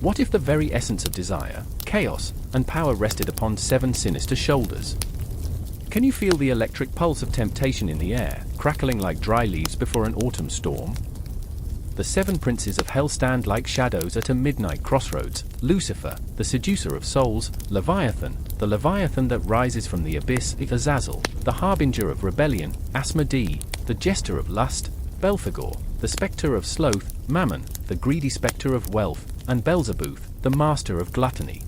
What if the very essence of desire, chaos, and power rested upon 7 sinister shoulders? Can you feel the electric pulse of temptation in the air, crackling like dry leaves before an autumn storm? The 7 princes of hell stand like shadows at a midnight crossroads: Lucifer, the seducer of souls; Leviathan, the Leviathan that rises from the abyss; Azazel, the harbinger of rebellion; Asmodeus, the jester of lust; Belphegor, the spectre of sloth; Mammon, the greedy spectre of wealth; and Beelzebub, the master of gluttony.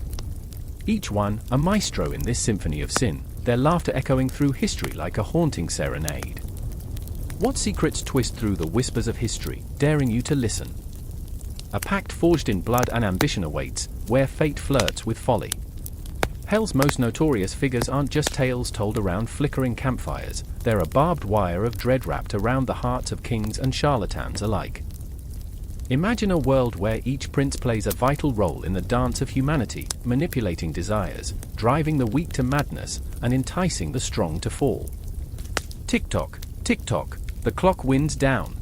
Each one a maestro in this symphony of sin, their laughter echoing through history like a haunting serenade. What secrets twist through the whispers of history, daring you to listen? A pact forged in blood and ambition awaits, where fate flirts with folly. Hell's most notorious figures aren't just tales told around flickering campfires, they're a barbed wire of dread wrapped around the hearts of kings and charlatans alike. Imagine a world where each prince plays a vital role in the dance of humanity, manipulating desires, driving the weak to madness, and enticing the strong to fall. Tick-tock, tick-tock, the clock winds down.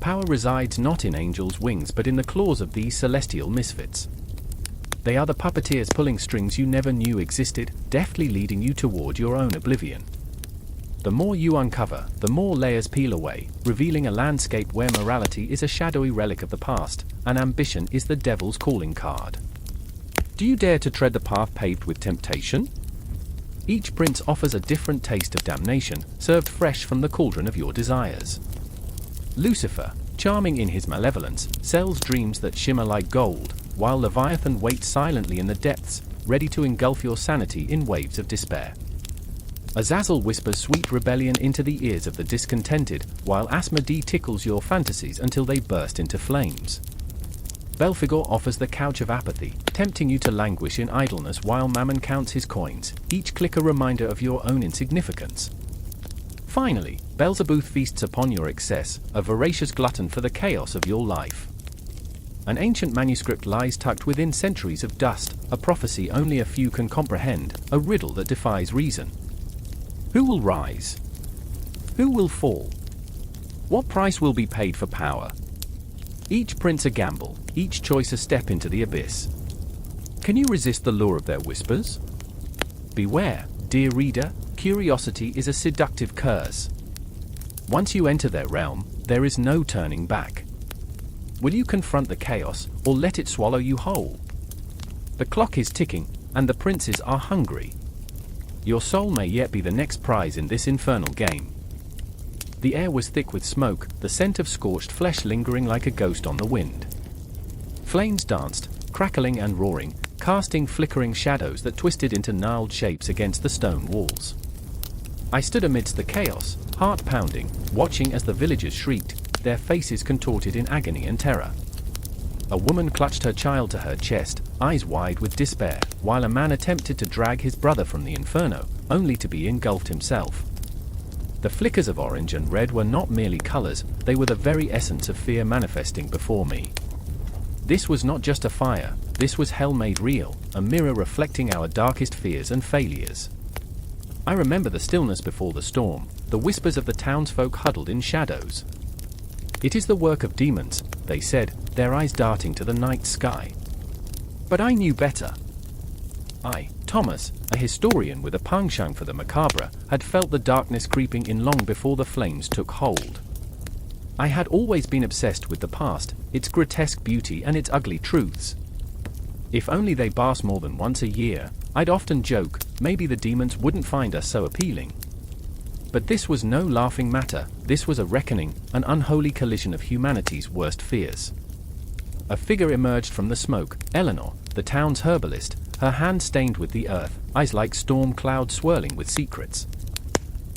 Power resides not in angels' wings but in the claws of these celestial misfits. They are the puppeteers pulling strings you never knew existed, deftly leading you toward your own oblivion. The more you uncover, the more layers peel away, revealing a landscape where morality is a shadowy relic of the past, and ambition is the devil's calling card. Do you dare to tread the path paved with temptation? Each prince offers a different taste of damnation, served fresh from the cauldron of your desires. Lucifer, charming in his malevolence, sells dreams that shimmer like gold, while Leviathan waits silently in the depths, ready to engulf your sanity in waves of despair. Azazel whispers sweet rebellion into the ears of the discontented, while Asmodeus tickles your fantasies until they burst into flames. Belphegor offers the couch of apathy, tempting you to languish in idleness while Mammon counts his coins, each click a reminder of your own insignificance. Finally, Beelzebub feasts upon your excess, a voracious glutton for the chaos of your life. An ancient manuscript lies tucked within centuries of dust, a prophecy only a few can comprehend, a riddle that defies reason. Who will rise? Who will fall? What price will be paid for power? Each prince a gamble, each choice a step into the abyss. Can you resist the lure of their whispers? Beware, dear reader, curiosity is a seductive curse. Once you enter their realm, there is no turning back. Will you confront the chaos, or let it swallow you whole? The clock is ticking, and the princes are hungry. Your soul may yet be the next prize in this infernal game. The air was thick with smoke, the scent of scorched flesh lingering like a ghost on the wind. Flames danced, crackling and roaring, casting flickering shadows that twisted into gnarled shapes against the stone walls. I stood amidst the chaos, heart pounding, watching as the villagers shrieked, their faces contorted in agony and terror. A woman clutched her child to her chest, eyes wide with despair, while a man attempted to drag his brother from the inferno, only to be engulfed himself. The flickers of orange and red were not merely colors, they were the very essence of fear manifesting before me. This was not just a fire, this was hell made real, a mirror reflecting our darkest fears and failures. I remember the stillness before the storm, the whispers of the townsfolk huddled in shadows. It is the work of demons, they said, their eyes darting to the night sky. But I knew better. I, Thomas, a historian with a penchant for the macabre, had felt the darkness creeping in long before the flames took hold. I had always been obsessed with the past, its grotesque beauty and its ugly truths. If only they burst more than once a year, I'd often joke, maybe the demons wouldn't find us so appealing. But this was no laughing matter, this was a reckoning, an unholy collision of humanity's worst fears. A figure emerged from the smoke, Eleanor, the town's herbalist, her hand stained with the earth, eyes like storm clouds swirling with secrets.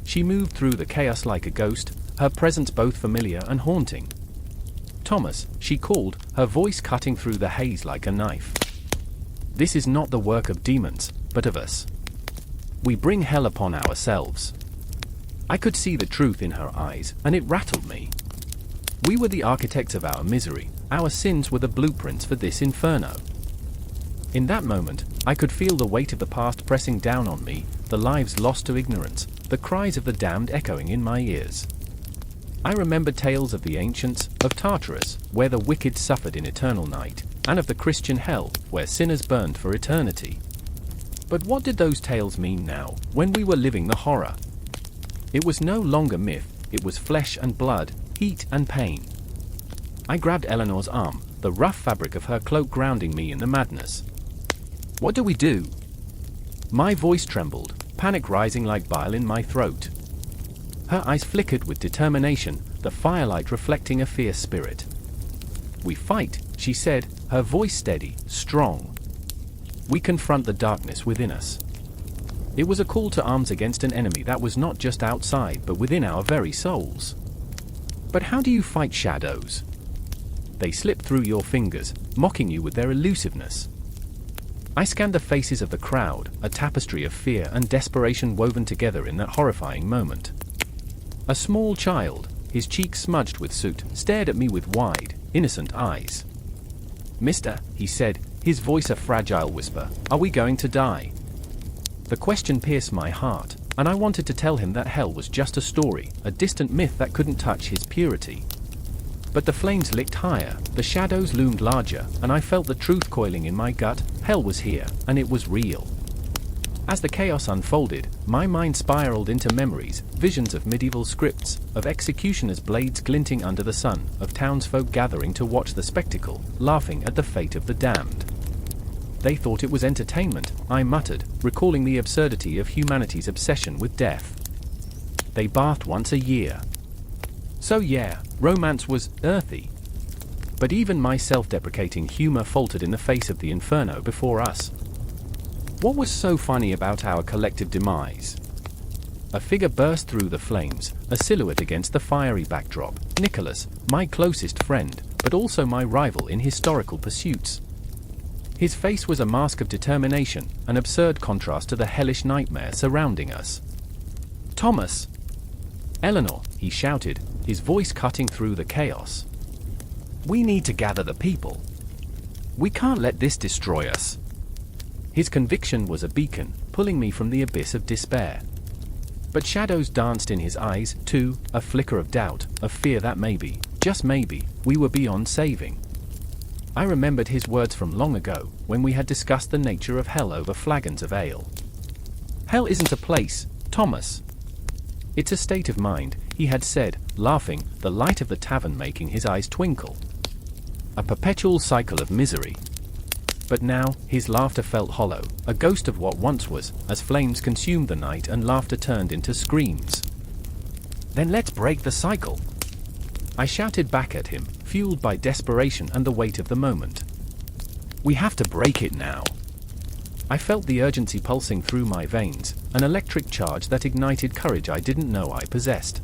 She moved through the chaos like a ghost, her presence both familiar and haunting. Thomas, she called, her voice cutting through the haze like a knife. This is not the work of demons, but of us. We bring hell upon ourselves. I could see the truth in her eyes, and it rattled me. We were the architects of our misery, our sins were the blueprints for this inferno. In that moment, I could feel the weight of the past pressing down on me, the lives lost to ignorance, the cries of the damned echoing in my ears. I remembered tales of the ancients, of Tartarus, where the wicked suffered in eternal night, and of the Christian hell, where sinners burned for eternity. But what did those tales mean now, when we were living the horror? It was no longer myth, it was flesh and blood, heat and pain. I grabbed Eleanor's arm, the rough fabric of her cloak grounding me in the madness. What do we do? My voice trembled, panic rising like bile in my throat. Her eyes flickered with determination, the firelight reflecting a fierce spirit. We fight, she said, her voice steady, strong. We confront the darkness within us. It was a call to arms against an enemy that was not just outside but within our very souls. But how do you fight shadows? They slip through your fingers, mocking you with their elusiveness. I scanned the faces of the crowd, a tapestry of fear and desperation woven together in that horrifying moment. A small child, his cheeks smudged with soot, stared at me with wide, innocent eyes. "Mister," he said, his voice a fragile whisper, "are we going to die?" The question pierced my heart, and I wanted to tell him that hell was just a story, a distant myth that couldn't touch his purity. But the flames licked higher, the shadows loomed larger, and I felt the truth coiling in my gut. Hell was here, and it was real. As the chaos unfolded, my mind spiraled into memories, visions of medieval scripts, of executioners' blades glinting under the sun, of townsfolk gathering to watch the spectacle, laughing at the fate of the damned. They thought it was entertainment, I muttered, recalling the absurdity of humanity's obsession with death. They bathed once a year. So yeah, romance was earthy. But even my self-deprecating humor faltered in the face of the inferno before us. What was so funny about our collective demise? A figure burst through the flames, a silhouette against the fiery backdrop. Nicholas, my closest friend, but also my rival in historical pursuits. His face was a mask of determination, an absurd contrast to the hellish nightmare surrounding us. "Thomas!" "Eleanor," he shouted, his voice cutting through the chaos. "We need to gather the people. We can't let this destroy us." His conviction was a beacon, pulling me from the abyss of despair. But shadows danced in his eyes, too, a flicker of doubt, of fear that maybe, just maybe, we were beyond saving. I remembered his words from long ago, when we had discussed the nature of hell over flagons of ale. "Hell isn't a place, Thomas. It's a state of mind," he had said, laughing, the light of the tavern making his eyes twinkle. "A perpetual cycle of misery." But now, his laughter felt hollow, a ghost of what once was, as flames consumed the night and laughter turned into screams. "Then let's break the cycle," I shouted back at him, fueled by desperation and the weight of the moment. "We have to break it now." I felt the urgency pulsing through my veins, an electric charge that ignited courage I didn't know I possessed.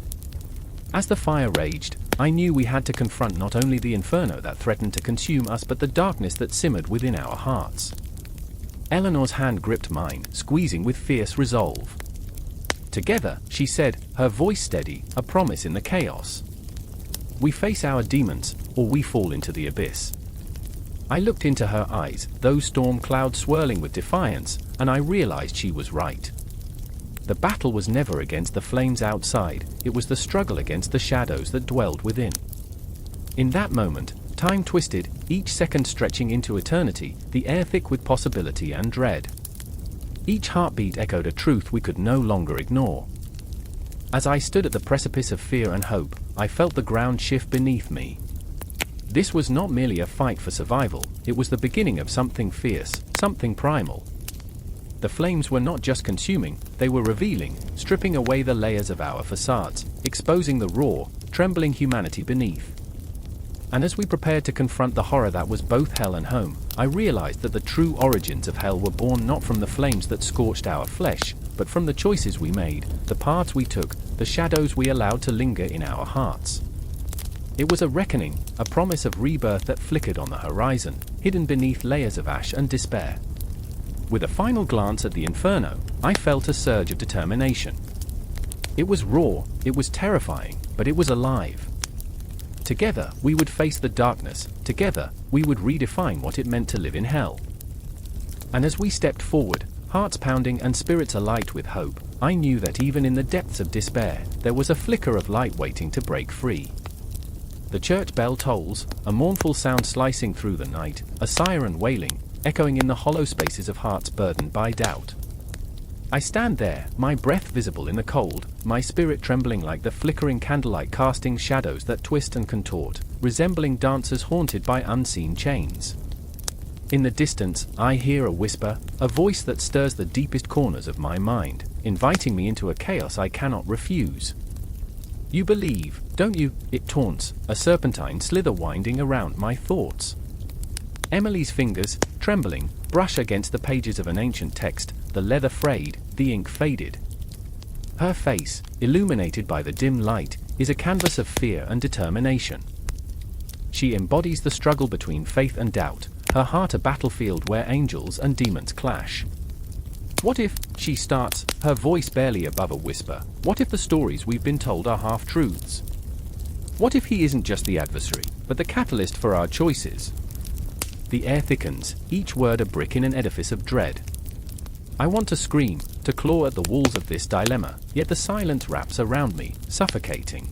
As the fire raged, I knew we had to confront not only the inferno that threatened to consume us but the darkness that simmered within our hearts. Eleanor's hand gripped mine, squeezing with fierce resolve. "Together," she said, her voice steady, a promise in the chaos. "We face our demons, or we fall into the abyss." I looked into her eyes, those storm clouds swirling with defiance, and I realized she was right. The battle was never against the flames outside, it was the struggle against the shadows that dwelled within. In that moment, time twisted, each second stretching into eternity, the air thick with possibility and dread. Each heartbeat echoed a truth we could no longer ignore. As I stood at the precipice of fear and hope, I felt the ground shift beneath me. This was not merely a fight for survival, it was the beginning of something fierce, something primal. The flames were not just consuming, they were revealing, stripping away the layers of our facades, exposing the raw, trembling humanity beneath. And as we prepared to confront the horror that was both hell and home, I realized that the true origins of hell were born not from the flames that scorched our flesh, but from the choices we made, the paths we took, the shadows we allowed to linger in our hearts. It was a reckoning, a promise of rebirth that flickered on the horizon, hidden beneath layers of ash and despair. With a final glance at the inferno, I felt a surge of determination. It was raw, it was terrifying, but it was alive. Together, we would face the darkness, together, we would redefine what it meant to live in hell. And as we stepped forward, hearts pounding and spirits alight with hope, I knew that even in the depths of despair, there was a flicker of light waiting to break free. The church bell tolls, a mournful sound slicing through the night, a siren wailing, echoing in the hollow spaces of hearts burdened by doubt. I stand there, my breath visible in the cold, my spirit trembling like the flickering candlelight casting shadows that twist and contort, resembling dancers haunted by unseen chains. In the distance, I hear a whisper, a voice that stirs the deepest corners of my mind, inviting me into a chaos I cannot refuse. You believe, don't you? It taunts, a serpentine slither winding around my thoughts. Emily's fingers, trembling, brush against the pages of an ancient text, the leather frayed, the ink faded. Her face, illuminated by the dim light, is a canvas of fear and determination. She embodies the struggle between faith and doubt, her heart a battlefield where angels and demons clash. What if, she starts, her voice barely above a whisper, what if the stories we've been told are half-truths? What if he isn't just the adversary, but the catalyst for our choices? The air thickens, each word a brick in an edifice of dread. I want to scream, to claw at the walls of this dilemma, yet the silence wraps around me, suffocating.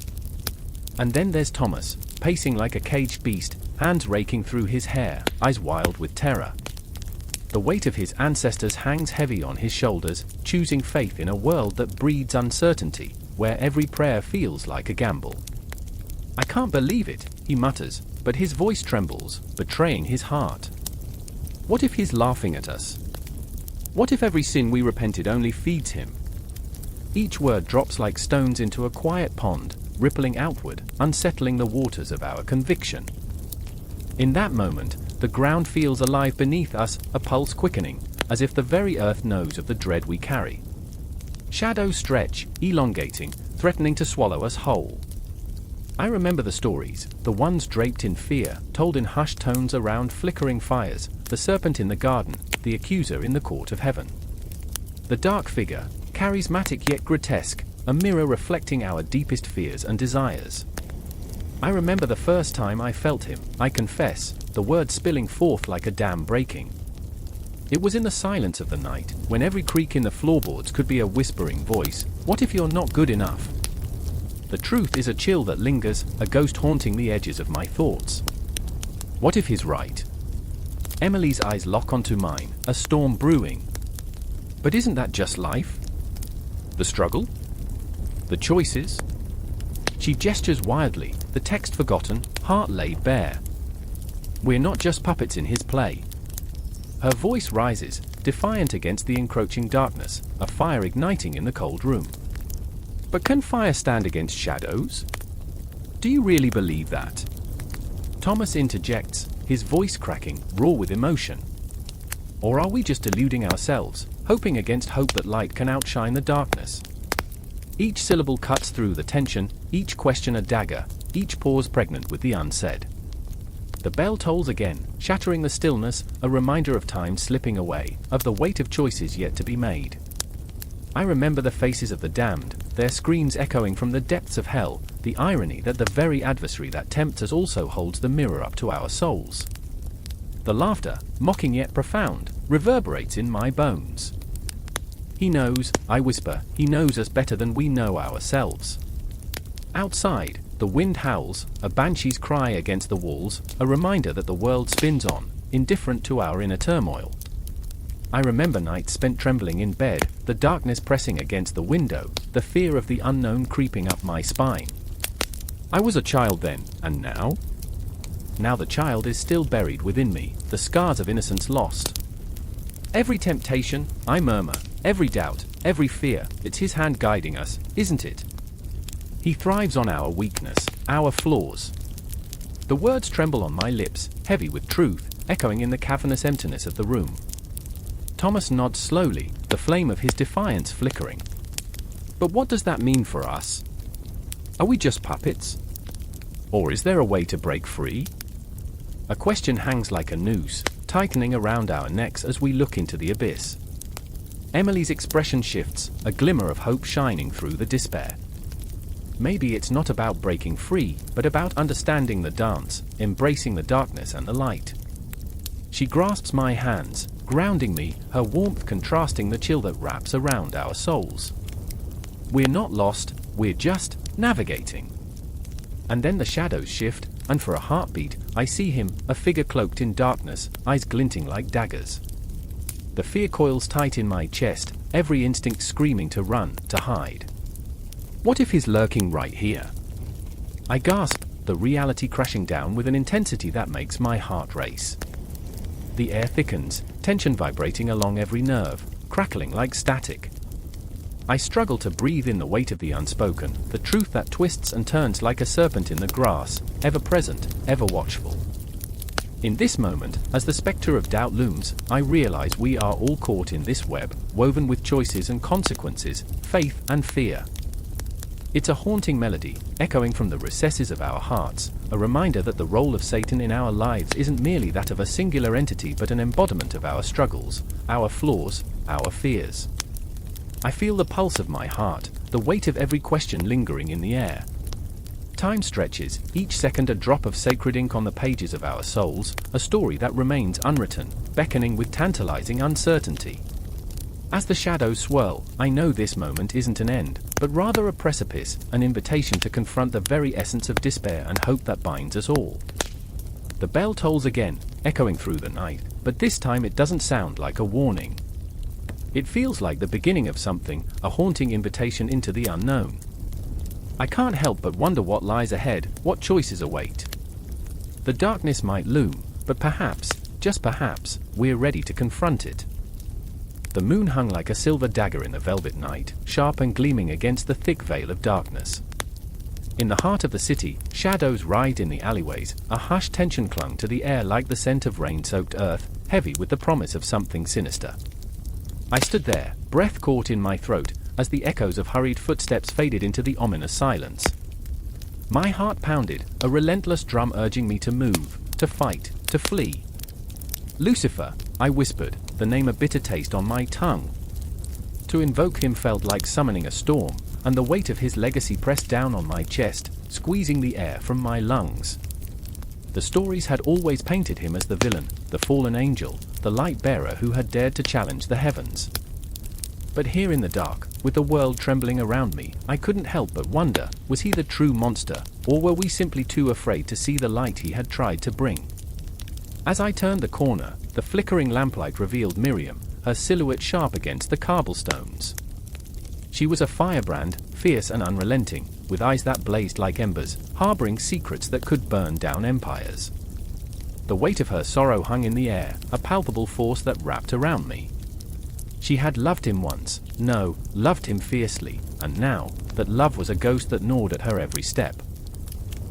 And then there's Thomas, pacing like a caged beast, hands raking through his hair, eyes wild with terror. The weight of his ancestors hangs heavy on his shoulders, choosing faith in a world that breeds uncertainty, where every prayer feels like a gamble. I can't believe it, he mutters, but his voice trembles, betraying his heart. What if he's laughing at us? What if every sin we repented only feeds him? Each word drops like stones into a quiet pond, rippling outward, unsettling the waters of our conviction. In that moment, the ground feels alive beneath us, a pulse quickening, as if the very earth knows of the dread we carry. Shadows stretch, elongating, threatening to swallow us whole. I remember the stories, the ones draped in fear, told in hushed tones around flickering fires, the serpent in the garden, the accuser in the court of heaven. The dark figure, charismatic yet grotesque, a mirror reflecting our deepest fears and desires. I remember the first time I felt him, I confess, the words spilling forth like a dam breaking. It was in the silence of the night, when every creak in the floorboards could be a whispering voice, what if you're not good enough? The truth is a chill that lingers, a ghost haunting the edges of my thoughts. What if he's right? Emily's eyes lock onto mine, a storm brewing. But isn't that just life? The struggle? The choices? She gestures wildly, the text forgotten, heart laid bare. We're not just puppets in his play. Her voice rises, defiant against the encroaching darkness, a fire igniting in the cold room. But can fire stand against shadows? Do you really believe that? Thomas interjects, his voice cracking, raw with emotion. Or are we just deluding ourselves, hoping against hope that light can outshine the darkness? Each syllable cuts through the tension, each question a dagger, each pause pregnant with the unsaid. The bell tolls again, shattering the stillness, a reminder of time slipping away, of the weight of choices yet to be made. I remember the faces of the damned, their screams echoing from the depths of hell, the irony that the very adversary that tempts us also holds the mirror up to our souls. The laughter, mocking yet profound, reverberates in my bones. He knows, I whisper, he knows us better than we know ourselves. Outside, the wind howls, a banshee's cry against the walls, a reminder that the world spins on, indifferent to our inner turmoil. I remember nights spent trembling in bed, the darkness pressing against the window, the fear of the unknown creeping up my spine. I was a child then, and now? Now the child is still buried within me, the scars of innocence lost. Every temptation, I murmur, every doubt, every fear, it's his hand guiding us, isn't it? He thrives on our weakness, our flaws. The words tremble on my lips, heavy with truth, echoing in the cavernous emptiness of the room. Thomas nods slowly, the flame of his defiance flickering. But what does that mean for us? Are we just puppets? Or is there a way to break free? A question hangs like a noose, tightening around our necks as we look into the abyss. Emily's expression shifts, a glimmer of hope shining through the despair. Maybe it's not about breaking free, but about understanding the dance, embracing the darkness and the light. She grasps my hands, grounding me, her warmth contrasting the chill that wraps around our souls. We're not lost, we're just navigating. And then the shadows shift, and for a heartbeat, I see him, a figure cloaked in darkness, eyes glinting like daggers. The fear coils tight in my chest, every instinct screaming to run, to hide. What if he's lurking right here? I gasp, the reality crashing down with an intensity that makes my heart race. The air thickens, tension vibrating along every nerve, crackling like static. I struggle to breathe in the weight of the unspoken, the truth that twists and turns like a serpent in the grass, ever present, ever watchful. In this moment, as the spectre of doubt looms, I realize we are all caught in this web, woven with choices and consequences, faith and fear. It's a haunting melody, echoing from the recesses of our hearts, a reminder that the role of Satan in our lives isn't merely that of a singular entity but an embodiment of our struggles, our flaws, our fears. I feel the pulse of my heart, the weight of every question lingering in the air. Time stretches, each second a drop of sacred ink on the pages of our souls, a story that remains unwritten, beckoning with tantalizing uncertainty. As the shadows swirl, I know this moment isn't an end, but rather a precipice, an invitation to confront the very essence of despair and hope that binds us all. The bell tolls again, echoing through the night, but this time it doesn't sound like a warning. It feels like the beginning of something, a haunting invitation into the unknown. I can't help but wonder what lies ahead, what choices await. The darkness might loom, but perhaps, just perhaps, we're ready to confront it. The moon hung like a silver dagger in the velvet night, sharp and gleaming against the thick veil of darkness. In the heart of the city, shadows writhed in the alleyways, a hushed tension clung to the air like the scent of rain-soaked earth, heavy with the promise of something sinister. I stood there, breath caught in my throat, as the echoes of hurried footsteps faded into the ominous silence. My heart pounded, a relentless drum urging me to move, to fight, to flee. Lucifer, I whispered, the name a bitter taste on my tongue. To invoke him felt like summoning a storm, and the weight of his legacy pressed down on my chest, squeezing the air from my lungs. The stories had always painted him as the villain, the fallen angel, the light bearer who had dared to challenge the heavens. But here in the dark, with the world trembling around me, I couldn't help but wonder, was he the true monster, or were we simply too afraid to see the light he had tried to bring? As I turned the corner, the flickering lamplight revealed Miriam, her silhouette sharp against the cobblestones. She was a firebrand, fierce and unrelenting, with eyes that blazed like embers, harboring secrets that could burn down empires. The weight of her sorrow hung in the air, a palpable force that wrapped around me. She had loved him once, no, loved him fiercely, and now, that love was a ghost that gnawed at her every step.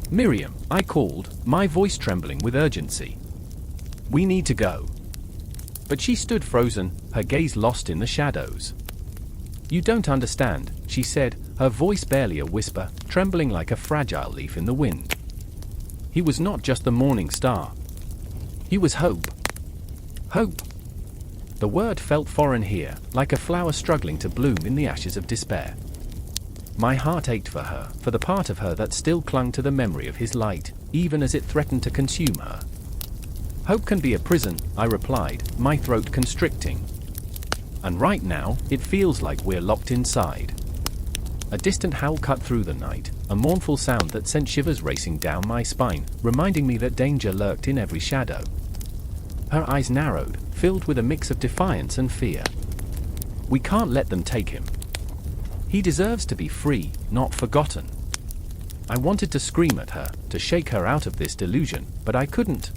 "Miriam," I called, my voice trembling with urgency. "We need to go." But she stood frozen, her gaze lost in the shadows. "You don't understand," she said, her voice barely a whisper, trembling like a fragile leaf in the wind. "He was not just the morning star. He was hope. Hope." The word felt foreign here, like a flower struggling to bloom in the ashes of despair. My heart ached for her, for the part of her that still clung to the memory of his light, even as it threatened to consume her. "Hope can be a prison," I replied, my throat constricting. "And right now, it feels like we're locked inside." A distant howl cut through the night, a mournful sound that sent shivers racing down my spine, reminding me that danger lurked in every shadow. Her eyes narrowed, filled with a mix of defiance and fear. "We can't let them take him. He deserves to be free, not forgotten." I wanted to scream at her, to shake her out of this delusion, but I couldn't.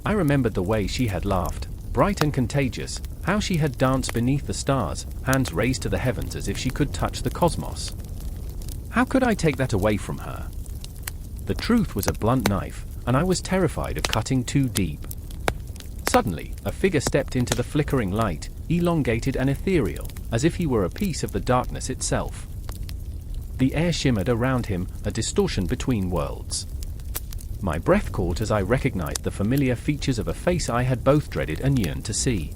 I remembered the way she had laughed, bright and contagious, how she had danced beneath the stars, hands raised to the heavens as if she could touch the cosmos. How could I take that away from her? The truth was a blunt knife, and I was terrified of cutting too deep. Suddenly, a figure stepped into the flickering light, elongated and ethereal, as if he were a piece of the darkness itself. The air shimmered around him, a distortion between worlds. My breath caught as I recognized the familiar features of a face I had both dreaded and yearned to see.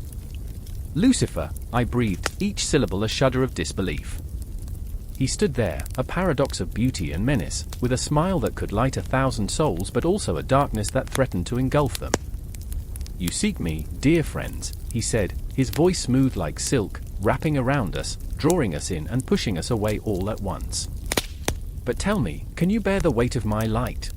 "Lucifer," I breathed, each syllable a shudder of disbelief. He stood there, a paradox of beauty and menace, with a smile that could light 1,000 souls but also a darkness that threatened to engulf them. "You seek me, dear friends," he said, his voice smooth like silk, wrapping around us, drawing us in and pushing us away all at once. But tell me, can you bear the weight of my light?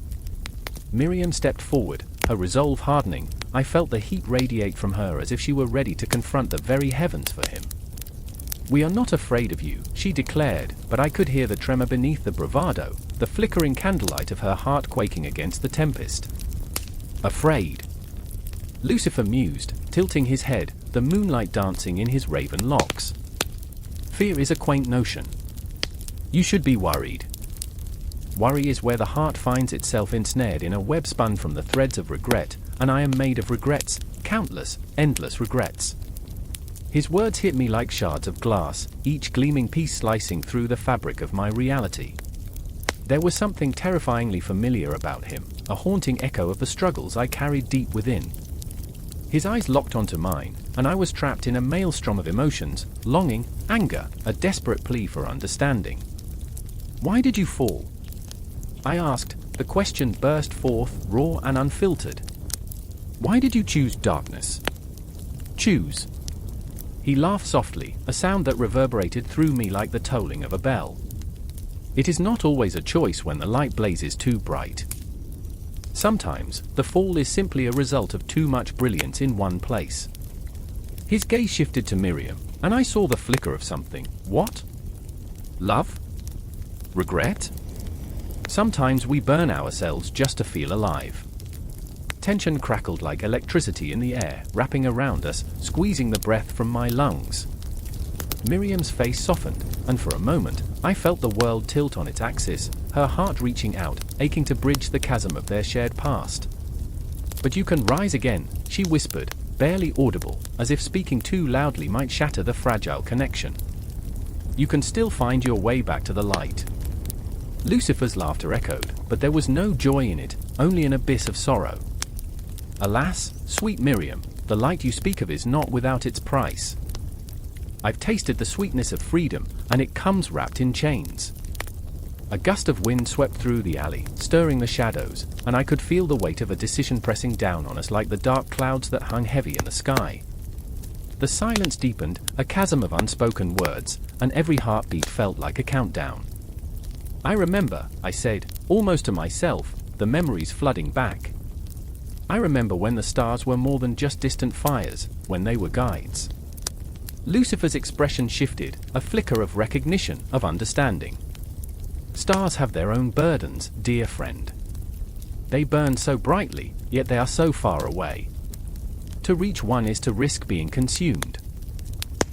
Miriam stepped forward, her resolve hardening. I felt the heat radiate from her as if she were ready to confront the very heavens for him. We are not afraid of you, she declared, but I could hear the tremor beneath the bravado, the flickering candlelight of her heart quaking against the tempest. Afraid? Lucifer mused, tilting his head, the moonlight dancing in his raven locks. Fear is a quaint notion. You should be worried. Worry is where the heart finds itself ensnared in a web spun from the threads of regret, and I am made of regrets, countless, endless regrets. His words hit me like shards of glass, each gleaming piece slicing through the fabric of my reality. There was something terrifyingly familiar about him, a haunting echo of the struggles I carried deep within. His eyes locked onto mine, and I was trapped in a maelstrom of emotions, longing, anger, a desperate plea for understanding. Why did you fall? I asked, the question burst forth, raw and unfiltered. Why did you choose darkness? Choose. He laughed softly, a sound that reverberated through me like the tolling of a bell. It is not always a choice when the light blazes too bright. Sometimes, the fall is simply a result of too much brilliance in one place. His gaze shifted to Miriam, and I saw the flicker of something. What? Love? Regret? Sometimes we burn ourselves just to feel alive. Tension crackled like electricity in the air, wrapping around us, squeezing the breath from my lungs. Miriam's face softened, and for a moment, I felt the world tilt on its axis, her heart reaching out, aching to bridge the chasm of their shared past. But you can rise again, she whispered, barely audible, as if speaking too loudly might shatter the fragile connection. You can still find your way back to the light. Lucifer's laughter echoed, but there was no joy in it, only an abyss of sorrow. Alas, sweet Miriam, the light you speak of is not without its price. I've tasted the sweetness of freedom, and it comes wrapped in chains. A gust of wind swept through the alley, stirring the shadows, and I could feel the weight of a decision pressing down on us like the dark clouds that hung heavy in the sky. The silence deepened, a chasm of unspoken words, and every heartbeat felt like a countdown. I remember, I said, almost to myself, the memories flooding back. I remember when the stars were more than just distant fires, when they were guides. Lucifer's expression shifted, a flicker of recognition, of understanding. Stars have their own burdens, dear friend. They burn so brightly, yet they are so far away. To reach one is to risk being consumed.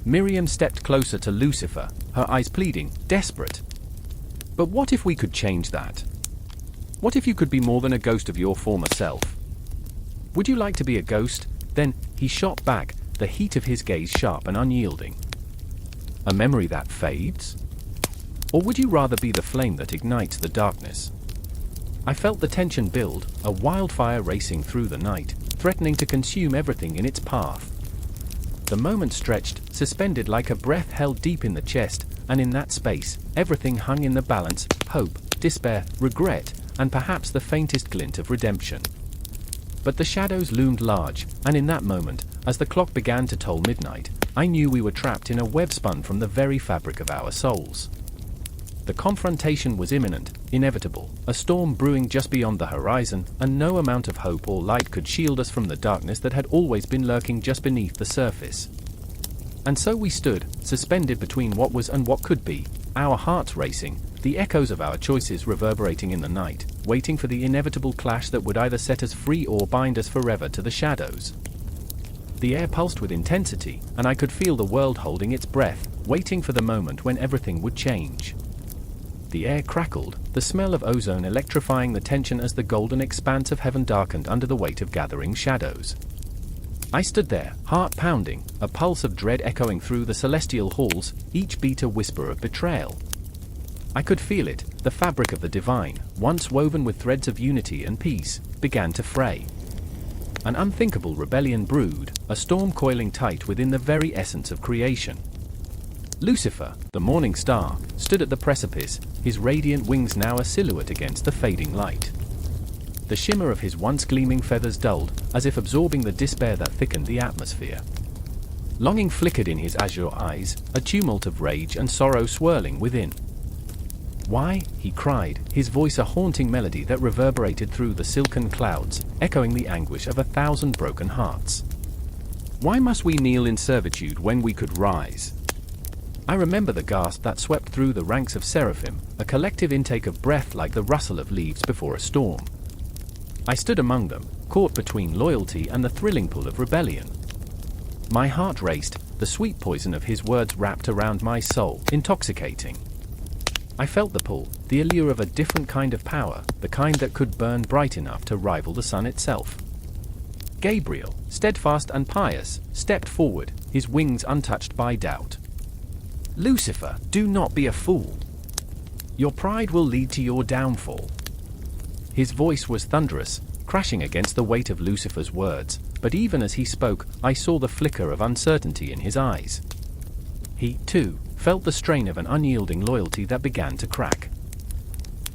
Miriam stepped closer to Lucifer, her eyes pleading, desperate. But what if we could change that? What if you could be more than a ghost of your former self? Would you like to be a ghost? Then, he shot back, the heat of his gaze sharp and unyielding. A memory that fades? Or would you rather be the flame that ignites the darkness? I felt the tension build, a wildfire racing through the night, threatening to consume everything in its path. The moment stretched, suspended like a breath held deep in the chest, and in that space, everything hung in the balance, hope, despair, regret, and perhaps the faintest glint of redemption. But the shadows loomed large, and in that moment, as the clock began to toll midnight, I knew we were trapped in a web spun from the very fabric of our souls. The confrontation was imminent, inevitable, a storm brewing just beyond the horizon, and no amount of hope or light could shield us from the darkness that had always been lurking just beneath the surface. And so we stood, suspended between what was and what could be, our hearts racing, the echoes of our choices reverberating in the night, waiting for the inevitable clash that would either set us free or bind us forever to the shadows. The air pulsed with intensity, and I could feel the world holding its breath, waiting for the moment when everything would change. The air crackled, the smell of ozone electrifying the tension as the golden expanse of heaven darkened under the weight of gathering shadows. I stood there, heart pounding, a pulse of dread echoing through the celestial halls, each beat a whisper of betrayal. I could feel it, the fabric of the divine, once woven with threads of unity and peace, began to fray. An unthinkable rebellion brewed, a storm coiling tight within the very essence of creation. Lucifer, the morning star, stood at the precipice, his radiant wings now a silhouette against the fading light. The shimmer of his once gleaming feathers dulled, as if absorbing the despair that thickened the atmosphere. Longing flickered in his azure eyes, a tumult of rage and sorrow swirling within. "Why?" he cried, his voice a haunting melody that reverberated through the silken clouds, echoing the anguish of 1,000 broken hearts. "Why must we kneel in servitude when we could rise?" I remember the gasp that swept through the ranks of seraphim, a collective intake of breath like the rustle of leaves before a storm. I stood among them, caught between loyalty and the thrilling pull of rebellion. My heart raced, the sweet poison of his words wrapped around my soul, intoxicating. I felt the pull, the allure of a different kind of power, the kind that could burn bright enough to rival the sun itself. Gabriel, steadfast and pious, stepped forward, his wings untouched by doubt. "Lucifer, do not be a fool. Your pride will lead to your downfall." His voice was thunderous, crashing against the weight of Lucifer's words, but even as he spoke, I saw the flicker of uncertainty in his eyes. He, too, felt the strain of an unyielding loyalty that began to crack.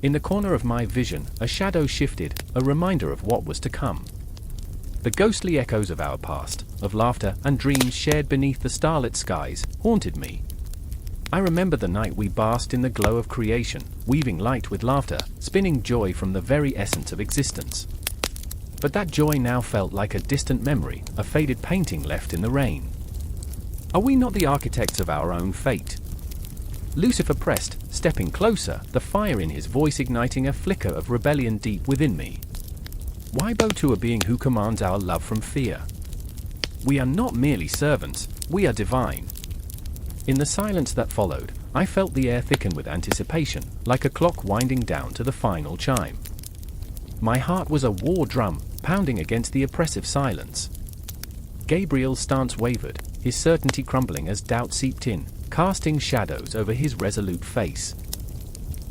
In the corner of my vision, a shadow shifted, a reminder of what was to come. The ghostly echoes of our past, of laughter and dreams shared beneath the starlit skies, haunted me. I remember the night we basked in the glow of creation, weaving light with laughter, spinning joy from the very essence of existence. But that joy now felt like a distant memory, a faded painting left in the rain. Are we not the architects of our own fate? Lucifer pressed, stepping closer, the fire in his voice igniting a flicker of rebellion deep within me. Why bow to a being who commands our love from fear? We are not merely servants, we are divine. In the silence that followed, I felt the air thicken with anticipation, like a clock winding down to the final chime. My heart was a war drum, pounding against the oppressive silence. Gabriel's stance wavered, his certainty crumbling as doubt seeped in, casting shadows over his resolute face.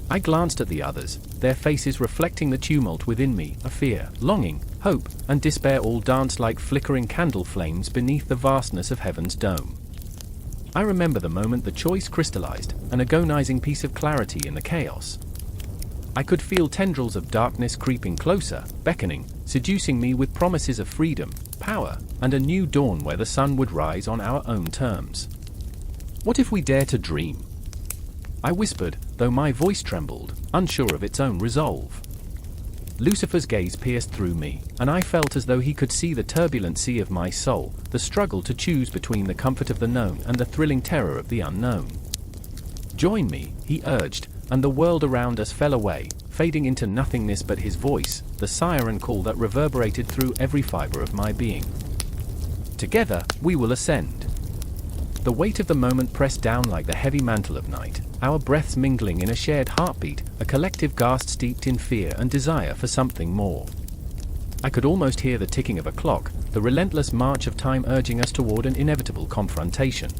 I glanced at the others, their faces reflecting the tumult within me, a fear, longing, hope, and despair all danced like flickering candle flames beneath the vastness of heaven's dome. I remember the moment the choice crystallized, an agonizing piece of clarity in the chaos. I could feel tendrils of darkness creeping closer, beckoning, seducing me with promises of freedom, power, and a new dawn where the sun would rise on our own terms. What if we dare to dream? I whispered, though my voice trembled, unsure of its own resolve. Lucifer's gaze pierced through me, and I felt as though he could see the turbulent sea of my soul, the struggle to choose between the comfort of the known and the thrilling terror of the unknown. "Join me," he urged, and the world around us fell away, fading into nothingness but his voice, the siren call that reverberated through every fiber of my being. "Together, we will ascend." The weight of the moment pressed down like the heavy mantle of night, our breaths mingling in a shared heartbeat, a collective gasp steeped in fear and desire for something more. I could almost hear the ticking of a clock, the relentless march of time urging us toward an inevitable confrontation.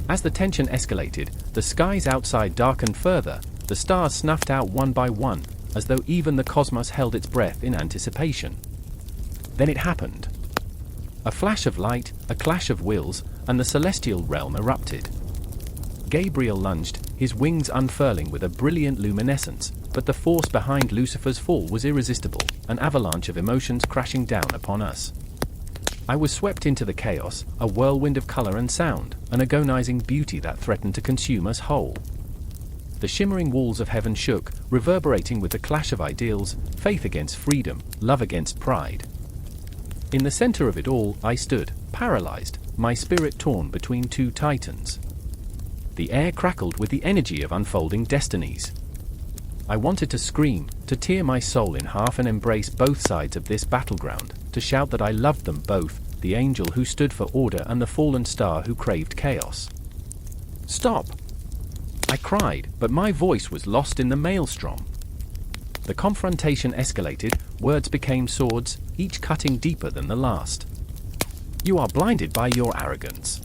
As the tension escalated, the skies outside darkened further, the stars snuffed out one by one, as though even the cosmos held its breath in anticipation. Then it happened. A flash of light, a clash of wills, and the celestial realm erupted. Gabriel lunged, his wings unfurling with a brilliant luminescence, but the force behind Lucifer's fall was irresistible, an avalanche of emotions crashing down upon us. I was swept into the chaos, a whirlwind of color and sound, an agonizing beauty that threatened to consume us whole. The shimmering walls of heaven shook, reverberating with the clash of ideals, faith against freedom, love against pride. In the center of it all, I stood, paralyzed, my spirit torn between two titans. The air crackled with the energy of unfolding destinies. I wanted to scream, to tear my soul in half and embrace both sides of this battleground, to shout that I loved them both, the angel who stood for order and the fallen star who craved chaos. "Stop!" I cried, but my voice was lost in the maelstrom. The confrontation escalated, words became swords, each cutting deeper than the last. "You are blinded by your arrogance,"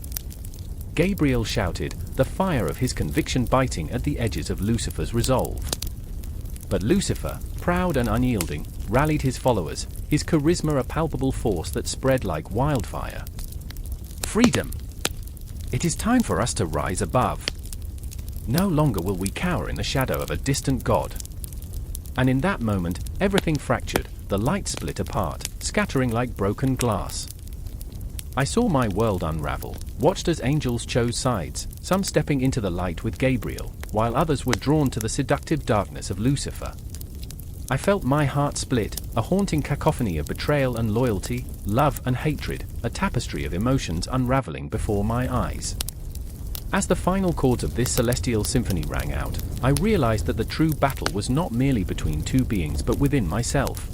Gabriel shouted, the fire of his conviction biting at the edges of Lucifer's resolve. But Lucifer, proud and unyielding, rallied his followers, his charisma a palpable force that spread like wildfire. "Freedom! It is time for us to rise above. No longer will we cower in the shadow of a distant god." And in that moment, everything fractured, the light split apart, scattering like broken glass. I saw my world unravel, watched as angels chose sides, some stepping into the light with Gabriel, while others were drawn to the seductive darkness of Lucifer. I felt my heart split, a haunting cacophony of betrayal and loyalty, love and hatred, a tapestry of emotions unraveling before my eyes. As the final chords of this celestial symphony rang out, I realized that the true battle was not merely between two beings but within myself.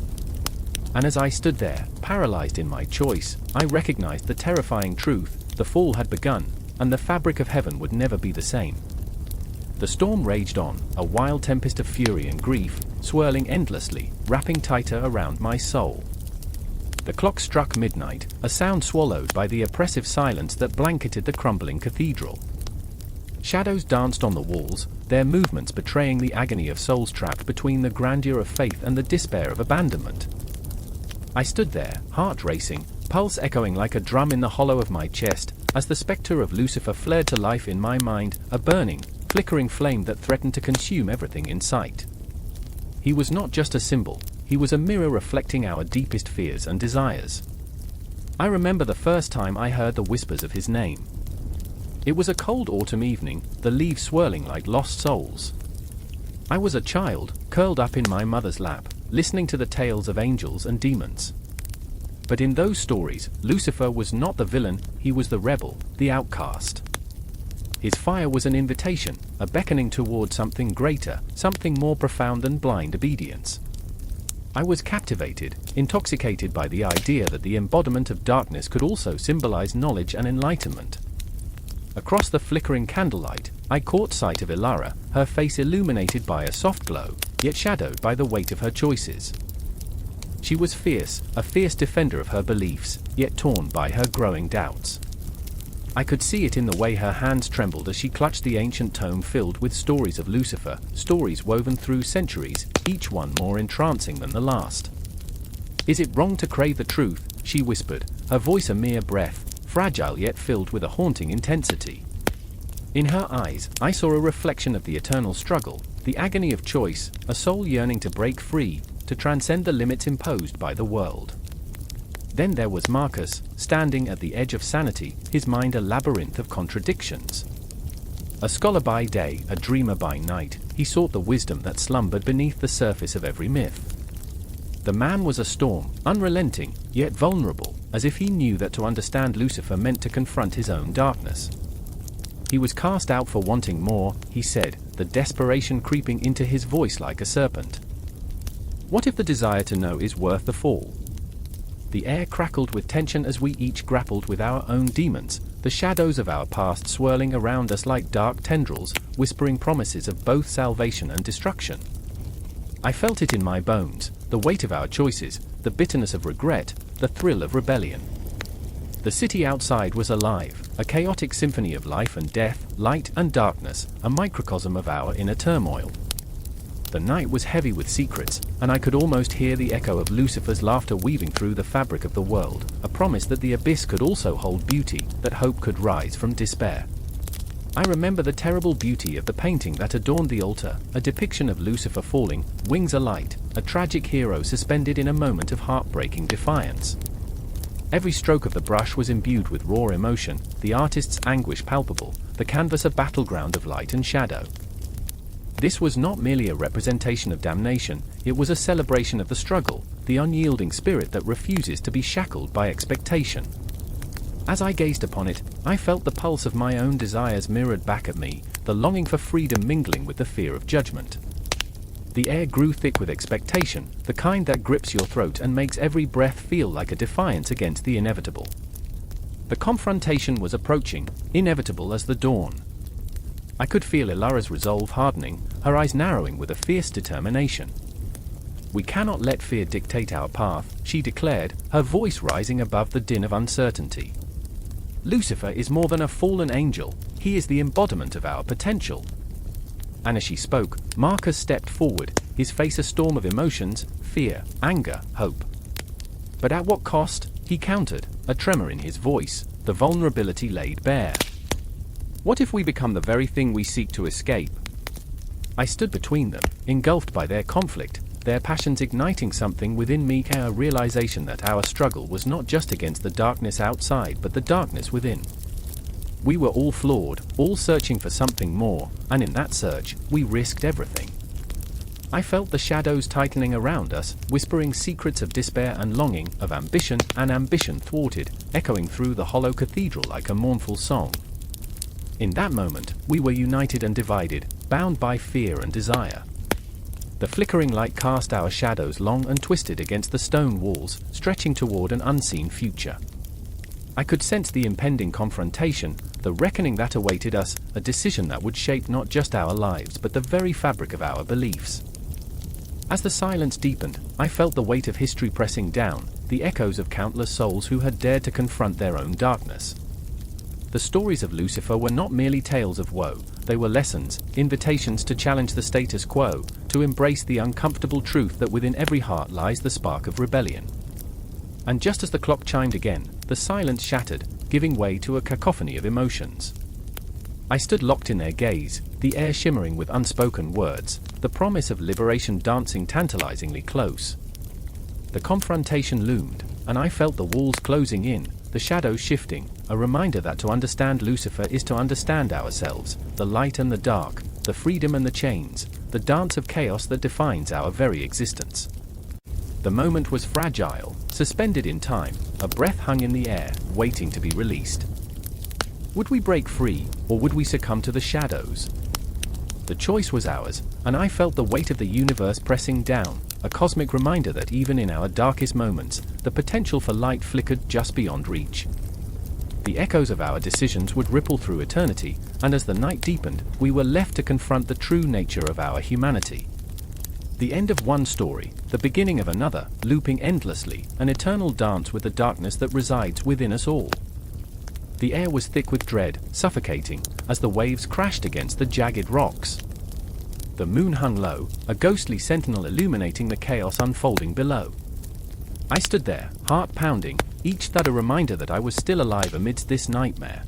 And as I stood there, paralyzed in my choice, I recognized the terrifying truth: the fall had begun, and the fabric of heaven would never be the same. The storm raged on, a wild tempest of fury and grief, swirling endlessly, wrapping tighter around my soul. The clock struck midnight, a sound swallowed by the oppressive silence that blanketed the crumbling cathedral. Shadows danced on the walls, their movements betraying the agony of souls trapped between the grandeur of faith and the despair of abandonment. I stood there, heart racing, pulse echoing like a drum in the hollow of my chest, as the specter of Lucifer flared to life in my mind, a burning, flickering flame that threatened to consume everything in sight. He was not just a symbol, he was a mirror reflecting our deepest fears and desires. I remember the first time I heard the whispers of his name. It was a cold autumn evening, the leaves swirling like lost souls. I was a child, curled up in my mother's lap, listening to the tales of angels and demons. But in those stories, Lucifer was not the villain, he was the rebel, the outcast. His fire was an invitation, a beckoning toward something greater, something more profound than blind obedience. I was captivated, intoxicated by the idea that the embodiment of darkness could also symbolize knowledge and enlightenment. Across the flickering candlelight, I caught sight of Ilara, her face illuminated by a soft glow, yet shadowed by the weight of her choices. She was fierce, a fierce defender of her beliefs, yet torn by her growing doubts. I could see it in the way her hands trembled as she clutched the ancient tome filled with stories of Lucifer, stories woven through centuries, each one more entrancing than the last. "Is it wrong to crave the truth?" she whispered, her voice a mere breath, fragile yet filled with a haunting intensity. In her eyes, I saw a reflection of the eternal struggle, the agony of choice, a soul yearning to break free, to transcend the limits imposed by the world. Then there was Marcus, standing at the edge of sanity, his mind a labyrinth of contradictions. A scholar by day, a dreamer by night, he sought the wisdom that slumbered beneath the surface of every myth. The man was a storm, unrelenting, yet vulnerable, as if he knew that to understand Lucifer meant to confront his own darkness. He was cast out for wanting more, he said, the desperation creeping into his voice like a serpent. What if the desire to know is worth the fall? The air crackled with tension as we each grappled with our own demons, the shadows of our past swirling around us like dark tendrils, whispering promises of both salvation and destruction. I felt it in my bones, the weight of our choices, the bitterness of regret, the thrill of rebellion. The city outside was alive, a chaotic symphony of life and death, light and darkness, a microcosm of our inner turmoil. The night was heavy with secrets, and I could almost hear the echo of Lucifer's laughter weaving through the fabric of the world, a promise that the abyss could also hold beauty, that hope could rise from despair. I remember the terrible beauty of the painting that adorned the altar, a depiction of Lucifer falling, wings alight, a tragic hero suspended in a moment of heartbreaking defiance. Every stroke of the brush was imbued with raw emotion, the artist's anguish palpable, the canvas a battleground of light and shadow. This was not merely a representation of damnation, it was a celebration of the struggle, the unyielding spirit that refuses to be shackled by expectation. As I gazed upon it, I felt the pulse of my own desires mirrored back at me, the longing for freedom mingling with the fear of judgment. The air grew thick with expectation, the kind that grips your throat and makes every breath feel like a defiance against the inevitable. The confrontation was approaching, inevitable as the dawn. I could feel Ilara's resolve hardening, her eyes narrowing with a fierce determination. "We cannot let fear dictate our path," she declared, her voice rising above the din of uncertainty. "Lucifer is more than a fallen angel, he is the embodiment of our potential." And as she spoke, Marcus stepped forward, his face a storm of emotions, fear, anger, hope. "But at what cost?" he countered, a tremor in his voice, the vulnerability laid bare. "What if we become the very thing we seek to escape?" I stood between them, engulfed by their conflict, their passions igniting something within me, a realization that our struggle was not just against the darkness outside but the darkness within. We were all flawed, all searching for something more, and in that search, we risked everything. I felt the shadows tightening around us, whispering secrets of despair and longing, of ambition and ambition thwarted, echoing through the hollow cathedral like a mournful song. In that moment, we were united and divided, bound by fear and desire. The flickering light cast our shadows long and twisted against the stone walls, stretching toward an unseen future. I could sense the impending confrontation, the reckoning that awaited us, a decision that would shape not just our lives but the very fabric of our beliefs. As the silence deepened, I felt the weight of history pressing down, the echoes of countless souls who had dared to confront their own darkness. The stories of Lucifer were not merely tales of woe, they were lessons, invitations to challenge the status quo, to embrace the uncomfortable truth that within every heart lies the spark of rebellion. And just as the clock chimed again, the silence shattered, giving way to a cacophony of emotions. I stood locked in their gaze, the air shimmering with unspoken words, the promise of liberation dancing tantalizingly close. The confrontation loomed, and I felt the walls closing in, the shadows shifting, a reminder that to understand Lucifer is to understand ourselves, the light and the dark, the freedom and the chains, the dance of chaos that defines our very existence. The moment was fragile, suspended in time, a breath hung in the air, waiting to be released. Would we break free, or would we succumb to the shadows? The choice was ours, and I felt the weight of the universe pressing down, a cosmic reminder that even in our darkest moments, the potential for light flickered just beyond reach. The echoes of our decisions would ripple through eternity, and as the night deepened, we were left to confront the true nature of our humanity. The end of one story, the beginning of another, looping endlessly, an eternal dance with the darkness that resides within us all. The air was thick with dread, suffocating, as the waves crashed against the jagged rocks. The moon hung low, a ghostly sentinel illuminating the chaos unfolding below. I stood there, heart pounding, each thud a reminder that I was still alive amidst this nightmare.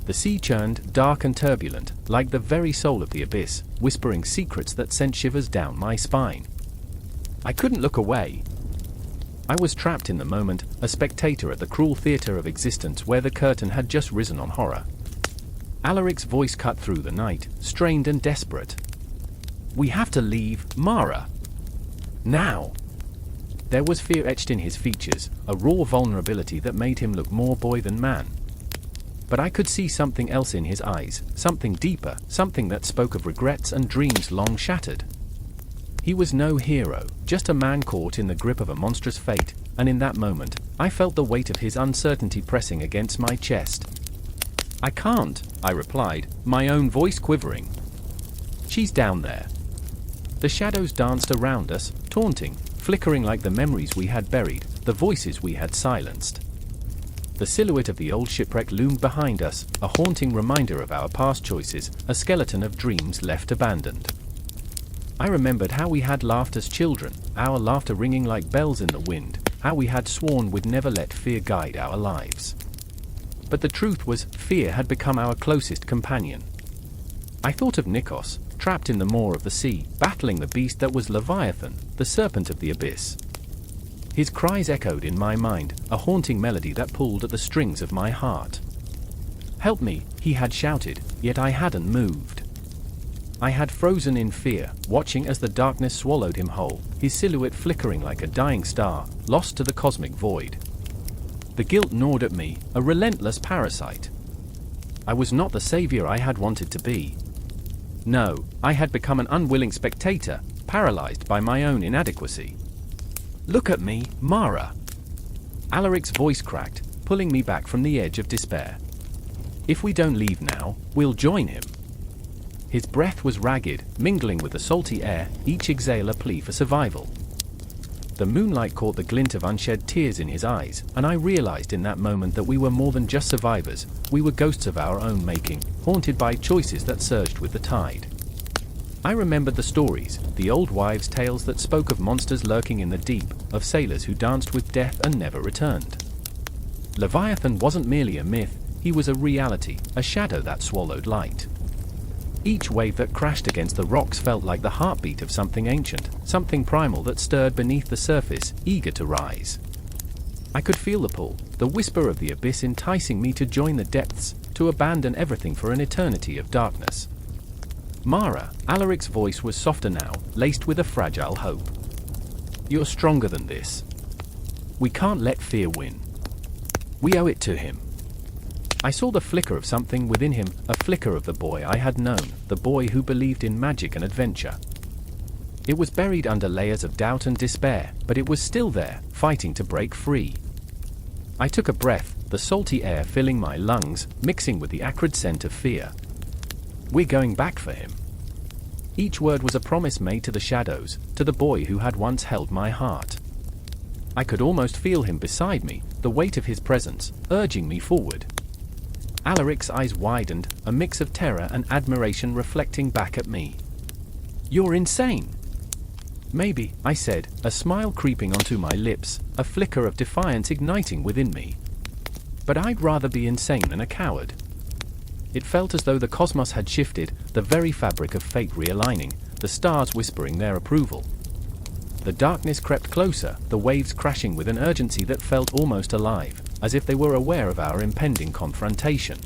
The sea churned, dark and turbulent, like the very soul of the abyss, whispering secrets that sent shivers down my spine. I couldn't look away. I was trapped in the moment, a spectator at the cruel theater of existence where the curtain had just risen on horror. Alaric's voice cut through the night, strained and desperate. "We have to leave, Mara. Now!" There was fear etched in his features, a raw vulnerability that made him look more boy than man. But I could see something else in his eyes, something deeper, something that spoke of regrets and dreams long shattered. He was no hero, just a man caught in the grip of a monstrous fate, and in that moment, I felt the weight of his uncertainty pressing against my chest. "I can't," I replied, my own voice quivering. "She's down there." The shadows danced around us, taunting, flickering like the memories we had buried, the voices we had silenced. The silhouette of the old shipwreck loomed behind us, a haunting reminder of our past choices, a skeleton of dreams left abandoned. I remembered how we had laughed as children, our laughter ringing like bells in the wind, how we had sworn we'd never let fear guide our lives. But the truth was, fear had become our closest companion. I thought of Nikos, trapped in the maw of the sea, battling the beast that was Leviathan, the serpent of the abyss. His cries echoed in my mind, a haunting melody that pulled at the strings of my heart. "Help me," he had shouted, yet I hadn't moved. I had frozen in fear, watching as the darkness swallowed him whole, his silhouette flickering like a dying star, lost to the cosmic void. The guilt gnawed at me, a relentless parasite. I was not the savior I had wanted to be. No, I had become an unwilling spectator, paralyzed by my own inadequacy. "Look at me, Mara." Alaric's voice cracked, pulling me back from the edge of despair. "If we don't leave now, we'll join him." His breath was ragged, mingling with the salty air, each exhale a plea for survival. The moonlight caught the glint of unshed tears in his eyes, and I realized in that moment that we were more than just survivors, we were ghosts of our own making, haunted by choices that surged with the tide. I remembered the stories, the old wives' tales that spoke of monsters lurking in the deep, of sailors who danced with death and never returned. Leviathan wasn't merely a myth, he was a reality, a shadow that swallowed light. Each wave that crashed against the rocks felt like the heartbeat of something ancient, something primal that stirred beneath the surface, eager to rise. I could feel the pull, the whisper of the abyss enticing me to join the depths, to abandon everything for an eternity of darkness. Mara, Alaric's voice was softer now, laced with a fragile hope. You're stronger than this. We can't let fear win. We owe it to him. I saw the flicker of something within him, a flicker of the boy I had known, the boy who believed in magic and adventure. It was buried under layers of doubt and despair, but it was still there, fighting to break free. I took a breath, the salty air filling my lungs, mixing with the acrid scent of fear. We're going back for him. Each word was a promise made to the shadows, to the boy who had once held my heart. I could almost feel him beside me, the weight of his presence, urging me forward. Alaric's eyes widened, a mix of terror and admiration reflecting back at me. You're insane. Maybe, I said, a smile creeping onto my lips, a flicker of defiance igniting within me. But I'd rather be insane than a coward. It felt as though the cosmos had shifted, the very fabric of fate realigning, the stars whispering their approval. The darkness crept closer, the waves crashing with an urgency that felt almost alive, as if they were aware of our impending confrontation.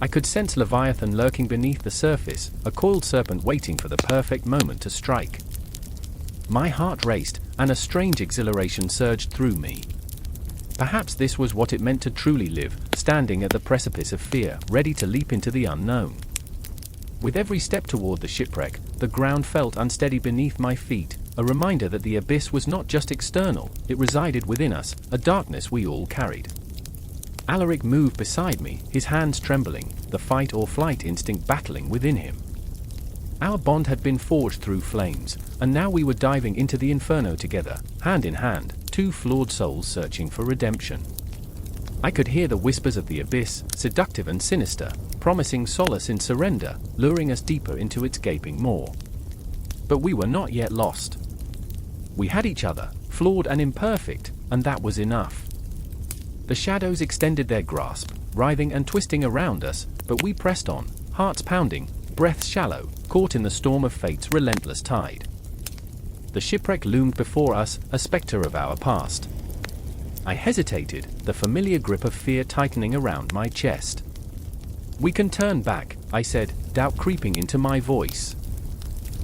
I could sense Leviathan lurking beneath the surface, a coiled serpent waiting for the perfect moment to strike. My heart raced, and a strange exhilaration surged through me. Perhaps this was what it meant to truly live, standing at the precipice of fear, ready to leap into the unknown. With every step toward the shipwreck, the ground felt unsteady beneath my feet, a reminder that the abyss was not just external, it resided within us, a darkness we all carried. Alaric moved beside me, his hands trembling, the fight or flight instinct battling within him. Our bond had been forged through flames, and now we were diving into the inferno together, hand in hand, two flawed souls searching for redemption. I could hear the whispers of the abyss, seductive and sinister, promising solace in surrender, luring us deeper into its gaping maw. But we were not yet lost. We had each other, flawed and imperfect, and that was enough. The shadows extended their grasp, writhing and twisting around us, but we pressed on, hearts pounding, breaths shallow, caught in the storm of fate's relentless tide. The shipwreck loomed before us, a specter of our past. I hesitated, the familiar grip of fear tightening around my chest. We can turn back, I said, doubt creeping into my voice.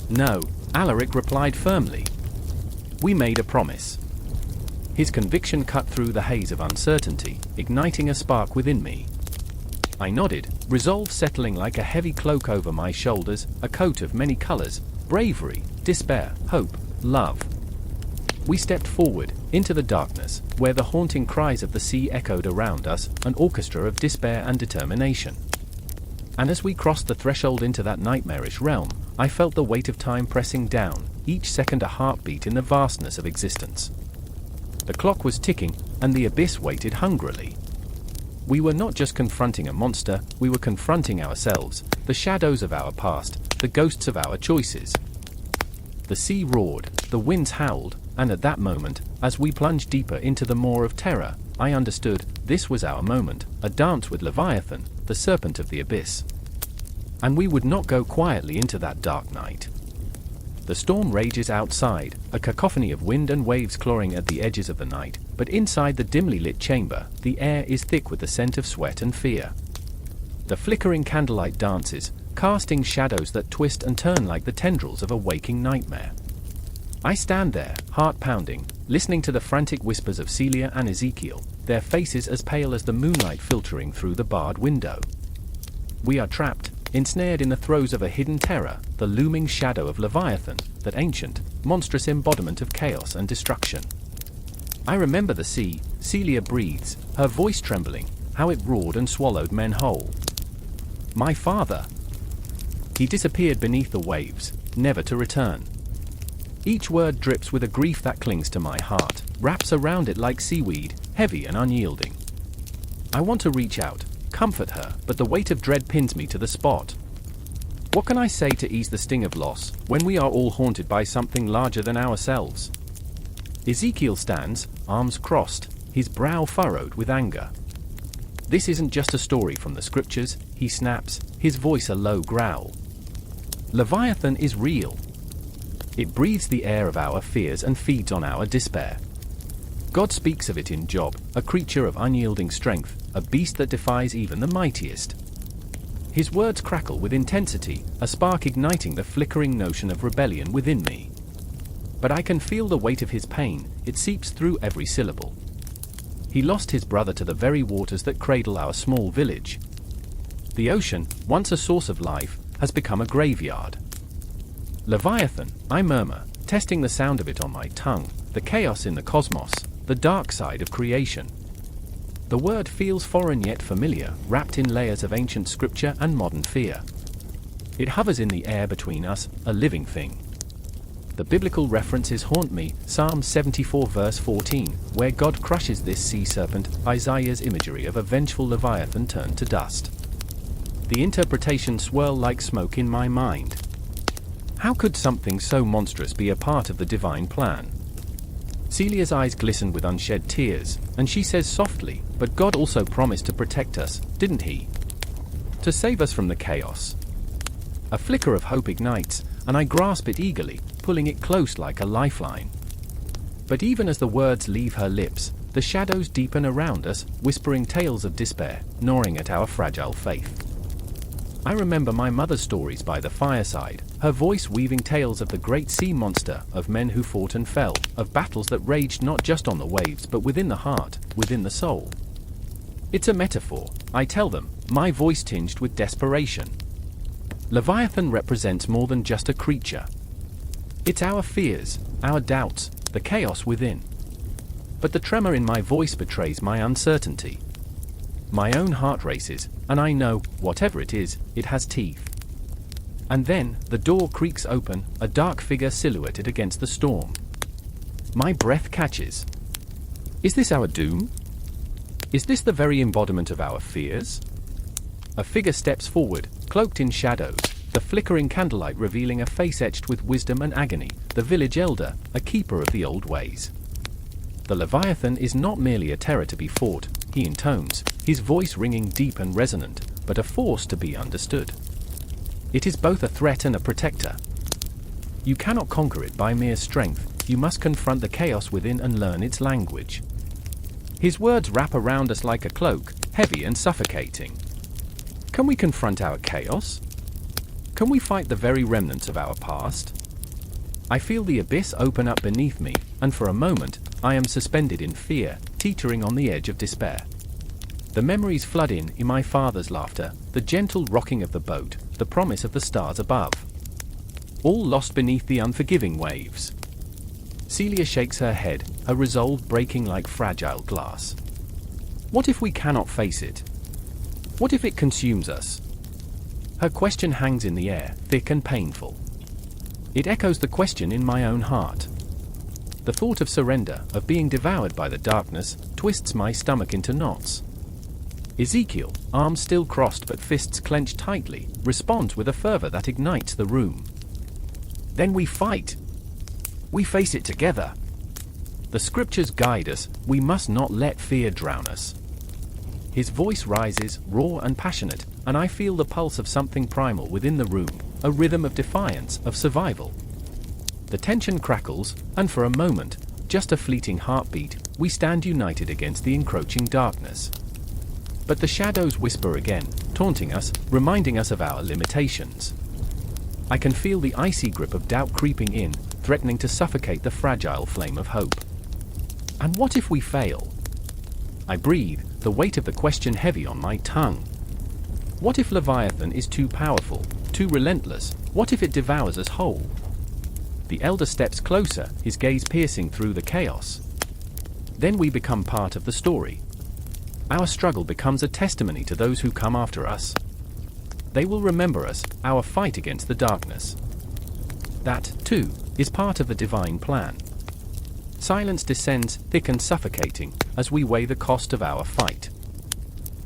No, Alaric replied firmly. We made a promise. His conviction cut through the haze of uncertainty, igniting a spark within me. I nodded, resolve settling like a heavy cloak over my shoulders, a coat of many colors, bravery, despair, hope, love. We stepped forward, into the darkness, where the haunting cries of the sea echoed around us, an orchestra of despair and determination. And as we crossed the threshold into that nightmarish realm, I felt the weight of time pressing down, each second a heartbeat in the vastness of existence. The clock was ticking, and the abyss waited hungrily. We were not just confronting a monster, we were confronting ourselves, the shadows of our past, the ghosts of our choices. The sea roared, the winds howled, and at that moment, as we plunged deeper into the maw of terror, I understood, this was our moment, a dance with Leviathan, the serpent of the abyss. And we would not go quietly into that dark night. The storm rages outside, a cacophony of wind and waves clawing at the edges of the night, but inside the dimly lit chamber, the air is thick with the scent of sweat and fear. The flickering candlelight dances, casting shadows that twist and turn like the tendrils of a waking nightmare. I stand there, heart pounding, listening to the frantic whispers of Celia and Ezekiel, their faces as pale as the moonlight filtering through the barred window. We are trapped, ensnared in the throes of a hidden terror, the looming shadow of Leviathan, that ancient, monstrous embodiment of chaos and destruction. I remember the sea, Celia breathes, her voice trembling, how it roared and swallowed men whole. My father! He disappeared beneath the waves, never to return. Each word drips with a grief that clings to my heart, wraps around it like seaweed, heavy and unyielding. I want to reach out, comfort her, but the weight of dread pins me to the spot. What can I say to ease the sting of loss, when we are all haunted by something larger than ourselves? Ezekiel stands, arms crossed, his brow furrowed with anger. This isn't just a story from the scriptures, he snaps, his voice a low growl. Leviathan is real. It breathes the air of our fears and feeds on our despair. God speaks of it in Job, a creature of unyielding strength, a beast that defies even the mightiest. His words crackle with intensity, a spark igniting the flickering notion of rebellion within me. But I can feel the weight of his pain, it seeps through every syllable. He lost his brother to the very waters that cradle our small village. The ocean, once a source of life, has become a graveyard. Leviathan, I murmur, testing the sound of it on my tongue, the chaos in the cosmos, the dark side of creation. The word feels foreign yet familiar, wrapped in layers of ancient scripture and modern fear. It hovers in the air between us, a living thing. The biblical references haunt me, Psalm 74 verse 14, where God crushes this sea serpent, Isaiah's imagery of a vengeful Leviathan turned to dust. The interpretations swirl like smoke in my mind. How could something so monstrous be a part of the divine plan? Celia's eyes glisten with unshed tears, and she says softly, "But God also promised to protect us, didn't he? To save us from the chaos." A flicker of hope ignites, and I grasp it eagerly, pulling it close like a lifeline. But even as the words leave her lips, the shadows deepen around us, whispering tales of despair, gnawing at our fragile faith. I remember my mother's stories by the fireside, her voice weaving tales of the great sea monster, of men who fought and fell, of battles that raged not just on the waves but within the heart, within the soul. It's a metaphor, I tell them, my voice tinged with desperation. Leviathan represents more than just a creature. It's our fears, our doubts, the chaos within. But the tremor in my voice betrays my uncertainty. My own heart races, and I know, whatever it is, it has teeth. And then, the door creaks open, a dark figure silhouetted against the storm. My breath catches. Is this our doom? Is this the very embodiment of our fears? A figure steps forward, cloaked in shadows, the flickering candlelight revealing a face etched with wisdom and agony, the village elder, a keeper of the old ways. The Leviathan is not merely a terror to be fought, he intones, his voice ringing deep and resonant, but a force to be understood. It is both a threat and a protector. You cannot conquer it by mere strength, you must confront the chaos within and learn its language. His words wrap around us like a cloak, heavy and suffocating. Can we confront our chaos? Can we fight the very remnants of our past? I feel the abyss open up beneath me, and for a moment, I am suspended in fear, teetering on the edge of despair. The memories flood in my father's laughter, the gentle rocking of the boat, the promise of the stars above. All lost beneath the unforgiving waves. Celia shakes her head, her resolve breaking like fragile glass. What if we cannot face it? What if it consumes us? Her question hangs in the air, thick and painful. It echoes the question in my own heart. The thought of surrender, of being devoured by the darkness, twists my stomach into knots. Ezekiel, arms still crossed but fists clenched tightly, responds with a fervor that ignites the room. Then we fight. We face it together. The scriptures guide us, we must not let fear drown us. His voice rises, raw and passionate, and I feel the pulse of something primal within the room, a rhythm of defiance, of survival. The tension crackles, and for a moment, just a fleeting heartbeat, we stand united against the encroaching darkness. But the shadows whisper again, taunting us, reminding us of our limitations. I can feel the icy grip of doubt creeping in, threatening to suffocate the fragile flame of hope. And what if we fail? I breathe, the weight of the question heavy on my tongue. What if Leviathan is too powerful, too relentless? What if it devours us whole? The elder steps closer, his gaze piercing through the chaos. Then we become part of the story. Our struggle becomes a testimony to those who come after us. They will remember us, our fight against the darkness. That, too, is part of the divine plan. Silence descends, thick and suffocating, as we weigh the cost of our fight.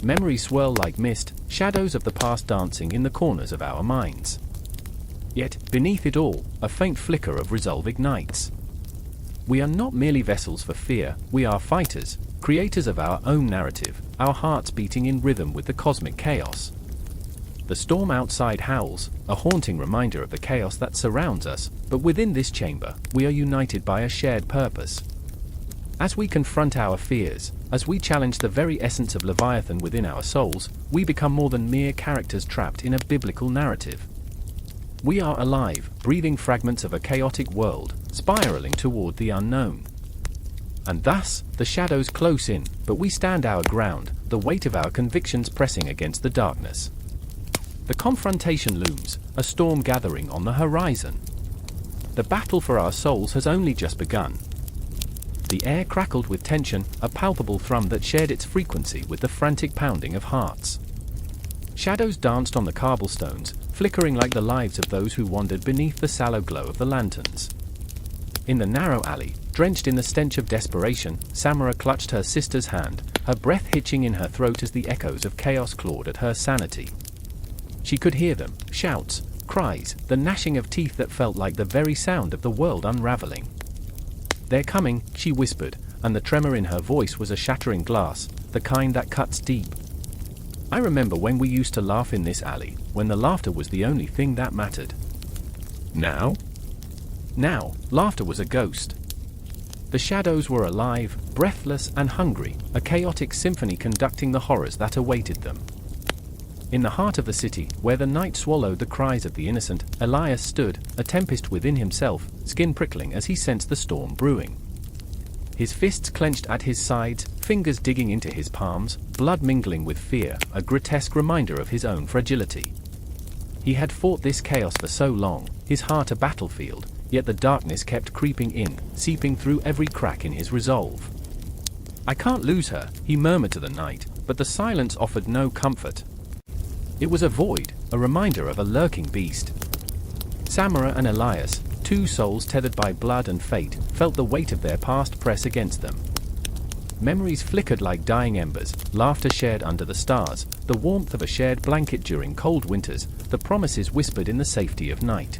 Memories swirl like mist, shadows of the past dancing in the corners of our minds. Yet, beneath it all, a faint flicker of resolve ignites. We are not merely vessels for fear, we are fighters, creators of our own narrative, our hearts beating in rhythm with the cosmic chaos. The storm outside howls, a haunting reminder of the chaos that surrounds us, but within this chamber, we are united by a shared purpose. As we confront our fears, as we challenge the very essence of Leviathan within our souls, we become more than mere characters trapped in a biblical narrative. We are alive, breathing fragments of a chaotic world, spiraling toward the unknown. And thus, the shadows close in, but we stand our ground, the weight of our convictions pressing against the darkness. The confrontation looms, a storm gathering on the horizon. The battle for our souls has only just begun. The air crackled with tension, a palpable thrum that shared its frequency with the frantic pounding of hearts. Shadows danced on the cobblestones, flickering like the lives of those who wandered beneath the sallow glow of the lanterns. In the narrow alley, drenched in the stench of desperation, Samara clutched her sister's hand, her breath hitching in her throat as the echoes of chaos clawed at her sanity. She could hear them, shouts, cries, the gnashing of teeth that felt like the very sound of the world unraveling. "They're coming," she whispered, and the tremor in her voice was a shattering glass, the kind that cuts deep. I remember when we used to laugh in this alley, when the laughter was the only thing that mattered. Now? Now, laughter was a ghost. The shadows were alive, breathless and hungry, a chaotic symphony conducting the horrors that awaited them. In the heart of the city, where the night swallowed the cries of the innocent, Elias stood, a tempest within himself, skin prickling as he sensed the storm brewing. His fists clenched at his sides, fingers digging into his palms, blood mingling with fear, a grotesque reminder of his own fragility. He had fought this chaos for so long, his heart a battlefield, yet the darkness kept creeping in, seeping through every crack in his resolve. "I can't lose her," he murmured to the night, but the silence offered no comfort. It was a void, a reminder of a lurking beast. Samara and Elias, two souls tethered by blood and fate, felt the weight of their past press against them. Memories flickered like dying embers, laughter shared under the stars, the warmth of a shared blanket during cold winters, the promises whispered in the safety of night.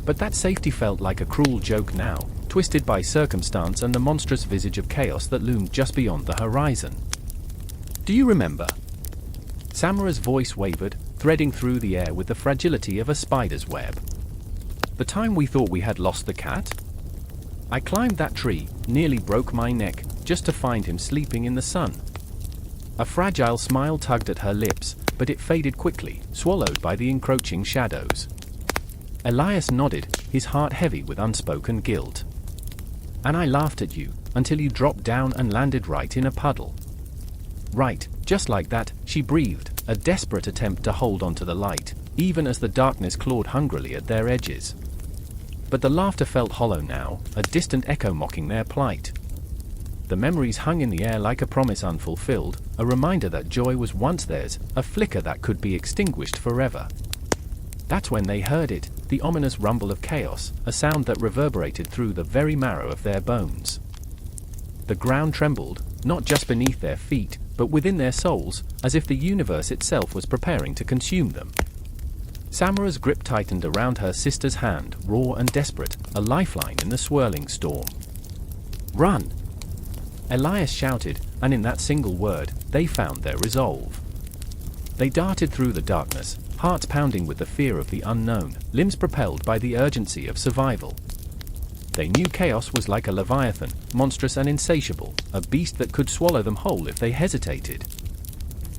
But that safety felt like a cruel joke now, twisted by circumstance and the monstrous visage of chaos that loomed just beyond the horizon. "Do you remember?" Samara's voice wavered, threading through the air with the fragility of a spider's web. "The time we thought we had lost the cat? I climbed that tree, nearly broke my neck, just to find him sleeping in the sun." A fragile smile tugged at her lips, but it faded quickly, swallowed by the encroaching shadows. Elias nodded, his heart heavy with unspoken guilt. "And I laughed at you, until you dropped down and landed right in a puddle." "Right, just like that," she breathed, a desperate attempt to hold onto the light, even as the darkness clawed hungrily at their edges. But the laughter felt hollow now, a distant echo mocking their plight. The memories hung in the air like a promise unfulfilled, a reminder that joy was once theirs, a flicker that could be extinguished forever. That's when they heard it, the ominous rumble of chaos, a sound that reverberated through the very marrow of their bones. The ground trembled, not just beneath their feet, but within their souls, as if the universe itself was preparing to consume them. Samara's grip tightened around her sister's hand, raw and desperate, a lifeline in the swirling storm. "Run!" Elias shouted, and in that single word, they found their resolve. They darted through the darkness, hearts pounding with the fear of the unknown, limbs propelled by the urgency of survival. They knew chaos was like a Leviathan, monstrous and insatiable, a beast that could swallow them whole if they hesitated.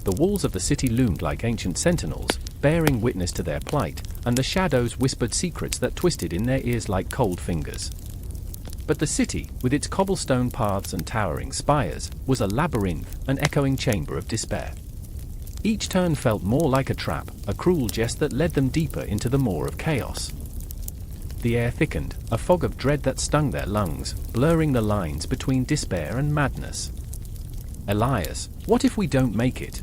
The walls of the city loomed like ancient sentinels, bearing witness to their plight, and the shadows whispered secrets that twisted in their ears like cold fingers. But the city, with its cobblestone paths and towering spires, was a labyrinth, an echoing chamber of despair. Each turn felt more like a trap, a cruel jest that led them deeper into the maw of chaos. The air thickened, a fog of dread that stung their lungs, blurring the lines between despair and madness. "Elias, what if we don't make it?"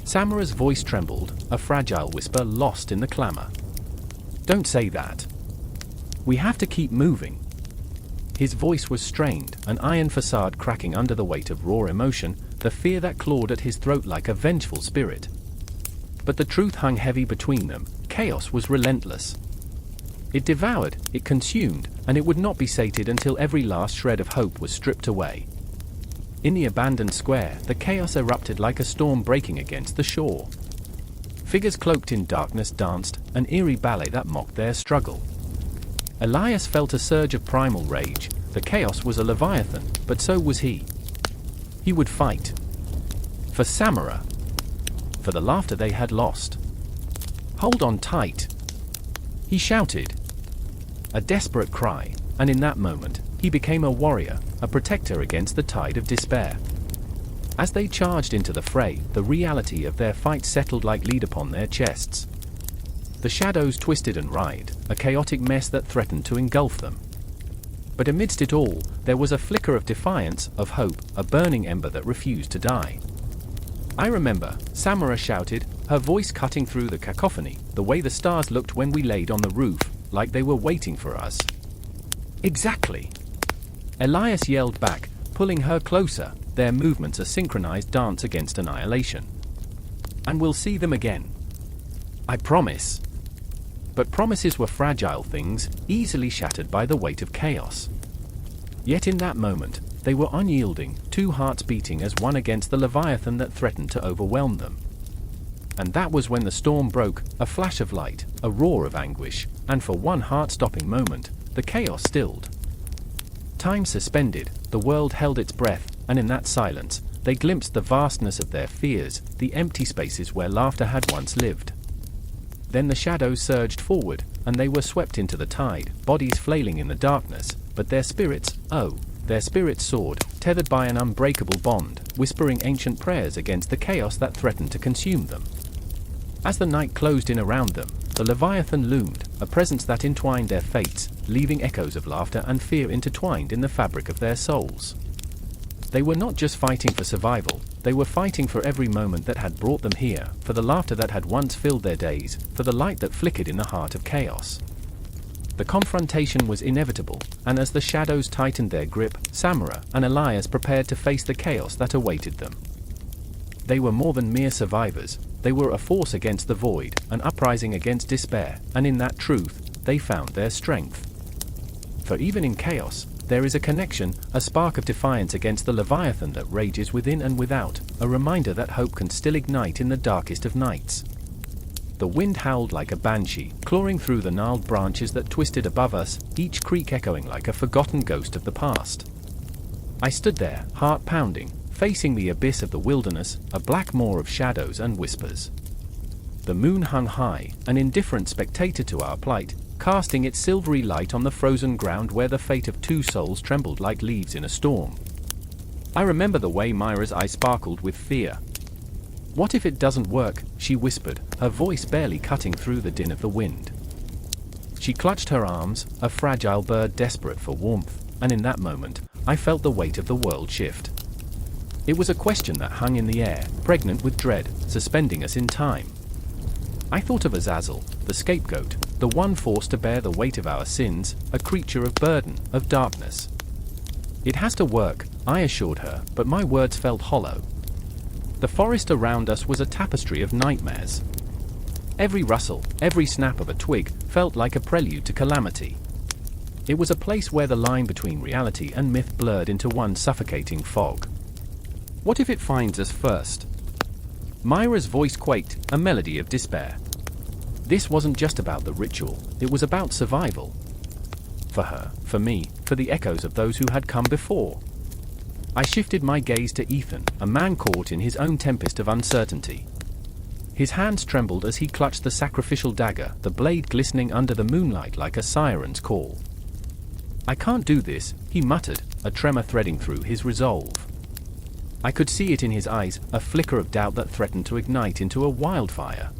Samara's voice trembled, a fragile whisper lost in the clamor. "Don't say that. We have to keep moving." His voice was strained, an iron facade cracking under the weight of raw emotion, the fear that clawed at his throat like a vengeful spirit. But the truth hung heavy between them, chaos was relentless. It devoured, it consumed, and it would not be sated until every last shred of hope was stripped away. In the abandoned square, the chaos erupted like a storm breaking against the shore. Figures cloaked in darkness danced, an eerie ballet that mocked their struggle. Elias felt a surge of primal rage. The chaos was a Leviathan, but so was he. He would fight. For Samara. For the laughter they had lost. Hold on tight. He shouted. A desperate cry, and in that moment, he became a warrior, a protector against the tide of despair. As they charged into the fray, the reality of their fight settled like lead upon their chests. The shadows twisted and writhed, a chaotic mess that threatened to engulf them. But amidst it all, there was a flicker of defiance, of hope, a burning ember that refused to die. I remember, Samara shouted, her voice cutting through the cacophony, the way the stars looked when we laid on the roof, like they were waiting for us. Exactly. Elias yelled back, pulling her closer, their movements a synchronized dance against annihilation. And we'll see them again. I promise. But promises were fragile things, easily shattered by the weight of chaos. Yet in that moment, they were unyielding, two hearts beating as one against the Leviathan that threatened to overwhelm them. And that was when the storm broke, a flash of light, a roar of anguish, and for one heart-stopping moment, the chaos stilled. Time suspended, the world held its breath, and in that silence, they glimpsed the vastness of their fears, the empty spaces where laughter had once lived. Then the shadows surged forward, and they were swept into the tide, bodies flailing in the darkness, but their spirits, their spirits soared, tethered by an unbreakable bond, whispering ancient prayers against the chaos that threatened to consume them. As the night closed in around them, the Leviathan loomed, a presence that entwined their fates, leaving echoes of laughter and fear intertwined in the fabric of their souls. They were not just fighting for survival, they were fighting for every moment that had brought them here, for the laughter that had once filled their days, for the light that flickered in the heart of chaos. The confrontation was inevitable, and as the shadows tightened their grip, Samara and Elias prepared to face the chaos that awaited them. They were more than mere survivors, they were a force against the void, an uprising against despair, and in that truth, they found their strength. For even in chaos, there is a connection, a spark of defiance against the Leviathan that rages within and without, a reminder that hope can still ignite in the darkest of nights. The wind howled like a banshee, clawing through the gnarled branches that twisted above us, each creak echoing like a forgotten ghost of the past. I stood there, heart pounding, facing the abyss of the wilderness, a black maw of shadows and whispers. The moon hung high, an indifferent spectator to our plight, casting its silvery light on the frozen ground where the fate of two souls trembled like leaves in a storm. I remember the way Myra's eyes sparkled with fear. "What if it doesn't work?" she whispered, her voice barely cutting through the din of the wind. She clutched her arms, a fragile bird desperate for warmth, and in that moment, I felt the weight of the world shift. It was a question that hung in the air, pregnant with dread, suspending us in time. I thought of Azazel, the scapegoat, the one forced to bear the weight of our sins, a creature of burden, of darkness. "It has to work," I assured her, but my words felt hollow. The forest around us was a tapestry of nightmares. Every rustle, every snap of a twig, felt like a prelude to calamity. It was a place where the line between reality and myth blurred into one suffocating fog. "What if it finds us first?" Myra's voice quaked, a melody of despair. This wasn't just about the ritual, it was about survival. For her, for me, for the echoes of those who had come before. I shifted my gaze to Ethan, a man caught in his own tempest of uncertainty. His hands trembled as he clutched the sacrificial dagger, the blade glistening under the moonlight like a siren's call. "I can't do this," he muttered, a tremor threading through his resolve. I could see it in his eyes, a flicker of doubt that threatened to ignite into a wildfire.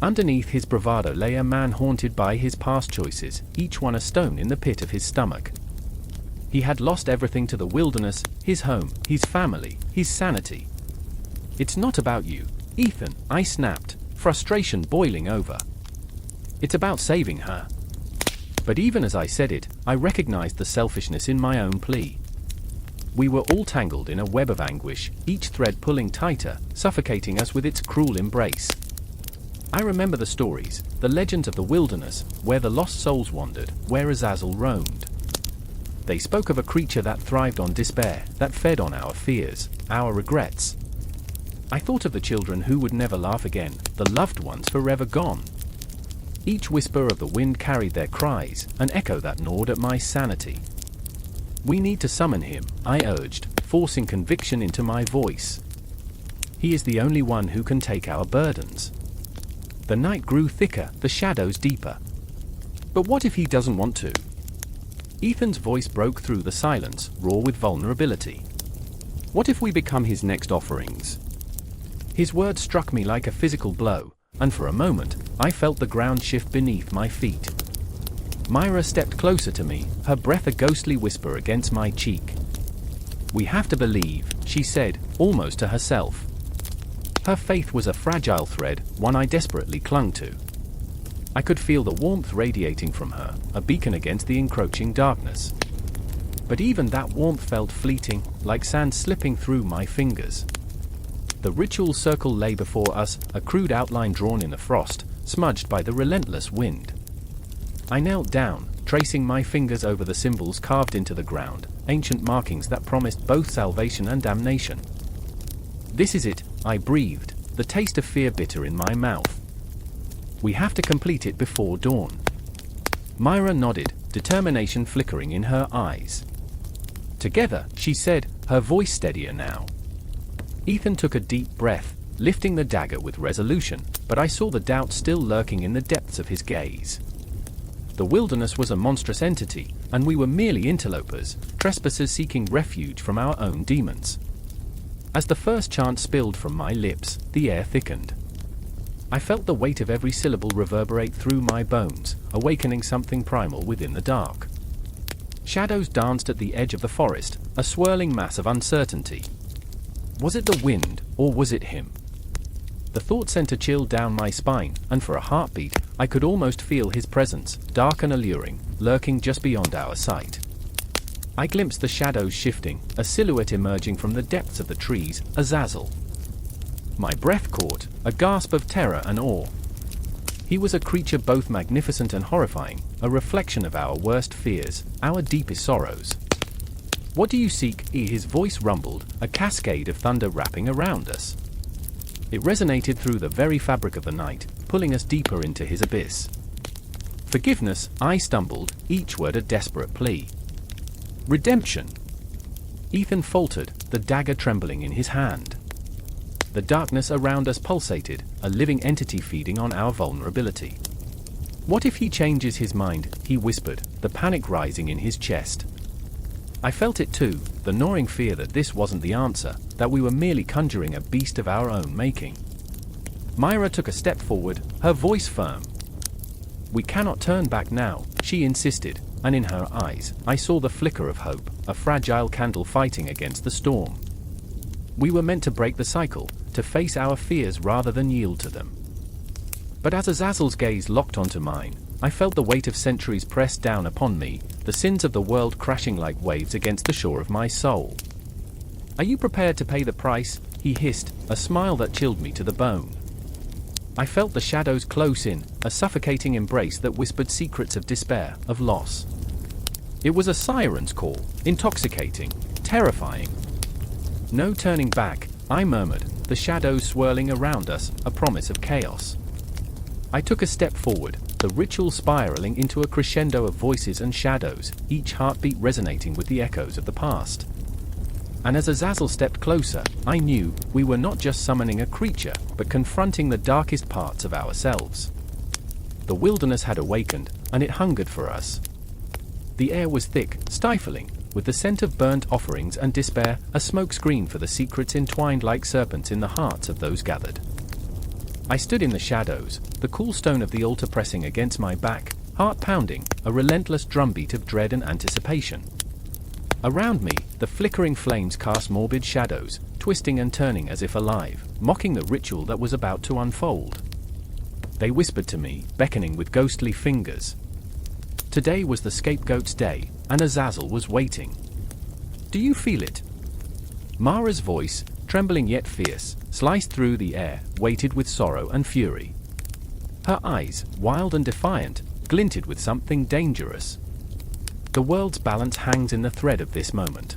Underneath his bravado lay a man haunted by his past choices, each one a stone in the pit of his stomach. He had lost everything to the wilderness, his home, his family, his sanity. "It's not about you, Ethan," I snapped, frustration boiling over. "It's about saving her." But even as I said it, I recognized the selfishness in my own plea. We were all tangled in a web of anguish, each thread pulling tighter, suffocating us with its cruel embrace. I remember the stories, the legends of the wilderness, where the lost souls wandered, where Azazel roamed. They spoke of a creature that thrived on despair, that fed on our fears, our regrets. I thought of the children who would never laugh again, the loved ones forever gone. Each whisper of the wind carried their cries, an echo that gnawed at my sanity. We need to summon him, I urged, forcing conviction into my voice. He is the only one who can take our burdens. The night grew thicker, the shadows deeper. But what if he doesn't want to? Ethan's voice broke through the silence, raw with vulnerability. What if we become his next offerings? His words struck me like a physical blow, and for a moment, I felt the ground shift beneath my feet. Myra stepped closer to me, her breath a ghostly whisper against my cheek. "We have to believe," she said, almost to herself. Her faith was a fragile thread, one I desperately clung to. I could feel the warmth radiating from her, a beacon against the encroaching darkness. But even that warmth felt fleeting, like sand slipping through my fingers. The ritual circle lay before us, a crude outline drawn in the frost, smudged by the relentless wind. I knelt down, tracing my fingers over the symbols carved into the ground, ancient markings that promised both salvation and damnation. "This is it," I breathed, the taste of fear bitter in my mouth. "We have to complete it before dawn." Myra nodded, determination flickering in her eyes. "Together," she said, her voice steadier now. Ethan took a deep breath, lifting the dagger with resolution, but I saw the doubt still lurking in the depths of his gaze. The wilderness was a monstrous entity, and we were merely interlopers, trespassers seeking refuge from our own demons. As the first chant spilled from my lips, the air thickened. I felt the weight of every syllable reverberate through my bones, awakening something primal within the dark. Shadows danced at the edge of the forest, a swirling mass of uncertainty. Was it the wind, or was it him? The thought sent a chill down my spine, and for a heartbeat, I could almost feel his presence, dark and alluring, lurking just beyond our sight. I glimpsed the shadows shifting, a silhouette emerging from the depths of the trees, Azazel. My breath caught, a gasp of terror and awe. He was a creature both magnificent and horrifying, a reflection of our worst fears, our deepest sorrows. "What do you seek?" His voice rumbled, a cascade of thunder wrapping around us. It resonated through the very fabric of the night, pulling us deeper into his abyss. "Forgiveness," I stumbled, each word a desperate plea. "Redemption." Ethan faltered, the dagger trembling in his hand. The darkness around us pulsated, a living entity feeding on our vulnerability. "What if he changes his mind?" he whispered, the panic rising in his chest. I felt it too, the gnawing fear that this wasn't the answer, that we were merely conjuring a beast of our own making. Myra took a step forward, her voice firm. "We cannot turn back now," she insisted, and in her eyes, I saw the flicker of hope, a fragile candle fighting against the storm. We were meant to break the cycle, to face our fears rather than yield to them. But as Azazel's gaze locked onto mine, I felt the weight of centuries press down upon me, the sins of the world crashing like waves against the shore of my soul. "Are you prepared to pay the price?" he hissed, a smile that chilled me to the bone. I felt the shadows close in, a suffocating embrace that whispered secrets of despair, of loss. It was a siren's call, intoxicating, terrifying. "No turning back," I murmured, the shadows swirling around us, a promise of chaos. I took a step forward, the ritual spiraling into a crescendo of voices and shadows, each heartbeat resonating with the echoes of the past. And as Azazel stepped closer, I knew we were not just summoning a creature, but confronting the darkest parts of ourselves. The wilderness had awakened, and it hungered for us. The air was thick, stifling, with the scent of burnt offerings and despair, a smokescreen for the secrets entwined like serpents in the hearts of those gathered. I stood in the shadows, the cool stone of the altar pressing against my back, heart pounding, a relentless drumbeat of dread and anticipation. Around me, the flickering flames cast morbid shadows, twisting and turning as if alive, mocking the ritual that was about to unfold. They whispered to me, beckoning with ghostly fingers. Today was the Scapegoat's day, and Azazel was waiting. "Do you feel it?" Mara's voice, trembling yet fierce, sliced through the air, weighted with sorrow and fury. Her eyes, wild and defiant, glinted with something dangerous. The world's balance hangs in the thread of this moment.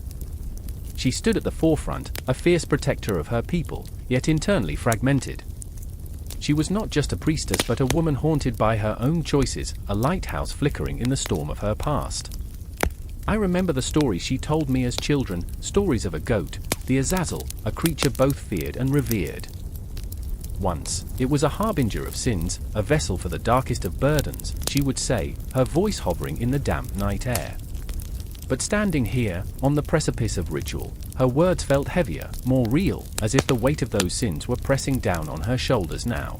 She stood at the forefront, a fierce protector of her people, yet internally fragmented. She was not just a priestess but a woman haunted by her own choices, a lighthouse flickering in the storm of her past. I remember the stories she told me as children, stories of a goat, the Azazel, a creature both feared and revered. Once, it was a harbinger of sins, a vessel for the darkest of burdens, she would say, her voice hovering in the damp night air. But standing here, on the precipice of ritual, her words felt heavier, more real, as if the weight of those sins were pressing down on her shoulders now.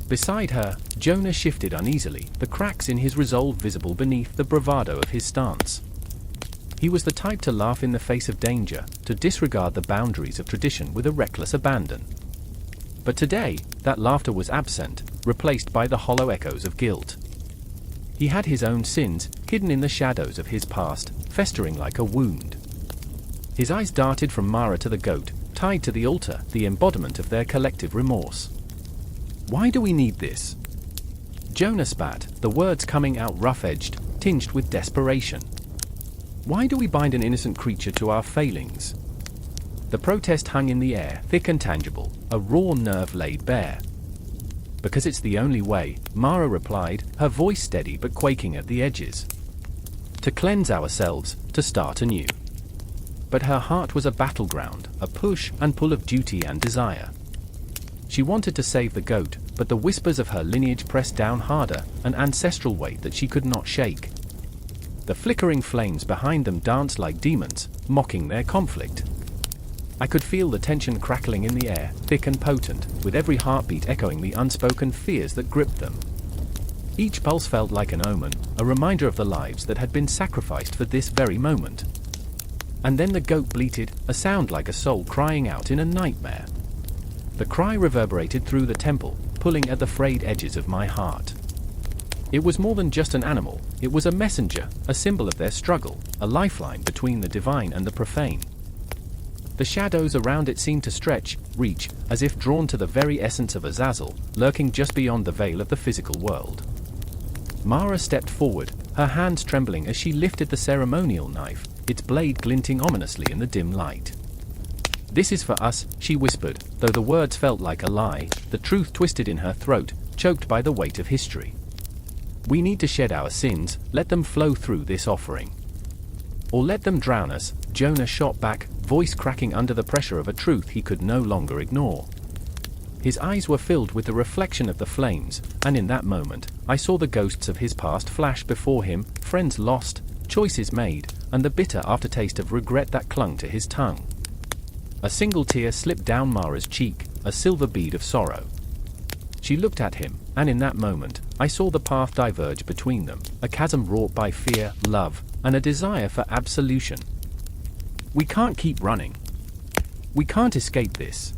Beside her, Jonah shifted uneasily, the cracks in his resolve visible beneath the bravado of his stance. He was the type to laugh in the face of danger, to disregard the boundaries of tradition with a reckless abandon. But today, that laughter was absent, replaced by the hollow echoes of guilt. He had his own sins, hidden in the shadows of his past, festering like a wound. His eyes darted from Mara to the goat, tied to the altar, the embodiment of their collective remorse. Why do we need this? Jonah spat, the words coming out rough-edged, tinged with desperation. Why do we bind an innocent creature to our failings? The protest hung in the air, thick and tangible, a raw nerve laid bare. Because it's the only way, Mara replied, her voice steady but quaking at the edges. To cleanse ourselves, to start anew. But her heart was a battleground, a push and pull of duty and desire. She wanted to save the goat, but the whispers of her lineage pressed down harder, an ancestral weight that she could not shake. The flickering flames behind them danced like demons, mocking their conflict. I could feel the tension crackling in the air, thick and potent, with every heartbeat echoing the unspoken fears that gripped them. Each pulse felt like an omen, a reminder of the lives that had been sacrificed for this very moment. And then the goat bleated, a sound like a soul crying out in a nightmare. The cry reverberated through the temple, pulling at the frayed edges of my heart. It was more than just an animal, it was a messenger, a symbol of their struggle, a lifeline between the divine and the profane. The shadows around it seemed to stretch, reach, as if drawn to the very essence of Azazel, lurking just beyond the veil of the physical world. Mara stepped forward, her hands trembling as she lifted the ceremonial knife, its blade glinting ominously in the dim light. "This is for us," she whispered, though the words felt like a lie, the truth twisted in her throat, choked by the weight of history. "We need to shed our sins, let them flow through this offering. Or let them drown us," Jonah shot back, voice cracking under the pressure of a truth he could no longer ignore. His eyes were filled with the reflection of the flames, and in that moment, I saw the ghosts of his past flash before him, friends lost, choices made, and the bitter aftertaste of regret that clung to his tongue. A single tear slipped down Mara's cheek, a silver bead of sorrow. She looked at him, and in that moment, I saw the path diverge between them, a chasm wrought by fear, love, and a desire for absolution. We can't keep running. We can't escape this.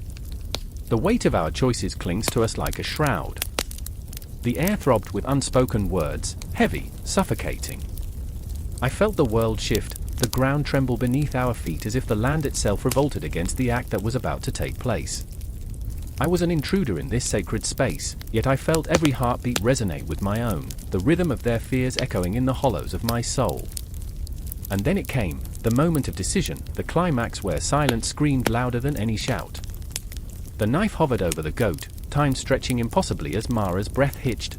The weight of our choices clings to us like a shroud. The air throbbed with unspoken words, heavy, suffocating. I felt the world shift, the ground tremble beneath our feet as if the land itself revolted against the act that was about to take place. I was an intruder in this sacred space, yet I felt every heartbeat resonate with my own, the rhythm of their fears echoing in the hollows of my soul. And then it came, the moment of decision, the climax where silence screamed louder than any shout. The knife hovered over the goat, time stretching impossibly as Mara's breath hitched.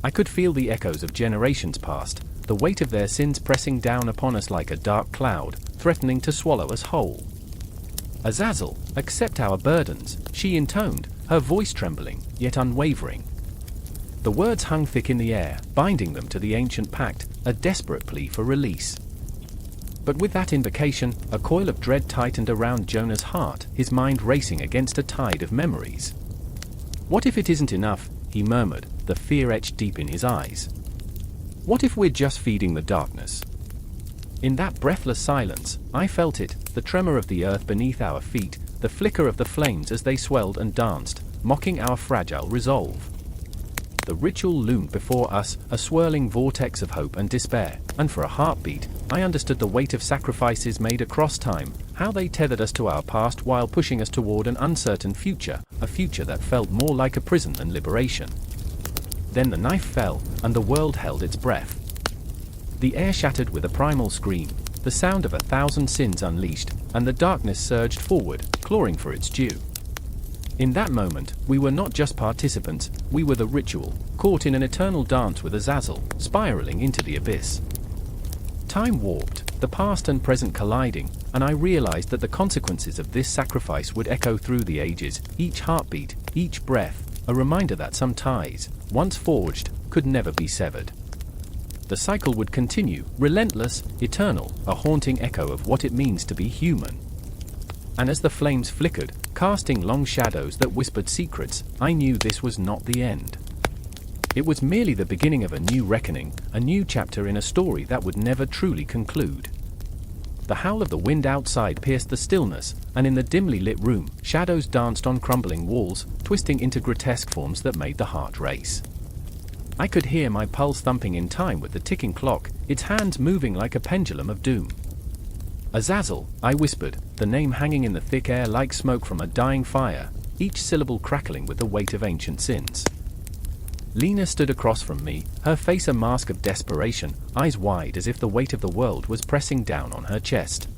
I could feel the echoes of generations past, the weight of their sins pressing down upon us like a dark cloud, threatening to swallow us whole. "Azazel, accept our burdens," she intoned, her voice trembling, yet unwavering. The words hung thick in the air, binding them to the ancient pact, a desperate plea for release. But with that invocation, a coil of dread tightened around Jonah's heart, his mind racing against a tide of memories. "What if it isn't enough?" he murmured, the fear etched deep in his eyes. "What if we're just feeding the darkness?" In that breathless silence, I felt it, the tremor of the earth beneath our feet, the flicker of the flames as they swelled and danced, mocking our fragile resolve. The ritual loomed before us, a swirling vortex of hope and despair, and for a heartbeat, I understood the weight of sacrifices made across time, how they tethered us to our past while pushing us toward an uncertain future, a future that felt more like a prison than liberation. Then the knife fell, and the world held its breath. The air shattered with a primal scream, the sound of 1,000 sins unleashed, and the darkness surged forward, clawing for its due. In that moment, we were not just participants, we were the ritual, caught in an eternal dance with Azazel, spiraling into the abyss. Time warped, the past and present colliding, and I realized that the consequences of this sacrifice would echo through the ages, each heartbeat, each breath, a reminder that some ties, once forged, could never be severed. The cycle would continue, relentless, eternal, a haunting echo of what it means to be human. And as the flames flickered, casting long shadows that whispered secrets, I knew this was not the end. It was merely the beginning of a new reckoning, a new chapter in a story that would never truly conclude. The howl of the wind outside pierced the stillness, and in the dimly lit room, shadows danced on crumbling walls, twisting into grotesque forms that made the heart race. I could hear my pulse thumping in time with the ticking clock, its hands moving like a pendulum of doom. Azazel, I whispered, the name hanging in the thick air like smoke from a dying fire, each syllable crackling with the weight of ancient sins. Lena stood across from me, her face a mask of desperation, eyes wide as if the weight of the world was pressing down on her chest.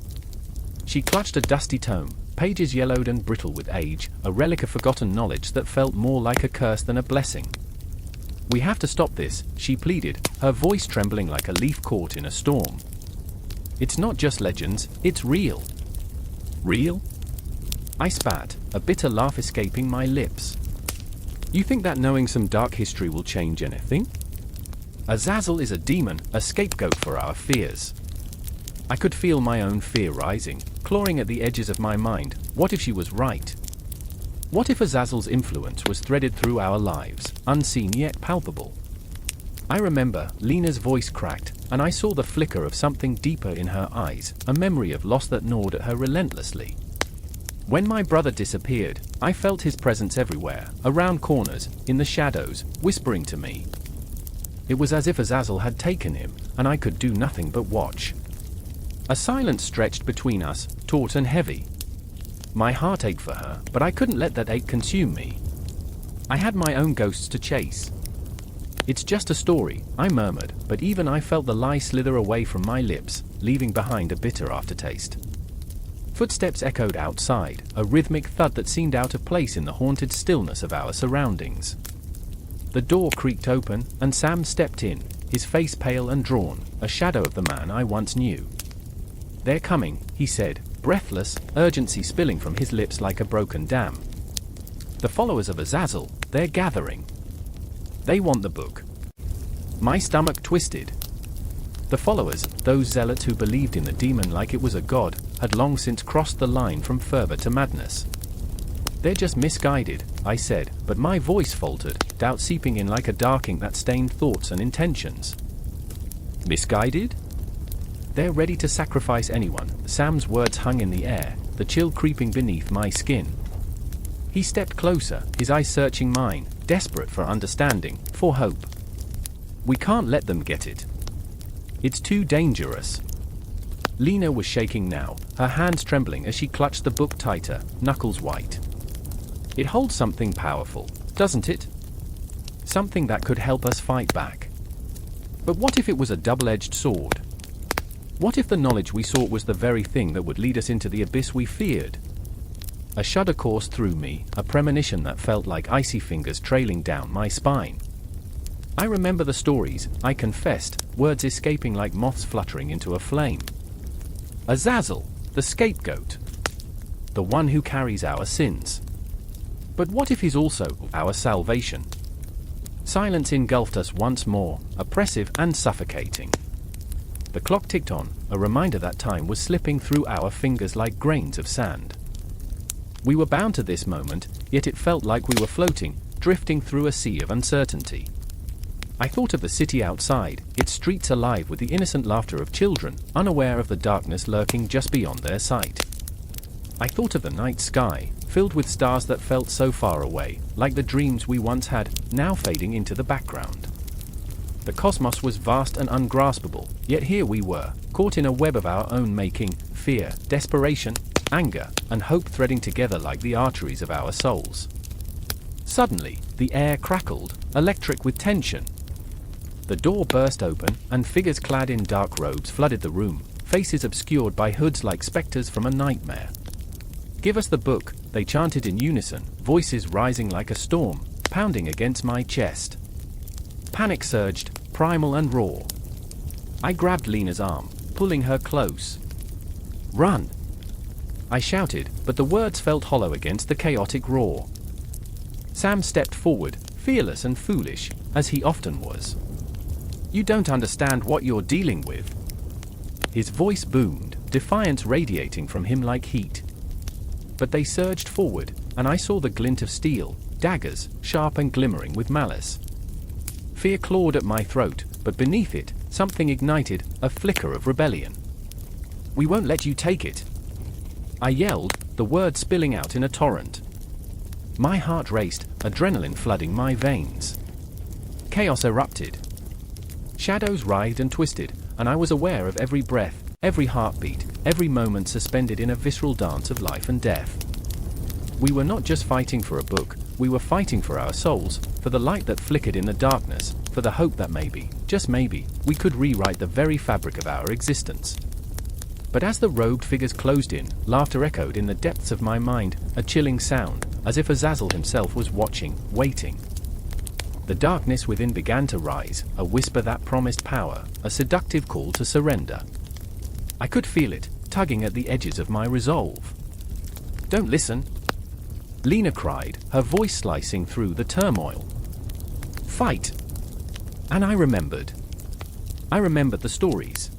She clutched a dusty tome, pages yellowed and brittle with age, a relic of forgotten knowledge that felt more like a curse than a blessing. "We have to stop this," she pleaded, her voice trembling like a leaf caught in a storm. "It's not just legends, it's real." "Real?" I spat, a bitter laugh escaping my lips. "You think that knowing some dark history will change anything? Azazel is a demon, a scapegoat for our fears." I could feel my own fear rising, clawing at the edges of my mind. What if she was right? What if Azazel's influence was threaded through our lives, unseen yet palpable? I remember, Lena's voice cracked, and I saw the flicker of something deeper in her eyes, a memory of loss that gnawed at her relentlessly. When my brother disappeared, I felt his presence everywhere, around corners, in the shadows, whispering to me. It was as if Azazel had taken him, and I could do nothing but watch. A silence stretched between us, taut and heavy. My heart ached for her, but I couldn't let that ache consume me. I had my own ghosts to chase. "It's just a story," I murmured, but even I felt the lie slither away from my lips, leaving behind a bitter aftertaste. Footsteps echoed outside, a rhythmic thud that seemed out of place in the haunted stillness of our surroundings. The door creaked open, and Sam stepped in, his face pale and drawn, a shadow of the man I once knew. "They're coming," he said, breathless, urgency spilling from his lips like a broken dam. "The followers of Azazel, they're gathering. They want the book." My stomach twisted. The followers, those zealots who believed in the demon like it was a god, had long since crossed the line from fervor to madness. "They're just misguided," I said, but my voice faltered, doubt seeping in like a dark ink that stained thoughts and intentions. "Misguided?" "They're ready to sacrifice anyone." Sam's words hung in the air, the chill creeping beneath my skin. He stepped closer, his eyes searching mine, desperate for understanding, for hope. "We can't let them get it. It's too dangerous." Lena was shaking now, her hands trembling as she clutched the book tighter, knuckles white. "It holds something powerful, doesn't it? Something that could help us fight back. But what if it was a double-edged sword? What if the knowledge we sought was the very thing that would lead us into the abyss we feared?" A shudder coursed through me, a premonition that felt like icy fingers trailing down my spine. I remember the stories, I confessed, words escaping like moths fluttering into a flame. Azazel, the scapegoat. The one who carries our sins. But what if he's also our salvation? Silence engulfed us once more, oppressive and suffocating. The clock ticked on, a reminder that time was slipping through our fingers like grains of sand. We were bound to this moment, yet it felt like we were floating, drifting through a sea of uncertainty. I thought of the city outside, its streets alive with the innocent laughter of children, unaware of the darkness lurking just beyond their sight. I thought of the night sky, filled with stars that felt so far away, like the dreams we once had, now fading into the background. The cosmos was vast and ungraspable, yet here we were, caught in a web of our own making, fear, desperation, anger, and hope threading together like the arteries of our souls. Suddenly, the air crackled, electric with tension. The door burst open, and figures clad in dark robes flooded the room, faces obscured by hoods like specters from a nightmare. "Give us the book," they chanted in unison, voices rising like a storm, pounding against my chest. Panic surged, primal and raw. I grabbed Lena's arm, pulling her close. "Run!" I shouted, but the words felt hollow against the chaotic roar. Sam stepped forward, fearless and foolish, as he often was. "You don't understand what you're dealing with." His voice boomed, defiance radiating from him like heat. But they surged forward, and I saw the glint of steel, daggers, sharp and glimmering with malice. Fear clawed at my throat, but beneath it, something ignited, a flicker of rebellion. "We won't let you take it!" I yelled, the words spilling out in a torrent. My heart raced, adrenaline flooding my veins. Chaos erupted. Shadows writhed and twisted, and I was aware of every breath, every heartbeat, every moment suspended in a visceral dance of life and death. We were not just fighting for a book, we were fighting for our souls, for the light that flickered in the darkness, for the hope that maybe, just maybe, we could rewrite the very fabric of our existence. But as the robed figures closed in, laughter echoed in the depths of my mind, a chilling sound, as if Azazel himself was watching, waiting. The darkness within began to rise, a whisper that promised power, a seductive call to surrender. I could feel it, tugging at the edges of my resolve. "Don't listen!" Lena cried, her voice slicing through the turmoil. "Fight!" And I remembered. I remembered the stories.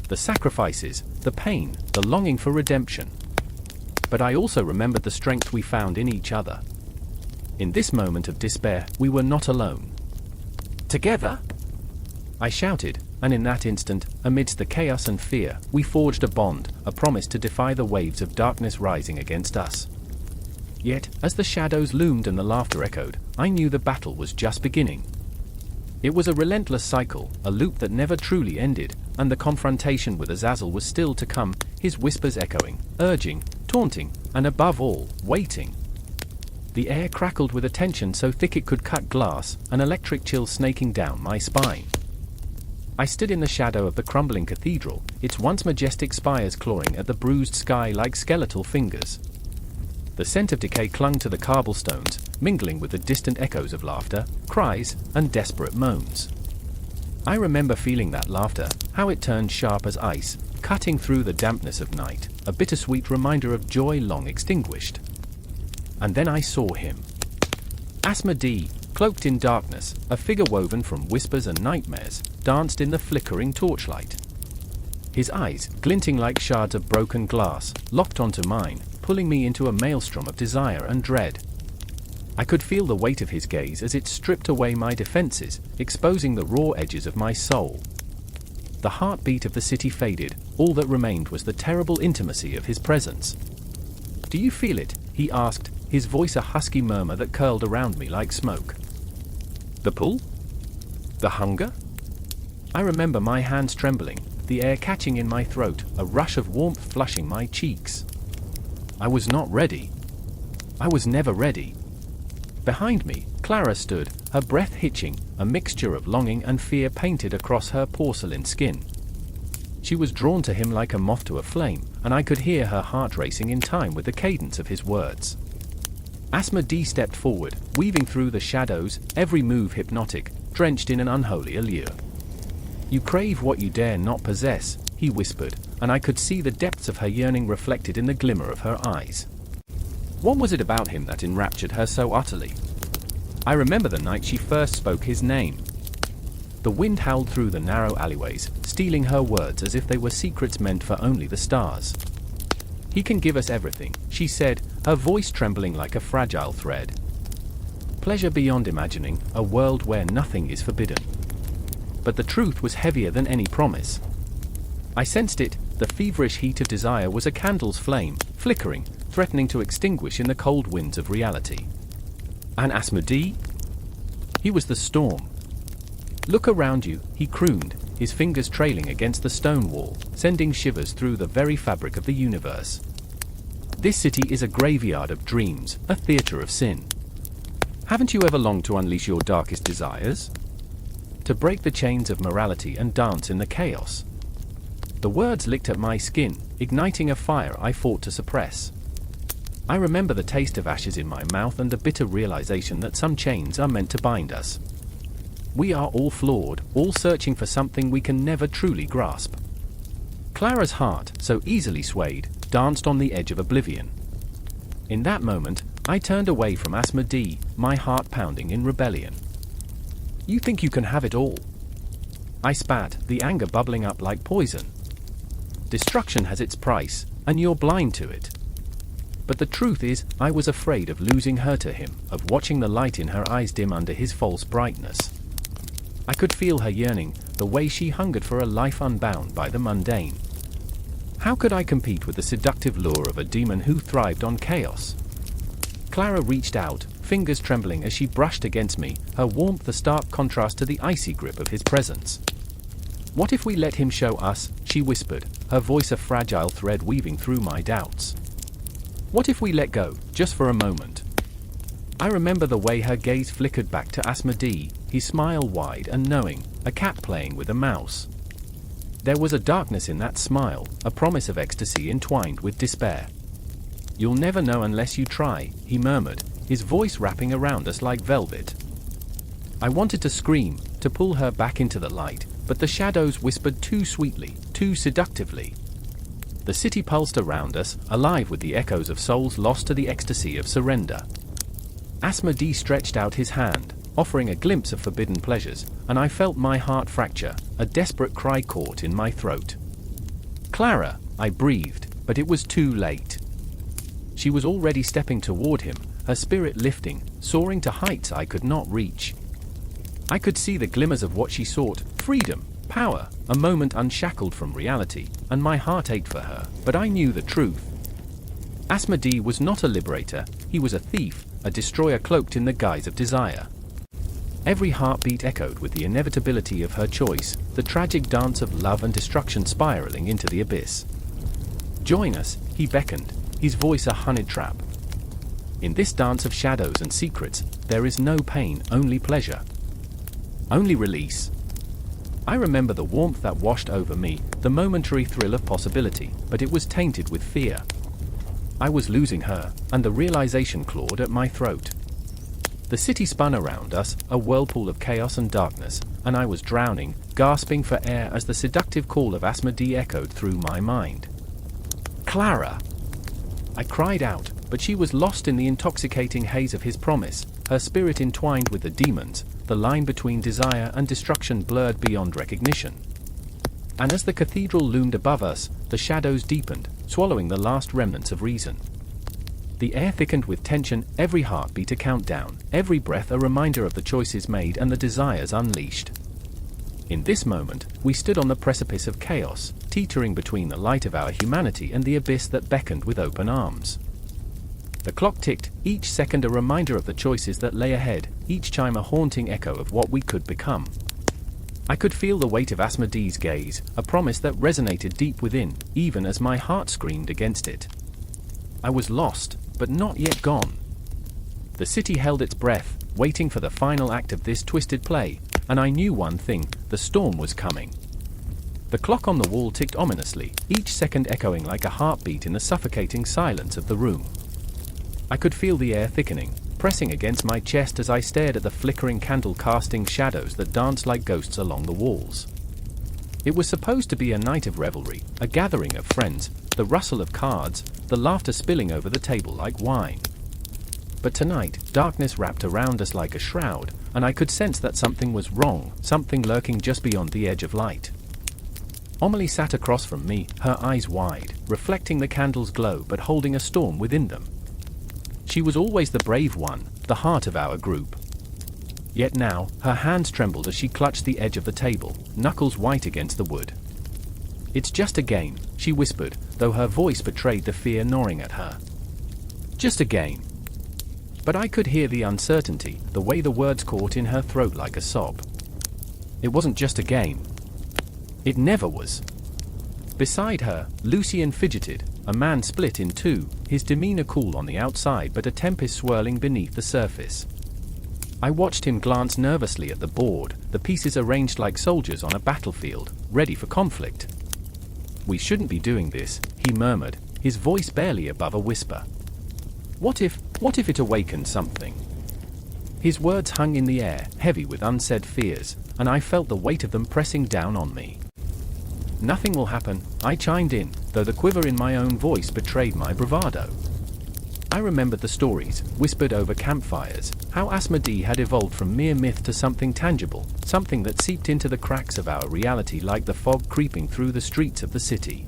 The sacrifices, the pain, the longing for redemption. But I also remembered the strength we found in each other. In this moment of despair, we were not alone. "Together!" I shouted, and in that instant, amidst the chaos and fear, we forged a bond, a promise to defy the waves of darkness rising against us. Yet, as the shadows loomed and the laughter echoed, I knew the battle was just beginning. It was a relentless cycle, a loop that never truly ended, and the confrontation with Azazel was still to come, his whispers echoing, urging, taunting, and above all, waiting. The air crackled with a tension so thick it could cut glass, an electric chill snaking down my spine. I stood in the shadow of the crumbling cathedral, its once majestic spires clawing at the bruised sky like skeletal fingers. The scent of decay clung to the cobblestones, mingling with the distant echoes of laughter, cries, and desperate moans. I remember feeling that laughter, how it turned sharp as ice, cutting through the dampness of night, a bittersweet reminder of joy long extinguished. And then I saw him. Asmodeus, cloaked in darkness, a figure woven from whispers and nightmares, danced in the flickering torchlight. His eyes, glinting like shards of broken glass, locked onto mine, pulling me into a maelstrom of desire and dread. I could feel the weight of his gaze as it stripped away my defenses, exposing the raw edges of my soul. The heartbeat of the city faded, all that remained was the terrible intimacy of his presence. "Do you feel it?" he asked, his voice a husky murmur that curled around me like smoke. "The pull? The hunger?" I remember my hands trembling, the air catching in my throat, a rush of warmth flushing my cheeks. I was not ready. I was never ready. Behind me, Clara stood, her breath hitching, a mixture of longing and fear painted across her porcelain skin. She was drawn to him like a moth to a flame, and I could hear her heart racing in time with the cadence of his words. Asmodeus stepped forward, weaving through the shadows, every move hypnotic, drenched in an unholy allure. "You crave what you dare not possess," he whispered, and I could see the depths of her yearning reflected in the glimmer of her eyes. What was it about him that enraptured her so utterly? I remember the night she first spoke his name. The wind howled through the narrow alleyways, stealing her words as if they were secrets meant for only the stars. "He can give us everything," she said, her voice trembling like a fragile thread. "Pleasure beyond imagining, a world where nothing is forbidden." But the truth was heavier than any promise. I sensed it, the feverish heat of desire was a candle's flame, flickering, threatening to extinguish in the cold winds of reality. And Asmodeus? He was the storm. "Look around you," he crooned, his fingers trailing against the stone wall, sending shivers through the very fabric of the universe. "This city is a graveyard of dreams, a theater of sin. Haven't you ever longed to unleash your darkest desires? To break the chains of morality and dance in the chaos? The words licked at my skin, igniting a fire I fought to suppress. I remember the taste of ashes in my mouth and the bitter realization that some chains are meant to bind us. We are all flawed, all searching for something we can never truly grasp. Clara's heart, so easily swayed, danced on the edge of oblivion. In that moment, I turned away from Asmodeus, my heart pounding in rebellion. You think you can have it all? I spat, the anger bubbling up like poison. Destruction has its price, and you're blind to it. But the truth is, I was afraid of losing her to him, of watching the light in her eyes dim under his false brightness. I could feel her yearning, the way she hungered for a life unbound by the mundane. How could I compete with the seductive lure of a demon who thrived on chaos? Clara reached out, fingers trembling as she brushed against me, her warmth a stark contrast to the icy grip of his presence. What if we let him show us, she whispered, her voice a fragile thread weaving through my doubts. What if we let go, just for a moment? I remember the way her gaze flickered back to Asmodeus, his smile wide and knowing, a cat playing with a mouse. There was a darkness in that smile, a promise of ecstasy entwined with despair. You'll never know unless you try, he murmured, his voice wrapping around us like velvet. I wanted to scream, to pull her back into the light, but the shadows whispered too sweetly, too seductively. The city pulsed around us, alive with the echoes of souls lost to the ecstasy of surrender. Asmodeus stretched out his hand, offering a glimpse of forbidden pleasures, and I felt my heart fracture, a desperate cry caught in my throat. Clara, I breathed, but it was too late. She was already stepping toward him, her spirit lifting, soaring to heights I could not reach. I could see the glimmers of what she sought, freedom, power, a moment unshackled from reality, and my heart ached for her, but I knew the truth. Asmodeus was not a liberator, he was a thief, a destroyer cloaked in the guise of desire. Every heartbeat echoed with the inevitability of her choice, the tragic dance of love and destruction spiraling into the abyss. Join us, he beckoned, his voice a honeyed trap. In this dance of shadows and secrets, there is no pain, only pleasure. Only release. I remember the warmth that washed over me, the momentary thrill of possibility, but it was tainted with fear. I was losing her, and the realization clawed at my throat. The city spun around us, a whirlpool of chaos and darkness, and I was drowning, gasping for air as the seductive call of Asmodeus echoed through my mind. Clara! I cried out, but she was lost in the intoxicating haze of his promise, her spirit entwined with the demons, the line between desire and destruction blurred beyond recognition. And as the cathedral loomed above us, the shadows deepened, swallowing the last remnants of reason. The air thickened with tension, every heartbeat a countdown, every breath a reminder of the choices made and the desires unleashed. In this moment, we stood on the precipice of chaos, teetering between the light of our humanity and the abyss that beckoned with open arms. The clock ticked, each second a reminder of the choices that lay ahead, each chime a haunting echo of what we could become. I could feel the weight of Asmodeus' gaze, a promise that resonated deep within, even as my heart screamed against it. I was lost, but not yet gone. The city held its breath, waiting for the final act of this twisted play, and I knew one thing, the storm was coming. The clock on the wall ticked ominously, each second echoing like a heartbeat in the suffocating silence of the room. I could feel the air thickening, pressing against my chest as I stared at the flickering candle-casting shadows that danced like ghosts along the walls. It was supposed to be a night of revelry, a gathering of friends, the rustle of cards, the laughter spilling over the table like wine. But tonight, darkness wrapped around us like a shroud, and I could sense that something was wrong, something lurking just beyond the edge of light. Amelie sat across from me, her eyes wide, reflecting the candle's glow but holding a storm within them. She was always the brave one, the heart of our group. Yet now, her hands trembled as she clutched the edge of the table, knuckles white against the wood. "It's just a game," she whispered, though her voice betrayed the fear gnawing at her. "Just a game." But I could hear the uncertainty, the way the words caught in her throat like a sob. It wasn't just a game. It never was. Beside her, Lucian fidgeted, a man split in two, his demeanor cool on the outside but a tempest swirling beneath the surface. I watched him glance nervously at the board, the pieces arranged like soldiers on a battlefield, ready for conflict. We shouldn't be doing this, he murmured, his voice barely above a whisper. What if it awakened something? His words hung in the air, heavy with unsaid fears, and I felt the weight of them pressing down on me. Nothing will happen, I chimed in, though the quiver in my own voice betrayed my bravado. I remembered the stories, whispered over campfires, how Asmodeus had evolved from mere myth to something tangible, something that seeped into the cracks of our reality like the fog creeping through the streets of the city.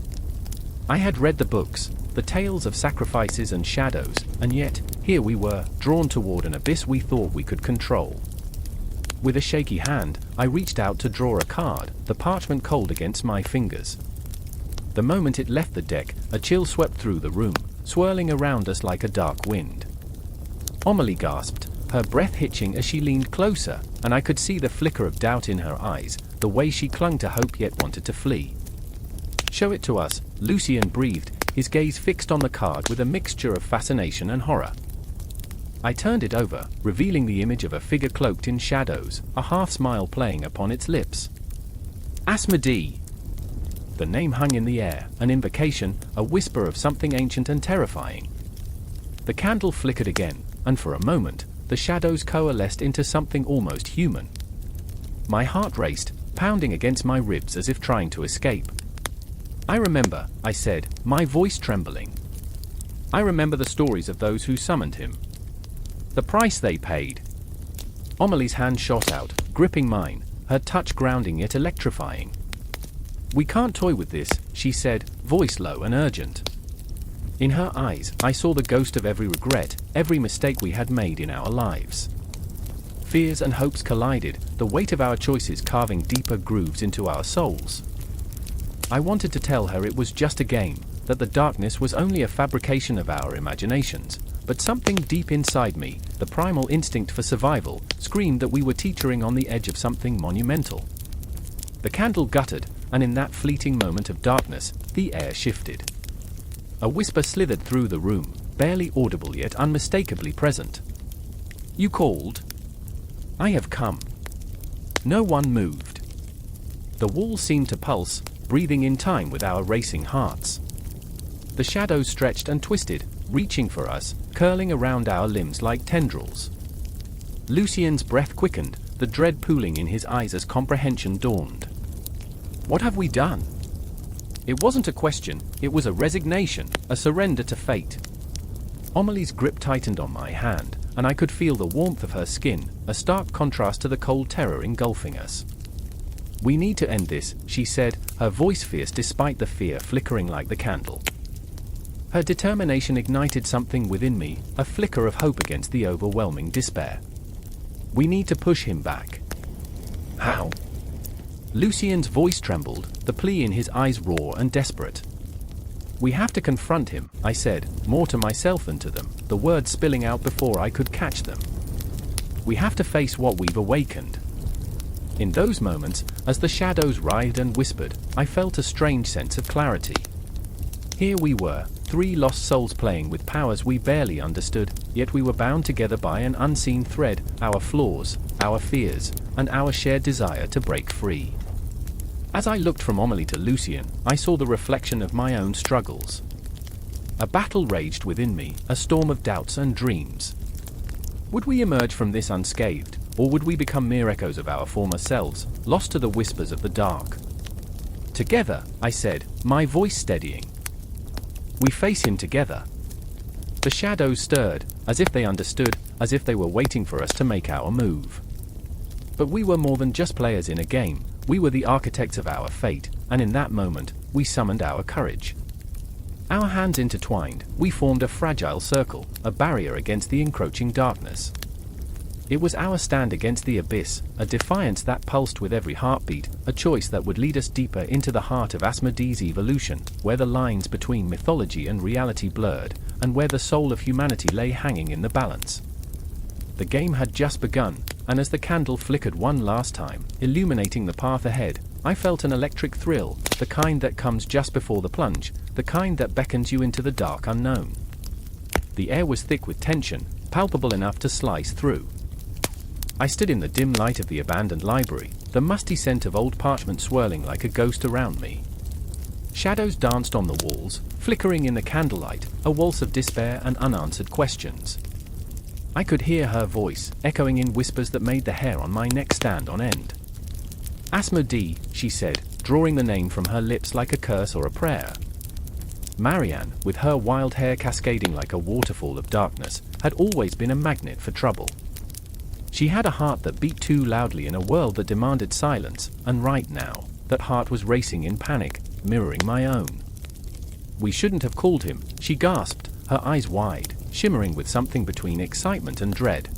I had read the books, the tales of sacrifices and shadows, and yet, here we were, drawn toward an abyss we thought we could control. With a shaky hand, I reached out to draw a card, the parchment cold against my fingers. The moment it left the deck, a chill swept through the room, swirling around us like a dark wind. Amelie gasped, her breath hitching as she leaned closer, and I could see the flicker of doubt in her eyes, the way she clung to hope yet wanted to flee. Show it to us, Lucian breathed, his gaze fixed on the card with a mixture of fascination and horror. I turned it over, revealing the image of a figure cloaked in shadows, a half-smile playing upon its lips. Asmodeus! The name hung in the air, an invocation, a whisper of something ancient and terrifying. The candle flickered again, and for a moment, the shadows coalesced into something almost human. My heart raced, pounding against my ribs as if trying to escape. I remember, I said, my voice trembling. I remember the stories of those who summoned him. The price they paid. Amelie's hand shot out, gripping mine, her touch grounding yet electrifying. We can't toy with this, she said, voice low and urgent. In her eyes, I saw the ghost of every regret, every mistake we had made in our lives. Fears and hopes collided, the weight of our choices carving deeper grooves into our souls. I wanted to tell her it was just a game, that the darkness was only a fabrication of our imaginations, but something deep inside me, the primal instinct for survival, screamed that we were teetering on the edge of something monumental. The candle guttered, and in that fleeting moment of darkness, the air shifted. A whisper slithered through the room, barely audible yet unmistakably present. You called? I have come. No one moved. The wall seemed to pulse, breathing in time with our racing hearts. The shadows stretched and twisted, reaching for us, curling around our limbs like tendrils. Lucian's breath quickened, the dread pooling in his eyes as comprehension dawned. What have we done? It wasn't a question, it was a resignation, a surrender to fate. Amelie's grip tightened on my hand, and I could feel the warmth of her skin, a stark contrast to the cold terror engulfing us. We need to end this, she said, her voice fierce despite the fear flickering like the candle. Her determination ignited something within me, a flicker of hope against the overwhelming despair. We need to push him back. How? Lucian's voice trembled, the plea in his eyes raw and desperate. We have to confront him, I said, more to myself than to them, the words spilling out before I could catch them. We have to face what we've awakened. In those moments, as the shadows writhed and whispered, I felt a strange sense of clarity. Here we were, three lost souls playing with powers we barely understood, yet we were bound together by an unseen thread, our flaws, our fears, and our shared desire to break free. As I looked from Amelie to Lucian, I saw the reflection of my own struggles. A battle raged within me, a storm of doubts and dreams. Would we emerge from this unscathed, or would we become mere echoes of our former selves, lost to the whispers of the dark? Together, I said, my voice steadying. We face him together. The shadows stirred, as if they understood, as if they were waiting for us to make our move. But we were more than just players in a game, we were the architects of our fate, and in that moment, we summoned our courage. Our hands intertwined, we formed a fragile circle, a barrier against the encroaching darkness. It was our stand against the abyss, a defiance that pulsed with every heartbeat, a choice that would lead us deeper into the heart of Asmodeus' evolution, where the lines between mythology and reality blurred, and where the soul of humanity lay hanging in the balance. The game had just begun, and as the candle flickered one last time, illuminating the path ahead, I felt an electric thrill, the kind that comes just before the plunge, the kind that beckons you into the dark unknown. The air was thick with tension, palpable enough to slice through. I stood in the dim light of the abandoned library, the musty scent of old parchment swirling like a ghost around me. Shadows danced on the walls, flickering in the candlelight, a waltz of despair and unanswered questions. I could hear her voice, echoing in whispers that made the hair on my neck stand on end. Asmodeus, she said, drawing the name from her lips like a curse or a prayer. Marianne, with her wild hair cascading like a waterfall of darkness, had always been a magnet for trouble. She had a heart that beat too loudly in a world that demanded silence, and right now, that heart was racing in panic, mirroring my own. We shouldn't have called him, she gasped, her eyes wide, shimmering with something between excitement and dread.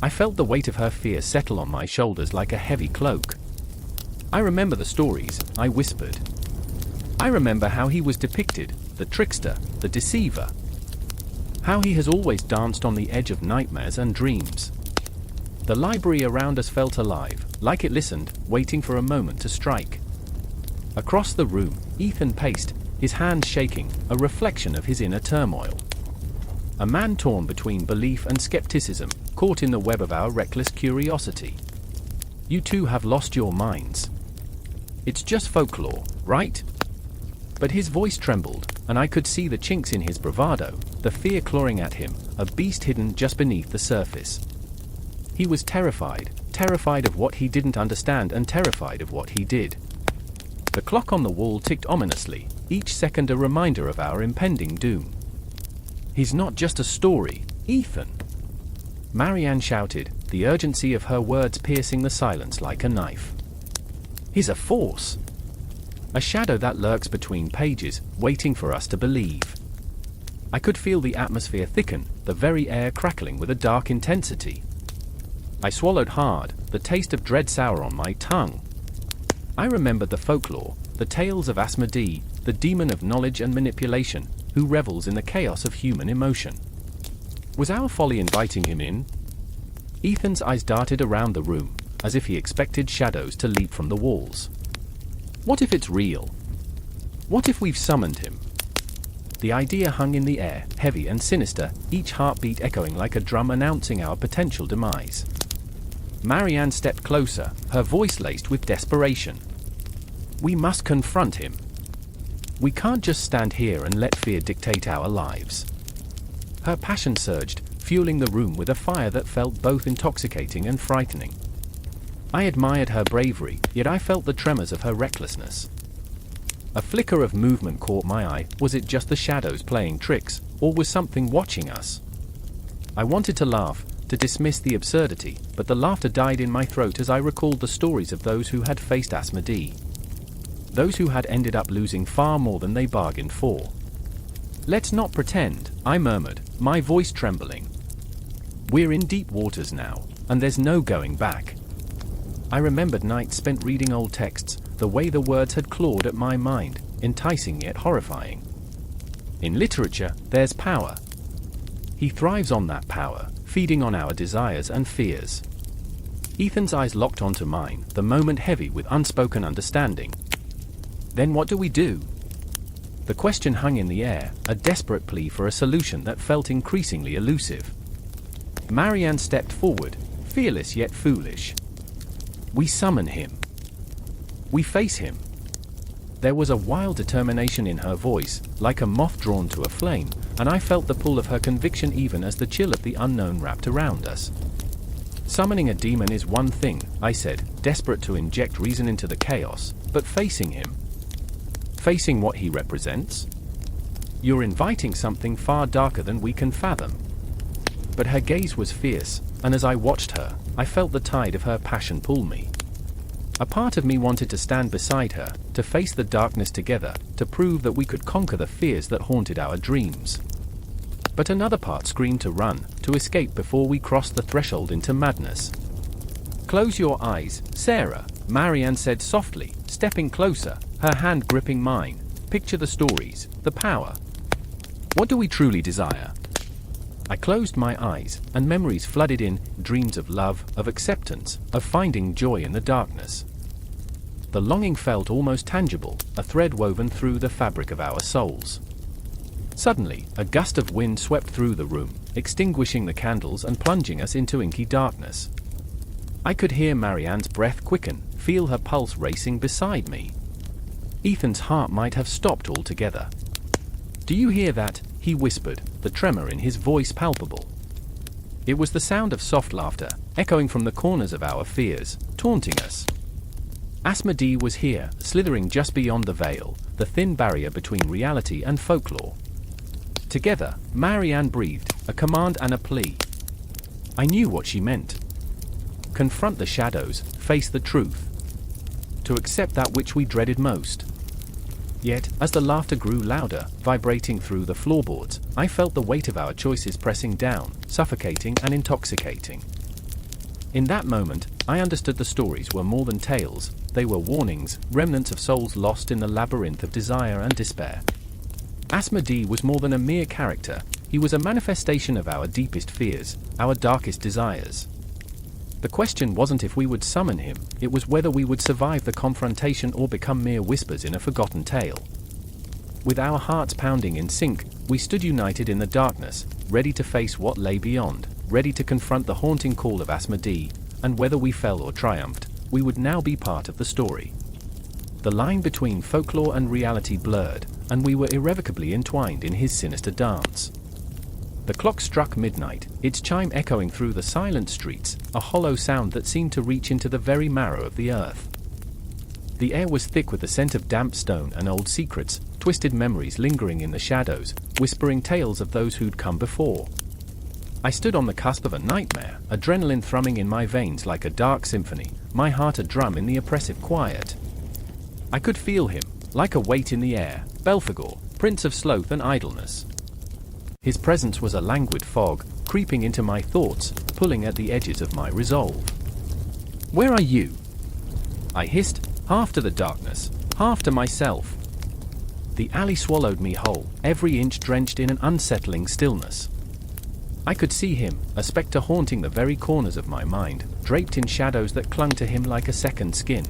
I felt the weight of her fear settle on my shoulders like a heavy cloak. I remember the stories, I whispered. I remember how he was depicted, the trickster, the deceiver. How he has always danced on the edge of nightmares and dreams. The library around us felt alive, like it listened, waiting for a moment to strike. Across the room, Ethan paced, his hands shaking, a reflection of his inner turmoil. A man torn between belief and skepticism, caught in the web of our reckless curiosity. You two have lost your minds. It's just folklore, right? But his voice trembled, and I could see the chinks in his bravado, the fear clawing at him, a beast hidden just beneath the surface. He was terrified, terrified of what he didn't understand and terrified of what he did. The clock on the wall ticked ominously, each second a reminder of our impending doom. He's not just a story, Ethan. Marianne shouted, the urgency of her words piercing the silence like a knife. He's a force. A shadow that lurks between pages, waiting for us to believe. I could feel the atmosphere thicken, the very air crackling with a dark intensity. I swallowed hard, the taste of dread sour on my tongue. I remembered the folklore, the tales of Asmodeus, the demon of knowledge and manipulation, who revels in the chaos of human emotion. Was our folly inviting him in? Ethan's eyes darted around the room, as if he expected shadows to leap from the walls. What if it's real? What if we've summoned him? The idea hung in the air, heavy and sinister, each heartbeat echoing like a drum announcing our potential demise. Marianne stepped closer, her voice laced with desperation. We must confront him. We can't just stand here and let fear dictate our lives. Her passion surged, fueling the room with a fire that felt both intoxicating and frightening. I admired her bravery, yet I felt the tremors of her recklessness. A flicker of movement caught my eye. Was it just the shadows playing tricks, or was something watching us? I wanted to laugh, to dismiss the absurdity, but the laughter died in my throat as I recalled the stories of those who had faced Asmodeus. Those who had ended up losing far more than they bargained for. Let's not pretend, I murmured, my voice trembling. We're in deep waters now, and there's no going back. I remembered nights spent reading old texts, the way the words had clawed at my mind, enticing yet horrifying. In literature, there's power. He thrives on that power, feeding on our desires and fears. Ethan's eyes locked onto mine, the moment heavy with unspoken understanding. Then what do we do? The question hung in the air, a desperate plea for a solution that felt increasingly elusive. Marianne stepped forward, fearless yet foolish. We summon him. We face him. There was a wild determination in her voice, like a moth drawn to a flame, and I felt the pull of her conviction even as the chill of the unknown wrapped around us. Summoning a demon is one thing, I said, desperate to inject reason into the chaos, but facing him? Facing what he represents? You're inviting something far darker than we can fathom. But her gaze was fierce, and as I watched her, I felt the tide of her passion pull me. A part of me wanted to stand beside her, to face the darkness together, to prove that we could conquer the fears that haunted our dreams. But another part screamed to run, to escape before we crossed the threshold into madness. Close your eyes, Sarah, Marianne said softly, stepping closer, her hand gripping mine. Picture the stories, the power. What do we truly desire? I closed my eyes, and memories flooded in, dreams of love, of acceptance, of finding joy in the darkness. The longing felt almost tangible, a thread woven through the fabric of our souls. Suddenly, a gust of wind swept through the room, extinguishing the candles and plunging us into inky darkness. I could hear Marianne's breath quicken, feel her pulse racing beside me. Ethan's heart might have stopped altogether. "Do you hear that?" he whispered, the tremor in his voice palpable. It was the sound of soft laughter, echoing from the corners of our fears, taunting us. Asmodeus was here, slithering just beyond the veil, the thin barrier between reality and folklore. Together, Marianne breathed, a command and a plea. I knew what she meant. Confront the shadows, face the truth. To accept that which we dreaded most. Yet, as the laughter grew louder, vibrating through the floorboards, I felt the weight of our choices pressing down, suffocating and intoxicating. In that moment, I understood the stories were more than tales, they were warnings, remnants of souls lost in the labyrinth of desire and despair. Asmodeus was more than a mere character, he was a manifestation of our deepest fears, our darkest desires. The question wasn't if we would summon him, it was whether we would survive the confrontation or become mere whispers in a forgotten tale. With our hearts pounding in sync, we stood united in the darkness, ready to face what lay beyond, ready to confront the haunting call of Asmodeus, and whether we fell or triumphed, we would now be part of the story. The line between folklore and reality blurred, and we were irrevocably entwined in his sinister dance. The clock struck midnight, its chime echoing through the silent streets, a hollow sound that seemed to reach into the very marrow of the earth. The air was thick with the scent of damp stone and old secrets, twisted memories lingering in the shadows, whispering tales of those who'd come before. I stood on the cusp of a nightmare, adrenaline thrumming in my veins like a dark symphony, my heart a drum in the oppressive quiet. I could feel him, like a weight in the air, Belphegor, prince of sloth and idleness. His presence was a languid fog, creeping into my thoughts, pulling at the edges of my resolve. "Where are you?" I hissed, half to the darkness, half to myself. The alley swallowed me whole, every inch drenched in an unsettling stillness. I could see him, a spectre haunting the very corners of my mind, draped in shadows that clung to him like a second skin.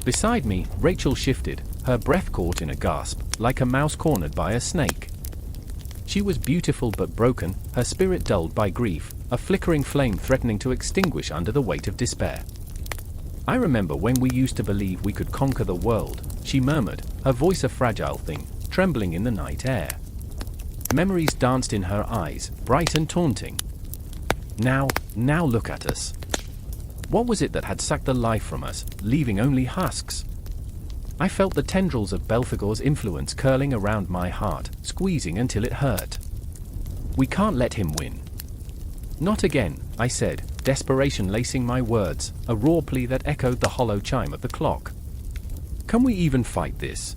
Beside me, Rachel shifted, her breath caught in a gasp, like a mouse cornered by a snake. She was beautiful but broken, her spirit dulled by grief, a flickering flame threatening to extinguish under the weight of despair. "I remember when we used to believe we could conquer the world," she murmured, her voice a fragile thing, trembling in the night air. Memories danced in her eyes, bright and taunting. Now look at us. What was it that had sucked the life from us, leaving only husks? I felt the tendrils of Belphegor's influence curling around my heart, squeezing until it hurt. "We can't let him win." "Not again," I said, desperation lacing my words, a raw plea that echoed the hollow chime of the clock. "Can we even fight this?"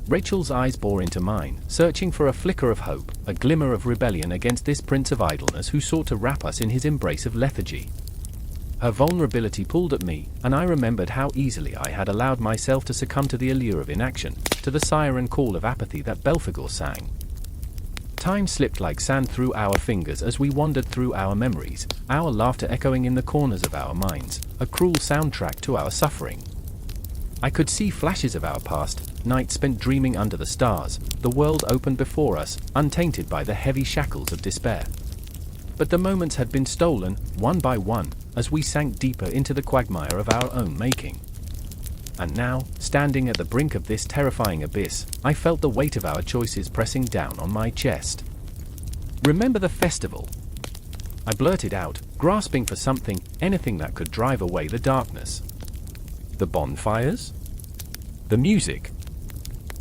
Rachel's eyes bore into mine, searching for a flicker of hope, a glimmer of rebellion against this prince of idleness who sought to wrap us in his embrace of lethargy. Her vulnerability pulled at me, and I remembered how easily I had allowed myself to succumb to the allure of inaction, to the siren call of apathy that Belphegor sang. Time slipped like sand through our fingers as we wandered through our memories, our laughter echoing in the corners of our minds, a cruel soundtrack to our suffering. I could see flashes of our past, nights spent dreaming under the stars, the world opened before us, untainted by the heavy shackles of despair. But the moments had been stolen, one by one, as we sank deeper into the quagmire of our own making. And now, standing at the brink of this terrifying abyss, I felt the weight of our choices pressing down on my chest. "Remember the festival?" I blurted out, grasping for something, anything that could drive away the darkness. "The bonfires? The music?"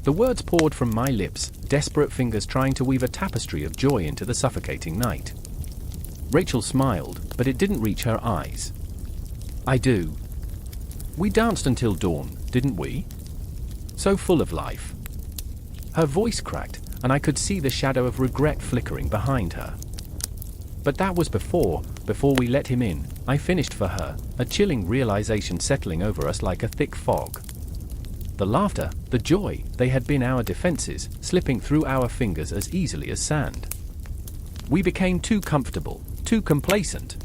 The words poured from my lips, desperate fingers trying to weave a tapestry of joy into the suffocating night. Rachel smiled, but it didn't reach her eyes. "I do. We danced until dawn, didn't we? So full of life." Her voice cracked, and I could see the shadow of regret flickering behind her. "But that was before we let him in," I finished for her, a chilling realization settling over us like a thick fog. The laughter, the joy, they had been our defenses, slipping through our fingers as easily as sand. We became too comfortable, too complacent.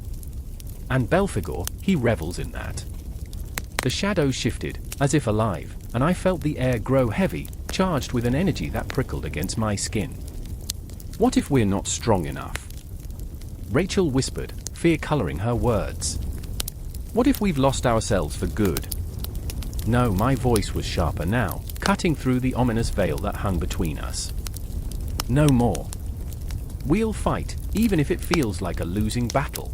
And Belphegor, he revels in that. The shadows shifted, as if alive, and I felt the air grow heavy, charged with an energy that prickled against my skin. "What if we're not strong enough?" Rachel whispered, fear coloring her words. "What if we've lost ourselves for good?" No, my voice was sharper now, cutting through the ominous veil that hung between us. No more. We'll fight, even if it feels like a losing battle.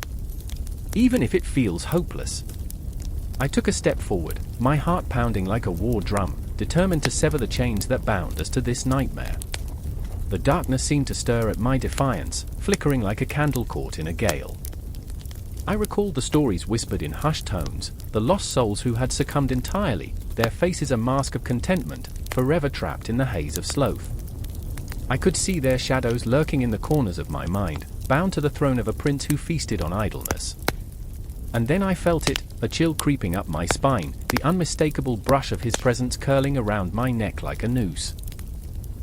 Even if it feels hopeless. I took a step forward, my heart pounding like a war drum, determined to sever the chains that bound us to this nightmare. The darkness seemed to stir at my defiance, flickering like a candle caught in a gale. I recalled the stories whispered in hushed tones, the lost souls who had succumbed entirely, their faces a mask of contentment, forever trapped in the haze of sloth. I could see their shadows lurking in the corners of my mind, bound to the throne of a prince who feasted on idleness. And then I felt it, a chill creeping up my spine, the unmistakable brush of his presence curling around my neck like a noose.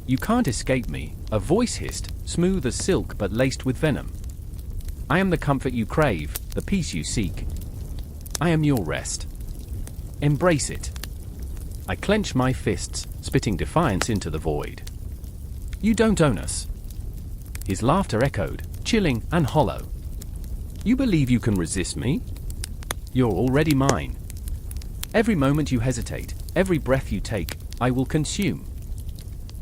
"You can't escape me," a voice hissed, smooth as silk but laced with venom. "I am the comfort you crave, the peace you seek. I am your rest. Embrace it." I clenched my fists, spitting defiance into the void. "You don't own us." His laughter echoed, chilling and hollow. "You believe you can resist me? You're already mine. Every moment you hesitate, every breath you take, I will consume."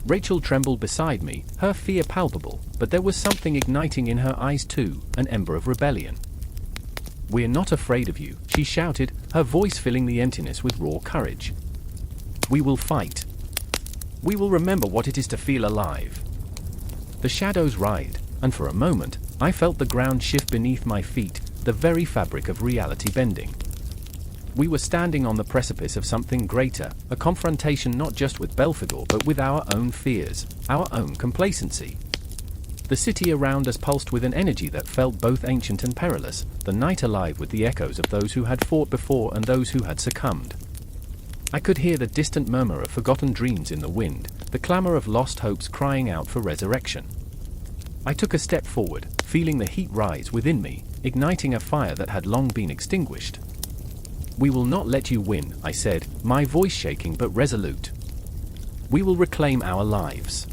Rachel trembled beside me, her fear palpable, but there was something igniting in her eyes too, an ember of rebellion. "We're not afraid of you," she shouted, her voice filling the emptiness with raw courage. "We will fight. We will remember what it is to feel alive." The shadows writhed, and for a moment, I felt the ground shift beneath my feet, the very fabric of reality bending. We were standing on the precipice of something greater, a confrontation not just with Belphegor but with our own fears, our own complacency. The city around us pulsed with an energy that felt both ancient and perilous, the night alive with the echoes of those who had fought before and those who had succumbed. I could hear the distant murmur of forgotten dreams in the wind, the clamor of lost hopes crying out for resurrection. I took a step forward, feeling the heat rise within me, igniting a fire that had long been extinguished. "We will not let you win," I said, my voice shaking but resolute. "We will reclaim our lives."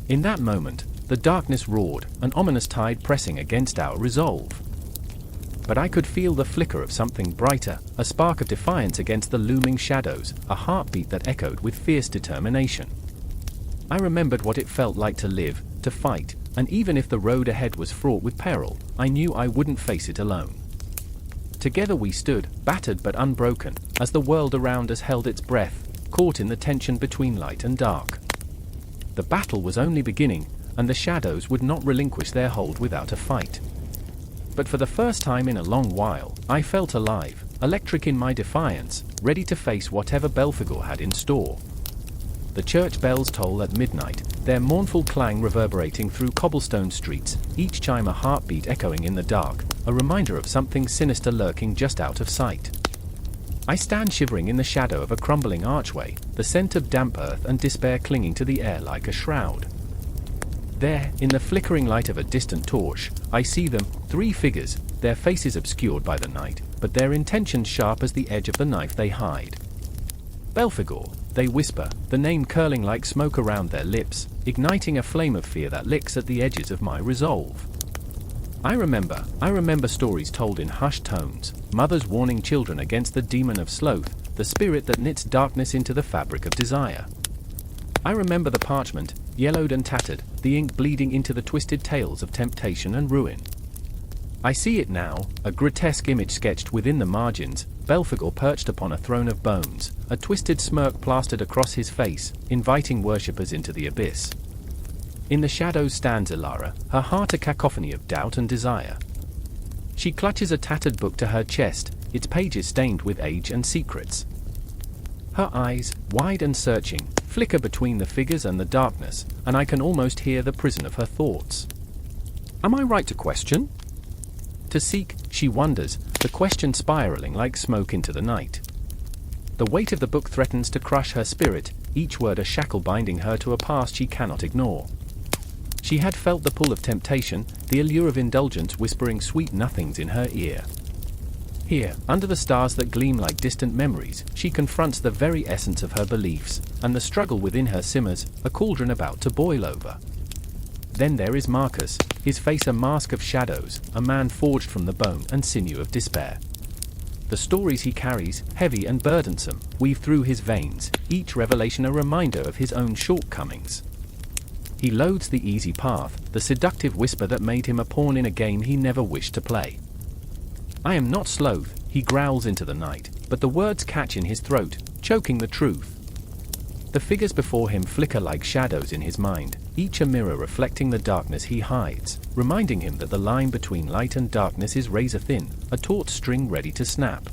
In that moment, the darkness roared, an ominous tide pressing against our resolve. But I could feel the flicker of something brighter, a spark of defiance against the looming shadows, a heartbeat that echoed with fierce determination. I remembered what it felt like to live, to fight, and even if the road ahead was fraught with peril, I knew I wouldn't face it alone. Together we stood, battered but unbroken, as the world around us held its breath, caught in the tension between light and dark. The battle was only beginning, and the shadows would not relinquish their hold without a fight. But for the first time in a long while, I felt alive, electric in my defiance, ready to face whatever Belphegor had in store. The church bells toll at midnight, their mournful clang reverberating through cobblestone streets, each chime a heartbeat echoing in the dark, a reminder of something sinister lurking just out of sight. I stand shivering in the shadow of a crumbling archway, the scent of damp earth and despair clinging to the air like a shroud. There, in the flickering light of a distant torch, I see them, 3 figures, their faces obscured by the night, but their intentions sharp as the edge of the knife they hide. "Belphegor," they whisper, the name curling like smoke around their lips, igniting a flame of fear that licks at the edges of my resolve. I remember stories told in hushed tones, mothers warning children against the demon of sloth, the spirit that knits darkness into the fabric of desire. I remember the parchment, yellowed and tattered, the ink bleeding into the twisted tales of temptation and ruin. I see it now, a grotesque image sketched within the margins, Belphegor perched upon a throne of bones, a twisted smirk plastered across his face, inviting worshippers into the abyss. In the shadows stands Ilara, her heart a cacophony of doubt and desire. She clutches a tattered book to her chest, its pages stained with age and secrets. Her eyes, wide and searching, flicker between the figures and the darkness, and I can almost hear the prison of her thoughts. Am I right to question? To seek, she wonders, the question spiraling like smoke into the night. The weight of the book threatens to crush her spirit, each word a shackle binding her to a past she cannot ignore. She had felt the pull of temptation, the allure of indulgence whispering sweet nothings in her ear. Here, under the stars that gleam like distant memories, she confronts the very essence of her beliefs, and the struggle within her simmers, a cauldron about to boil over. Then there is Marcus, his face a mask of shadows, a man forged from the bone and sinew of despair. The stories he carries, heavy and burdensome, weave through his veins, each revelation a reminder of his own shortcomings. He loathes the easy path, the seductive whisper that made him a pawn in a game he never wished to play. "I am not Sloth," he growls into the night, but the words catch in his throat, choking the truth. The figures before him flicker like shadows in his mind, each a mirror reflecting the darkness he hides, reminding him that the line between light and darkness is razor thin, a taut string ready to snap.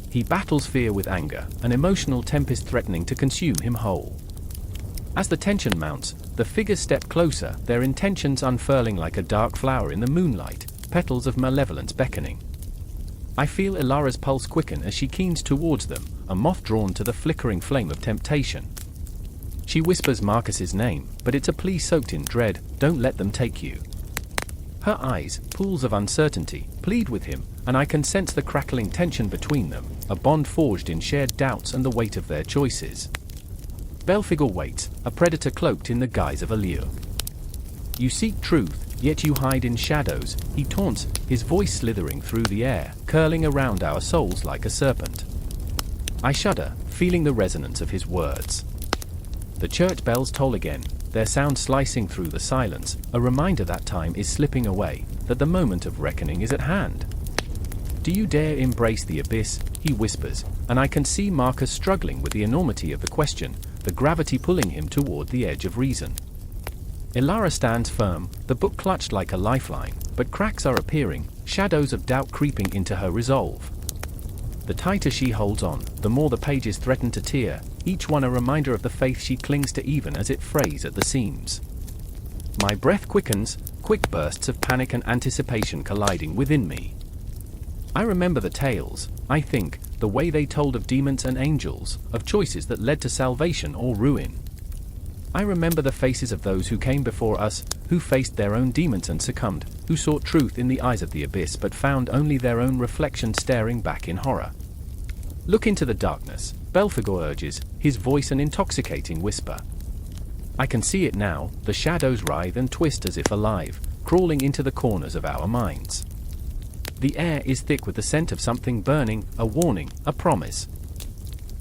He battles fear with anger, an emotional tempest threatening to consume him whole. As the tension mounts, the figures step closer, their intentions unfurling like a dark flower in the moonlight, petals of malevolence beckoning. I feel Ilara's pulse quicken as she keens towards them, a moth drawn to the flickering flame of temptation. She whispers Marcus's name, but it's a plea soaked in dread, "Don't let them take you." Her eyes, pools of uncertainty, plead with him, and I can sense the crackling tension between them, a bond forged in shared doubts and the weight of their choices. Belphegor waits, a predator cloaked in the guise of a lure. "You seek truth, yet you hide in shadows," he taunts, his voice slithering through the air, curling around our souls like a serpent. I shudder, feeling the resonance of his words. The church bells toll again, their sound slicing through the silence, a reminder that time is slipping away, that the moment of reckoning is at hand. "Do you dare embrace the abyss?" he whispers, and I can see Marcus struggling with the enormity of the question, the gravity pulling him toward the edge of reason. Ilara stands firm, the book clutched like a lifeline, but cracks are appearing, shadows of doubt creeping into her resolve. The tighter she holds on, the more the pages threaten to tear, each one a reminder of the faith she clings to even as it frays at the seams. My breath quickens, quick bursts of panic and anticipation colliding within me. I remember the tales, I think, the way they told of demons and angels, of choices that led to salvation or ruin. I remember the faces of those who came before us, who faced their own demons and succumbed, who sought truth in the eyes of the abyss but found only their own reflection staring back in horror. "Look into the darkness," Belphegor urges, his voice an intoxicating whisper. I can see it now, the shadows writhe and twist as if alive, crawling into the corners of our minds. The air is thick with the scent of something burning, a warning, a promise.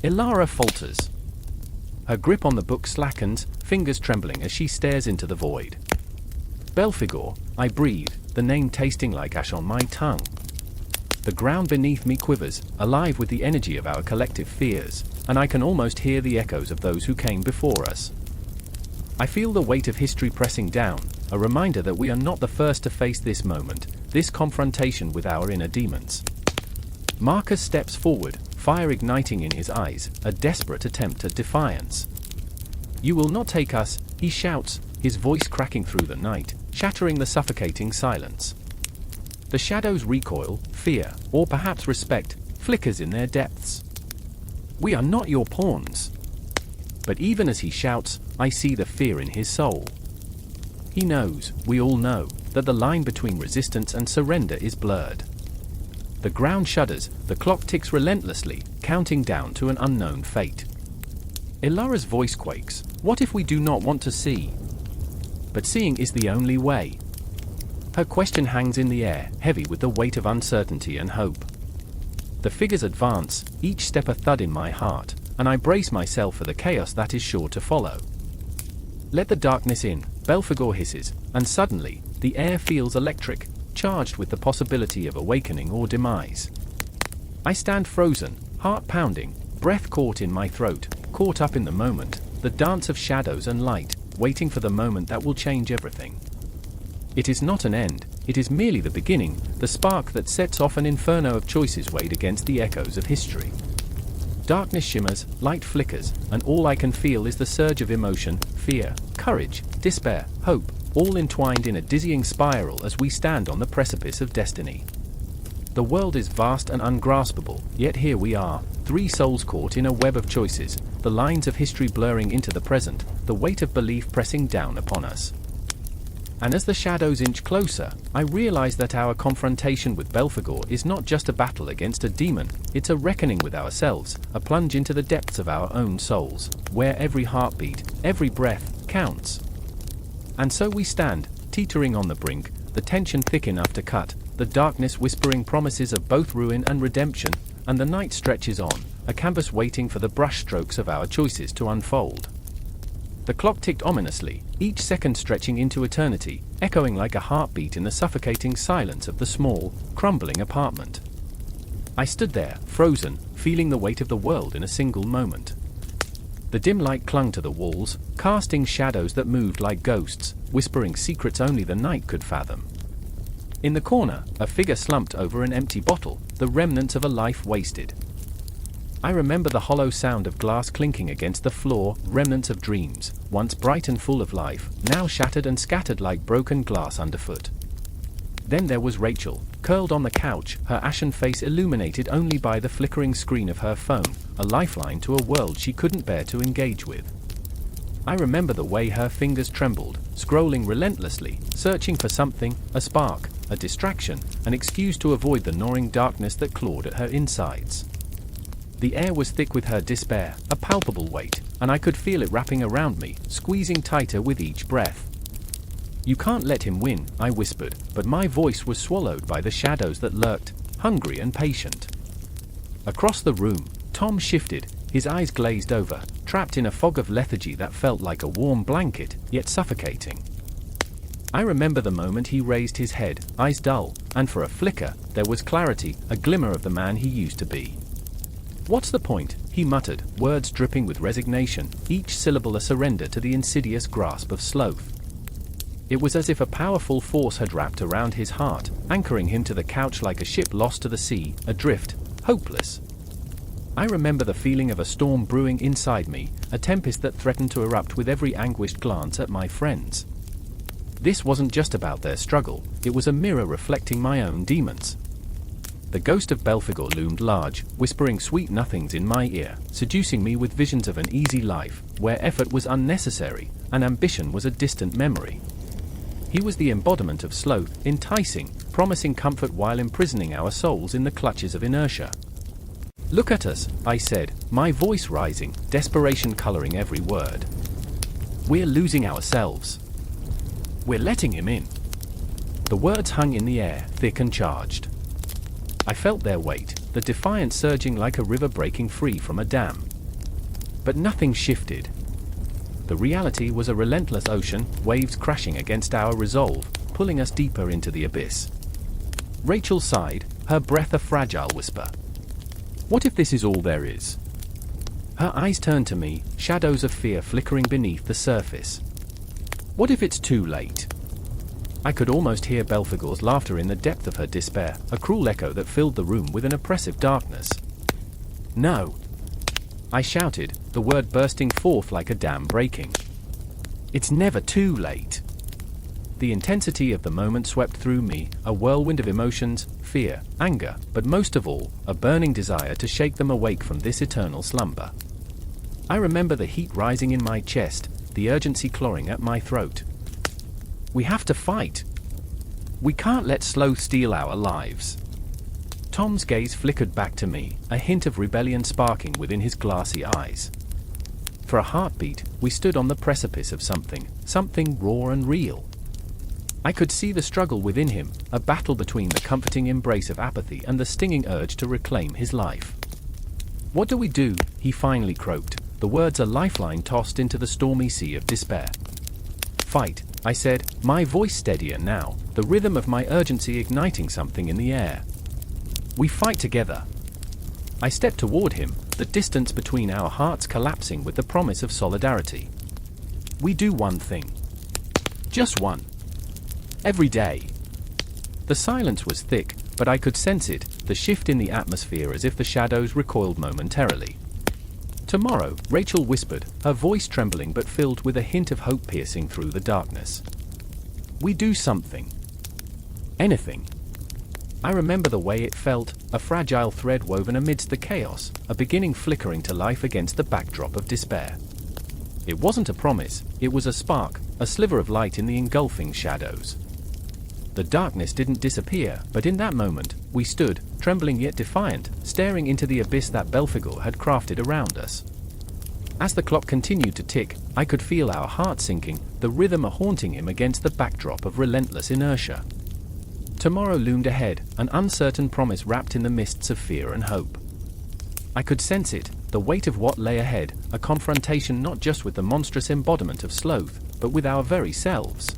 Ilara falters. Her grip on the book slackens, fingers trembling as she stares into the void. "Belphegor," I breathe, the name tasting like ash on my tongue. The ground beneath me quivers, alive with the energy of our collective fears, and I can almost hear the echoes of those who came before us. I feel the weight of history pressing down, a reminder that we are not the first to face this moment, this confrontation with our inner demons. Marcus steps forward, fire igniting in his eyes, a desperate attempt at defiance. "You will not take us," he shouts, his voice cracking through the night, shattering the suffocating silence. The shadows recoil, fear, or perhaps respect, flickers in their depths. "We are not your pawns." But even as he shouts, I see the fear in his soul. He knows, we all know, that the line between resistance and surrender is blurred. The ground shudders, the clock ticks relentlessly, counting down to an unknown fate. Ilara's voice quakes. "What if we do not want to see?" But seeing is the only way. Her question hangs in the air, heavy with the weight of uncertainty and hope. The figures advance, each step a thud in my heart, and I brace myself for the chaos that is sure to follow. "Let the darkness in," Belphegor hisses, and suddenly, the air feels electric, charged with the possibility of awakening or demise. I stand frozen, heart pounding, breath caught in my throat, caught up in the moment, the dance of shadows and light, waiting for the moment that will change everything. It is not an end, it is merely the beginning, the spark that sets off an inferno of choices weighed against the echoes of history. Darkness shimmers, light flickers, and all I can feel is the surge of emotion, fear, courage, despair, hope, all entwined in a dizzying spiral as we stand on the precipice of destiny. The world is vast and ungraspable, yet here we are, three souls caught in a web of choices, the lines of history blurring into the present, the weight of belief pressing down upon us. And as the shadows inch closer, I realize that our confrontation with Belphegor is not just a battle against a demon, it's a reckoning with ourselves, a plunge into the depths of our own souls, where every heartbeat, every breath, counts. And so we stand, teetering on the brink, the tension thick enough to cut, the darkness whispering promises of both ruin and redemption, and the night stretches on, a canvas waiting for the brushstrokes of our choices to unfold. The clock ticked ominously, each second stretching into eternity, echoing like a heartbeat in the suffocating silence of the small, crumbling apartment. I stood there, frozen, feeling the weight of the world in a single moment. The dim light clung to the walls, casting shadows that moved like ghosts, whispering secrets only the night could fathom. In the corner, a figure slumped over an empty bottle, the remnants of a life wasted. I remember the hollow sound of glass clinking against the floor, remnants of dreams, once bright and full of life, now shattered and scattered like broken glass underfoot. Then there was Rachel, curled on the couch, her ashen face illuminated only by the flickering screen of her phone, a lifeline to a world she couldn't bear to engage with. I remember the way her fingers trembled, scrolling relentlessly, searching for something, a spark, a distraction, an excuse to avoid the gnawing darkness that clawed at her insides. The air was thick with her despair, a palpable weight, and I could feel it wrapping around me, squeezing tighter with each breath. "You can't let him win," I whispered, but my voice was swallowed by the shadows that lurked, hungry and patient. Across the room, Tom shifted, his eyes glazed over, trapped in a fog of lethargy that felt like a warm blanket, yet suffocating. I remember the moment he raised his head, eyes dull, and for a flicker, there was clarity, a glimmer of the man he used to be. "What's the point?" he muttered, words dripping with resignation, each syllable a surrender to the insidious grasp of sloth. It was as if a powerful force had wrapped around his heart, anchoring him to the couch like a ship lost to the sea, adrift, hopeless. I remember the feeling of a storm brewing inside me, a tempest that threatened to erupt with every anguished glance at my friends. This wasn't just about their struggle, it was a mirror reflecting my own demons. The ghost of Belphegor loomed large, whispering sweet nothings in my ear, seducing me with visions of an easy life, where effort was unnecessary, and ambition was a distant memory. He was the embodiment of sloth, enticing, promising comfort while imprisoning our souls in the clutches of inertia. "Look at us," I said, my voice rising, desperation coloring every word. "We're losing ourselves. We're letting him in." The words hung in the air, thick and charged. I felt their weight, the defiance surging like a river breaking free from a dam. But nothing shifted. The reality was a relentless ocean, waves crashing against our resolve, pulling us deeper into the abyss. Rachel sighed, her breath a fragile whisper. "What if this is all there is?" Her eyes turned to me, shadows of fear flickering beneath the surface. "What if it's too late?" I could almost hear Belphegor's laughter in the depth of her despair, a cruel echo that filled the room with an oppressive darkness. "No!" I shouted, the word bursting forth like a dam breaking. "It's never too late." The intensity of the moment swept through me, a whirlwind of emotions, fear, anger, but most of all, a burning desire to shake them awake from this eternal slumber. I remember the heat rising in my chest, the urgency clawing at my throat. "We have to fight. We can't let sloth steal our lives." Tom's gaze flickered back to me, a hint of rebellion sparking within his glassy eyes. For a heartbeat, we stood on the precipice of something raw and real. I could see the struggle within him, a battle between the comforting embrace of apathy and the stinging urge to reclaim his life. "What do we do?" he finally croaked, the words a lifeline tossed into the stormy sea of despair. "Fight," I said, my voice steadier now, the rhythm of my urgency igniting something in the air. "We fight together." I stepped toward him, the distance between our hearts collapsing with the promise of solidarity. "We do one thing. Just one. Every day." The silence was thick, but I could sense it, the shift in the atmosphere as if the shadows recoiled momentarily. "Tomorrow," Rachel whispered, her voice trembling but filled with a hint of hope piercing through the darkness. "We do something. Anything." I remember the way it felt, a fragile thread woven amidst the chaos, a beginning flickering to life against the backdrop of despair. It wasn't a promise, it was a spark, a sliver of light in the engulfing shadows. The darkness didn't disappear, but in that moment, we stood, trembling yet defiant, staring into the abyss that Belphegor had crafted around us. As the clock continued to tick, I could feel our hearts sinking, the rhythm haunting him against the backdrop of relentless inertia. Tomorrow loomed ahead, an uncertain promise wrapped in the mists of fear and hope. I could sense it, the weight of what lay ahead, a confrontation not just with the monstrous embodiment of sloth, but with our very selves.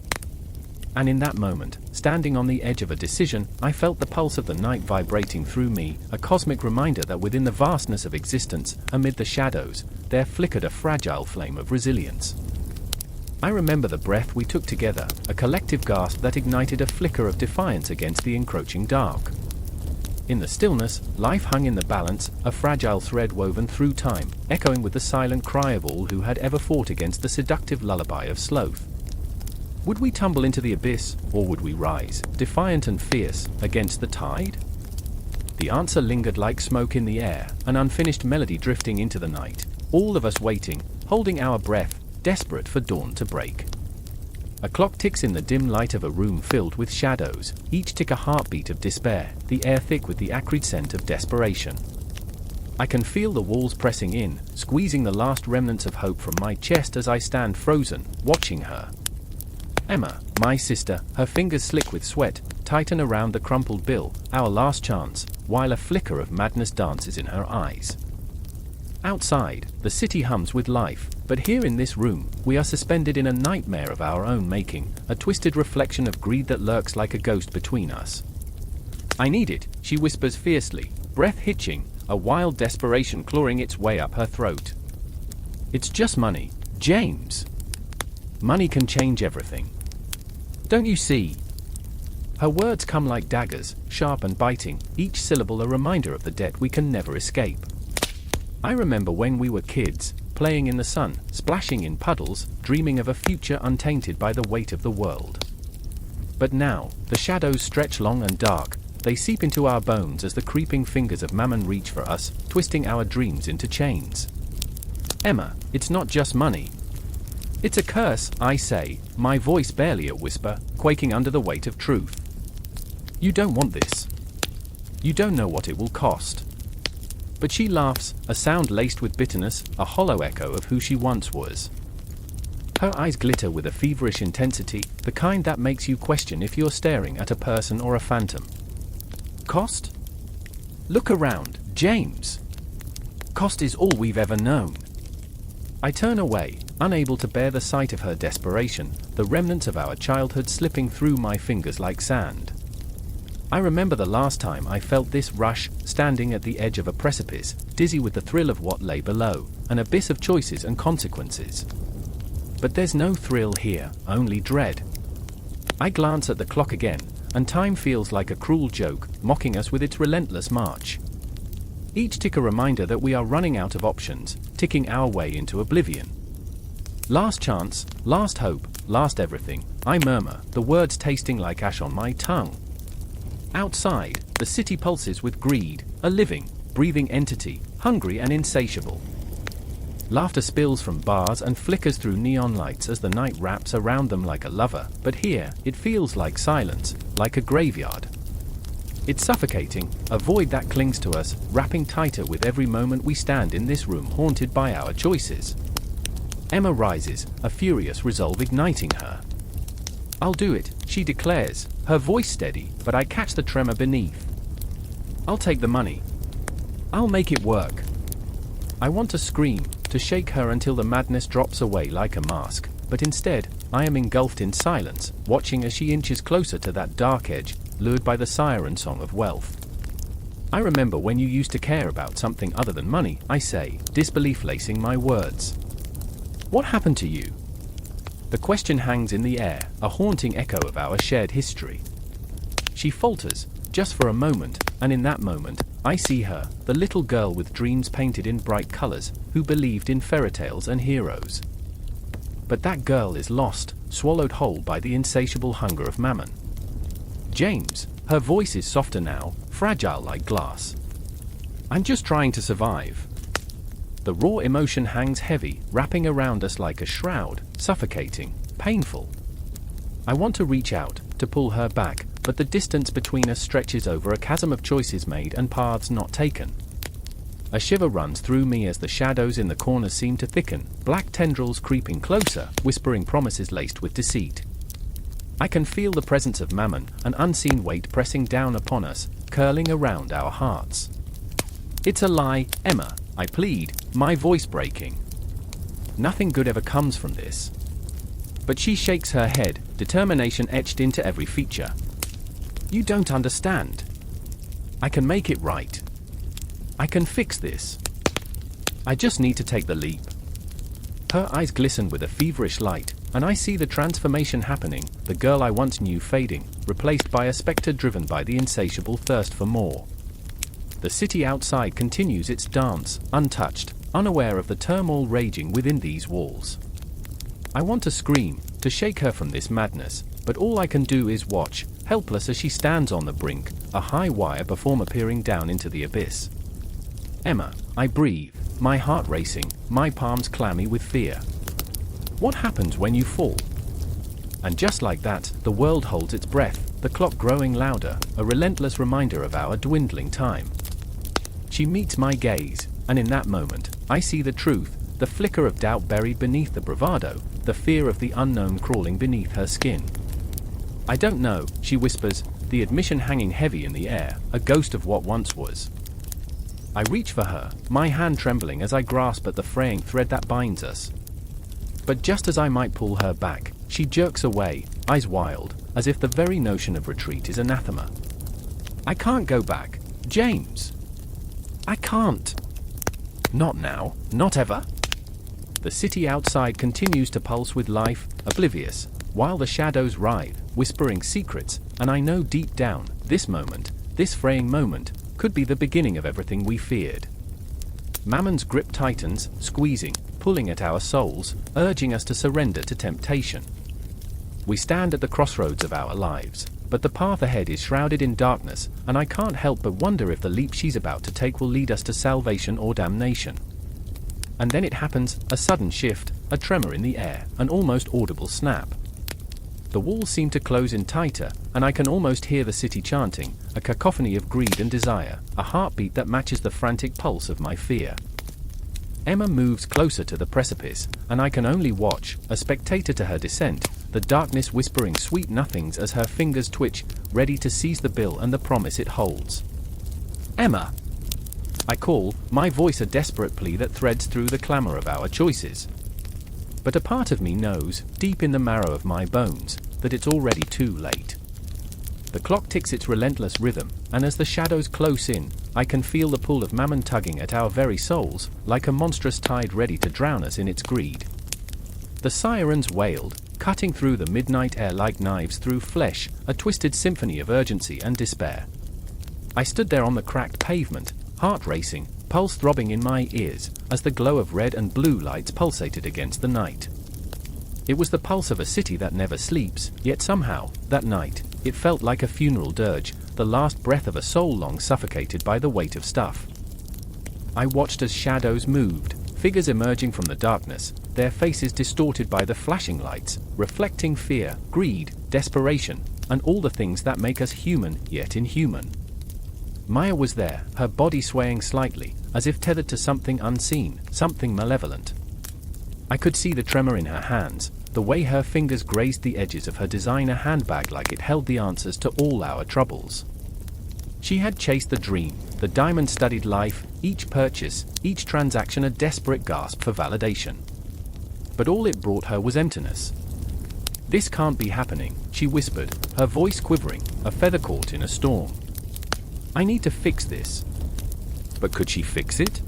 And in that moment, standing on the edge of a decision, I felt the pulse of the night vibrating through me, a cosmic reminder that within the vastness of existence, amid the shadows, there flickered a fragile flame of resilience. I remember the breath we took together, a collective gasp that ignited a flicker of defiance against the encroaching dark. In the stillness, life hung in the balance, a fragile thread woven through time, echoing with the silent cry of all who had ever fought against the seductive lullaby of sloth. Would we tumble into the abyss, or would we rise, defiant and fierce, against the tide? The answer lingered like smoke in the air, an unfinished melody drifting into the night, all of us waiting, holding our breath, desperate for dawn to break. A clock ticks in the dim light of a room filled with shadows, each tick a heartbeat of despair, the air thick with the acrid scent of desperation. I can feel the walls pressing in, squeezing the last remnants of hope from my chest as I stand frozen, watching her. Emma, my sister, her fingers slick with sweat, tighten around the crumpled bill, our last chance, while a flicker of madness dances in her eyes. Outside, the city hums with life, but here in this room, we are suspended in a nightmare of our own making, a twisted reflection of greed that lurks like a ghost between us. I need it, she whispers fiercely, breath hitching, a wild desperation clawing its way up her throat. It's just money, James. Money can change everything. Don't you see? Her words come like daggers, sharp and biting, each syllable a reminder of the debt we can never escape. I remember when we were kids, playing in the sun, splashing in puddles, dreaming of a future untainted by the weight of the world. But now, the shadows stretch long and dark, they seep into our bones as the creeping fingers of Mammon reach for us, twisting our dreams into chains. Emma, it's not just money. It's a curse, I say, my voice barely a whisper, quaking under the weight of truth. You don't want this. You don't know what it will cost. But she laughs, a sound laced with bitterness, a hollow echo of who she once was. Her eyes glitter with a feverish intensity, the kind that makes you question if you're staring at a person or a phantom. Cost? Look around, James. Cost is all we've ever known. I turn away, unable to bear the sight of her desperation, the remnants of our childhood slipping through my fingers like sand. I remember the last time I felt this rush, standing at the edge of a precipice, dizzy with the thrill of what lay below, an abyss of choices and consequences. But there's no thrill here, only dread. I glance at the clock again, and time feels like a cruel joke, mocking us with its relentless march. Each tick a reminder that we are running out of options, ticking our way into oblivion. Last chance, last hope, last everything, I murmur, the words tasting like ash on my tongue. Outside, the city pulses with greed, a living, breathing entity, hungry and insatiable. Laughter spills from bars and flickers through neon lights as the night wraps around them like a lover, but here, it feels like silence, like a graveyard. It's suffocating, a void that clings to us, wrapping tighter with every moment we stand in this room haunted by our choices. Emma rises, a furious resolve igniting her. I'll do it, she declares, her voice steady, but I catch the tremor beneath. I'll take the money. I'll make it work. I want to scream, to shake her until the madness drops away like a mask, but instead, I am engulfed in silence, watching as she inches closer to that dark edge, lured by the siren song of wealth. I remember when you used to care about something other than money, I say, disbelief lacing my words. What happened to you? The question hangs in the air, a haunting echo of our shared history. She falters, just for a moment, and in that moment, I see her, the little girl with dreams painted in bright colors, who believed in fairy tales and heroes. But that girl is lost, swallowed whole by the insatiable hunger of Mammon. James, her voice is softer now, fragile like glass. I'm just trying to survive. The raw emotion hangs heavy, wrapping around us like a shroud, suffocating, painful. I want to reach out, to pull her back, but the distance between us stretches over a chasm of choices made and paths not taken. A shiver runs through me as the shadows in the corners seem to thicken, black tendrils creeping closer, whispering promises laced with deceit. I can feel the presence of Mammon, an unseen weight pressing down upon us, curling around our hearts. It's a lie, Emma, I plead, my voice breaking. Nothing good ever comes from this. But she shakes her head, determination etched into every feature. You don't understand. I can make it right. I can fix this. I just need to take the leap. Her eyes glisten with a feverish light, and I see the transformation happening, the girl I once knew fading, replaced by a spectre driven by the insatiable thirst for more. The city outside continues its dance, untouched, unaware of the turmoil raging within these walls. I want to scream, to shake her from this madness, but all I can do is watch, helpless as she stands on the brink, a high wire platform appearing down into the abyss. Emma, I breathe, my heart racing, my palms clammy with fear. What happens when you fall? And just like that, the world holds its breath, the clock growing louder, a relentless reminder of our dwindling time. She meets my gaze, and in that moment, I see the truth, the flicker of doubt buried beneath the bravado, the fear of the unknown crawling beneath her skin. I don't know, she whispers, the admission hanging heavy in the air, a ghost of what once was. I reach for her, my hand trembling as I grasp at the fraying thread that binds us. But just as I might pull her back, she jerks away, eyes wild, as if the very notion of retreat is anathema. I can't go back, James. I can't. Not now, not ever. The city outside continues to pulse with life, oblivious, while the shadows writhe, whispering secrets, and I know deep down, this moment, this fraying moment, could be the beginning of everything we feared. Mammon's grip tightens, squeezing, pulling at our souls, urging us to surrender to temptation. We stand at the crossroads of our lives, but the path ahead is shrouded in darkness, and I can't help but wonder if the leap she's about to take will lead us to salvation or damnation. And then it happens, a sudden shift, a tremor in the air, an almost audible snap. The walls seem to close in tighter, and I can almost hear the city chanting, a cacophony of greed and desire, a heartbeat that matches the frantic pulse of my fear. Emma moves closer to the precipice, and I can only watch, a spectator to her descent, the darkness whispering sweet nothings as her fingers twitch, ready to seize the bill and the promise it holds. Emma! I call, my voice a desperate plea that threads through the clamor of our choices. But a part of me knows, deep in the marrow of my bones, that it's already too late. The clock ticks its relentless rhythm, and as the shadows close in, I can feel the pull of Mammon tugging at our very souls, like a monstrous tide ready to drown us in its greed. The sirens wailed, cutting through the midnight air like knives through flesh, a twisted symphony of urgency and despair. I stood there on the cracked pavement, heart racing, pulse throbbing in my ears, as the glow of red and blue lights pulsated against the night. It was the pulse of a city that never sleeps, yet somehow, that night, it felt like a funeral dirge, the last breath of a soul long suffocated by the weight of stuff. I watched as shadows moved, figures emerging from the darkness, their faces distorted by the flashing lights, reflecting fear, greed, desperation, and all the things that make us human yet inhuman. Maya was there, her body swaying slightly, as if tethered to something unseen, something malevolent. I could see the tremor in her hands, the way her fingers grazed the edges of her designer handbag like it held the answers to all our troubles. She had chased the dream, the diamond-studded life, each purchase, each transaction a desperate gasp for validation. But all it brought her was emptiness. This can't be happening, she whispered, her voice quivering, a feather caught in a storm. I need to fix this. But could she fix it?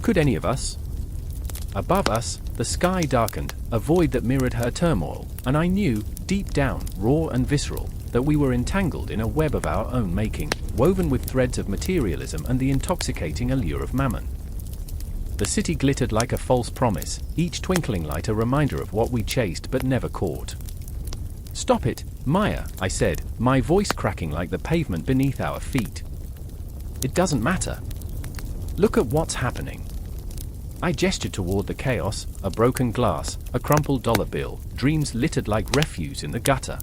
Could any of us? Above us, the sky darkened, a void that mirrored her turmoil, and I knew, deep down, raw and visceral, that we were entangled in a web of our own making, woven with threads of materialism and the intoxicating allure of Mammon. The city glittered like a false promise, each twinkling light a reminder of what we chased but never caught. Stop it, Maya, I said, my voice cracking like the pavement beneath our feet. It doesn't matter. Look at what's happening. I gestured toward the chaos, a broken glass, a crumpled dollar bill, dreams littered like refuse in the gutter.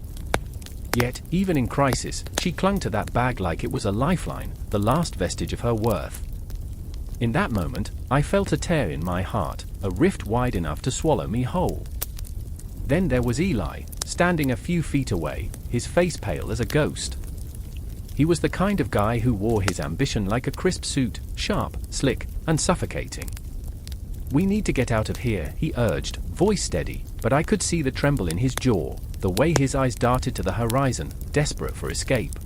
Yet, even in crisis, she clung to that bag like it was a lifeline, the last vestige of her worth. In that moment, I felt a tear in my heart, a rift wide enough to swallow me whole. Then there was Eli, standing a few feet away, his face pale as a ghost. He was the kind of guy who wore his ambition like a crisp suit, sharp, slick, and suffocating. "We need to get out of here," he urged, voice steady, but I could see the tremble in his jaw, the way his eyes darted to the horizon, desperate for escape.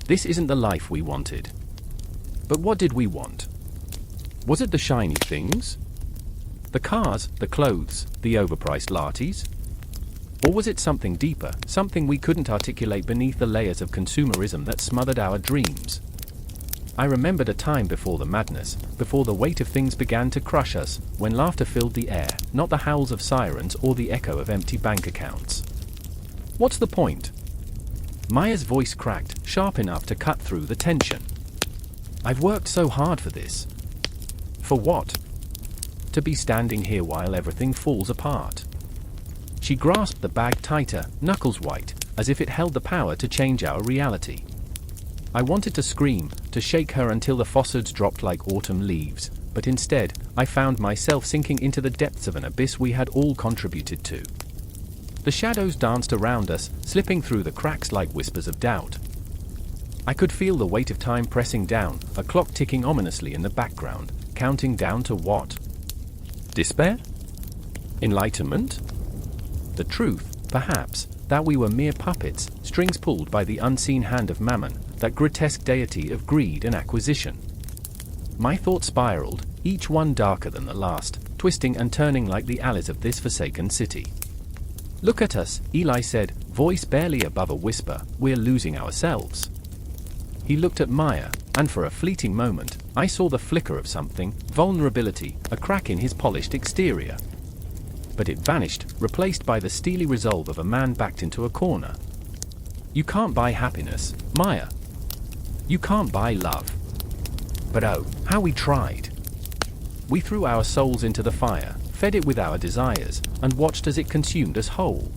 This isn't the life we wanted. But what did we want? Was it the shiny things? The cars, the clothes, the overpriced lattes? Or was it something deeper, something we couldn't articulate beneath the layers of consumerism that smothered our dreams? I remembered a time before the madness, before the weight of things began to crush us, when laughter filled the air, not the howls of sirens or the echo of empty bank accounts. What's the point? Maya's voice cracked, sharp enough to cut through the tension. I've worked so hard for this. For what? To be standing here while everything falls apart. She grasped the bag tighter, knuckles white, as if it held the power to change our reality. I wanted to scream, to shake her until the fossards dropped like autumn leaves, but instead, I found myself sinking into the depths of an abyss we had all contributed to. The shadows danced around us, slipping through the cracks like whispers of doubt. I could feel the weight of time pressing down, a clock ticking ominously in the background, counting down to what? Despair? Enlightenment? The truth, perhaps, that we were mere puppets, strings pulled by the unseen hand of Mammon, that grotesque deity of greed and acquisition. My thoughts spiraled, each one darker than the last, twisting and turning like the alleys of this forsaken city. "Look at us," Eli said, voice barely above a whisper, "we're losing ourselves." He looked at Maya, and for a fleeting moment, I saw the flicker of something, vulnerability, a crack in his polished exterior. But it vanished, replaced by the steely resolve of a man backed into a corner. You can't buy happiness, Maya. You can't buy love. But oh, how we tried. We threw our souls into the fire, fed it with our desires, and watched as it consumed us whole.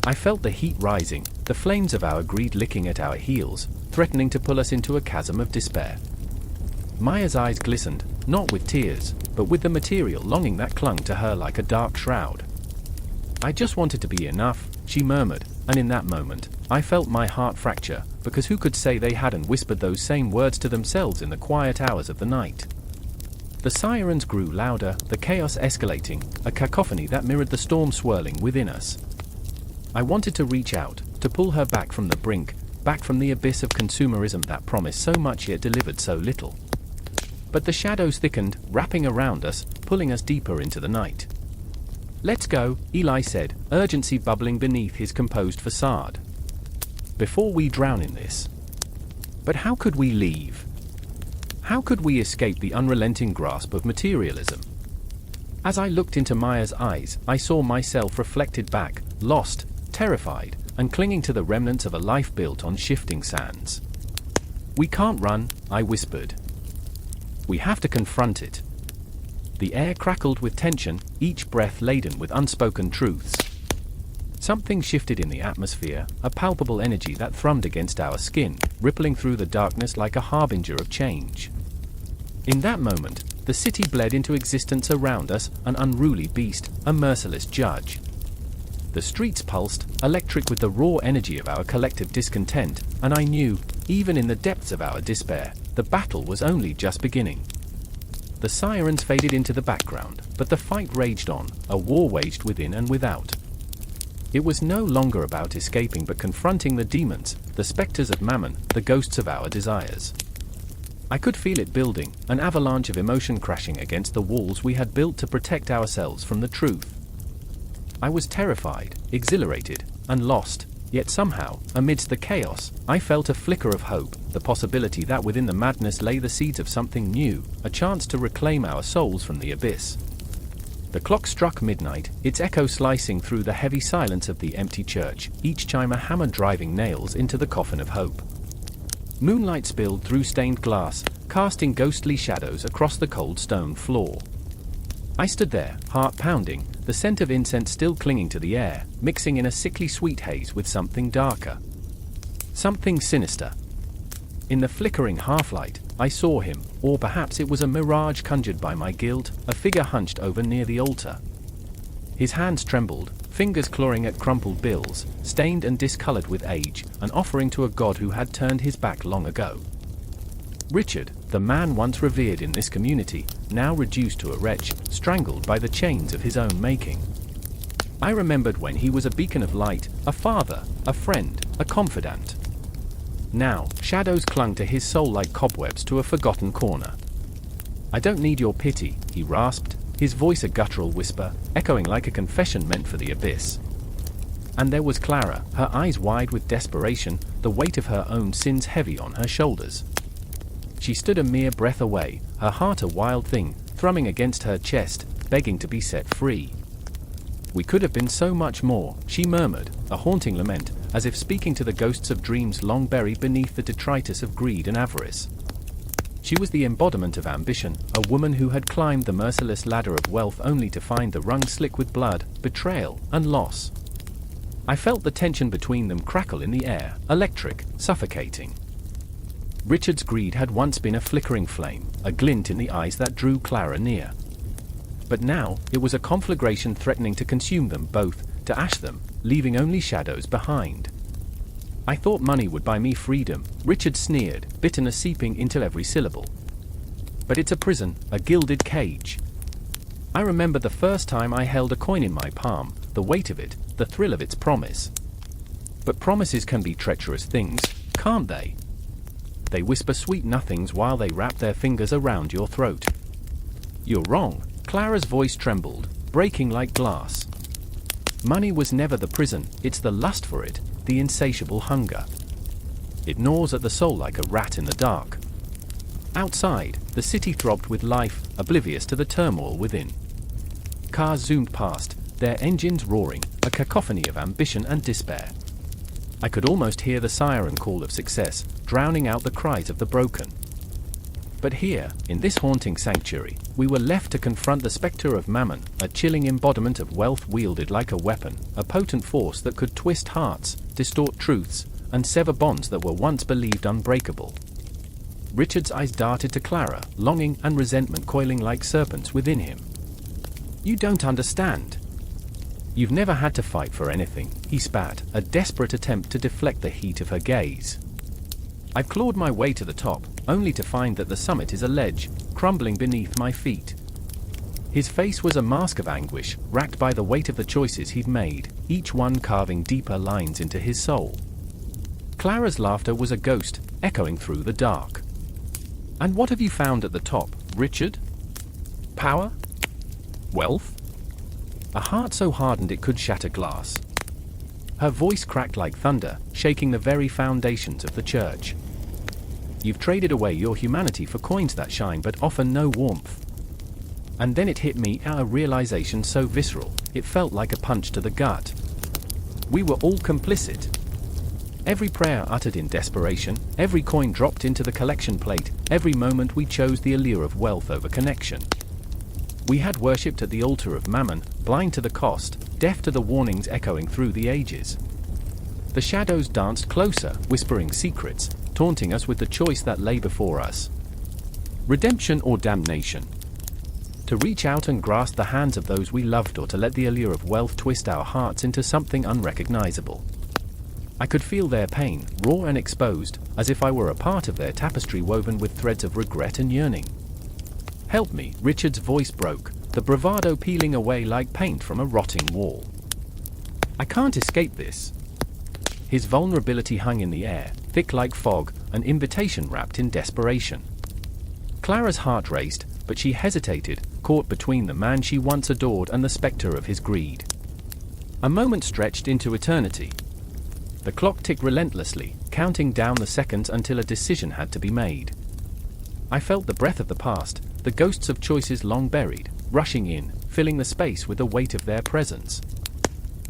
I felt the heat rising, the flames of our greed licking at our heels, threatening to pull us into a chasm of despair. Maya's eyes glistened, not with tears, but with the material longing that clung to her like a dark shroud. "I just wanted to be enough," she murmured, and in that moment, I felt my heart fracture, because who could say they hadn't whispered those same words to themselves in the quiet hours of the night? The sirens grew louder, the chaos escalating, a cacophony that mirrored the storm swirling within us. I wanted to reach out, to pull her back from the brink, back from the abyss of consumerism that promised so much yet delivered so little. But the shadows thickened, wrapping around us, pulling us deeper into the night. "Let's go," Eli said, urgency bubbling beneath his composed facade. "Before we drown in this." But how could we leave? How could we escape the unrelenting grasp of materialism? As I looked into Maya's eyes, I saw myself reflected back, lost, terrified, and clinging to the remnants of a life built on shifting sands. "We can't run," I whispered. "We have to confront it." The air crackled with tension, each breath laden with unspoken truths. Something shifted in the atmosphere, a palpable energy that thrummed against our skin, rippling through the darkness like a harbinger of change. In that moment, the city bled into existence around us, an unruly beast, a merciless judge. The streets pulsed, electric with the raw energy of our collective discontent, and I knew, even in the depths of our despair, the battle was only just beginning. The sirens faded into the background, but the fight raged on, a war waged within and without. It was no longer about escaping but confronting the demons, the specters of Mammon, the ghosts of our desires. I could feel it building, an avalanche of emotion crashing against the walls we had built to protect ourselves from the truth. I was terrified, exhilarated, and lost, yet somehow, amidst the chaos, I felt a flicker of hope, the possibility that within the madness lay the seeds of something new, a chance to reclaim our souls from the abyss. The clock struck midnight, its echo slicing through the heavy silence of the empty church, each chime a hammer driving nails into the coffin of hope. Moonlight spilled through stained glass, casting ghostly shadows across the cold stone floor. I stood there, heart pounding, the scent of incense still clinging to the air, mixing in a sickly sweet haze with something darker. Something sinister. In the flickering half-light, I saw him, or perhaps it was a mirage conjured by my guilt, a figure hunched over near the altar. His hands trembled, fingers clawing at crumpled bills, stained and discolored with age, an offering to a god who had turned his back long ago. Richard, the man once revered in this community, now reduced to a wretch, strangled by the chains of his own making. I remembered when he was a beacon of light, a father, a friend, a confidant. Now, shadows clung to his soul like cobwebs to a forgotten corner. "I don't need your pity," he rasped, his voice a guttural whisper, echoing like a confession meant for the abyss. And there was Clara, her eyes wide with desperation, the weight of her own sins heavy on her shoulders. She stood a mere breath away, her heart a wild thing, thrumming against her chest, begging to be set free. "We could have been so much more," she murmured, a haunting lament, as if speaking to the ghosts of dreams long buried beneath the detritus of greed and avarice. She was the embodiment of ambition, a woman who had climbed the merciless ladder of wealth only to find the rung slick with blood, betrayal, and loss. I felt the tension between them crackle in the air, electric, suffocating. Richard's greed had once been a flickering flame, a glint in the eyes that drew Clara near. But now, it was a conflagration threatening to consume them both, to ash them, leaving only shadows behind. "I thought money would buy me freedom," Richard sneered, bitterness seeping into every syllable. "But it's a prison, a gilded cage." I remember the first time I held a coin in my palm, the weight of it, the thrill of its promise. But promises can be treacherous things, can't they? They whisper sweet nothings while they wrap their fingers around your throat. "You're wrong," Clara's voice trembled, breaking like glass. "Money was never the prison, it's the lust for it, the insatiable hunger. It gnaws at the soul like a rat in the dark." Outside, the city throbbed with life, oblivious to the turmoil within. Cars zoomed past, their engines roaring, a cacophony of ambition and despair. I could almost hear the siren call of success, drowning out the cries of the broken. But here, in this haunting sanctuary, we were left to confront the specter of Mammon, a chilling embodiment of wealth wielded like a weapon, a potent force that could twist hearts, distort truths, and sever bonds that were once believed unbreakable. Richard's eyes darted to Clara, longing and resentment coiling like serpents within him. "You don't understand. You've never had to fight for anything," he spat, a desperate attempt to deflect the heat of her gaze. "I've clawed my way to the top, only to find that the summit is a ledge, crumbling beneath my feet." His face was a mask of anguish, racked by the weight of the choices he'd made, each one carving deeper lines into his soul. Clara's laughter was a ghost, echoing through the dark. "And what have you found at the top, Richard? Power? Wealth? A heart so hardened it could shatter glass." Her voice cracked like thunder, shaking the very foundations of the church. "You've traded away your humanity for coins that shine but offer no warmth." And then it hit me, a realization so visceral, it felt like a punch to the gut. We were all complicit. Every prayer uttered in desperation, every coin dropped into the collection plate, every moment we chose the allure of wealth over connection. We had worshipped at the altar of Mammon, blind to the cost, deaf to the warnings echoing through the ages. The shadows danced closer, whispering secrets, taunting us with the choice that lay before us. Redemption or damnation? To reach out and grasp the hands of those we loved, or to let the allure of wealth twist our hearts into something unrecognizable. I could feel their pain, raw and exposed, as if I were a part of their tapestry woven with threads of regret and yearning. "Help me," Richard's voice broke, the bravado peeling away like paint from a rotting wall. "I can't escape this." His vulnerability hung in the air, thick like fog, an invitation wrapped in desperation. Clara's heart raced, but she hesitated, caught between the man she once adored and the specter of his greed. A moment stretched into eternity. The clock ticked relentlessly, counting down the seconds until a decision had to be made. I felt the breath of the past, the ghosts of choices long buried, rushing in, filling the space with the weight of their presence.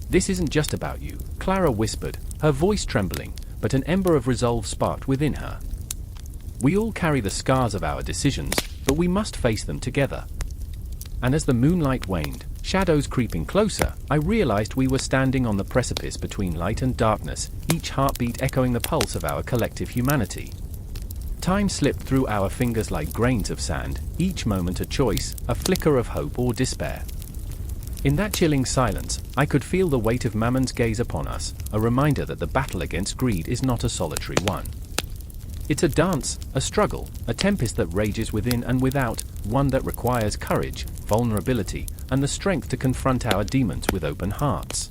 "This isn't just about you," Clara whispered, her voice trembling, but an ember of resolve sparked within her. "We all carry the scars of our decisions, but we must face them together." And as the moonlight waned, shadows creeping closer, I realized we were standing on the precipice between light and darkness, each heartbeat echoing the pulse of our collective humanity. Time slipped through our fingers like grains of sand, each moment a choice, a flicker of hope or despair. In that chilling silence, I could feel the weight of Mammon's gaze upon us, a reminder that the battle against greed is not a solitary one. It's a dance, a struggle, a tempest that rages within and without, one that requires courage, vulnerability, and the strength to confront our demons with open hearts.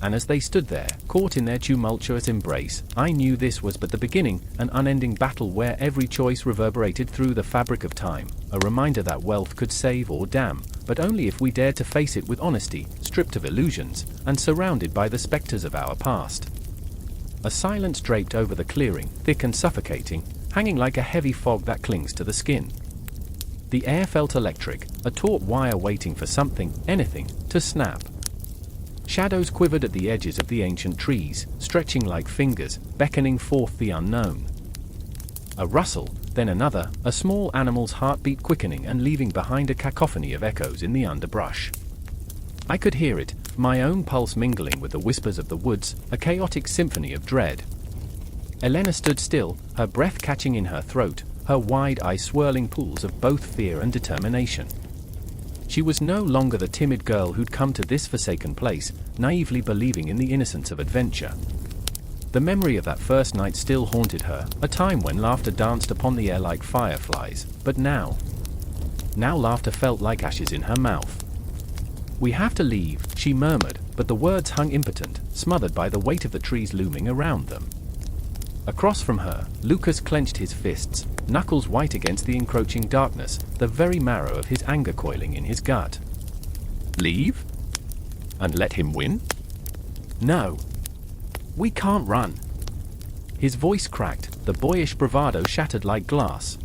And as they stood there, caught in their tumultuous embrace, I knew this was but the beginning, an unending battle where every choice reverberated through the fabric of time, a reminder that wealth could save or damn, but only if we dared to face it with honesty, stripped of illusions, and surrounded by the specters of our past. A silence draped over the clearing, thick and suffocating, hanging like a heavy fog that clings to the skin. The air felt electric, a taut wire waiting for something, anything, to snap. Shadows quivered at the edges of the ancient trees, stretching like fingers, beckoning forth the unknown. A rustle, then another, a small animal's heartbeat quickening and leaving behind a cacophony of echoes in the underbrush. I could hear it, my own pulse mingling with the whispers of the woods, a chaotic symphony of dread. Elena stood still, her breath catching in her throat, her wide eyes swirling pools of both fear and determination. She was no longer the timid girl who'd come to this forsaken place, naively believing in the innocence of adventure. The memory of that first night still haunted her, a time when laughter danced upon the air like fireflies, but now laughter felt like ashes in her mouth. "We have to leave," she murmured, but the words hung impotent, smothered by the weight of the trees looming around them. Across from her, Lucas clenched his fists, knuckles white against the encroaching darkness, the very marrow of his anger coiling in his gut. "Leave? And let him win? No. We can't run." His voice cracked, the boyish bravado shattered like glass.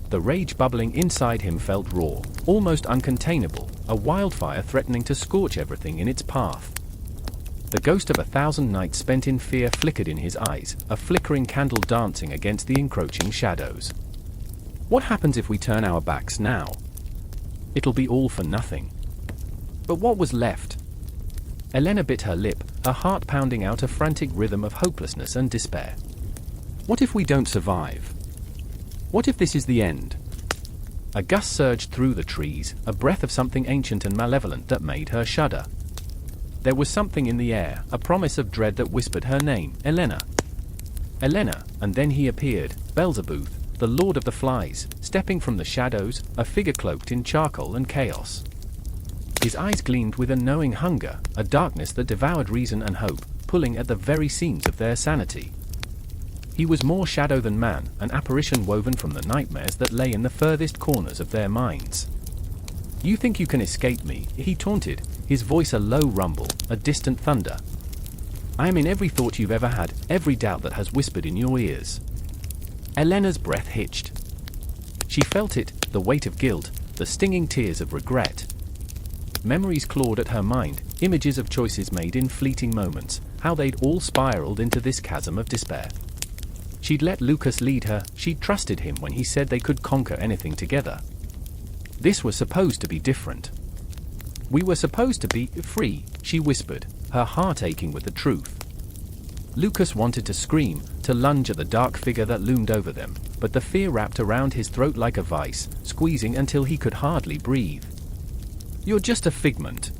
The rage bubbling inside him felt raw, almost uncontainable, a wildfire threatening to scorch everything in its path. The ghost of 1,000 nights spent in fear flickered in his eyes, a flickering candle dancing against the encroaching shadows. What happens if we turn our backs now? It'll be all for nothing. But what was left? Elena bit her lip, her heart pounding out a frantic rhythm of hopelessness and despair. What if we don't survive? What if this is the end? A gust surged through the trees, a breath of something ancient and malevolent that made her shudder. There was something in the air, a promise of dread that whispered her name, Elena. Elena, and then he appeared, Beelzebub, the Lord of the Flies, stepping from the shadows, a figure cloaked in charcoal and chaos. His eyes gleamed with a knowing hunger, a darkness that devoured reason and hope, pulling at the very seams of their sanity. He was more shadow than man, an apparition woven from the nightmares that lay in the furthest corners of their minds. "You think you can escape me?" he taunted, his voice a low rumble, a distant thunder. "I am in every thought you've ever had, every doubt that has whispered in your ears." Elena's breath hitched. She felt it, the weight of guilt, the stinging tears of regret. Memories clawed at her mind, images of choices made in fleeting moments, how they'd all spiraled into this chasm of despair. She'd let Lucas lead her, she'd trusted him when he said they could conquer anything together. This was supposed to be different. "We were supposed to be free," she whispered, her heart aching with the truth. Lucas wanted to scream, to lunge at the dark figure that loomed over them, but the fear wrapped around his throat like a vice, squeezing until he could hardly breathe. "You're just a figment.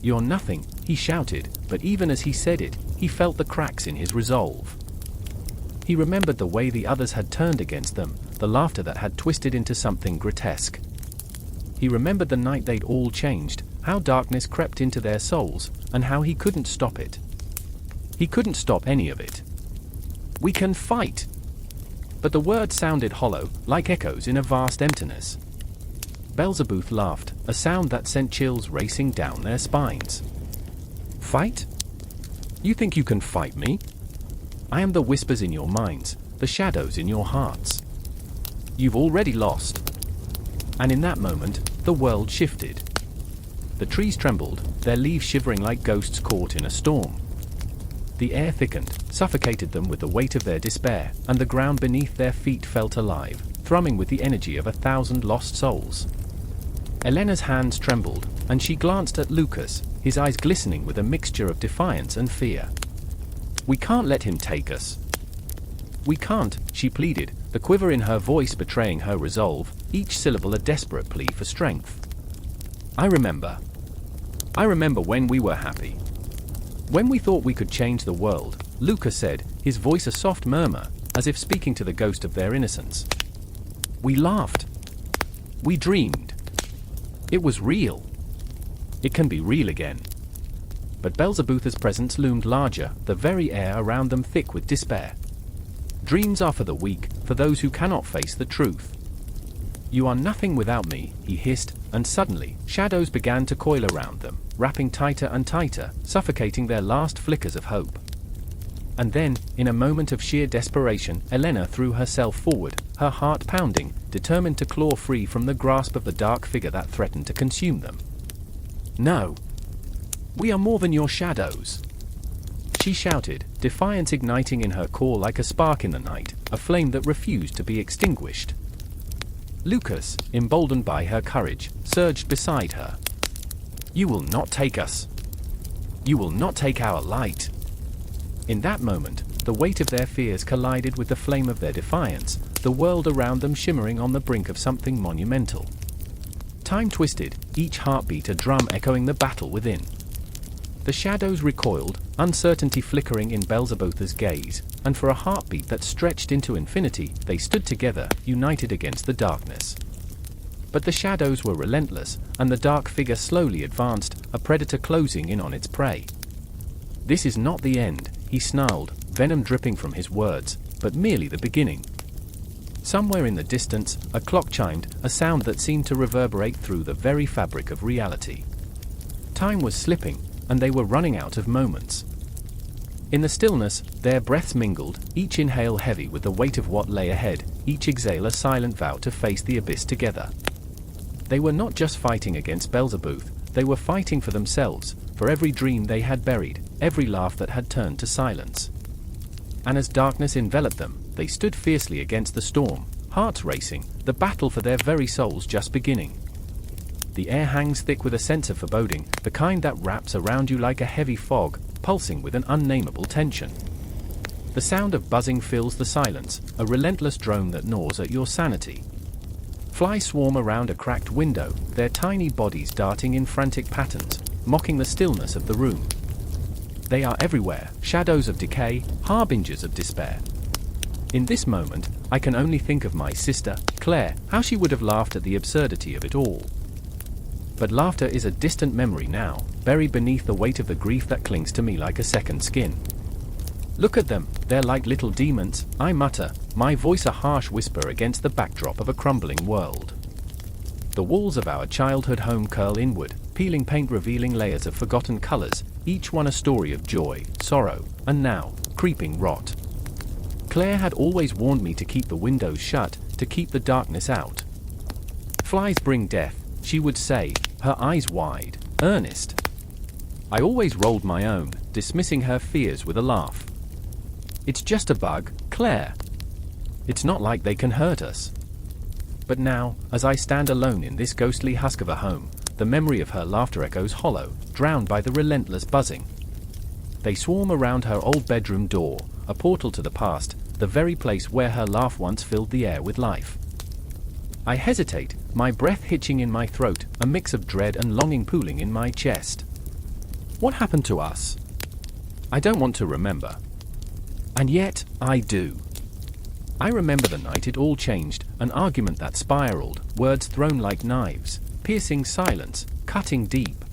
You're nothing," he shouted, but even as he said it, he felt the cracks in his resolve. He remembered the way the others had turned against them, the laughter that had twisted into something grotesque. He remembered the night they'd all changed, how darkness crept into their souls, and how he couldn't stop it. He couldn't stop any of it. "We can fight!" But the words sounded hollow, like echoes in a vast emptiness. Beelzebub laughed, a sound that sent chills racing down their spines. "Fight? You think you can fight me? I am the whispers in your minds, the shadows in your hearts. You've already lost." And in that moment, the world shifted. The trees trembled, their leaves shivering like ghosts caught in a storm. The air thickened, suffocated them with the weight of their despair, and the ground beneath their feet felt alive, thrumming with the energy of 1,000 lost souls. Elena's hands trembled, and she glanced at Lucas, his eyes glistening with a mixture of defiance and fear. "We can't let him take us. We can't," she pleaded, the quiver in her voice betraying her resolve, each syllable a desperate plea for strength. "I remember," I remember when we were happy. When we thought we could change the world, Luca said, his voice a soft murmur, as if speaking to the ghost of their innocence. We laughed. We dreamed. It was real. It can be real again. But Beelzebub's presence loomed larger, the very air around them thick with despair. Dreams are for the weak, for those who cannot face the truth. You are nothing without me, he hissed, and suddenly, shadows began to coil around them, wrapping tighter and tighter, suffocating their last flickers of hope. And then, in a moment of sheer desperation, Elena threw herself forward, her heart pounding, determined to claw free from the grasp of the dark figure that threatened to consume them. No. We are more than your shadows. She shouted, defiance igniting in her core like a spark in the night, a flame that refused to be extinguished. Lucas, emboldened by her courage, surged beside her. You will not take us. You will not take our light. In that moment, the weight of their fears collided with the flame of their defiance, the world around them shimmering on the brink of something monumental. Time twisted, each heartbeat a drum echoing the battle within. The shadows recoiled, uncertainty flickering in Beelzebub's gaze, and for a heartbeat that stretched into infinity, they stood together, united against the darkness. But the shadows were relentless, and the dark figure slowly advanced, a predator closing in on its prey. This is not the end, he snarled, venom dripping from his words, but merely the beginning. Somewhere in the distance, a clock chimed, a sound that seemed to reverberate through the very fabric of reality. Time was slipping, and they were running out of moments. In the stillness, their breaths mingled, each inhale heavy with the weight of what lay ahead, each exhale a silent vow to face the abyss together. They were not just fighting against Beelzebub, they were fighting for themselves, for every dream they had buried, every laugh that had turned to silence. And as darkness enveloped them, they stood fiercely against the storm, hearts racing, the battle for their very souls just beginning. The air hangs thick with a sense of foreboding, the kind that wraps around you like a heavy fog, pulsing with an unnameable tension. The sound of buzzing fills the silence, a relentless drone that gnaws at your sanity. Flies swarm around a cracked window, their tiny bodies darting in frantic patterns, mocking the stillness of the room. They are everywhere, shadows of decay, harbingers of despair. In this moment, I can only think of my sister, Claire, how she would have laughed at the absurdity of it all. But laughter is a distant memory now, buried beneath the weight of the grief that clings to me like a second skin. Look at them, they're like little demons, I mutter, my voice a harsh whisper against the backdrop of a crumbling world. The walls of our childhood home curl inward, peeling paint revealing layers of forgotten colors, each one a story of joy, sorrow, and now, creeping rot. Claire had always warned me to keep the windows shut, to keep the darkness out. Flies bring death, she would say, her eyes wide, earnest. I always rolled my own, dismissing her fears with a laugh. It's just a bug, Claire. It's not like they can hurt us. But now, as I stand alone in this ghostly husk of a home, the memory of her laughter echoes hollow, drowned by the relentless buzzing. They swarm around her old bedroom door, a portal to the past, the very place where her laugh once filled the air with life. I hesitate, my breath hitching in my throat, a mix of dread and longing pooling in my chest. What happened to us? I don't want to remember. And yet, I do. I remember the night it all changed, an argument that spiraled, words thrown like knives, piercing silence, cutting deep.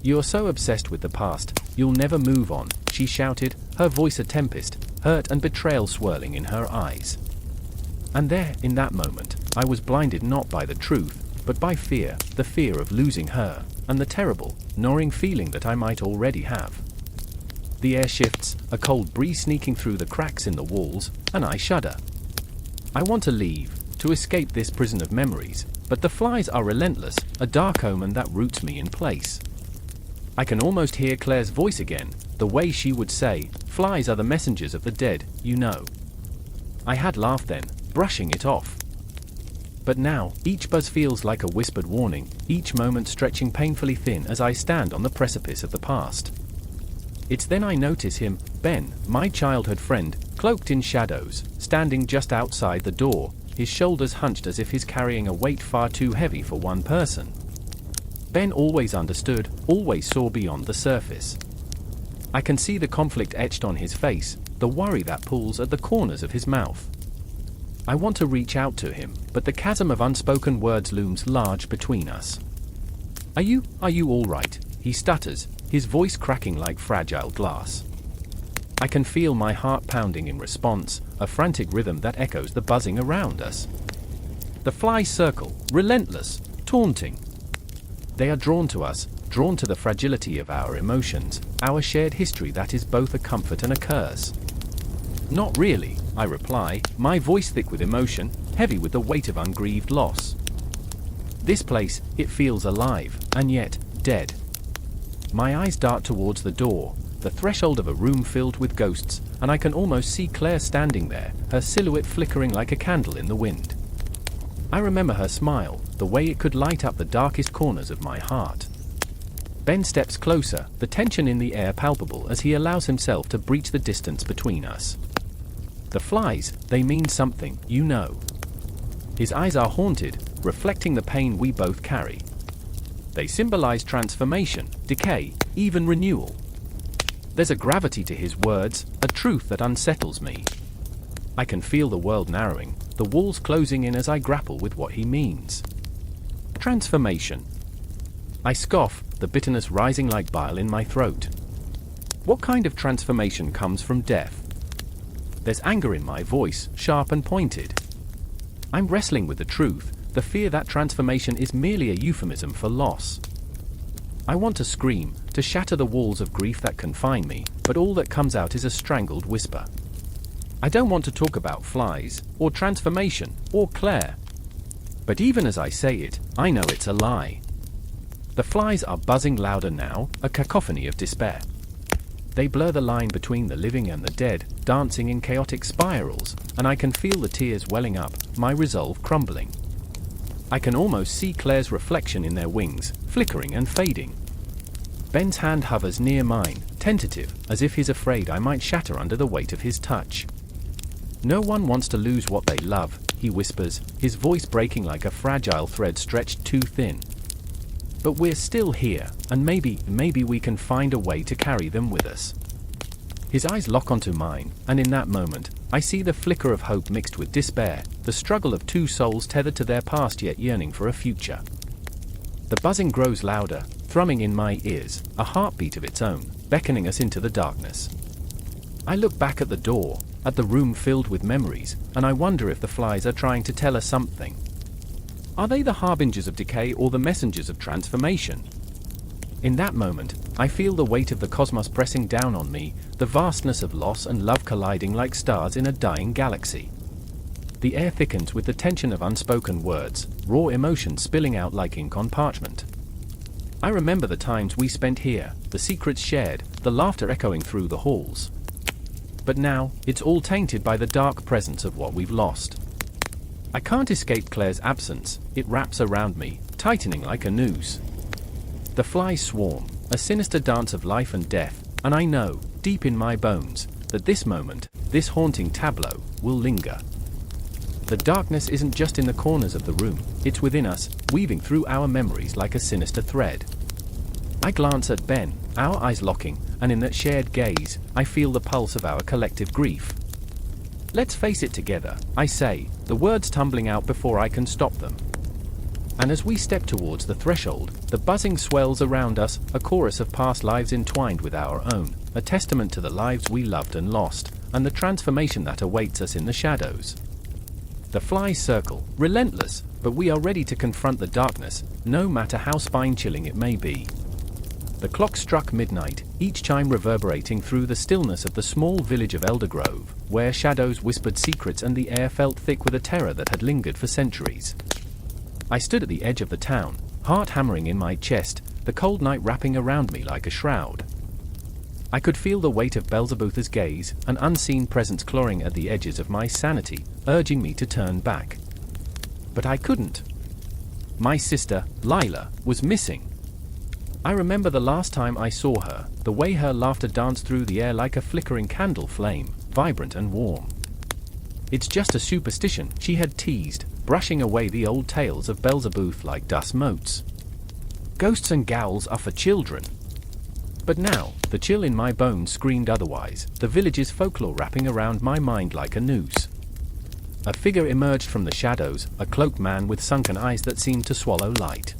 You're so obsessed with the past, you'll never move on, she shouted, her voice a tempest, hurt and betrayal swirling in her eyes. And there, in that moment, I was blinded not by the truth, but by fear, the fear of losing her, and the terrible, gnawing feeling that I might already have. The air shifts, a cold breeze sneaking through the cracks in the walls, and I shudder. I want to leave, to escape this prison of memories, but the flies are relentless, a dark omen that roots me in place. I can almost hear Claire's voice again, the way she would say, flies are the messengers of the dead, you know. I had laughed then, brushing it off. But now, each buzz feels like a whispered warning, each moment stretching painfully thin as I stand on the precipice of the past. It's then I notice him, Ben, my childhood friend, cloaked in shadows, standing just outside the door, his shoulders hunched as if he's carrying a weight far too heavy for one person. Ben always understood, always saw beyond the surface. I can see the conflict etched on his face, the worry that pulls at the corners of his mouth. I want to reach out to him, but the chasm of unspoken words looms large between us. Are you all right? He stutters, his voice cracking like fragile glass. I can feel my heart pounding in response, a frantic rhythm that echoes the buzzing around us. The flies circle, relentless, taunting. They are drawn to us, drawn to the fragility of our emotions, our shared history that is both a comfort and a curse. Not really, I reply, my voice thick with emotion, heavy with the weight of ungrieved loss. This place, it feels alive, and yet, dead. My eyes dart towards the door, the threshold of a room filled with ghosts, and I can almost see Claire standing there, her silhouette flickering like a candle in the wind. I remember her smile, the way it could light up the darkest corners of my heart. Ben steps closer, the tension in the air palpable as he allows himself to breach the distance between us. The flies, they mean something, you know. His eyes are haunted, reflecting the pain we both carry. They symbolize transformation, decay, even renewal. There's a gravity to his words, a truth that unsettles me. I can feel the world narrowing, the walls closing in as I grapple with what he means. Transformation. I scoff, the bitterness rising like bile in my throat. What kind of transformation comes from death? There's anger in my voice, sharp and pointed. I'm wrestling with the truth, the fear that transformation is merely a euphemism for loss. I want to scream, to shatter the walls of grief that confine me, but all that comes out is a strangled whisper. I don't want to talk about flies, or transformation, or Claire. But even as I say it, I know it's a lie. The flies are buzzing louder now, a cacophony of despair. They blur the line between the living and the dead, dancing in chaotic spirals, and I can feel the tears welling up, my resolve crumbling. I can almost see Claire's reflection in their wings, flickering and fading. Ben's hand hovers near mine, tentative, as if he's afraid I might shatter under the weight of his touch. No one wants to lose what they love, he whispers, his voice breaking like a fragile thread stretched too thin. But we're still here, and maybe we can find a way to carry them with us. His eyes lock onto mine, and in that moment, I see the flicker of hope mixed with despair, the struggle of two souls tethered to their past yet yearning for a future. The buzzing grows louder, thrumming in my ears, a heartbeat of its own, beckoning us into the darkness. I look back at the door, at the room filled with memories, and I wonder if the flies are trying to tell us something. Are they the harbingers of decay or the messengers of transformation? In that moment, I feel the weight of the cosmos pressing down on me, the vastness of loss and love colliding like stars in a dying galaxy. The air thickens with the tension of unspoken words, raw emotion spilling out like ink on parchment. I remember the times we spent here, the secrets shared, the laughter echoing through the halls. But now, it's all tainted by the dark presence of what we've lost. I can't escape Claire's absence, it wraps around me, tightening like a noose. The flies swarm, a sinister dance of life and death, and I know, deep in my bones, that this moment, this haunting tableau, will linger. The darkness isn't just in the corners of the room, it's within us, weaving through our memories like a sinister thread. I glance at Ben, our eyes locking, and in that shared gaze, I feel the pulse of our collective grief. Let's face it together, I say, the words tumbling out before I can stop them. And as we step towards the threshold, the buzzing swells around us, a chorus of past lives entwined with our own, a testament to the lives we loved and lost, and the transformation that awaits us in the shadows. The flies circle, relentless, but we are ready to confront the darkness, no matter how spine-chilling it may be. The clock struck midnight, each chime reverberating through the stillness of the small village of Eldergrove, where shadows whispered secrets and the air felt thick with a terror that had lingered for centuries. I stood at the edge of the town, heart hammering in my chest, the cold night wrapping around me like a shroud. I could feel the weight of Beelzebub's gaze, an unseen presence clawing at the edges of my sanity, urging me to turn back. But I couldn't. My sister, Lila, was missing. I remember the last time I saw her, the way her laughter danced through the air like a flickering candle flame, vibrant and warm. It's just a superstition, she had teased, brushing away the old tales of Beelzebub like dust motes. Ghosts and ghouls are for children. But now, the chill in my bones screamed otherwise, the village's folklore wrapping around my mind like a noose. A figure emerged from the shadows, a cloaked man with sunken eyes that seemed to swallow light.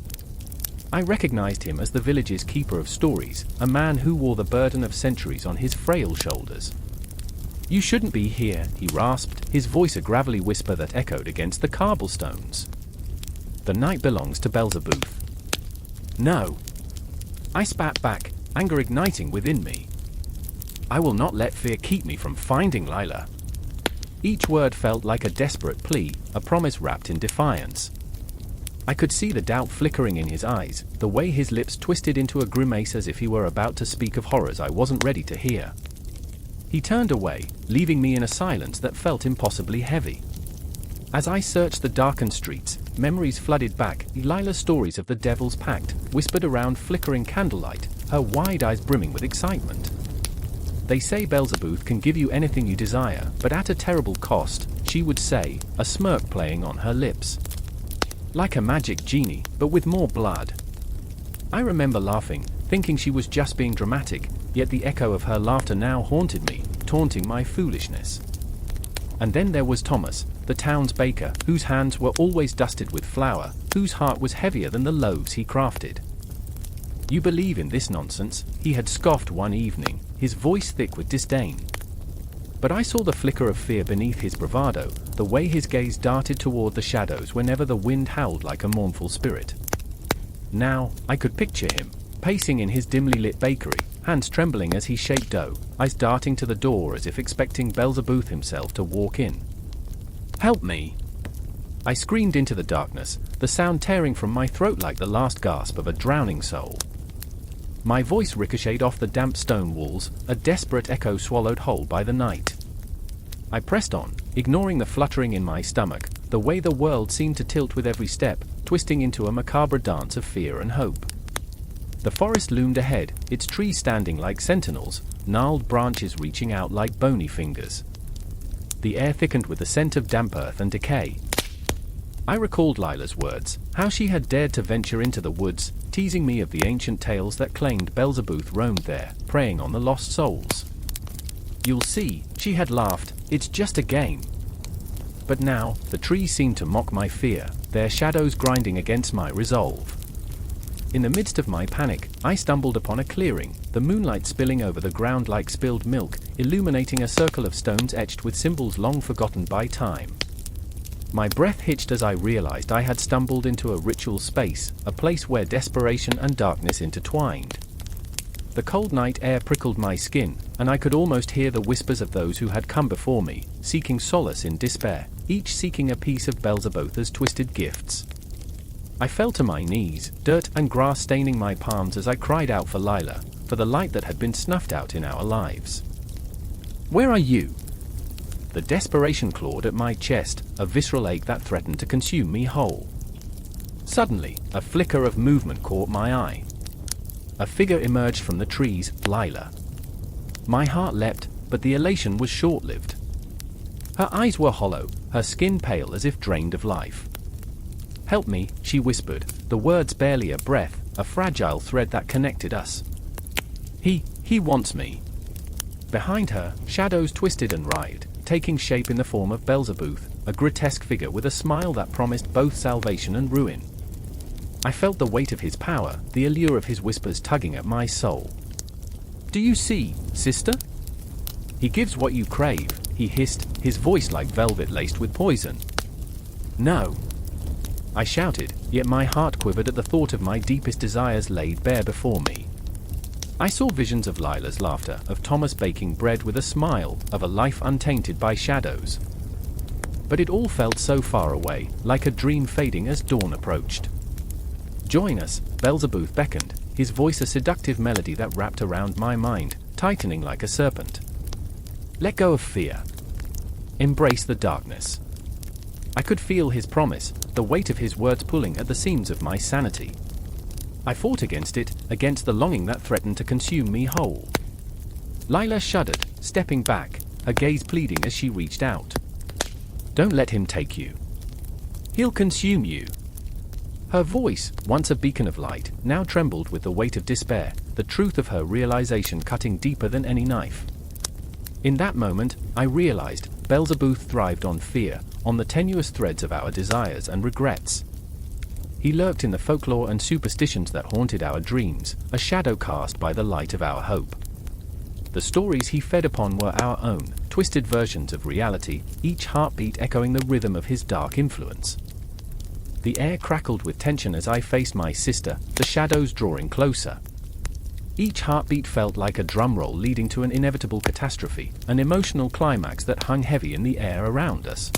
I recognized him as the village's keeper of stories, a man who wore the burden of centuries on his frail shoulders. "You shouldn't be here," he rasped, his voice a gravelly whisper that echoed against the cobblestones. "The night belongs to Beelzebub." "No." I spat back, anger igniting within me. "I will not let fear keep me from finding Lila." Each word felt like a desperate plea, a promise wrapped in defiance. I could see the doubt flickering in his eyes, the way his lips twisted into a grimace as if he were about to speak of horrors I wasn't ready to hear. He turned away, leaving me in a silence that felt impossibly heavy. As I searched the darkened streets, memories flooded back, Lila's stories of the Devil's Pact, whispered around flickering candlelight, her wide eyes brimming with excitement. "They say Beelzebub can give you anything you desire, but at a terrible cost," she would say, a smirk playing on her lips. "Like a magic genie, but with more blood." I remember laughing, thinking she was just being dramatic, yet the echo of her laughter now haunted me, taunting my foolishness. And then there was Thomas, the town's baker, whose hands were always dusted with flour, whose heart was heavier than the loaves he crafted. "You believe in this nonsense," he had scoffed one evening, his voice thick with disdain. But I saw the flicker of fear beneath his bravado, the way his gaze darted toward the shadows whenever the wind howled like a mournful spirit. Now, I could picture him, pacing in his dimly lit bakery, hands trembling as he shaped dough, eyes darting to the door as if expecting Beelzebub himself to walk in. "Help me!" I screamed into the darkness, the sound tearing from my throat like the last gasp of a drowning soul. My voice ricocheted off the damp stone walls, a desperate echo swallowed whole by the night. I pressed on, ignoring the fluttering in my stomach, the way the world seemed to tilt with every step, twisting into a macabre dance of fear and hope. The forest loomed ahead, its trees standing like sentinels, gnarled branches reaching out like bony fingers. The air thickened with the scent of damp earth and decay. I recalled Lila's words, how she had dared to venture into the woods, teasing me of the ancient tales that claimed Beelzebub roamed there, preying on the lost souls. "You'll see," she had laughed, "it's just a game." But now, the trees seemed to mock my fear, their shadows grinding against my resolve. In the midst of my panic, I stumbled upon a clearing, the moonlight spilling over the ground like spilled milk, illuminating a circle of stones etched with symbols long forgotten by time. My breath hitched as I realized I had stumbled into a ritual space, a place where desperation and darkness intertwined. The cold night air prickled my skin, and I could almost hear the whispers of those who had come before me, seeking solace in despair, each seeking a piece of Beelzebub's twisted gifts. I fell to my knees, dirt and grass staining my palms as I cried out for Lila, for the light that had been snuffed out in our lives. "Where are you?" The desperation clawed at my chest, a visceral ache that threatened to consume me whole. Suddenly, a flicker of movement caught my eye. A figure emerged from the trees, Lila. My heart leapt, but the elation was short-lived. Her eyes were hollow, her skin pale as if drained of life. "Help me," she whispered, the words barely a breath, a fragile thread that connected us. He wants me." Behind her, shadows twisted and writhed, taking shape in the form of Beelzebub, a grotesque figure with a smile that promised both salvation and ruin. I felt the weight of his power, the allure of his whispers tugging at my soul. "Do you see, sister? He gives what you crave," he hissed, his voice like velvet laced with poison. "No," I shouted, yet my heart quivered at the thought of my deepest desires laid bare before me. I saw visions of Lila's laughter, of Thomas baking bread with a smile, of a life untainted by shadows. But it all felt so far away, like a dream fading as dawn approached. "Join us," Beelzebub beckoned, his voice a seductive melody that wrapped around my mind, tightening like a serpent. "Let go of fear. Embrace the darkness." I could feel his promise, the weight of his words pulling at the seams of my sanity. I fought against it, against the longing that threatened to consume me whole. Lila shuddered, stepping back, her gaze pleading as she reached out. "Don't let him take you. He'll consume you." Her voice, once a beacon of light, now trembled with the weight of despair, the truth of her realization cutting deeper than any knife. In that moment, I realized Beelzebub thrived on fear, on the tenuous threads of our desires and regrets. He lurked in the folklore and superstitions that haunted our dreams, a shadow cast by the light of our hope. The stories he fed upon were our own, twisted versions of reality, each heartbeat echoing the rhythm of his dark influence. The air crackled with tension as I faced my sister, the shadows drawing closer. Each heartbeat felt like a drum roll leading to an inevitable catastrophe, an emotional climax that hung heavy in the air around us.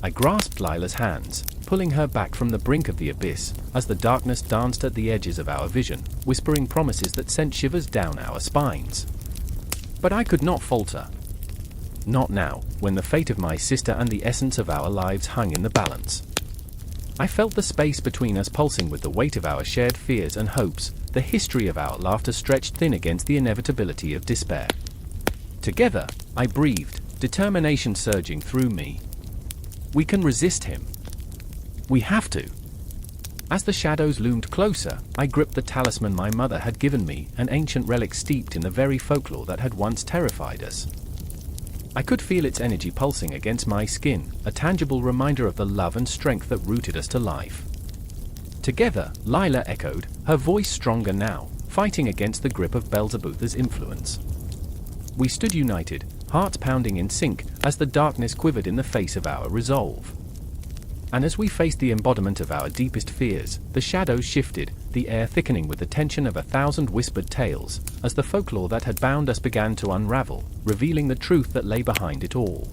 I grasped Lila's hands, pulling her back from the brink of the abyss, as the darkness danced at the edges of our vision, whispering promises that sent shivers down our spines. But I could not falter. Not now, when the fate of my sister and the essence of our lives hung in the balance. I felt the space between us pulsing with the weight of our shared fears and hopes, the history of our laughter stretched thin against the inevitability of despair. Together, I breathed, determination surging through me. We can resist him. We have to. As the shadows loomed closer, I gripped the talisman my mother had given me, an ancient relic steeped in the very folklore that had once terrified us. I could feel its energy pulsing against my skin, a tangible reminder of the love and strength that rooted us to life. Together, Lila echoed, her voice stronger now, fighting against the grip of Beelzebub's influence. We stood united, hearts pounding in sync, as the darkness quivered in the face of our resolve. And as we faced the embodiment of our deepest fears, the shadows shifted, the air thickening with the tension of 1,000 whispered tales, as the folklore that had bound us began to unravel, revealing the truth that lay behind it all.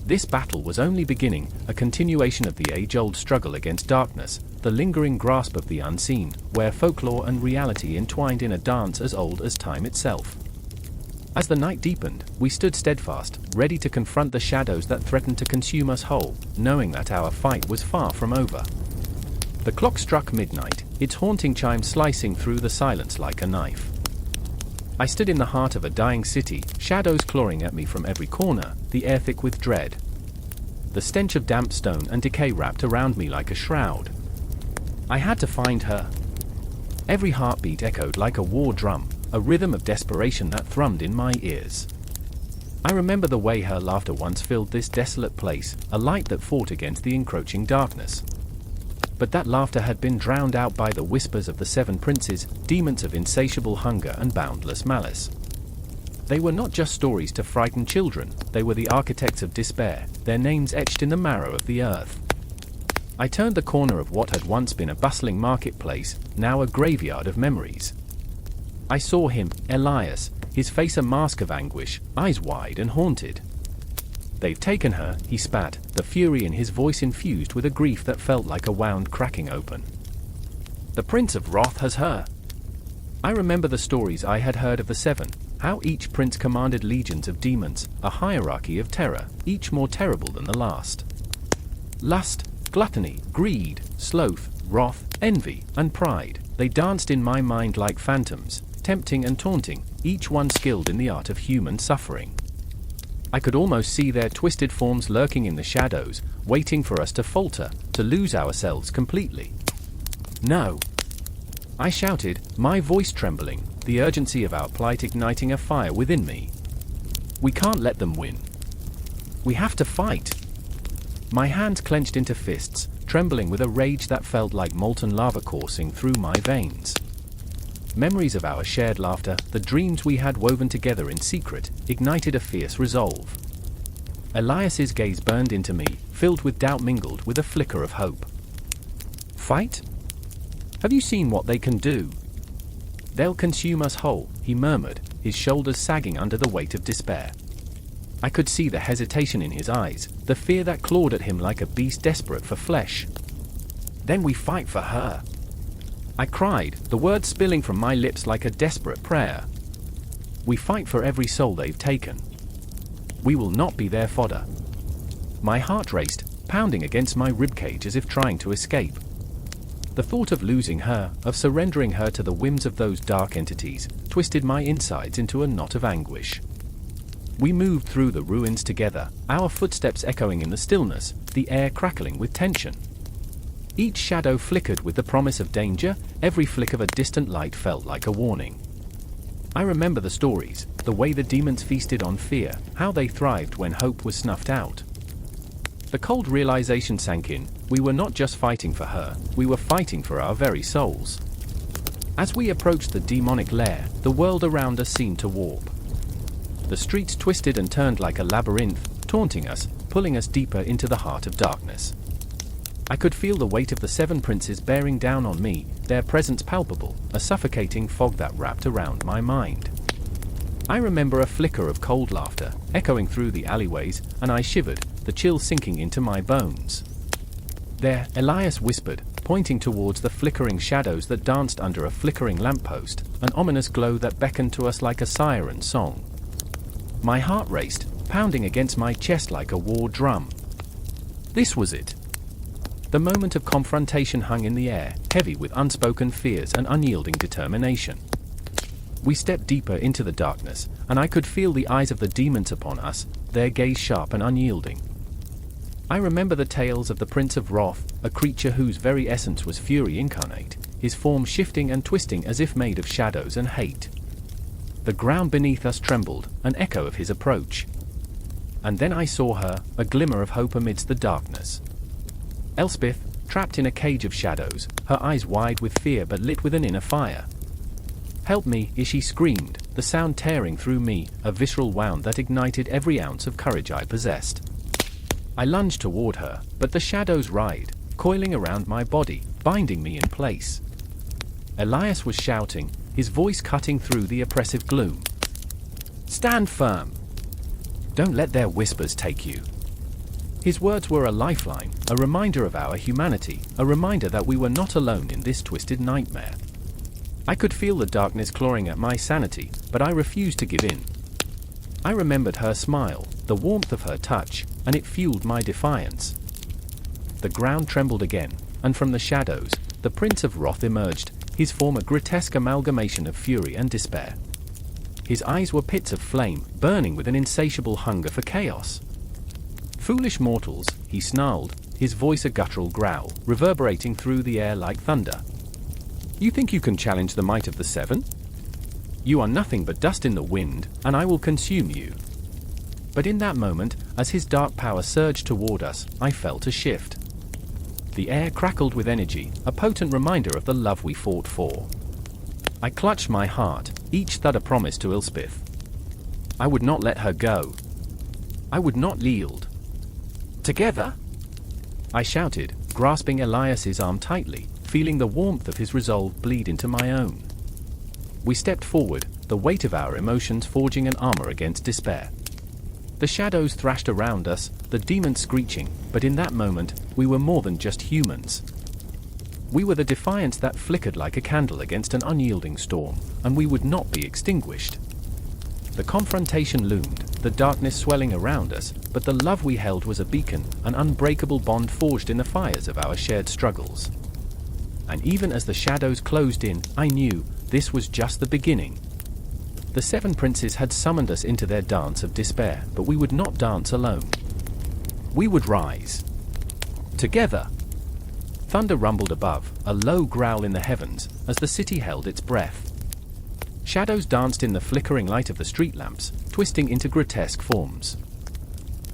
This battle was only beginning, a continuation of the age-old struggle against darkness, the lingering grasp of the unseen, where folklore and reality entwined in a dance as old as time itself. As the night deepened, we stood steadfast, ready to confront the shadows that threatened to consume us whole, knowing that our fight was far from over. The clock struck midnight, its haunting chime slicing through the silence like a knife. I stood in the heart of a dying city, shadows clawing at me from every corner, the air thick with dread. The stench of damp stone and decay wrapped around me like a shroud. I had to find her. Every heartbeat echoed like a war drum, a rhythm of desperation that thrummed in my ears. I remember the way her laughter once filled this desolate place, a light that fought against the encroaching darkness. But that laughter had been drowned out by the whispers of the 7 princes, demons of insatiable hunger and boundless malice. They were not just stories to frighten children, they were the architects of despair, their names etched in the marrow of the earth. I turned the corner of what had once been a bustling marketplace, now a graveyard of memories. I saw him, Elias, his face a mask of anguish, eyes wide and haunted. "They've taken her," he spat, the fury in his voice infused with a grief that felt like a wound cracking open. "The Prince of Wrath has her." I remember the stories I had heard of the 7, how each prince commanded legions of demons, a hierarchy of terror, each more terrible than the last. Lust, gluttony, greed, sloth, wrath, envy, and pride, they danced in my mind like phantoms, tempting and taunting, each one skilled in the art of human suffering. I could almost see their twisted forms lurking in the shadows, waiting for us to falter, to lose ourselves completely. "No!" I shouted, my voice trembling, the urgency of our plight igniting a fire within me. "We can't let them win. We have to fight." My hands clenched into fists, trembling with a rage that felt like molten lava coursing through my veins. Memories of our shared laughter, the dreams we had woven together in secret, ignited a fierce resolve. Elias's gaze burned into me, filled with doubt mingled with a flicker of hope. "Fight? Have you seen what they can do? They'll consume us whole," he murmured, his shoulders sagging under the weight of despair. I could see the hesitation in his eyes, the fear that clawed at him like a beast desperate for flesh. "Then we fight for her," I cried, the words spilling from my lips like a desperate prayer. "We fight for every soul they've taken. We will not be their fodder." My heart raced, pounding against my ribcage as if trying to escape. The thought of losing her, of surrendering her to the whims of those dark entities, twisted my insides into a knot of anguish. We moved through the ruins together, our footsteps echoing in the stillness, the air crackling with tension. Each shadow flickered with the promise of danger, every flick of a distant light felt like a warning. I remember the stories, the way the demons feasted on fear, how they thrived when hope was snuffed out. The cold realization sank in, we were not just fighting for her, we were fighting for our very souls. As we approached the demonic lair, the world around us seemed to warp. The streets twisted and turned like a labyrinth, taunting us, pulling us deeper into the heart of darkness. I could feel the weight of the seven princes bearing down on me, their presence palpable, a suffocating fog that wrapped around my mind. I remember a flicker of cold laughter, echoing through the alleyways, and I shivered, the chill sinking into my bones. There, Elias whispered, pointing towards the flickering shadows that danced under a flickering lamppost, an ominous glow that beckoned to us like a siren song. My heart raced, pounding against my chest like a war drum. This was it. The moment of confrontation hung in the air, heavy with unspoken fears and unyielding determination. We stepped deeper into the darkness, and I could feel the eyes of the demons upon us, their gaze sharp and unyielding. I remember the tales of the Prince of Wrath, a creature whose very essence was fury incarnate, his form shifting and twisting as if made of shadows and hate. The ground beneath us trembled, an echo of his approach. And then I saw her, a glimmer of hope amidst the darkness. Elspeth, trapped in a cage of shadows, her eyes wide with fear but lit with an inner fire. "Help me," she screamed, the sound tearing through me, a visceral wound that ignited every ounce of courage I possessed. I lunged toward her, but the shadows writhed, coiling around my body, binding me in place. Elias was shouting, his voice cutting through the oppressive gloom. "Stand firm! Don't let their whispers take you." His words were a lifeline, a reminder of our humanity, a reminder that we were not alone in this twisted nightmare. I could feel the darkness clawing at my sanity, but I refused to give in. I remembered her smile, the warmth of her touch, and it fueled my defiance. The ground trembled again, and from the shadows, the Prince of Wrath emerged, his form a grotesque amalgamation of fury and despair. His eyes were pits of flame, burning with an insatiable hunger for chaos. "Foolish mortals," he snarled, his voice a guttural growl, reverberating through the air like thunder. "You think you can challenge the might of the seven? You are nothing but dust in the wind, and I will consume you." But in that moment, as his dark power surged toward us, I felt a shift. The air crackled with energy, a potent reminder of the love we fought for. I clutched my heart, each thud a promise to Elspeth. I would not let her go. I would not yield. "Together!" I shouted, grasping Elias's arm tightly, feeling the warmth of his resolve bleed into my own. We stepped forward, the weight of our emotions forging an armor against despair. The shadows thrashed around us, the demons screeching, but in that moment, we were more than just humans. We were the defiance that flickered like a candle against an unyielding storm, and we would not be extinguished. The confrontation loomed, the darkness swelling around us, but the love we held was a beacon, an unbreakable bond forged in the fires of our shared struggles. And even as the shadows closed in, I knew, this was just the beginning. The seven princes had summoned us into their dance of despair, but we would not dance alone. We would rise. Together. Thunder rumbled above, a low growl in the heavens, as the city held its breath. Shadows danced in the flickering light of the street lamps, twisting into grotesque forms.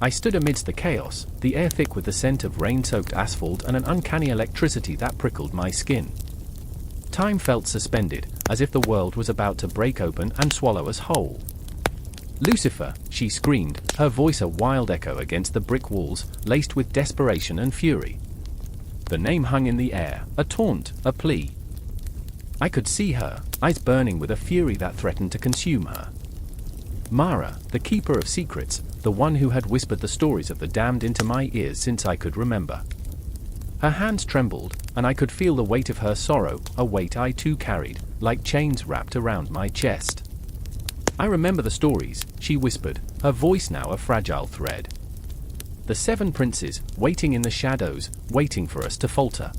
I stood amidst the chaos, the air thick with the scent of rain-soaked asphalt and an uncanny electricity that prickled my skin. Time felt suspended, as if the world was about to break open and swallow us whole. "Lucifer," she screamed, her voice a wild echo against the brick walls, laced with desperation and fury. The name hung in the air, a taunt, a plea. I could see her, eyes burning with a fury that threatened to consume her. Mara, the keeper of secrets, the one who had whispered the stories of the damned into my ears since I could remember. Her hands trembled, and I could feel the weight of her sorrow, a weight I too carried, like chains wrapped around my chest. "I remember the stories," she whispered, her voice now a fragile thread. The seven princes, waiting in the shadows, waiting for us to falter.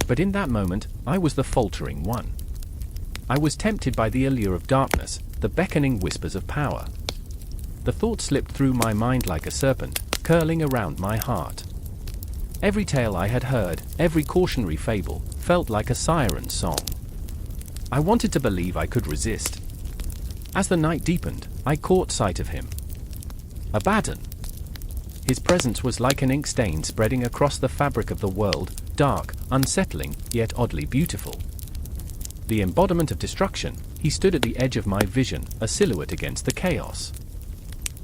But in that moment, I was the faltering one. I was tempted by the allure of darkness, the beckoning whispers of power. The thought slipped through my mind like a serpent, curling around my heart. Every tale I had heard, every cautionary fable, felt like a siren's song. I wanted to believe I could resist. As the night deepened, I caught sight of him. Abaddon. His presence was like an ink stain spreading across the fabric of the world, dark, unsettling, yet oddly beautiful. The embodiment of destruction, he stood at the edge of my vision, a silhouette against the chaos.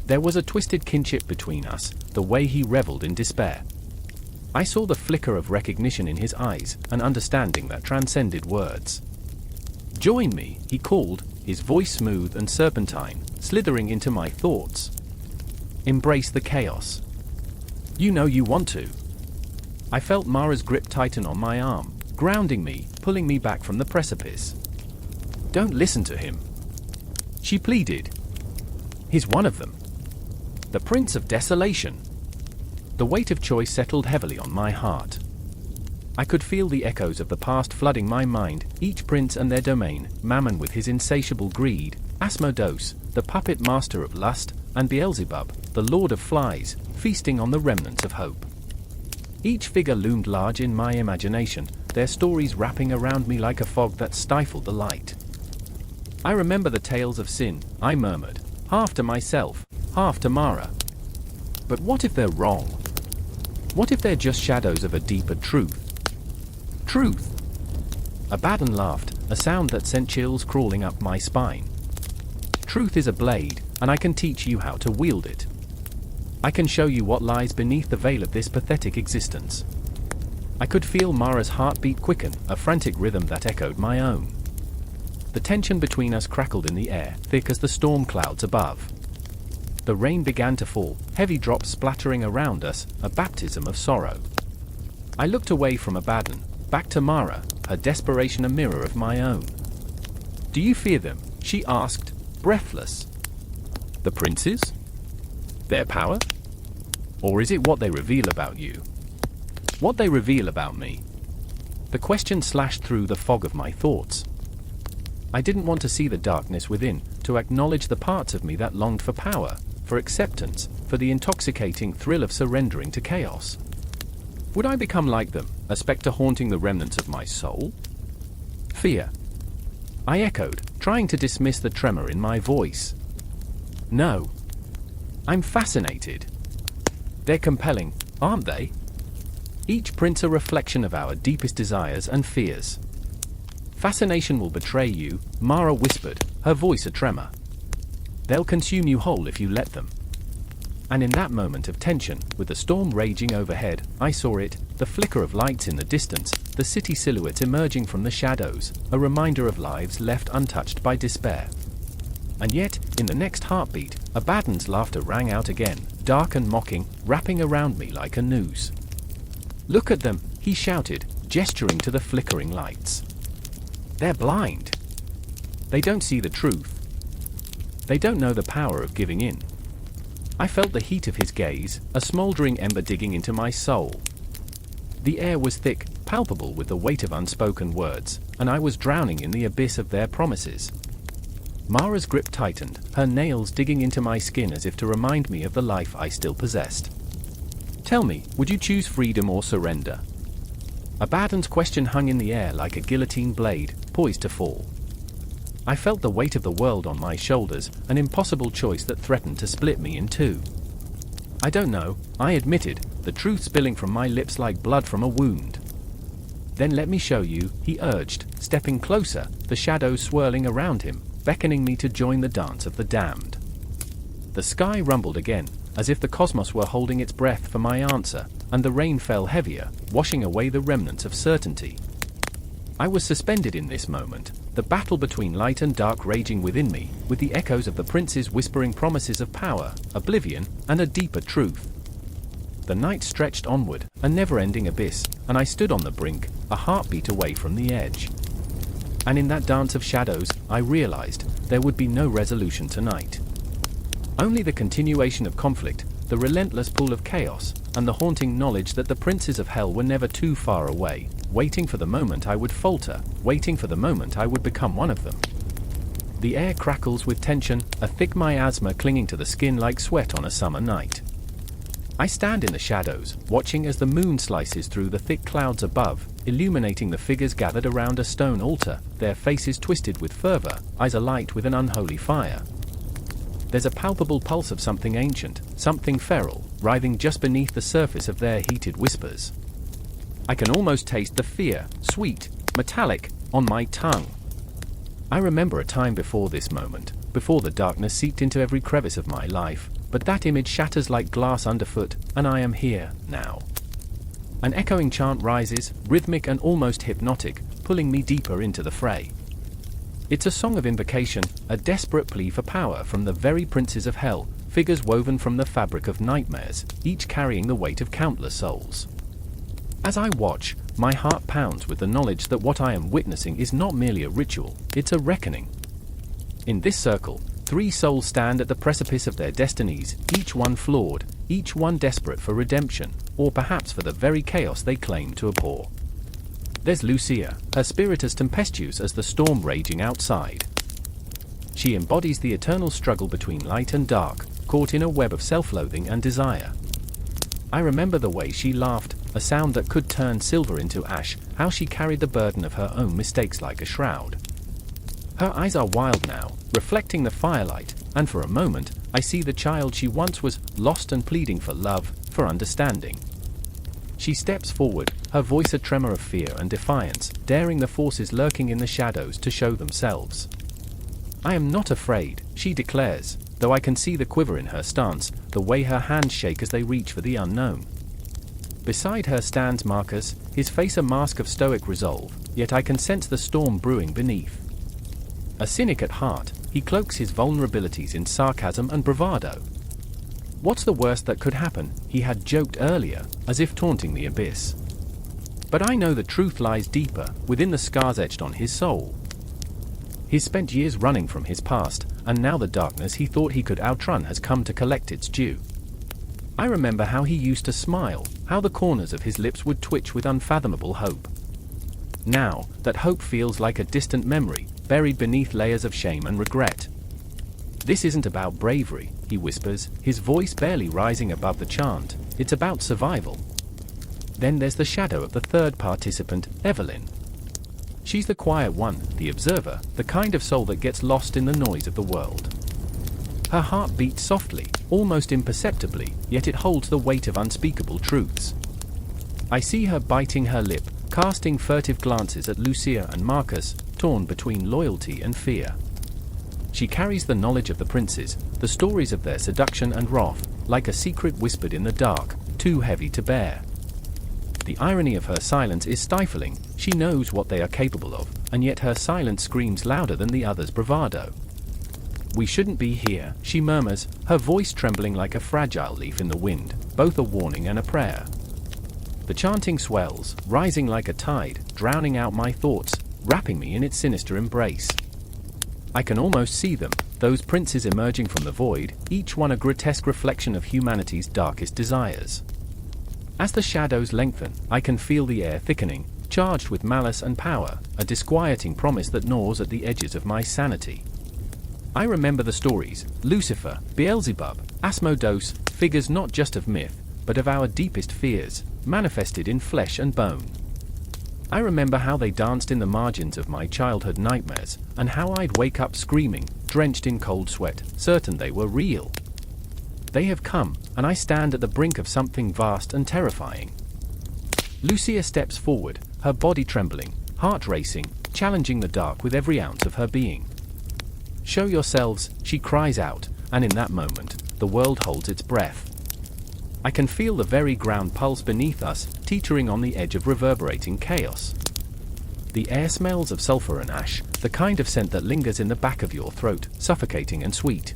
There was a twisted kinship between us, the way he reveled in despair. I saw the flicker of recognition in his eyes, an understanding that transcended words. "Join me," he called, his voice smooth and serpentine, slithering into my thoughts. "Embrace the chaos. You know you want to." I felt Mara's grip tighten on my arm, grounding me, pulling me back from the precipice. "Don't listen to him," she pleaded. "He's one of them. The Prince of Desolation." The weight of choice settled heavily on my heart. I could feel the echoes of the past flooding my mind, each prince and their domain, Mammon with his insatiable greed, Asmodeus, the puppet master of lust, and Beelzebub, the lord of flies, feasting on the remnants of hope. Each figure loomed large in my imagination, their stories wrapping around me like a fog that stifled the light. "I remember the tales of sin," I murmured, half to myself, half to Mara. "But what if they're wrong? What if they're just shadows of a deeper truth?" "Truth!" Abaddon laughed, a sound that sent chills crawling up my spine. "Truth is a blade, and I can teach you how to wield it. I can show you what lies beneath the veil of this pathetic existence." I could feel Mara's heartbeat quicken, a frantic rhythm that echoed my own. The tension between us crackled in the air, thick as the storm clouds above. The rain began to fall, heavy drops splattering around us, a baptism of sorrow. I looked away from Abaddon, back to Mara, her desperation a mirror of my own. "Do you fear them?" she asked, breathless. "The princes? Their power? Or is it what they reveal about you?" "What they reveal about me." The question slashed through the fog of my thoughts. I didn't want to see the darkness within, to acknowledge the parts of me that longed for power, for acceptance, for the intoxicating thrill of surrendering to chaos. Would I become like them, a spectre haunting the remnants of my soul? "Fear," I echoed, trying to dismiss the tremor in my voice. "No. I'm fascinated. They're compelling, aren't they? Each prince a reflection of our deepest desires and fears." "Fascination will betray you," Mara whispered, her voice a tremor. "They'll consume you whole if you let them." And in that moment of tension, with the storm raging overhead, I saw it, the flicker of lights in the distance, the city silhouettes emerging from the shadows, a reminder of lives left untouched by despair. And yet, in the next heartbeat, Abaddon's laughter rang out again, dark and mocking, wrapping around me like a noose. "Look at them," he shouted, gesturing to the flickering lights. "They're blind. They don't see the truth. They don't know the power of giving in." I felt the heat of his gaze, a smoldering ember digging into my soul. The air was thick, palpable with the weight of unspoken words, and I was drowning in the abyss of their promises. Mara's grip tightened, her nails digging into my skin as if to remind me of the life I still possessed. "Tell me, would you choose freedom or surrender?" Abaddon's question hung in the air like a guillotine blade, poised to fall. I felt the weight of the world on my shoulders, an impossible choice that threatened to split me in two. "I don't know," I admitted, the truth spilling from my lips like blood from a wound. "Then let me show you," he urged, stepping closer, the shadows swirling around him, beckoning me to join the dance of the damned. The sky rumbled again, as if the cosmos were holding its breath for my answer, and the rain fell heavier, washing away the remnants of certainty. I was suspended in this moment, the battle between light and dark raging within me, with the echoes of the princes whispering promises of power, oblivion, and a deeper truth. The night stretched onward, a never-ending abyss, and I stood on the brink, a heartbeat away from the edge. And in that dance of shadows, I realized there would be no resolution tonight. Only the continuation of conflict, the relentless pull of chaos, and the haunting knowledge that the princes of hell were never too far away, waiting for the moment I would falter, waiting for the moment I would become one of them. The air crackles with tension, a thick miasma clinging to the skin like sweat on a summer night. I stand in the shadows, watching as the moon slices through the thick clouds above, illuminating the figures gathered around a stone altar, their faces twisted with fervor, eyes alight with an unholy fire. There's a palpable pulse of something ancient, something feral, writhing just beneath the surface of their heated whispers. I can almost taste the fear, sweet, metallic, on my tongue. I remember a time before this moment, before the darkness seeped into every crevice of my life, but that image shatters like glass underfoot, and I am here, now. An echoing chant rises, rhythmic and almost hypnotic, pulling me deeper into the fray. It's a song of invocation, a desperate plea for power from the very princes of hell, figures woven from the fabric of nightmares, each carrying the weight of countless souls. As I watch, my heart pounds with the knowledge that what I am witnessing is not merely a ritual, it's a reckoning. In this circle, 3 souls stand at the precipice of their destinies, each one flawed, each one desperate for redemption, or perhaps for the very chaos they claim to abhor. There's Lucia, her spirit as tempestuous as the storm raging outside. She embodies the eternal struggle between light and dark, caught in a web of self-loathing and desire. I remember the way she laughed, a sound that could turn silver into ash, how she carried the burden of her own mistakes like a shroud. Her eyes are wild now, reflecting the firelight, and for a moment, I see the child she once was, lost and pleading for love, for understanding. She steps forward, her voice a tremor of fear and defiance, daring the forces lurking in the shadows to show themselves. I am not afraid, she declares, though I can see the quiver in her stance, the way her hands shake as they reach for the unknown. Beside her stands Marcus, his face a mask of stoic resolve, yet I can sense the storm brewing beneath. A cynic at heart, he cloaks his vulnerabilities in sarcasm and bravado. What's the worst that could happen, he had joked earlier, as if taunting the abyss. But I know the truth lies deeper, within the scars etched on his soul. He's spent years running from his past, and now the darkness he thought he could outrun has come to collect its due. I remember how he used to smile, how the corners of his lips would twitch with unfathomable hope. Now, that hope feels like a distant memory, buried beneath layers of shame and regret. This isn't about bravery, he whispers, his voice barely rising above the chant, it's about survival. Then there's the shadow of the third participant, Evelyn. She's the quiet one, the observer, the kind of soul that gets lost in the noise of the world. Her heart beats softly, almost imperceptibly, yet it holds the weight of unspeakable truths. I see her biting her lip, casting furtive glances at Lucia and Marcus, torn between loyalty and fear. She carries the knowledge of the princes, the stories of their seduction and wrath, like a secret whispered in the dark, too heavy to bear. The irony of her silence is stifling, she knows what they are capable of, and yet her silence screams louder than the others' bravado. We shouldn't be here, she murmurs, her voice trembling like a fragile leaf in the wind, both a warning and a prayer. The chanting swells, rising like a tide, drowning out my thoughts, wrapping me in its sinister embrace. I can almost see them, those princes emerging from the void, each one a grotesque reflection of humanity's darkest desires. As the shadows lengthen, I can feel the air thickening, charged with malice and power, a disquieting promise that gnaws at the edges of my sanity. I remember the stories, Lucifer, Beelzebub, Asmodeus, figures not just of myth, but of our deepest fears, manifested in flesh and bone. I remember how they danced in the margins of my childhood nightmares, and how I'd wake up screaming, drenched in cold sweat, certain they were real. They have come, and I stand at the brink of something vast and terrifying. Lucia steps forward, her body trembling, heart racing, challenging the dark with every ounce of her being. Show yourselves, she cries out, and in that moment, the world holds its breath. I can feel the very ground pulse beneath us, teetering on the edge of reverberating chaos. The air smells of sulfur and ash, the kind of scent that lingers in the back of your throat, suffocating and sweet.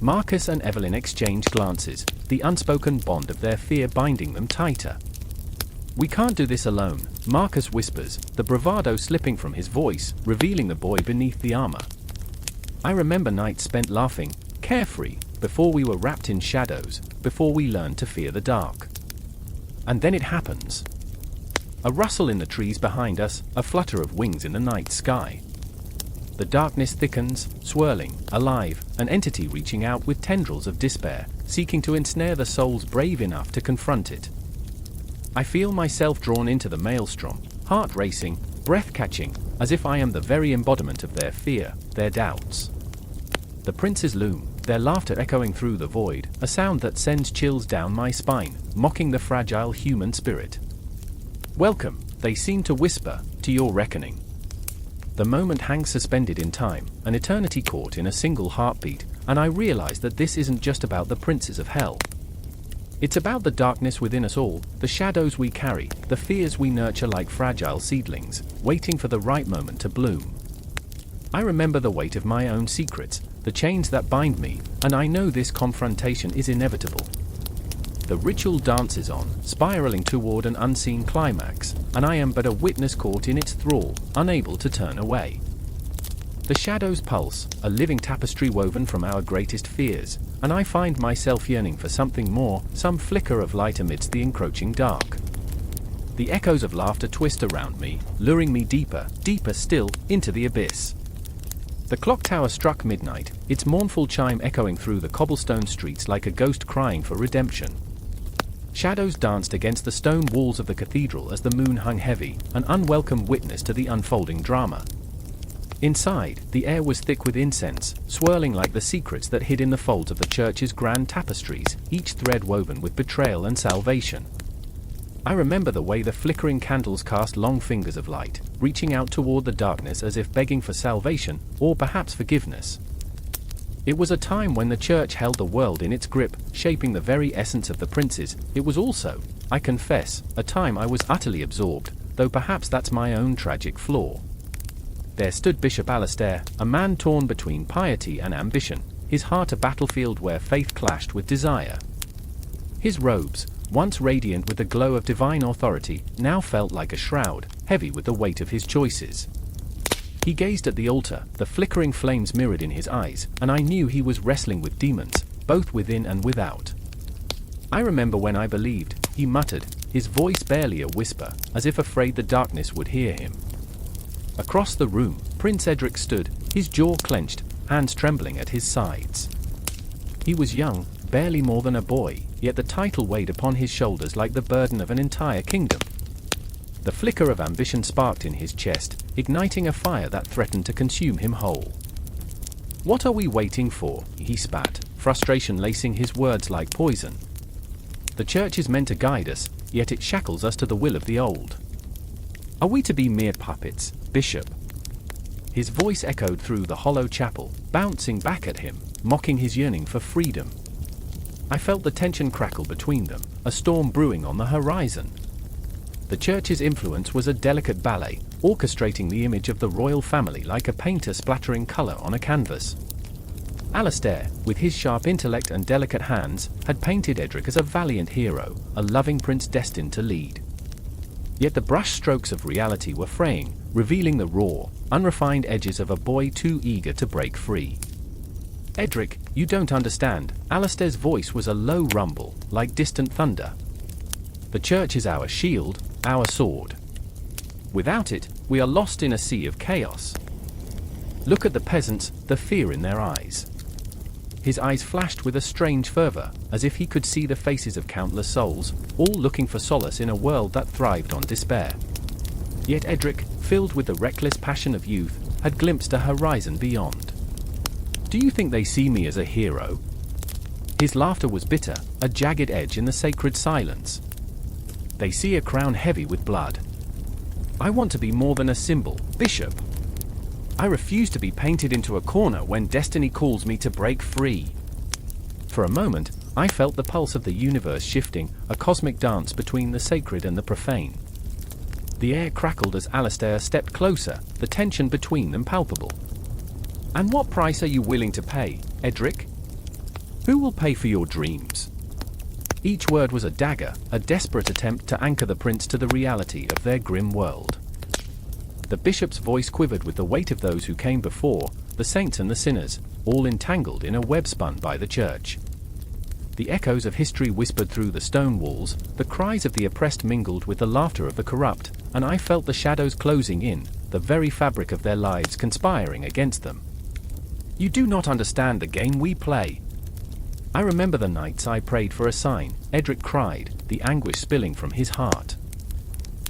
Marcus and Evelyn exchange glances, the unspoken bond of their fear binding them tighter. We can't do this alone, Marcus whispers, the bravado slipping from his voice, revealing the boy beneath the armor. I remember nights spent laughing, carefree, before we were wrapped in shadows, before we learned to fear the dark. And then it happens. A rustle in the trees behind us, a flutter of wings in the night sky. The darkness thickens, swirling, alive, an entity reaching out with tendrils of despair, seeking to ensnare the souls brave enough to confront it. I feel myself drawn into the maelstrom, heart racing, breath catching, as if I am the very embodiment of their fear, their doubts. The princes loom, their laughter echoing through the void, a sound that sends chills down my spine, mocking the fragile human spirit. Welcome, they seem to whisper, to your reckoning. The moment hangs suspended in time, an eternity caught in a single heartbeat, and I realize that this isn't just about the princes of hell. It's about the darkness within us all, the shadows we carry, the fears we nurture like fragile seedlings, waiting for the right moment to bloom. I remember the weight of my own secrets, the chains that bind me, and I know this confrontation is inevitable. The ritual dances on, spiraling toward an unseen climax, and I am but a witness caught in its thrall, unable to turn away. The shadows pulse, a living tapestry woven from our greatest fears, and I find myself yearning for something more, some flicker of light amidst the encroaching dark. The echoes of laughter twist around me, luring me deeper, deeper still, into the abyss. The clock tower struck midnight, its mournful chime echoing through the cobblestone streets like a ghost crying for redemption. Shadows danced against the stone walls of the cathedral as the moon hung heavy, an unwelcome witness to the unfolding drama. Inside, the air was thick with incense, swirling like the secrets that hid in the folds of the church's grand tapestries, each thread woven with betrayal and salvation. I remember the way the flickering candles cast long fingers of light, reaching out toward the darkness as if begging for salvation, or perhaps forgiveness. It was a time when the church held the world in its grip, shaping the very essence of the princes. It was also, I confess, a time I was utterly absorbed, though perhaps that's my own tragic flaw. There stood Bishop Alastair, a man torn between piety and ambition, his heart a battlefield where faith clashed with desire. His robes, once radiant with the glow of divine authority, now felt like a shroud, heavy with the weight of his choices. He gazed at the altar, the flickering flames mirrored in his eyes, and I knew he was wrestling with demons, both within and without. I remember when I believed, he muttered, his voice barely a whisper, as if afraid the darkness would hear him. Across the room, Prince Edric stood, his jaw clenched, hands trembling at his sides. He was young, barely more than a boy, yet the title weighed upon his shoulders like the burden of an entire kingdom. The flicker of ambition sparked in his chest, igniting a fire that threatened to consume him whole. "What are we waiting for?" he spat, frustration lacing his words like poison. "The church is meant to guide us, yet it shackles us to the will of the old. Are we to be mere puppets, Bishop?" His voice echoed through the hollow chapel, bouncing back at him, mocking his yearning for freedom. I felt the tension crackle between them, a storm brewing on the horizon. The church's influence was a delicate ballet, orchestrating the image of the royal family like a painter splattering color on a canvas. Alastair, with his sharp intellect and delicate hands, had painted Edric as a valiant hero, a loving prince destined to lead. Yet the brushstrokes of reality were fraying, revealing the raw, unrefined edges of a boy too eager to break free. "Edric, you don't understand." Alastair's voice was a low rumble, like distant thunder. "The church is our shield, our sword. Without it, we are lost in a sea of chaos. Look at the peasants, the fear in their eyes." His eyes flashed with a strange fervor, as if he could see the faces of countless souls, all looking for solace in a world that thrived on despair. Yet Edric, filled with the reckless passion of youth, had glimpsed a horizon beyond. "Do you think they see me as a hero?" His laughter was bitter, a jagged edge in the sacred silence. "They see a crown heavy with blood. I want to be more than a symbol, Bishop. I refuse to be painted into a corner when destiny calls me to break free." For a moment, I felt the pulse of the universe shifting, a cosmic dance between the sacred and the profane. The air crackled as Alastair stepped closer, the tension between them palpable. "And what price are you willing to pay, Edric? Who will pay for your dreams?" Each word was a dagger, a desperate attempt to anchor the prince to the reality of their grim world. The bishop's voice quivered with the weight of those who came before, the saints and the sinners, all entangled in a web spun by the church. The echoes of history whispered through the stone walls, the cries of the oppressed mingled with the laughter of the corrupt, and I felt the shadows closing in, the very fabric of their lives conspiring against them. You do not understand the game we play. I remember the nights I prayed for a sign, Edric cried, the anguish spilling from his heart.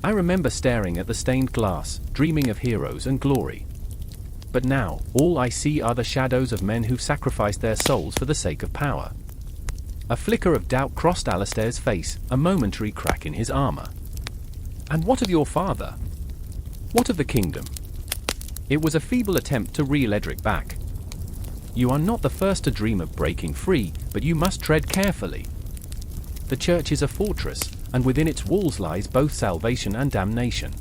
I remember staring at the stained glass, dreaming of heroes and glory. But now, all I see are the shadows of men who've sacrificed their souls for the sake of power. A flicker of doubt crossed Alistair's face, a momentary crack in his armor. And what of your father? What of the kingdom? It was a feeble attempt to reel Edric back. You are not the first to dream of breaking free, but you must tread carefully. The church is a fortress, and within its walls lies both salvation and damnation.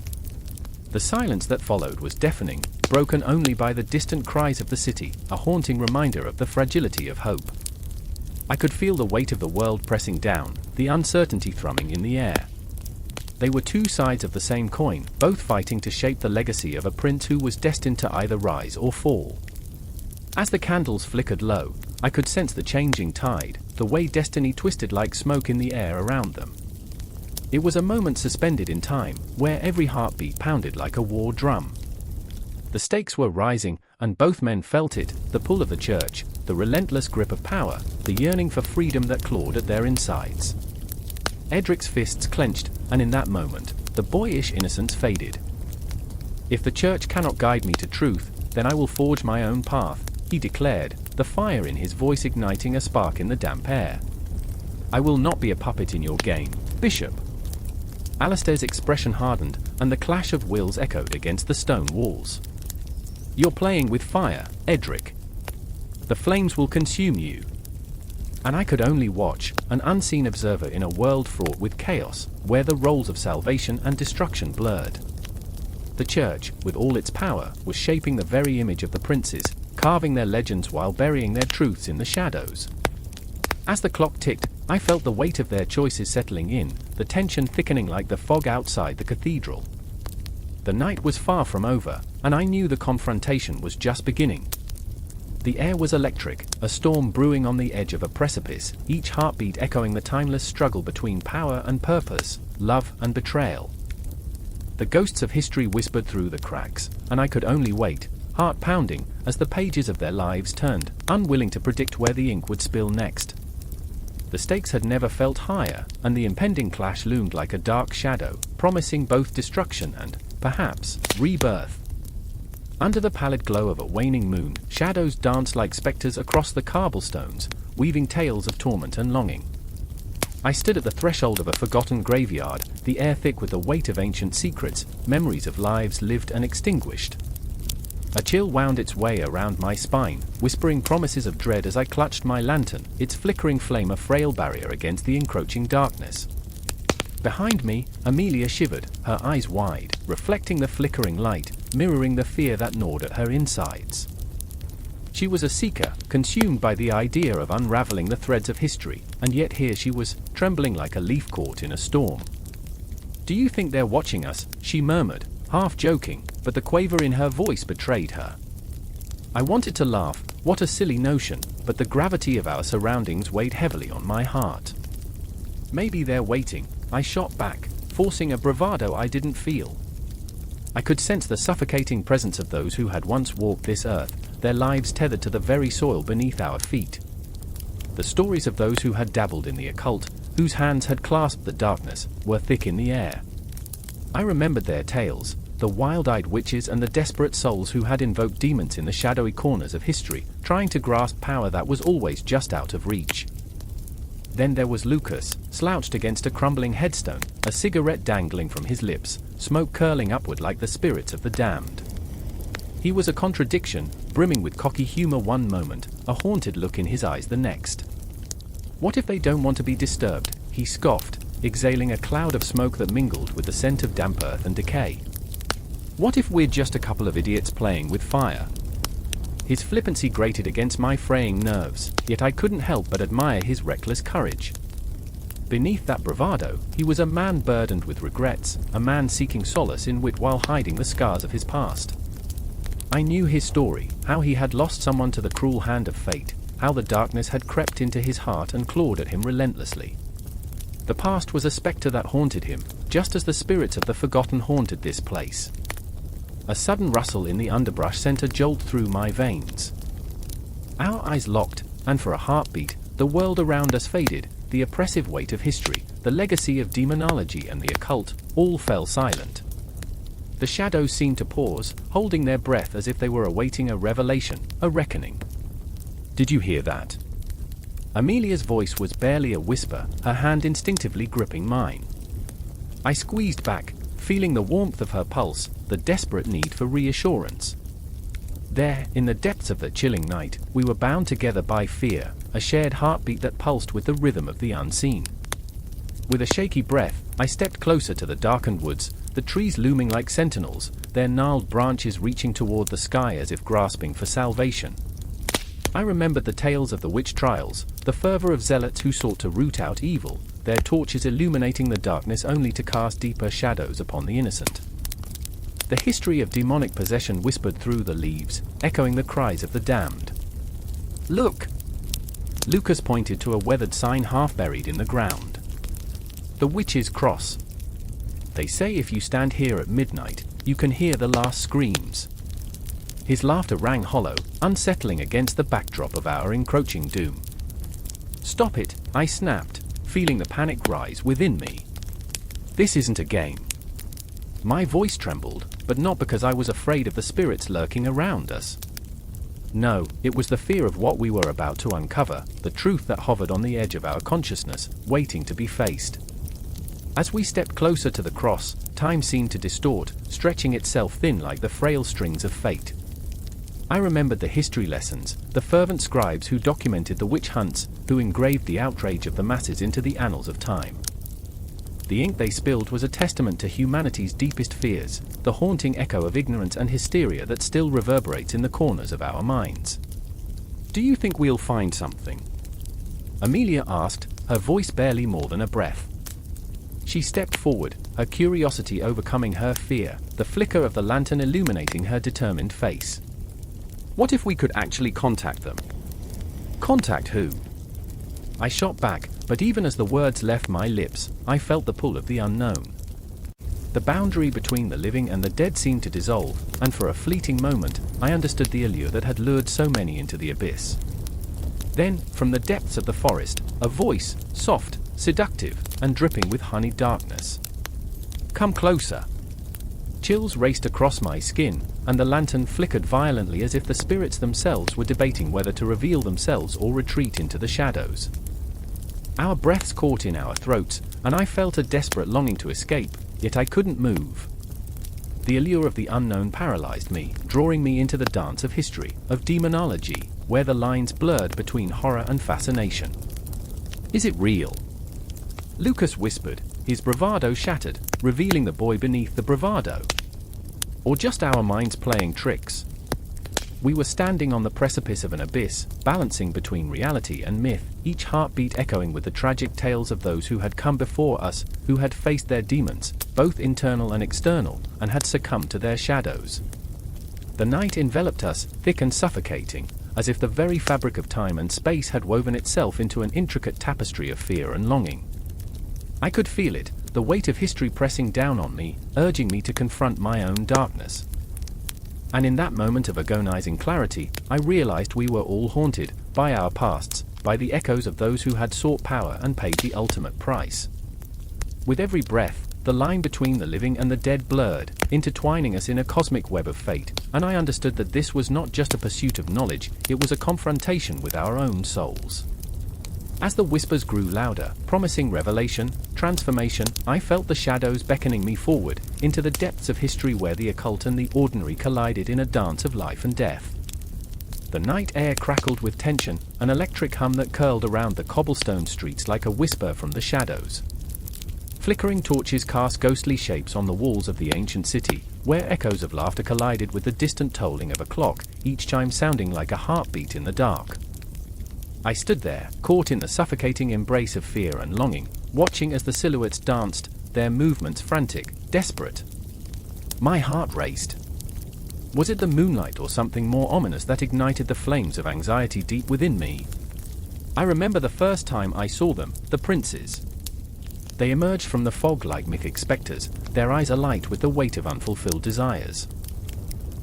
The silence that followed was deafening, broken only by the distant cries of the city, a haunting reminder of the fragility of hope. I could feel the weight of the world pressing down, the uncertainty thrumming in the air. They were two sides of the same coin, both fighting to shape the legacy of a prince who was destined to either rise or fall. As the candles flickered low, I could sense the changing tide, the way destiny twisted like smoke in the air around them. It was a moment suspended in time, where every heartbeat pounded like a war drum. The stakes were rising, and both men felt it, the pull of the church, the relentless grip of power, the yearning for freedom that clawed at their insides. Edric's fists clenched, and in that moment, the boyish innocence faded. If the church cannot guide me to truth, then I will forge my own path, he declared, the fire in his voice igniting a spark in the damp air. I will not be a puppet in your game, Bishop. Alistair's expression hardened, and the clash of wills echoed against the stone walls. You're playing with fire, Edric. The flames will consume you. And I could only watch, an unseen observer in a world fraught with chaos, where the roles of salvation and destruction blurred. The church, with all its power, was shaping the very image of the princes, carving their legends while burying their truths in the shadows. As the clock ticked, I felt the weight of their choices settling in, the tension thickening like the fog outside the cathedral. The night was far from over, and I knew the confrontation was just beginning. The air was electric, a storm brewing on the edge of a precipice, each heartbeat echoing the timeless struggle between power and purpose, love and betrayal. The ghosts of history whispered through the cracks, and I could only wait, heart pounding, as the pages of their lives turned, unwilling to predict where the ink would spill next. The stakes had never felt higher, and the impending clash loomed like a dark shadow, promising both destruction and, perhaps, rebirth. Under the pallid glow of a waning moon, shadows danced like specters across the cobblestones, weaving tales of torment and longing. I stood at the threshold of a forgotten graveyard, the air thick with the weight of ancient secrets, memories of lives lived and extinguished. A chill wound its way around my spine, whispering promises of dread as I clutched my lantern, its flickering flame a frail barrier against the encroaching darkness. Behind me, Amelia shivered, her eyes wide, reflecting the flickering light, mirroring the fear that gnawed at her insides. She was a seeker, consumed by the idea of unraveling the threads of history, and yet here she was, trembling like a leaf caught in a storm. "Do you think they're watching us?" she murmured, half joking, but the quaver in her voice betrayed her. I wanted to laugh, what a silly notion, but the gravity of our surroundings weighed heavily on my heart. "Maybe they're waiting," I shot back, forcing a bravado I didn't feel. I could sense the suffocating presence of those who had once walked this earth, their lives tethered to the very soil beneath our feet. The stories of those who had dabbled in the occult, whose hands had clasped the darkness, were thick in the air. I remembered their tales, the wild-eyed witches and the desperate souls who had invoked demons in the shadowy corners of history, trying to grasp power that was always just out of reach. Then there was Lucas, slouched against a crumbling headstone, a cigarette dangling from his lips, smoke curling upward like the spirits of the damned. He was a contradiction, brimming with cocky humor one moment, a haunted look in his eyes the next. "What if they don't want to be disturbed?" he scoffed, exhaling a cloud of smoke that mingled with the scent of damp earth and decay. "What if we're just a couple of idiots playing with fire?" His flippancy grated against my fraying nerves, yet I couldn't help but admire his reckless courage. Beneath that bravado, he was a man burdened with regrets, a man seeking solace in wit while hiding the scars of his past. I knew his story, how he had lost someone to the cruel hand of fate, how the darkness had crept into his heart and clawed at him relentlessly. The past was a specter that haunted him, just as the spirits of the forgotten haunted this place. A sudden rustle in the underbrush sent a jolt through my veins. Our eyes locked, and for a heartbeat, the world around us faded. The oppressive weight of history, the legacy of demonology and the occult, all fell silent. The shadows seemed to pause, holding their breath as if they were awaiting a revelation, a reckoning. Did you hear that? Amelia's voice was barely a whisper, her hand instinctively gripping mine. I squeezed back, feeling the warmth of her pulse, the desperate need for reassurance. There, in the depths of the chilling night, we were bound together by fear, a shared heartbeat that pulsed with the rhythm of the unseen. With a shaky breath, I stepped closer to the darkened woods, the trees looming like sentinels, their gnarled branches reaching toward the sky as if grasping for salvation. I remembered the tales of the witch trials, the fervor of zealots who sought to root out evil, their torches illuminating the darkness only to cast deeper shadows upon the innocent. The history of demonic possession whispered through the leaves, echoing the cries of the damned. Look! Lucas pointed to a weathered sign half buried in the ground. The Witch's Cross. They say if you stand here at midnight, you can hear the last screams. His laughter rang hollow, unsettling against the backdrop of our encroaching doom. Stop it, I snapped, feeling the panic rise within me. This isn't a game. My voice trembled, but not because I was afraid of the spirits lurking around us. No, it was the fear of what we were about to uncover, the truth that hovered on the edge of our consciousness, waiting to be faced. As we stepped closer to the cross, time seemed to distort, stretching itself thin like the frail strings of fate. I remembered the history lessons, the fervent scribes who documented the witch hunts, who engraved the outrage of the masses into the annals of time. The ink they spilled was a testament to humanity's deepest fears, the haunting echo of ignorance and hysteria that still reverberates in the corners of our minds. Do you think we'll find something? Amelia asked, her voice barely more than a breath. She stepped forward, her curiosity overcoming her fear, the flicker of the lantern illuminating her determined face. What if we could actually contact them? Contact who? I shot back, but even as the words left my lips, I felt the pull of the unknown. The boundary between the living and the dead seemed to dissolve, and for a fleeting moment, I understood the allure that had lured so many into the abyss. Then, from the depths of the forest, a voice, soft, seductive, and dripping with honeyed darkness. Come closer. Chills raced across my skin, and the lantern flickered violently as if the spirits themselves were debating whether to reveal themselves or retreat into the shadows. Our breaths caught in our throats, and I felt a desperate longing to escape, yet I couldn't move. The allure of the unknown paralyzed me, drawing me into the dance of history, of demonology, where the lines blurred between horror and fascination. Is it real? Lucas whispered, his bravado shattered, revealing the boy beneath the bravado. Or just our minds playing tricks? We were standing on the precipice of an abyss, balancing between reality and myth, each heartbeat echoing with the tragic tales of those who had come before us, who had faced their demons, both internal and external, and had succumbed to their shadows. The night enveloped us, thick and suffocating, as if the very fabric of time and space had woven itself into an intricate tapestry of fear and longing. I could feel it, the weight of history pressing down on me, urging me to confront my own darkness. And in that moment of agonizing clarity, I realized we were all haunted, by our pasts, by the echoes of those who had sought power and paid the ultimate price. With every breath, the line between the living and the dead blurred, intertwining us in a cosmic web of fate, and I understood that this was not just a pursuit of knowledge, it was a confrontation with our own souls. As the whispers grew louder, promising revelation, transformation, I felt the shadows beckoning me forward, into the depths of history where the occult and the ordinary collided in a dance of life and death. The night air crackled with tension, an electric hum that curled around the cobblestone streets like a whisper from the shadows. Flickering torches cast ghostly shapes on the walls of the ancient city, where echoes of laughter collided with the distant tolling of a clock, each chime sounding like a heartbeat in the dark. I stood there, caught in the suffocating embrace of fear and longing, watching as the silhouettes danced, their movements frantic, desperate. My heart raced. Was it the moonlight or something more ominous that ignited the flames of anxiety deep within me? I remember the first time I saw them, the princes. They emerged from the fog like mythic specters, their eyes alight with the weight of unfulfilled desires.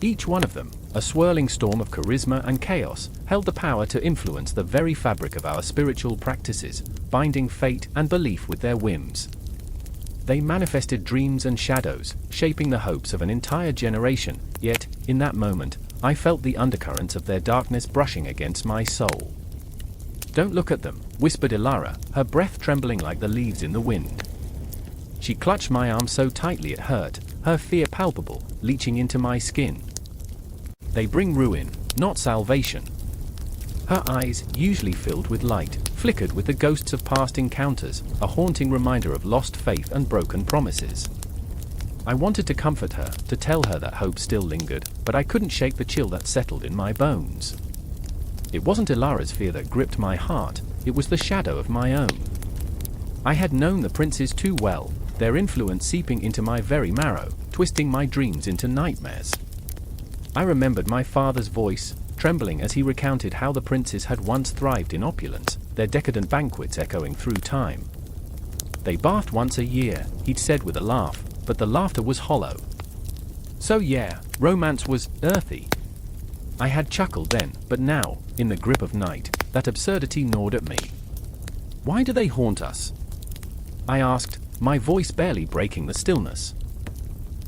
Each one of them, a swirling storm of charisma and chaos, held the power to influence the very fabric of our spiritual practices, binding fate and belief with their whims. They manifested dreams and shadows, shaping the hopes of an entire generation, yet, in that moment, I felt the undercurrents of their darkness brushing against my soul. "Don't look at them," whispered Ilara, her breath trembling like the leaves in the wind. She clutched my arm so tightly it hurt, her fear palpable, leaching into my skin. "They bring ruin, not salvation." Her eyes, usually filled with light, flickered with the ghosts of past encounters, a haunting reminder of lost faith and broken promises. I wanted to comfort her, to tell her that hope still lingered, but I couldn't shake the chill that settled in my bones. It wasn't Ilara's fear that gripped my heart, it was the shadow of my own. I had known the princes too well, their influence seeping into my very marrow, twisting my dreams into nightmares. I remembered my father's voice, trembling as he recounted how the princes had once thrived in opulence, their decadent banquets echoing through time. They bathed once a year, he'd said with a laugh, but the laughter was hollow. So yeah, romance was earthy. I had chuckled then, but now, in the grip of night, that absurdity gnawed at me. "Why do they haunt us?" I asked, my voice barely breaking the stillness.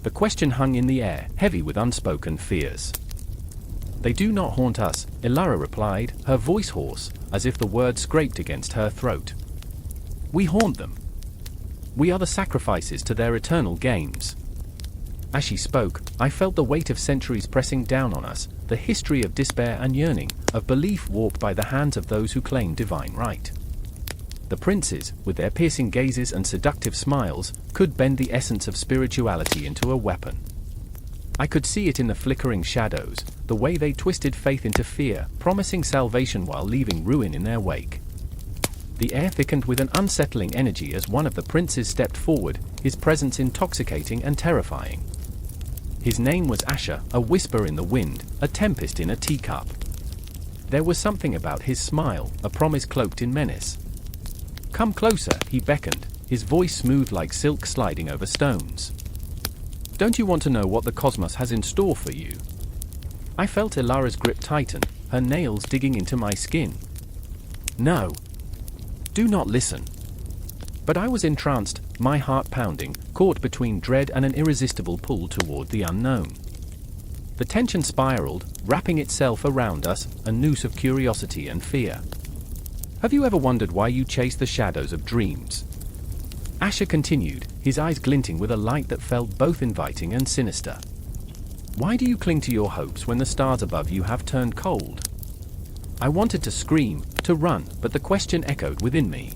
The question hung in the air, heavy with unspoken fears. "They do not haunt us," Ilara replied, her voice hoarse, as if the words scraped against her throat. "We haunt them. We are the sacrifices to their eternal games." As she spoke, I felt the weight of centuries pressing down on us, the history of despair and yearning, of belief warped by the hands of those who claim divine right. The princes, with their piercing gazes and seductive smiles, could bend the essence of spirituality into a weapon. I could see it in the flickering shadows, the way they twisted faith into fear, promising salvation while leaving ruin in their wake. The air thickened with an unsettling energy as one of the princes stepped forward, his presence intoxicating and terrifying. His name was Asher, a whisper in the wind, a tempest in a teacup. There was something about his smile, a promise cloaked in menace. "Come closer," he beckoned, his voice smooth like silk sliding over stones. "Don't you want to know what the cosmos has in store for you?" I felt Ilara's grip tighten, her nails digging into my skin. "No. Do not listen." But I was entranced, my heart pounding, caught between dread and an irresistible pull toward the unknown. The tension spiraled, wrapping itself around us, a noose of curiosity and fear. "Have you ever wondered why you chase the shadows of dreams?" Asher continued, his eyes glinting with a light that felt both inviting and sinister. "Why do you cling to your hopes when the stars above you have turned cold?" I wanted to scream, to run, but the question echoed within me.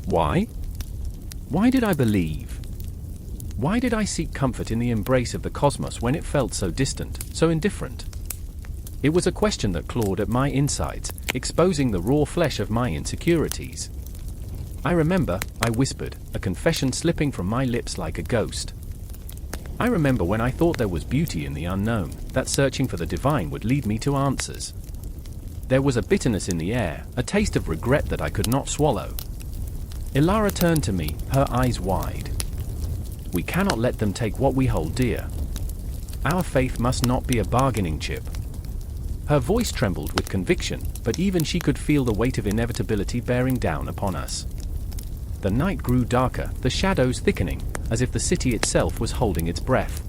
Why? Why did I believe? Why did I seek comfort in the embrace of the cosmos when it felt so distant, so indifferent? It was a question that clawed at my insides, exposing the raw flesh of my insecurities. "I remember," I whispered, a confession slipping from my lips like a ghost. "I remember when I thought there was beauty in the unknown, that searching for the divine would lead me to answers. There was a bitterness in the air, a taste of regret that I could not swallow." Ilara turned to me, her eyes wide. "We cannot let them take what we hold dear. Our faith must not be a bargaining chip." Her voice trembled with conviction, but even she could feel the weight of inevitability bearing down upon us. The night grew darker, the shadows thickening, as if the city itself was holding its breath.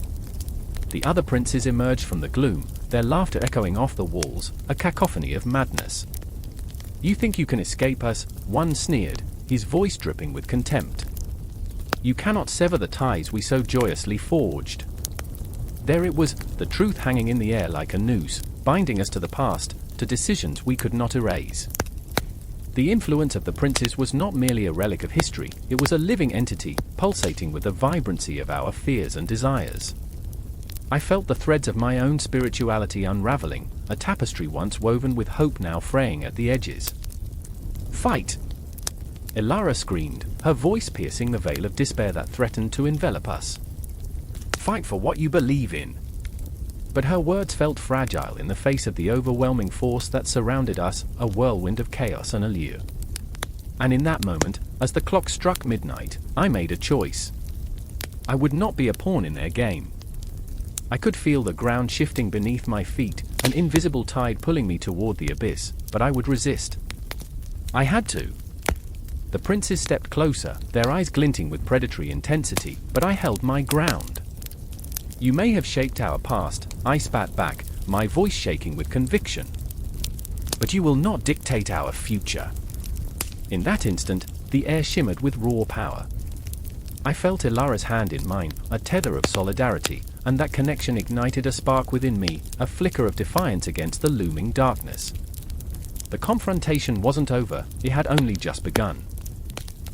The other princes emerged from the gloom, their laughter echoing off the walls, a cacophony of madness. "You think you can escape us?" one sneered, his voice dripping with contempt. "You cannot sever the ties we so joyously forged." There it was, the truth hanging in the air like a noose, binding us to the past, to decisions we could not erase. The influence of the princes was not merely a relic of history, it was a living entity, pulsating with the vibrancy of our fears and desires. I felt the threads of my own spirituality unraveling, a tapestry once woven with hope now fraying at the edges. "Fight!" Ilara screamed, her voice piercing the veil of despair that threatened to envelop us. "Fight for what you believe in." But her words felt fragile in the face of the overwhelming force that surrounded us, a whirlwind of chaos and allure. And in that moment, as the clock struck midnight, I made a choice. I would not be a pawn in their game. I could feel the ground shifting beneath my feet, an invisible tide pulling me toward the abyss, but I would resist. I had to. The princes stepped closer, their eyes glinting with predatory intensity, but I held my ground. "You may have shaped our past," I spat back, my voice shaking with conviction. "But you will not dictate our future." In that instant, the air shimmered with raw power. I felt Ilara's hand in mine, a tether of solidarity, and that connection ignited a spark within me, a flicker of defiance against the looming darkness. The confrontation wasn't over, it had only just begun.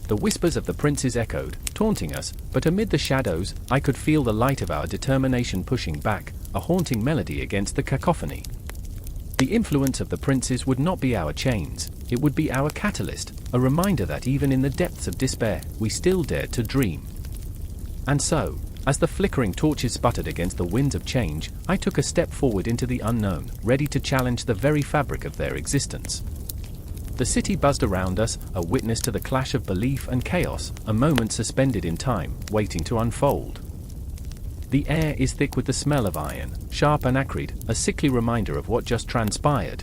The whispers of the princes echoed, taunting us, but amid the shadows, I could feel the light of our determination pushing back, a haunting melody against the cacophony. The influence of the princes would not be our chains, it would be our catalyst, a reminder that even in the depths of despair, we still dared to dream. And so, as the flickering torches sputtered against the winds of change, I took a step forward into the unknown, ready to challenge the very fabric of their existence. The city buzzed around us, a witness to the clash of belief and chaos, a moment suspended in time, waiting to unfold. The air is thick with the smell of iron, sharp and acrid, a sickly reminder of what just transpired.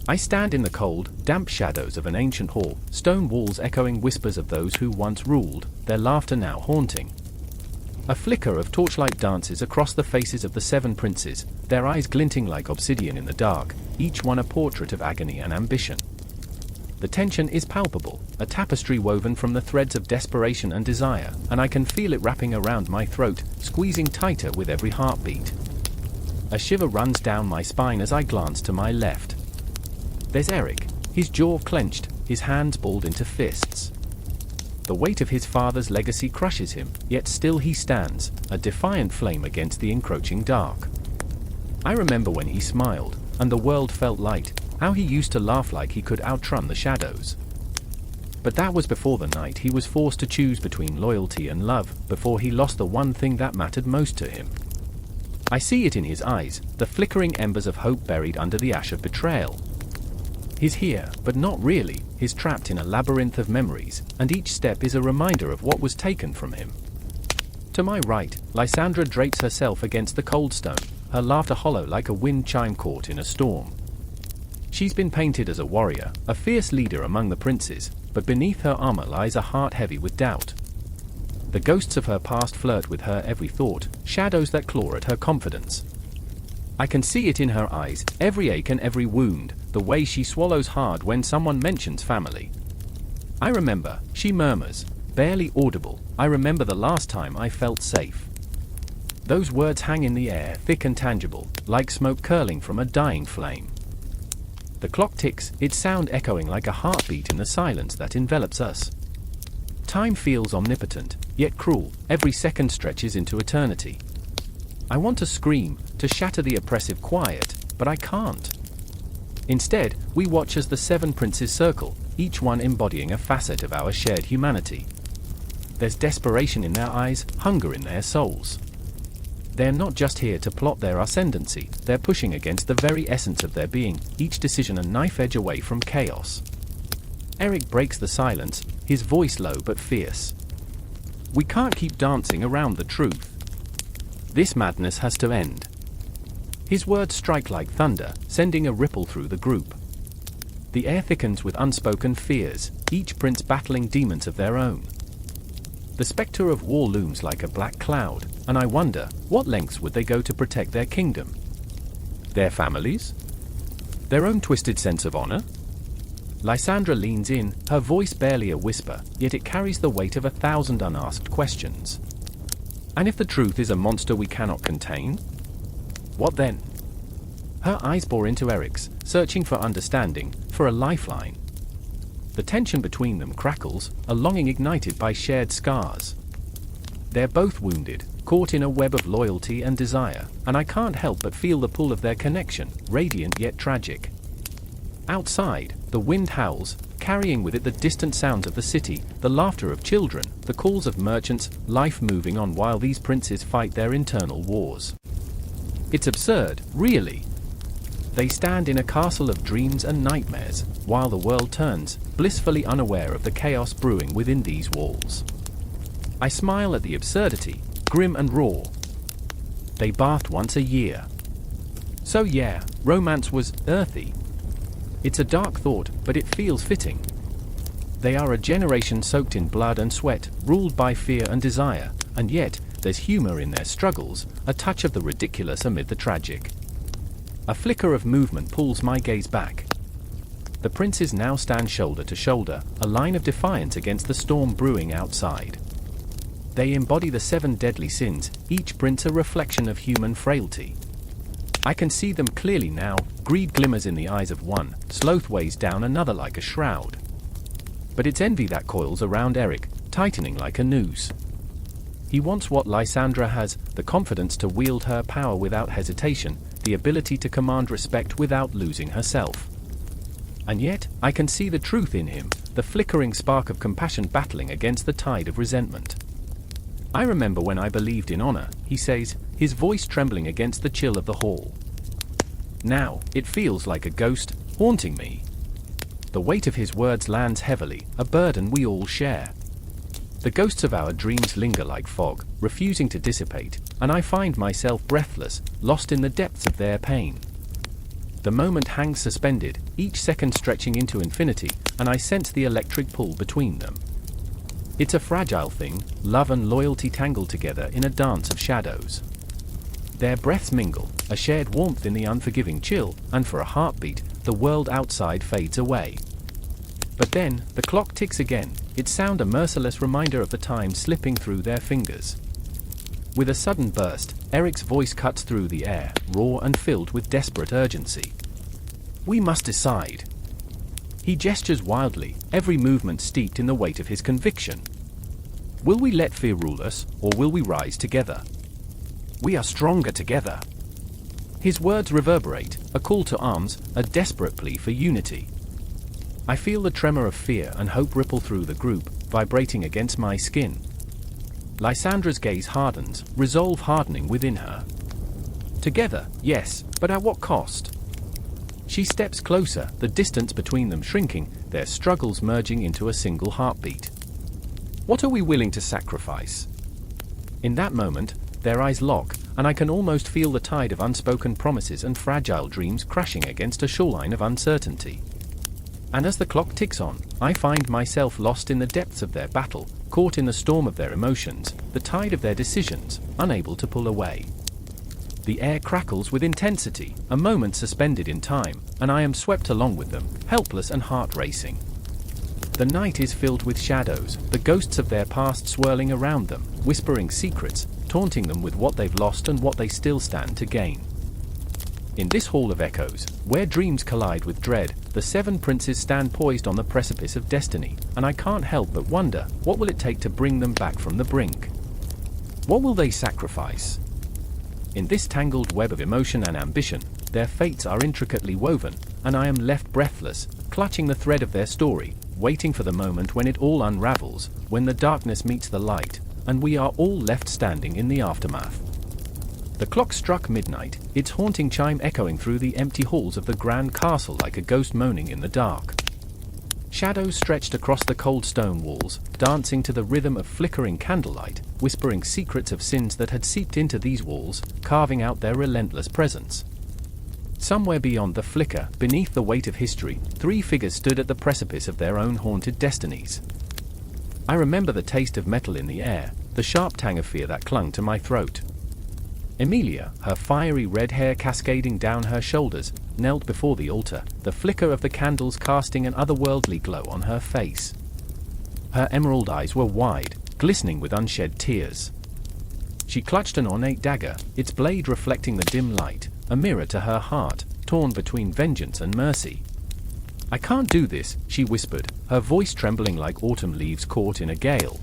I stand in the cold, damp shadows of an ancient hall, stone walls echoing whispers of those who once ruled, their laughter now haunting. A flicker of torchlight dances across the faces of the 7 princes, their eyes glinting like obsidian in the dark, each one a portrait of agony and ambition. The tension is palpable, a tapestry woven from the threads of desperation and desire, and I can feel it wrapping around my throat, squeezing tighter with every heartbeat. A shiver runs down my spine as I glance to my left. There's Eric, his jaw clenched, his hands balled into fists. The weight of his father's legacy crushes him, yet still he stands, a defiant flame against the encroaching dark. I remember when he smiled, and the world felt light, how he used to laugh like he could outrun the shadows. But that was before the night he was forced to choose between loyalty and love, before he lost the one thing that mattered most to him. I see it in his eyes, the flickering embers of hope buried under the ash of betrayal. He's here, but not really, he's trapped in a labyrinth of memories, and each step is a reminder of what was taken from him. To my right, Lysandra drapes herself against the cold stone, her laughter hollow like a wind chime caught in a storm. She's been painted as a warrior, a fierce leader among the princes, but beneath her armor lies a heart heavy with doubt. The ghosts of her past flirt with her every thought, shadows that claw at her confidence. I can see it in her eyes, every ache and every wound, the way she swallows hard when someone mentions family. "I remember," she murmurs, barely audible, "I remember the last time I felt safe." Those words hang in the air, thick and tangible, like smoke curling from a dying flame. The clock ticks, its sound echoing like a heartbeat in the silence that envelops us. Time feels omnipotent, yet cruel, every second stretches into eternity. I want to scream, to shatter the oppressive quiet, but I can't. Instead, we watch as the 7 princes circle, each one embodying a facet of our shared humanity. There's desperation in their eyes, hunger in their souls. They're not just here to plot their ascendancy, they're pushing against the very essence of their being, each decision a knife edge away from chaos. Eric breaks the silence, his voice low but fierce. "We can't keep dancing around the truth. This madness has to end." His words strike like thunder, sending a ripple through the group. The air thickens with unspoken fears, each prince battling demons of their own. The specter of war looms like a black cloud, and I wonder, what lengths would they go to protect their kingdom? Their families? Their own twisted sense of honor? Lysandra leans in, her voice barely a whisper, yet it carries the weight of 1,000 unasked questions. And if the truth is a monster we cannot contain? What then? Her eyes bore into Eric's, searching for understanding, for a lifeline. The tension between them crackles, a longing ignited by shared scars. They're both wounded, caught in a web of loyalty and desire, and I can't help but feel the pull of their connection, radiant yet tragic. Outside, the wind howls, carrying with it the distant sounds of the city, the laughter of children, the calls of merchants, life moving on while these princes fight their internal wars. It's absurd, really. They stand in a castle of dreams and nightmares, while the world turns, blissfully unaware of the chaos brewing within these walls. I smile at the absurdity, grim and raw. They bathed once a year. So yeah, romance was earthy. It's a dark thought, but it feels fitting. They are a generation soaked in blood and sweat, ruled by fear and desire, and yet there's humor in their struggles, a touch of the ridiculous amid the tragic. A flicker of movement pulls my gaze back. The princes now stand shoulder to shoulder, a line of defiance against the storm brewing outside. They embody the 7 deadly sins, each prince a reflection of human frailty. I can see them clearly now, greed glimmers in the eyes of one, sloth weighs down another like a shroud. But it's envy that coils around Eric, tightening like a noose. He wants what Lysandra has, the confidence to wield her power without hesitation, the ability to command respect without losing herself. And yet, I can see the truth in him, the flickering spark of compassion battling against the tide of resentment. I remember when I believed in honor, he says, his voice trembling against the chill of the hall. Now, it feels like a ghost, haunting me. The weight of his words lands heavily, a burden we all share. The ghosts of our dreams linger like fog, refusing to dissipate, and I find myself breathless, lost in the depths of their pain. The moment hangs suspended, each second stretching into infinity, and I sense the electric pull between them. It's a fragile thing, love and loyalty tangled together in a dance of shadows. Their breaths mingle, a shared warmth in the unforgiving chill, and for a heartbeat, the world outside fades away. But then, the clock ticks again, its sound a merciless reminder of the time slipping through their fingers. With a sudden burst, Eric's voice cuts through the air, raw and filled with desperate urgency. We must decide. He gestures wildly, every movement steeped in the weight of his conviction. Will we let fear rule us, or will we rise together? We are stronger together. His words reverberate, a call to arms, a desperate plea for unity. I feel the tremor of fear and hope ripple through the group, vibrating against my skin. Lysandra's gaze hardens, resolve hardening within her. Together, yes, but at what cost? She steps closer, the distance between them shrinking, their struggles merging into a single heartbeat. What are we willing to sacrifice? In that moment, their eyes lock, and I can almost feel the tide of unspoken promises and fragile dreams crashing against a shoreline of uncertainty. And as the clock ticks on, I find myself lost in the depths of their battle, caught in the storm of their emotions, the tide of their decisions, unable to pull away. The air crackles with intensity, a moment suspended in time, and I am swept along with them, helpless and heart racing. The night is filled with shadows, the ghosts of their past swirling around them, whispering secrets, taunting them with what they've lost and what they still stand to gain. In this hall of echoes, where dreams collide with dread, the 7 princes stand poised on the precipice of destiny, and I can't help but wonder, what will it take to bring them back from the brink? What will they sacrifice? In this tangled web of emotion and ambition, their fates are intricately woven, and I am left breathless, clutching the thread of their story, waiting for the moment when it all unravels, when the darkness meets the light, and we are all left standing in the aftermath. The clock struck midnight, its haunting chime echoing through the empty halls of the grand castle like a ghost moaning in the dark. Shadows stretched across the cold stone walls, dancing to the rhythm of flickering candlelight, whispering secrets of sins that had seeped into these walls, carving out their relentless presence. Somewhere beyond the flicker, beneath the weight of history, 3 figures stood at the precipice of their own haunted destinies. I remember the taste of metal in the air, the sharp tang of fear that clung to my throat. Emilia, her fiery red hair cascading down her shoulders, knelt before the altar, the flicker of the candles casting an otherworldly glow on her face. Her emerald eyes were wide, glistening with unshed tears. She clutched an ornate dagger, its blade reflecting the dim light, a mirror to her heart, torn between vengeance and mercy. I can't do this, she whispered, her voice trembling like autumn leaves caught in a gale.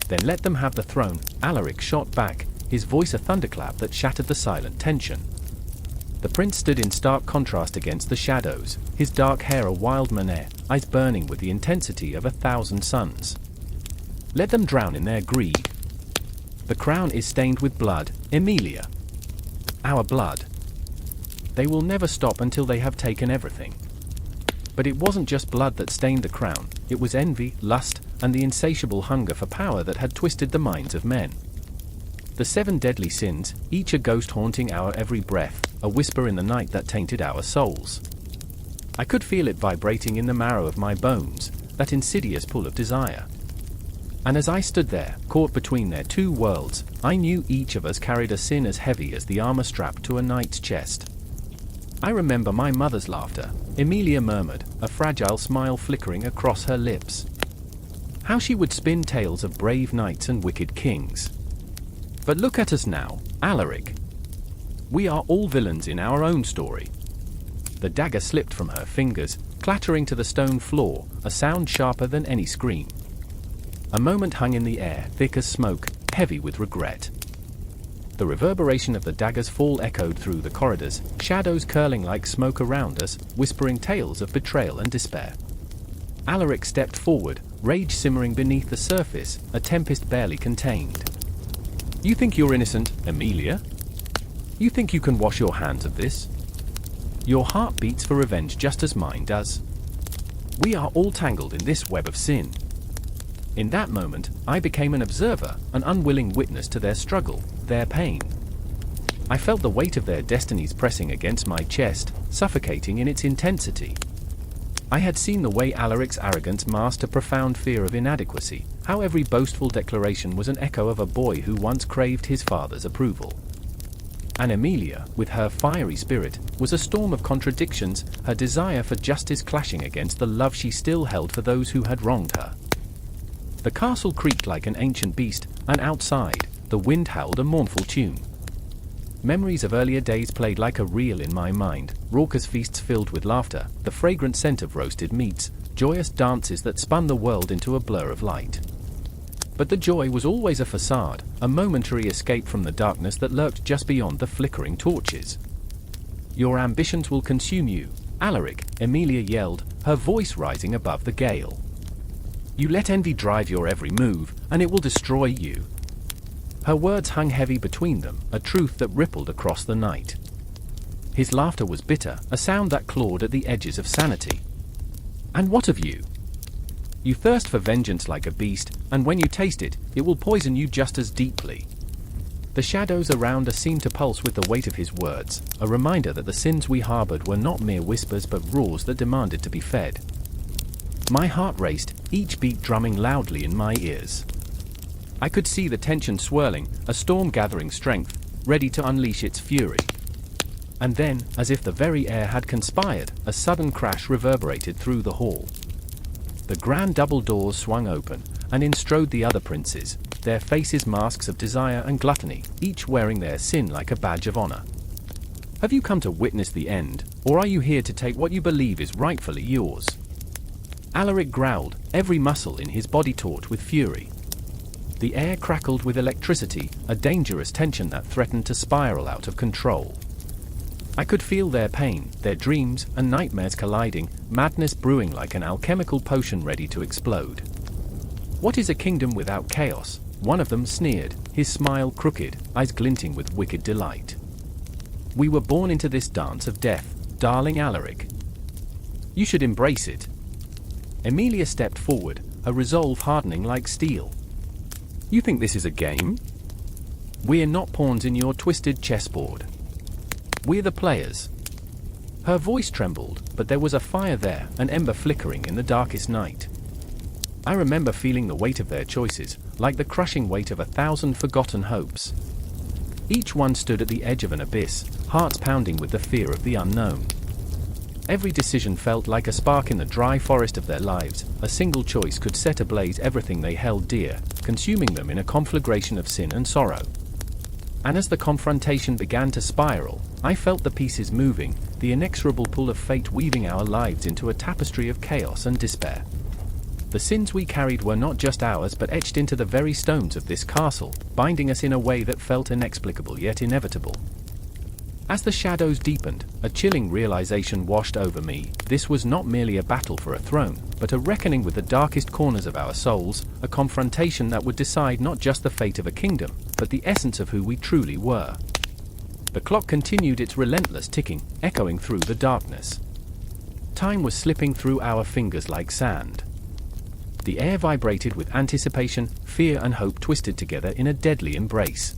Then let them have the throne, Alaric shot back, his voice a thunderclap that shattered the silent tension. The prince stood in stark contrast against the shadows, his dark hair a wild mane, eyes burning with the intensity of 1,000 suns. Let them drown in their greed. The crown is stained with blood, Emilia. Our blood. They will never stop until they have taken everything. But it wasn't just blood that stained the crown, it was envy, lust, and the insatiable hunger for power that had twisted the minds of men. The 7 deadly sins, each a ghost haunting our every breath, a whisper in the night that tainted our souls. I could feel it vibrating in the marrow of my bones, that insidious pull of desire. And as I stood there, caught between their 2 worlds, I knew each of us carried a sin as heavy as the armor strapped to a knight's chest. I remember my mother's laughter, Emilia murmured, a fragile smile flickering across her lips. How she would spin tales of brave knights and wicked kings. But look at us now, Alaric. We are all villains in our own story. The dagger slipped from her fingers, clattering to the stone floor, a sound sharper than any scream. A moment hung in the air, thick as smoke, heavy with regret. The reverberation of the dagger's fall echoed through the corridors, shadows curling like smoke around us, whispering tales of betrayal and despair. Alaric stepped forward, rage simmering beneath the surface, a tempest barely contained. You think you're innocent, Emilia? You think you can wash your hands of this? Your heart beats for revenge just as mine does. We are all tangled in this web of sin. In that moment, I became an observer, an unwilling witness to their struggle, their pain. I felt the weight of their destinies pressing against my chest, suffocating in its intensity. I had seen the way Alaric's arrogance masked a profound fear of inadequacy, how every boastful declaration was an echo of a boy who once craved his father's approval. And Emilia, with her fiery spirit, was a storm of contradictions, her desire for justice clashing against the love she still held for those who had wronged her. The castle creaked like an ancient beast, and outside, the wind howled a mournful tune. Memories of earlier days played like a reel in my mind, raucous feasts filled with laughter, the fragrant scent of roasted meats, joyous dances that spun the world into a blur of light. But the joy was always a facade, a momentary escape from the darkness that lurked just beyond the flickering torches. Your ambitions will consume you, Alaric, Emilia yelled, her voice rising above the gale. You let envy drive your every move, and it will destroy you. Her words hung heavy between them, a truth that rippled across the night. His laughter was bitter, a sound that clawed at the edges of sanity. And what of you? You thirst for vengeance like a beast, and when you taste it, it will poison you just as deeply. The shadows around us seemed to pulse with the weight of his words, a reminder that the sins we harbored were not mere whispers but roars that demanded to be fed. My heart raced, each beat drumming loudly in my ears. I could see the tension swirling, a storm gathering strength, ready to unleash its fury. And then, as if the very air had conspired, a sudden crash reverberated through the hall. The grand double doors swung open, and in strode the other princes, their faces masks of desire and gluttony, each wearing their sin like a badge of honor. Have you come to witness the end, or are you here to take what you believe is rightfully yours? Alaric growled, every muscle in his body taut with fury. The air crackled with electricity, a dangerous tension that threatened to spiral out of control. I could feel their pain, their dreams and nightmares colliding, madness brewing like an alchemical potion ready to explode. What is a kingdom without chaos? One of them sneered, his smile crooked, eyes glinting with wicked delight. We were born into this dance of death, darling Alaric. You should embrace it. Emilia stepped forward, a resolve hardening like steel. You think this is a game? We're not pawns in your twisted chessboard. We're the players. Her voice trembled, but there was a fire there, an ember flickering in the darkest night. I remember feeling the weight of their choices, like the crushing weight of 1,000 forgotten hopes. Each one stood at the edge of an abyss, hearts pounding with the fear of the unknown. Every decision felt like a spark in the dry forest of their lives. A single choice could set ablaze everything they held dear, consuming them in a conflagration of sin and sorrow. And as the confrontation began to spiral, I felt the pieces moving, the inexorable pull of fate weaving our lives into a tapestry of chaos and despair. The sins we carried were not just ours but etched into the very stones of this castle, binding us in a way that felt inexplicable yet inevitable. As the shadows deepened, a chilling realization washed over me. This was not merely a battle for a throne, but a reckoning with the darkest corners of our souls, a confrontation that would decide not just the fate of a kingdom, but the essence of who we truly were. The clock continued its relentless ticking, echoing through the darkness. Time was slipping through our fingers like sand. The air vibrated with anticipation, fear and hope twisted together in a deadly embrace.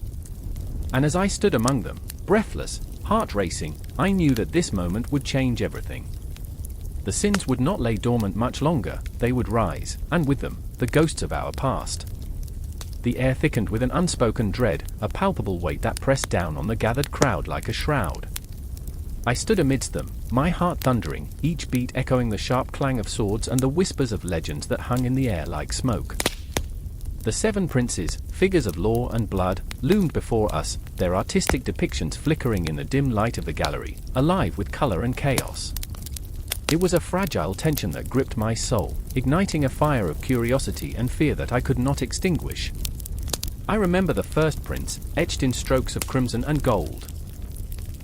And as I stood among them, breathless, heart racing, I knew that this moment would change everything. The sins would not lay dormant much longer, they would rise, and with them, the ghosts of our past. The air thickened with an unspoken dread, a palpable weight that pressed down on the gathered crowd like a shroud. I stood amidst them, my heart thundering, each beat echoing the sharp clang of swords and the whispers of legends that hung in the air like smoke. The 7 princes, figures of law and blood, loomed before us, their artistic depictions flickering in the dim light of the gallery, alive with color and chaos. It was a fragile tension that gripped my soul, igniting a fire of curiosity and fear that I could not extinguish. I remember the first prince, etched in strokes of crimson and gold.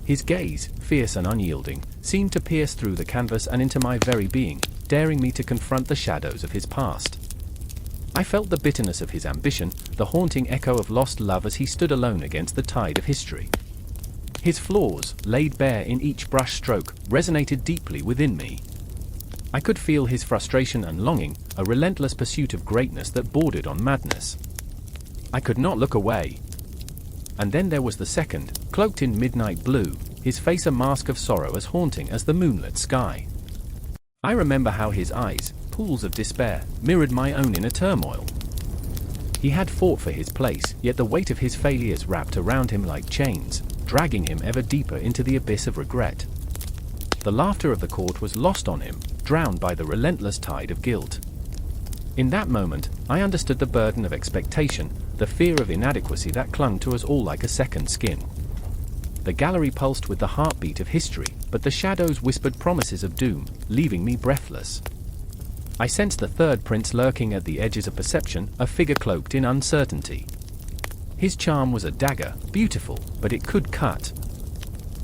His gaze, fierce and unyielding, seemed to pierce through the canvas and into my very being, daring me to confront the shadows of his past. I felt the bitterness of his ambition, the haunting echo of lost love as he stood alone against the tide of history. His flaws, laid bare in each brush stroke, resonated deeply within me. I could feel his frustration and longing, a relentless pursuit of greatness that bordered on madness. I could not look away. And then there was the second, cloaked in midnight blue, his face a mask of sorrow as haunting as the moonlit sky. I remember how his eyes, pools of despair, mirrored my own inner turmoil. He had fought for his place, yet the weight of his failures wrapped around him like chains, dragging him ever deeper into the abyss of regret. The laughter of the court was lost on him, drowned by the relentless tide of guilt. In that moment, I understood the burden of expectation, the fear of inadequacy that clung to us all like a second skin. The gallery pulsed with the heartbeat of history, but the shadows whispered promises of doom, leaving me breathless. I sensed the third prince lurking at the edges of perception, a figure cloaked in uncertainty. His charm was a dagger, beautiful, but it could cut.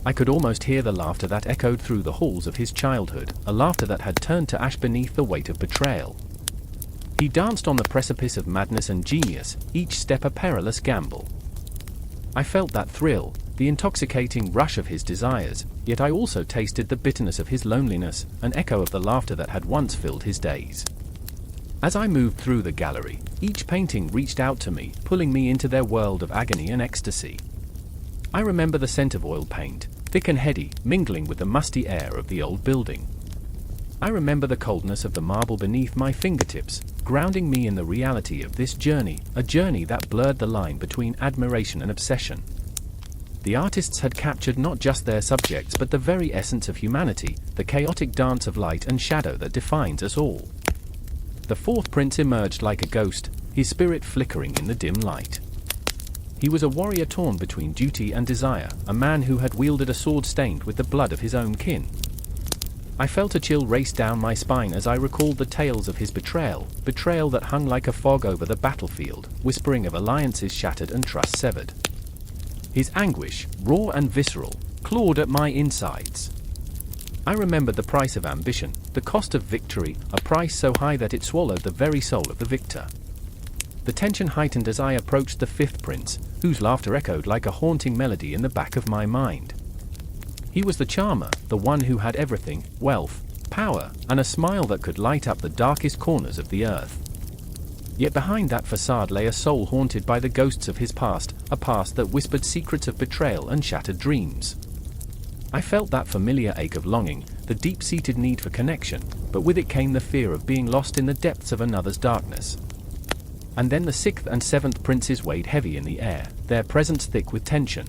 I could almost hear the laughter that echoed through the halls of his childhood, a laughter that had turned to ash beneath the weight of betrayal. He danced on the precipice of madness and genius, each step a perilous gamble. I felt that thrill, the intoxicating rush of his desires, yet I also tasted the bitterness of his loneliness, an echo of the laughter that had once filled his days. As I moved through the gallery, each painting reached out to me, pulling me into their world of agony and ecstasy. I remember the scent of oil paint, thick and heady, mingling with the musty air of the old building. I remember the coldness of the marble beneath my fingertips, grounding me in the reality of this journey, a journey that blurred the line between admiration and obsession. The artists had captured not just their subjects but the very essence of humanity, the chaotic dance of light and shadow that defines us all. The fourth prince emerged like a ghost, his spirit flickering in the dim light. He was a warrior torn between duty and desire, a man who had wielded a sword stained with the blood of his own kin. I felt a chill race down my spine as I recalled the tales of his betrayal that hung like a fog over the battlefield, whispering of alliances shattered and trust severed. His anguish, raw and visceral, clawed at my insides. I remembered the price of ambition, the cost of victory, a price so high that it swallowed the very soul of the victor. The tension heightened as I approached the fifth prince, whose laughter echoed like a haunting melody in the back of my mind. He was the charmer, the one who had everything, wealth, power, and a smile that could light up the darkest corners of the earth. Yet behind that facade lay a soul haunted by the ghosts of his past, a past that whispered secrets of betrayal and shattered dreams. I felt that familiar ache of longing, the deep-seated need for connection, but with it came the fear of being lost in the depths of another's darkness. And then the sixth and seventh princes weighed heavy in the air, their presence thick with tension.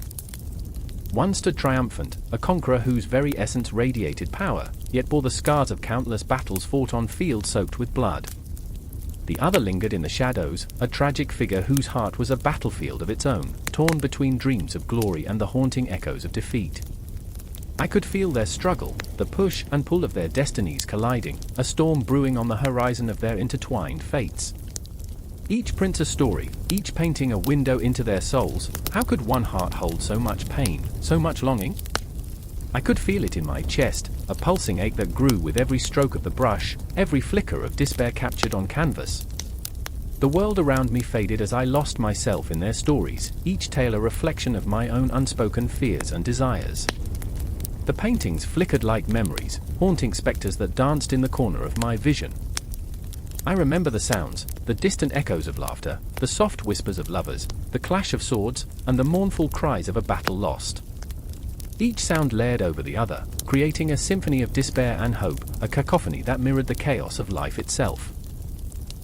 One stood triumphant, a conqueror whose very essence radiated power, yet bore the scars of countless battles fought on fields soaked with blood. The other lingered in the shadows, a tragic figure whose heart was a battlefield of its own, torn between dreams of glory and the haunting echoes of defeat. I could feel their struggle, the push and pull of their destinies colliding, a storm brewing on the horizon of their intertwined fates. Each prince a story, each painting a window into their souls. How could one heart hold so much pain, so much longing? I could feel it in my chest, a pulsing ache that grew with every stroke of the brush, every flicker of despair captured on canvas. The world around me faded as I lost myself in their stories, each tale a reflection of my own unspoken fears and desires. The paintings flickered like memories, haunting specters that danced in the corner of my vision. I remember the sounds, the distant echoes of laughter, the soft whispers of lovers, the clash of swords, and the mournful cries of a battle lost. Each sound layered over the other, creating a symphony of despair and hope, a cacophony that mirrored the chaos of life itself.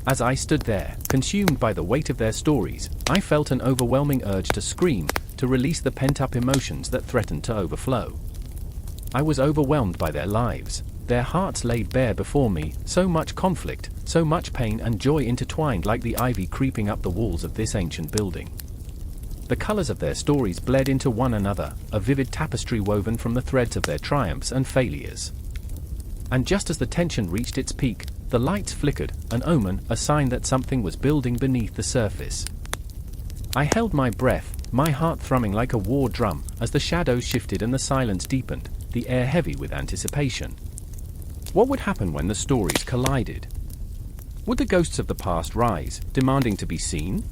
As I stood there, consumed by the weight of their stories, I felt an overwhelming urge to scream, to release the pent-up emotions that threatened to overflow. I was overwhelmed by their lives. Their hearts laid bare before me, so much conflict, so much pain and joy intertwined like the ivy creeping up the walls of this ancient building. The colors of their stories bled into one another, a vivid tapestry woven from the threads of their triumphs and failures. And just as the tension reached its peak, the lights flickered, an omen, a sign that something was building beneath the surface. I held my breath, my heart thrumming like a war drum, as the shadows shifted and the silence deepened, the air heavy with anticipation. What would happen when the stories collided? Would the ghosts of the past rise, demanding to be seen?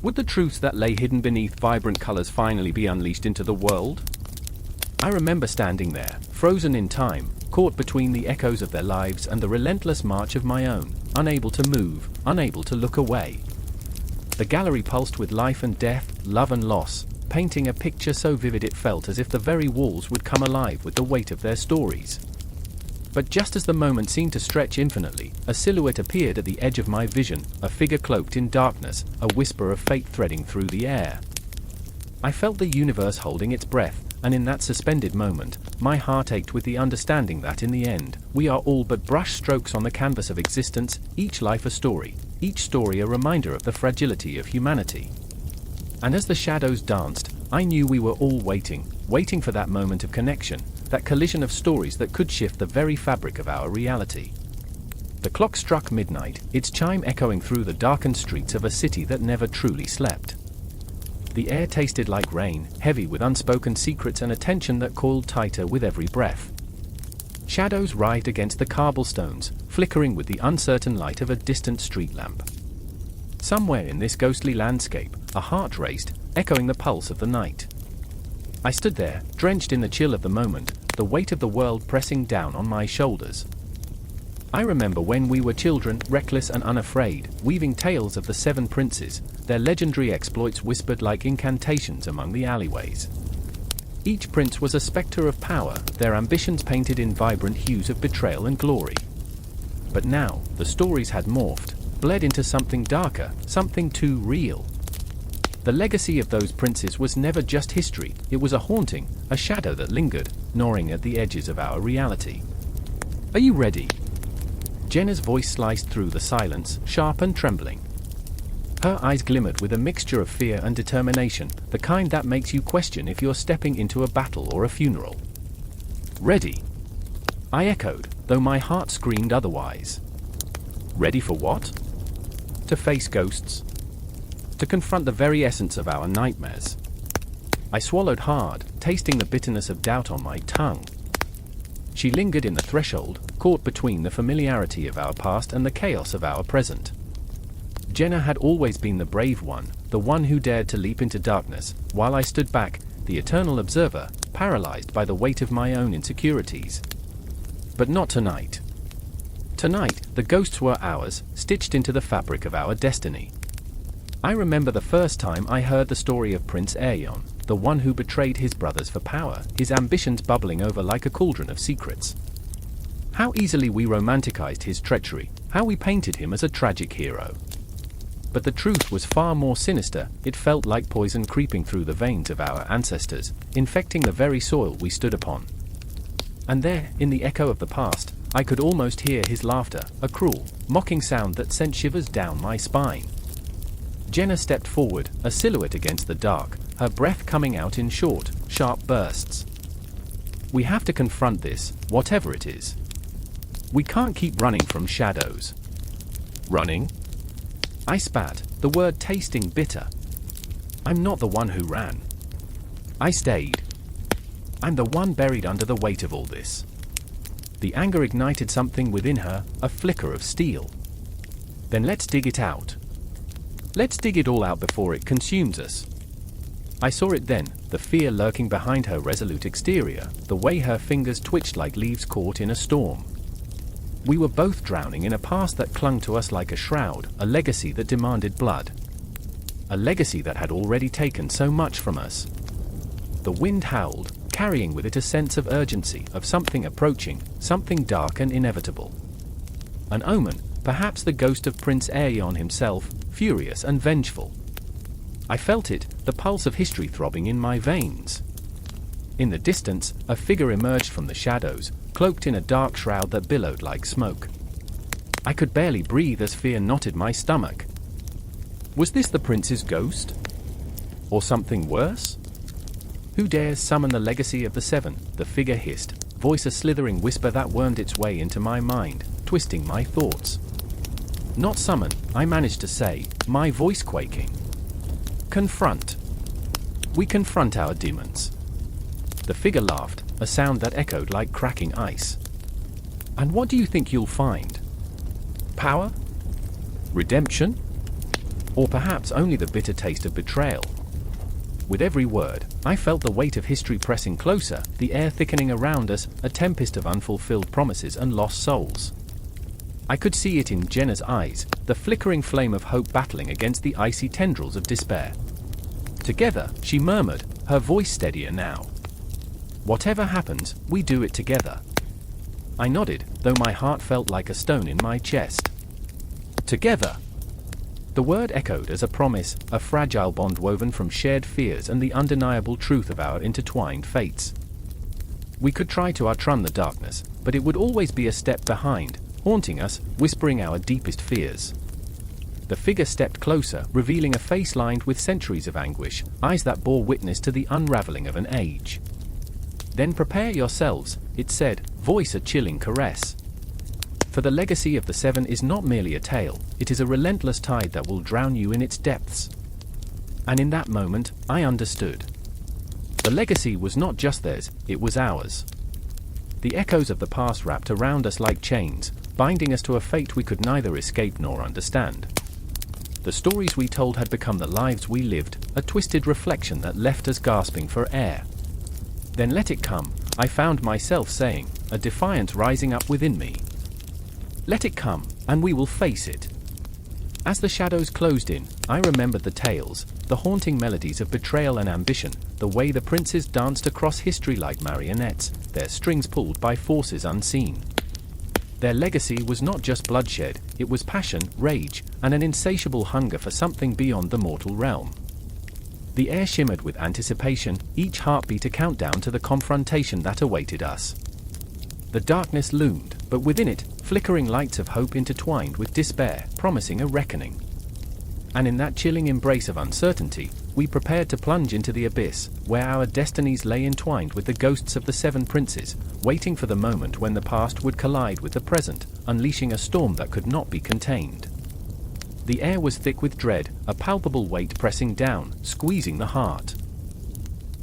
Would the truths that lay hidden beneath vibrant colors finally be unleashed into the world? I remember standing there, frozen in time, caught between the echoes of their lives and the relentless march of my own, unable to move, unable to look away. The gallery pulsed with life and death, love and loss, painting a picture so vivid it felt as if the very walls would come alive with the weight of their stories. But just as the moment seemed to stretch infinitely, a silhouette appeared at the edge of my vision, a figure cloaked in darkness, a whisper of fate threading through the air. I felt the universe holding its breath, and in that suspended moment, my heart ached with the understanding that in the end, we are all but brush strokes on the canvas of existence, each life a story, each story a reminder of the fragility of humanity. And as the shadows danced, I knew we were all waiting for that moment of connection, that collision of stories that could shift the very fabric of our reality. The clock struck midnight, its chime echoing through the darkened streets of a city that never truly slept. The air tasted like rain, heavy with unspoken secrets and a tension that coiled tighter with every breath. Shadows writhed against the cobblestones, flickering with the uncertain light of a distant street lamp. Somewhere in this ghostly landscape, a heart raced, echoing the pulse of the night. I stood there, drenched in the chill of the moment, the weight of the world pressing down on my shoulders. I remember when we were children, reckless and unafraid, weaving tales of the seven princes, their legendary exploits whispered like incantations among the alleyways. Each prince was a spectre of power, their ambitions painted in vibrant hues of betrayal and glory. But now, the stories had morphed, bled into something darker, something too real. The legacy of those princes was never just history, it was a haunting, a shadow that lingered, gnawing at the edges of our reality. Are you ready? Jenna's voice sliced through the silence, sharp and trembling. Her eyes glimmered with a mixture of fear and determination, the kind that makes you question if you're stepping into a battle or a funeral. Ready? I echoed, though my heart screamed otherwise. Ready for what? To face ghosts. To confront the very essence of our nightmares. I swallowed hard, tasting the bitterness of doubt on my tongue. She lingered in the threshold, caught between the familiarity of our past and the chaos of our present. Jenna had always been the brave one, the one who dared to leap into darkness, while I stood back, the eternal observer, paralyzed by the weight of my own insecurities. But not tonight. Tonight, the ghosts were ours, stitched into the fabric of our destiny. I remember the first time I heard the story of Prince Aeon, the one who betrayed his brothers for power, his ambitions bubbling over like a cauldron of secrets. How easily we romanticized his treachery, how we painted him as a tragic hero. But the truth was far more sinister, it felt like poison creeping through the veins of our ancestors, infecting the very soil we stood upon. And there, in the echo of the past, I could almost hear his laughter, a cruel, mocking sound that sent shivers down my spine. Jenna stepped forward, a silhouette against the dark, her breath coming out in short, sharp bursts. We have to confront this, whatever it is. We can't keep running from shadows. Running? I spat, the word tasting bitter. I'm not the one who ran. I stayed. I'm the one buried under the weight of all this. The anger ignited something within her, a flicker of steel. Then let's dig it out. Let's dig it all out before it consumes us. I saw it then, the fear lurking behind her resolute exterior, the way her fingers twitched like leaves caught in a storm. We were both drowning in a past that clung to us like a shroud, a legacy that demanded blood. A legacy that had already taken so much from us. The wind howled, carrying with it a sense of urgency, of something approaching, something dark and inevitable. An omen, perhaps the ghost of Prince Aeon himself, furious and vengeful. I felt it, the pulse of history throbbing in my veins. In the distance, a figure emerged from the shadows, cloaked in a dark shroud that billowed like smoke. I could barely breathe as fear knotted my stomach. Was this the prince's ghost? Or something worse? Who dares summon the legacy of the seven? The figure hissed, voice a slithering whisper that wormed its way into my mind, twisting my thoughts. Not summon, I managed to say, my voice quaking. Confront. We confront our demons. The figure laughed, a sound that echoed like cracking ice. And what do you think you'll find? Power? Redemption? Or perhaps only the bitter taste of betrayal? With every word, I felt the weight of history pressing closer, the air thickening around us, a tempest of unfulfilled promises and lost souls. I could see it in Jenna's eyes, the flickering flame of hope battling against the icy tendrils of despair. Together, she murmured, her voice steadier now. Whatever happens, we do it together. I nodded, though my heart felt like a stone in my chest. Together. The word echoed as a promise, a fragile bond woven from shared fears and the undeniable truth of our intertwined fates. We could try to outrun the darkness, but it would always be a step behind, haunting us, whispering our deepest fears. The figure stepped closer, revealing a face lined with centuries of anguish, eyes that bore witness to the unraveling of an age. Then prepare yourselves, it said, voice a chilling caress. For the legacy of the seven is not merely a tale, it is a relentless tide that will drown you in its depths. And in that moment, I understood. The legacy was not just theirs, it was ours. The echoes of the past wrapped around us like chains, binding us to a fate we could neither escape nor understand. The stories we told had become the lives we lived, a twisted reflection that left us gasping for air. Then let it come, I found myself saying, a defiance rising up within me. Let it come, and we will face it. As the shadows closed in, I remembered the tales, the haunting melodies of betrayal and ambition, the way the princes danced across history like marionettes, their strings pulled by forces unseen. Their legacy was not just bloodshed, it was passion, rage, and an insatiable hunger for something beyond the mortal realm. The air shimmered with anticipation, each heartbeat a countdown to the confrontation that awaited us. The darkness loomed, but within it, flickering lights of hope intertwined with despair, promising a reckoning. And in that chilling embrace of uncertainty, we prepared to plunge into the abyss, where our destinies lay entwined with the ghosts of the seven princes, waiting for the moment when the past would collide with the present, unleashing a storm that could not be contained. The air was thick with dread, a palpable weight pressing down, squeezing the heart.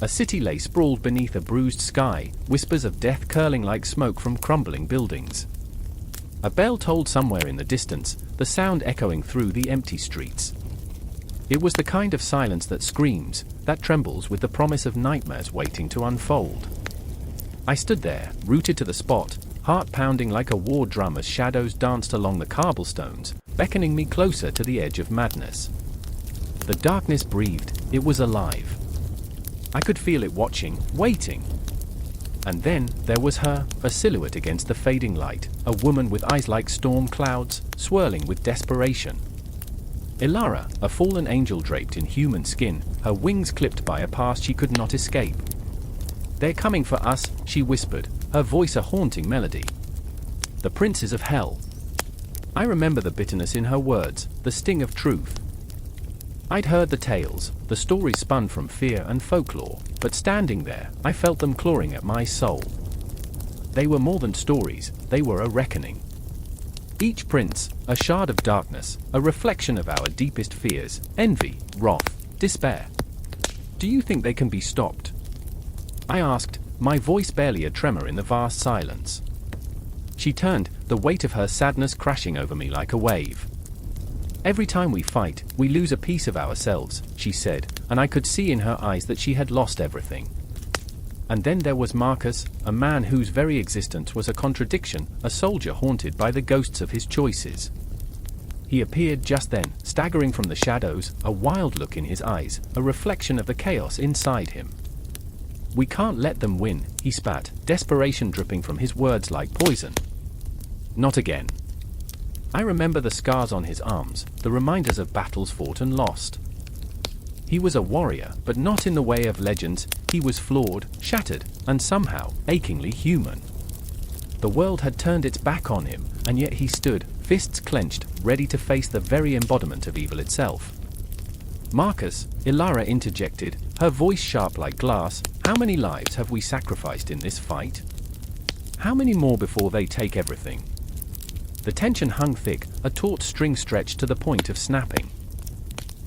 A city lay sprawled beneath a bruised sky, whispers of death curling like smoke from crumbling buildings. A bell tolled somewhere in the distance, the sound echoing through the empty streets. It was the kind of silence that screams, that trembles with the promise of nightmares waiting to unfold. I stood there, rooted to the spot, heart pounding like a war drum as shadows danced along the cobblestones, beckoning me closer to the edge of madness. The darkness breathed, it was alive. I could feel it watching, waiting. And then, there was her, a silhouette against the fading light, a woman with eyes like storm clouds, swirling with desperation. Ilara, a fallen angel draped in human skin, her wings clipped by a past she could not escape. "They're coming for us," she whispered, her voice a haunting melody. "The princes of hell." I remember the bitterness in her words, the sting of truth. I'd heard the tales, the stories spun from fear and folklore, but standing there, I felt them clawing at my soul. They were more than stories, they were a reckoning. Each prince, a shard of darkness, a reflection of our deepest fears, envy, wrath, despair. "Do you think they can be stopped?" I asked, my voice barely a tremor in the vast silence. She turned, the weight of her sadness crashing over me like a wave. "Every time we fight, we lose a piece of ourselves," she said, and I could see in her eyes that she had lost everything. And then there was Marcus, a man whose very existence was a contradiction, a soldier haunted by the ghosts of his choices. He appeared just then, staggering from the shadows, a wild look in his eyes, a reflection of the chaos inside him. "We can't let them win," he spat, desperation dripping from his words like poison. "Not again." I remember the scars on his arms, the reminders of battles fought and lost. He was a warrior, but not in the way of legends. He was flawed, shattered, and somehow, achingly human. The world had turned its back on him, and yet he stood, fists clenched, ready to face the very embodiment of evil itself. "Marcus," Ilara interjected, her voice sharp like glass, "how many lives have we sacrificed in this fight? How many more before they take everything?" The tension hung thick, a taut string stretched to the point of snapping.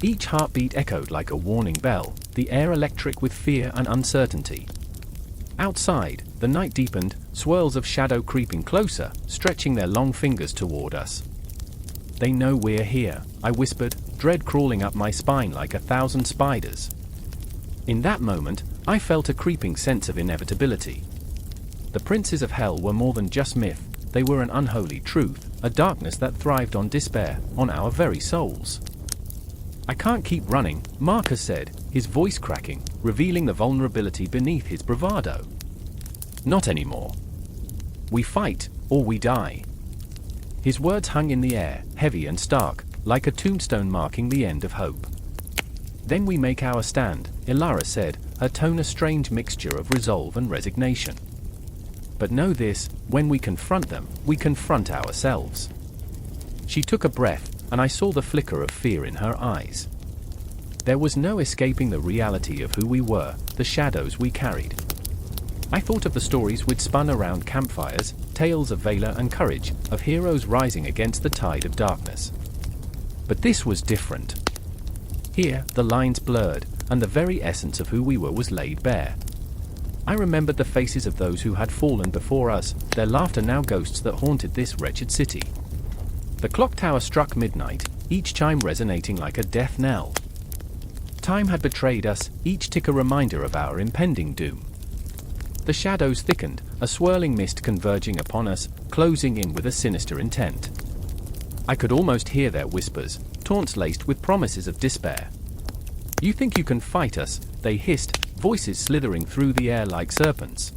Each heartbeat echoed like a warning bell, the air electric with fear and uncertainty. Outside, the night deepened, swirls of shadow creeping closer, stretching their long fingers toward us. "They know we're here," I whispered, dread crawling up my spine like 1,000 spiders. In that moment, I felt a creeping sense of inevitability. The princes of hell were more than just myth, they were an unholy truth, a darkness that thrived on despair, on our very souls. "I can't keep running," Marcus said, his voice cracking, revealing the vulnerability beneath his bravado. "Not anymore. We fight, or we die." His words hung in the air, heavy and stark, like a tombstone marking the end of hope. "Then we make our stand," Ilara said, her tone a strange mixture of resolve and resignation. "But know this, when we confront them, we confront ourselves." She took a breath, and I saw the flicker of fear in her eyes. There was no escaping the reality of who we were, the shadows we carried. I thought of the stories we'd spun around campfires, tales of valor and courage, of heroes rising against the tide of darkness. But this was different. Here, the lines blurred, and the very essence of who we were was laid bare. I remembered the faces of those who had fallen before us, their laughter now ghosts that haunted this wretched city. The clock tower struck midnight, each chime resonating like a death knell. Time had betrayed us, each tick a reminder of our impending doom. The shadows thickened, a swirling mist converging upon us, closing in with a sinister intent. I could almost hear their whispers, taunts laced with promises of despair. "You think you can fight us?" they hissed, voices slithering through the air like serpents.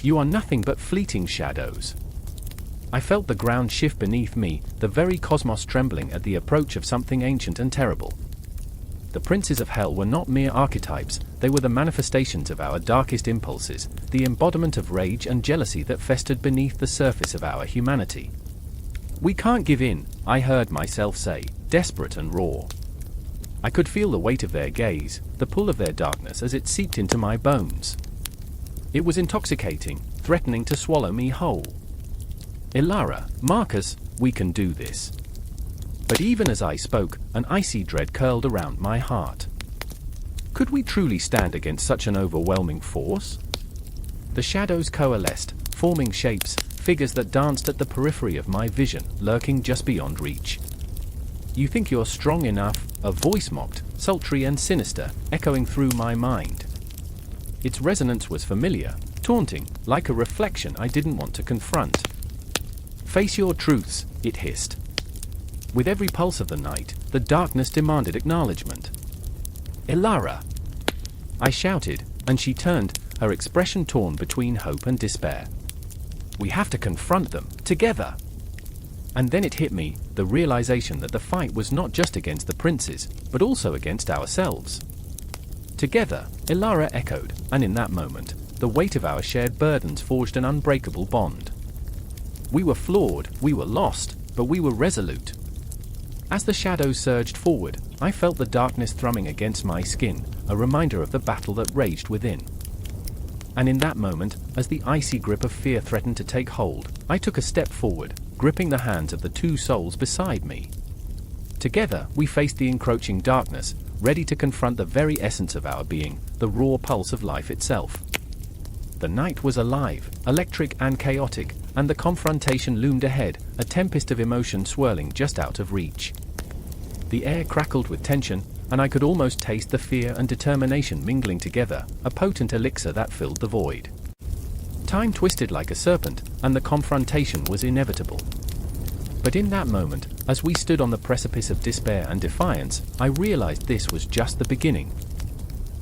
"You are nothing but fleeting shadows." I felt the ground shift beneath me, the very cosmos trembling at the approach of something ancient and terrible. The princes of hell were not mere archetypes, they were the manifestations of our darkest impulses, the embodiment of rage and jealousy that festered beneath the surface of our humanity. "We can't give in," I heard myself say, desperate and raw. I could feel the weight of their gaze, the pull of their darkness as it seeped into my bones. It was intoxicating, threatening to swallow me whole. "Ilara, Marcus, we can do this." But even as I spoke, an icy dread curled around my heart. Could we truly stand against such an overwhelming force? The shadows coalesced, forming shapes, figures that danced at the periphery of my vision, lurking just beyond reach. "You think you're strong enough?" a voice mocked, sultry and sinister, echoing through my mind. Its resonance was familiar, taunting, like a reflection I didn't want to confront. "Face your truths," it hissed. With every pulse of the night, the darkness demanded acknowledgement. "Ilara!" I shouted, and she turned, her expression torn between hope and despair. "We have to confront them, together!" And then it hit me, the realization that the fight was not just against the princes, but also against ourselves. "Together," Ilara echoed, and in that moment, the weight of our shared burdens forged an unbreakable bond. We were flawed, we were lost, but we were resolute. As the shadows surged forward, I felt the darkness thrumming against my skin, a reminder of the battle that raged within. And in that moment, as the icy grip of fear threatened to take hold, I took a step forward, gripping the hands of the two souls beside me. Together, we faced the encroaching darkness, ready to confront the very essence of our being, the raw pulse of life itself. The night was alive, electric and chaotic, and the confrontation loomed ahead, a tempest of emotion swirling just out of reach. The air crackled with tension, and I could almost taste the fear and determination mingling together, a potent elixir that filled the void. Time twisted like a serpent, and the confrontation was inevitable. But in that moment, as we stood on the precipice of despair and defiance, I realized this was just the beginning.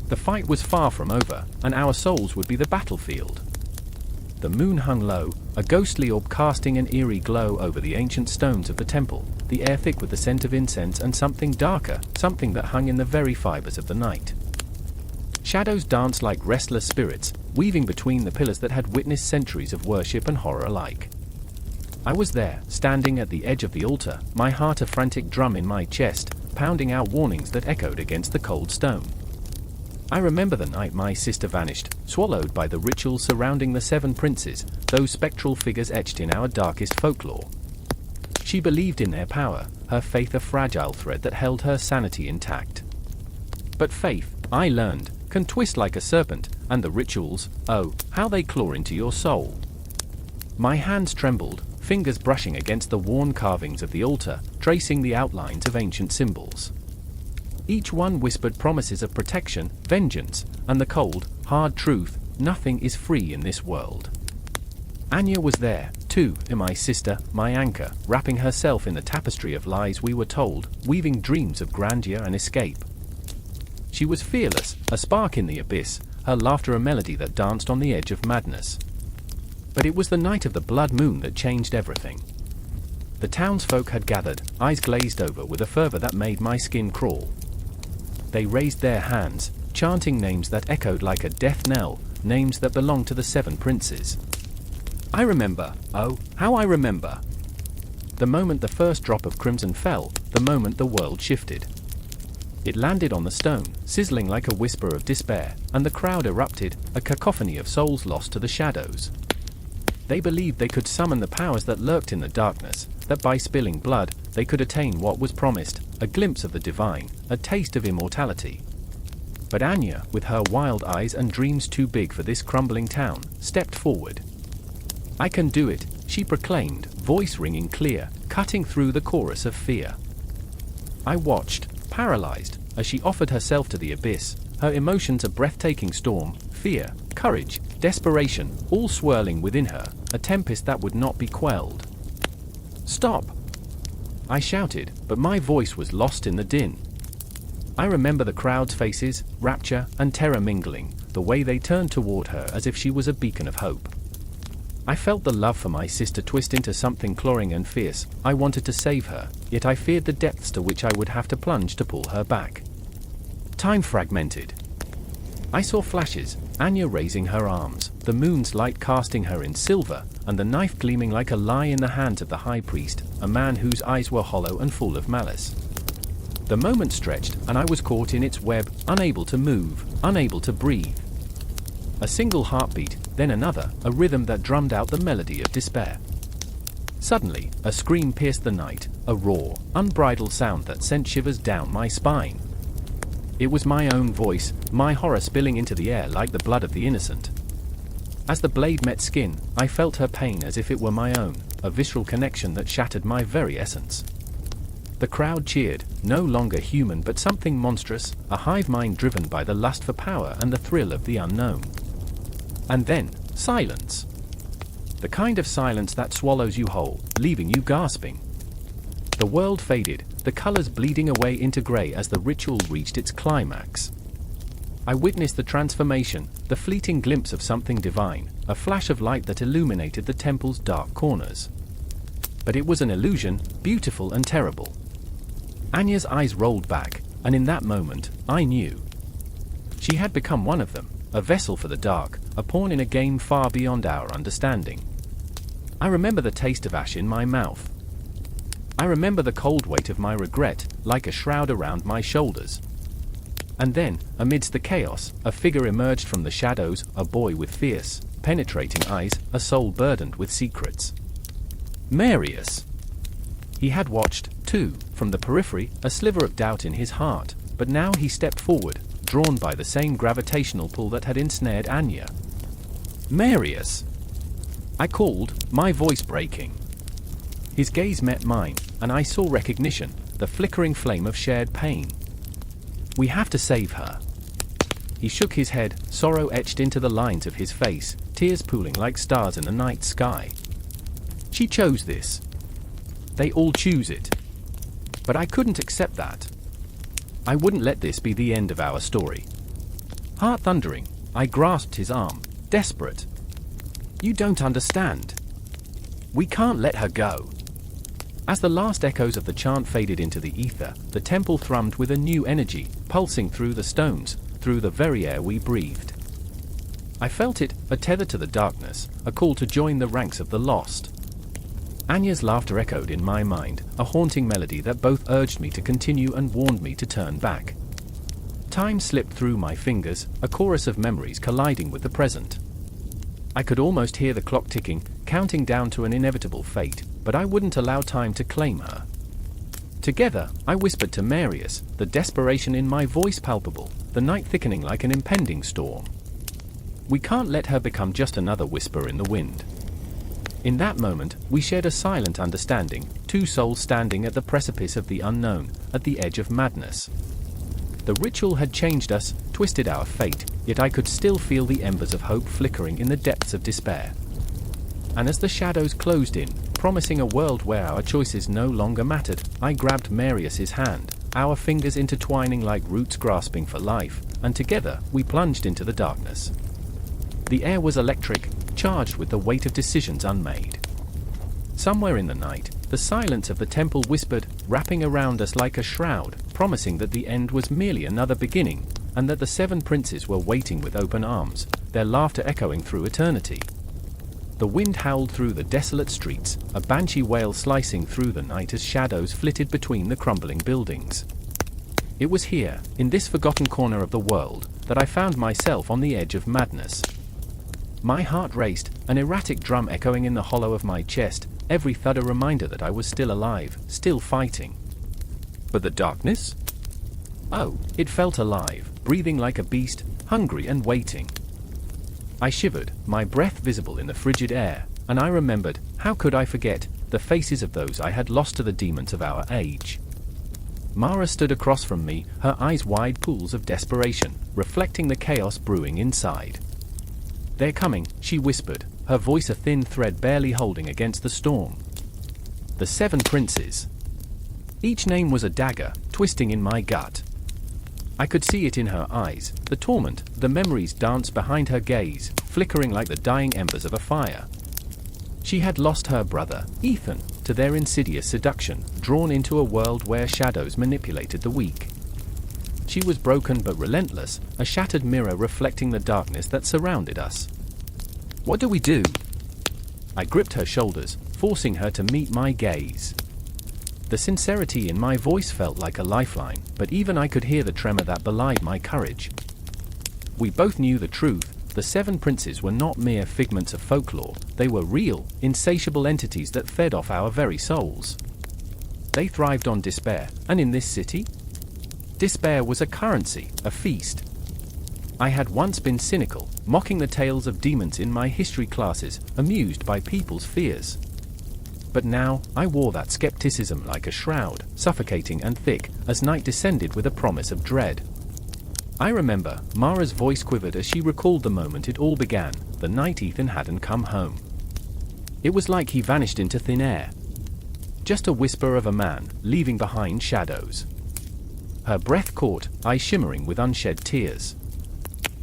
The fight was far from over, and our souls would be the battlefield. The moon hung low, a ghostly orb casting an eerie glow over the ancient stones of the temple, the air thick with the scent of incense and something darker, something that hung in the very fibers of the night. Shadows danced like restless spirits, weaving between the pillars that had witnessed centuries of worship and horror alike. I was there, standing at the edge of the altar, my heart a frantic drum in my chest, pounding out warnings that echoed against the cold stone. I remember the night my sister vanished, swallowed by the rituals surrounding the 7 princes, those spectral figures etched in our darkest folklore. She believed in their power, her faith a fragile thread that held her sanity intact. But faith, I learned, can twist like a serpent, and the rituals, oh, how they claw into your soul. My hands trembled, fingers brushing against the worn carvings of the altar, tracing the outlines of ancient symbols. Each one whispered promises of protection, vengeance, and the cold, hard truth: nothing is free in this world. Anya was there, too, my sister, my anchor, wrapping herself in the tapestry of lies we were told, weaving dreams of grandeur and escape. She was fearless, a spark in the abyss, her laughter a melody that danced on the edge of madness. But it was the night of the blood moon that changed everything. The townsfolk had gathered, eyes glazed over with a fervor that made my skin crawl. They raised their hands, chanting names that echoed like a death knell, names that belonged to the 7 princes. I remember, oh, how I remember. The moment the first drop of crimson fell, the moment the world shifted. It landed on the stone, sizzling like a whisper of despair, and the crowd erupted, a cacophony of souls lost to the shadows. They believed they could summon the powers that lurked in the darkness, that by spilling blood, they could attain what was promised, a glimpse of the divine, a taste of immortality. But Anya, with her wild eyes and dreams too big for this crumbling town, stepped forward. I can do it, she proclaimed, voice ringing clear, cutting through the chorus of fear. I watched, paralyzed, as she offered herself to the abyss, her emotions a breathtaking storm, fear, courage, desperation, all swirling within her, a tempest that would not be quelled. Stop! I shouted, but my voice was lost in the din. I remember the crowd's faces, rapture and terror mingling, the way they turned toward her as if she was a beacon of hope. I felt the love for my sister twist into something clawing and fierce. I wanted to save her, yet I feared the depths to which I would have to plunge to pull her back. Time fragmented. I saw flashes, Anya raising her arms, the moon's light casting her in silver, and the knife gleaming like a lie in the hands of the high priest, a man whose eyes were hollow and full of malice. The moment stretched, and I was caught in its web, unable to move, unable to breathe. A single heartbeat, then another, a rhythm that drummed out the melody of despair. Suddenly, a scream pierced the night, a raw, unbridled sound that sent shivers down my spine. It was my own voice, my horror spilling into the air like the blood of the innocent. As the blade met skin, I felt her pain as if it were my own, a visceral connection that shattered my very essence. The crowd cheered, no longer human but something monstrous, a hive mind driven by the lust for power and the thrill of the unknown. And then, silence. The kind of silence that swallows you whole, leaving you gasping. The world faded, the colors bleeding away into gray as the ritual reached its climax. I witnessed the transformation, the fleeting glimpse of something divine, a flash of light that illuminated the temple's dark corners. But it was an illusion, beautiful and terrible. Anya's eyes rolled back, and in that moment, I knew. She had become one of them, a vessel for the dark, a pawn in a game far beyond our understanding. I remember the taste of ash in my mouth. I remember the cold weight of my regret, like a shroud around my shoulders. And then, amidst the chaos, a figure emerged from the shadows, a boy with fierce, penetrating eyes, a soul burdened with secrets. Marius! He had watched, too, from the periphery, a sliver of doubt in his heart, but now he stepped forward, drawn by the same gravitational pull that had ensnared Anya. Marius! I called, my voice breaking. His gaze met mine, and I saw recognition, the flickering flame of shared pain. We have to save her. He shook his head, sorrow etched into the lines of his face, tears pooling like stars in the night sky. She chose this. They all choose it. But I couldn't accept that. I wouldn't let this be the end of our story. Heart thundering, I grasped his arm, desperate. You don't understand. We can't let her go. As the last echoes of the chant faded into the ether, the temple thrummed with a new energy, pulsing through the stones, through the very air we breathed. I felt it, a tether to the darkness, a call to join the ranks of the lost. Anya's laughter echoed in my mind, a haunting melody that both urged me to continue and warned me to turn back. Time slipped through my fingers, a chorus of memories colliding with the present. I could almost hear the clock ticking, counting down to an inevitable fate, but I wouldn't allow time to claim her. Together, I whispered to Marius, the desperation in my voice palpable, the night thickening like an impending storm. We can't let her become just another whisper in the wind. In that moment, we shared a silent understanding, two souls standing at the precipice of the unknown, at the edge of madness. The ritual had changed us, twisted our fate, yet I could still feel the embers of hope flickering in the depths of despair. And as the shadows closed in, promising a world where our choices no longer mattered, I grabbed Marius's hand, our fingers intertwining like roots grasping for life, and together we plunged into the darkness. The air was electric, charged with the weight of decisions unmade. Somewhere in the night, the silence of the temple whispered, wrapping around us like a shroud, promising that the end was merely another beginning, and that the 7 princes were waiting with open arms, their laughter echoing through eternity. The wind howled through the desolate streets, a banshee wail slicing through the night as shadows flitted between the crumbling buildings. It was here, in this forgotten corner of the world, that I found myself on the edge of madness. My heart raced, an erratic drum echoing in the hollow of my chest, every thud a reminder that I was still alive, still fighting. But the darkness? Oh, it felt alive, breathing like a beast, hungry and waiting. I shivered, my breath visible in the frigid air, and I remembered, how could I forget, the faces of those I had lost to the demons of our age. Mara stood across from me, her eyes wide pools of desperation, reflecting the chaos brewing inside. "They're coming," she whispered, her voice a thin thread barely holding against the storm. The 7 princes. Each name was a dagger, twisting in my gut. I could see it in her eyes, the torment, the memories danced behind her gaze, flickering like the dying embers of a fire. She had lost her brother, Ethan, to their insidious seduction, drawn into a world where shadows manipulated the weak. She was broken but relentless, a shattered mirror reflecting the darkness that surrounded us. "What do we do?" I gripped her shoulders, forcing her to meet my gaze. The sincerity in my voice felt like a lifeline, but even I could hear the tremor that belied my courage. We both knew the truth. The 7 princes were not mere figments of folklore, they were real, insatiable entities that fed off our very souls. They thrived on despair, and in this city? Despair was a currency, a feast. I had once been cynical, mocking the tales of demons in my history classes, amused by people's fears. But now, I wore that skepticism like a shroud, suffocating and thick, as night descended with a promise of dread. I remember, Mara's voice quivered as she recalled the moment it all began, the night Ethan hadn't come home. It was like he vanished into thin air. Just a whisper of a man, leaving behind shadows. Her breath caught, eyes shimmering with unshed tears.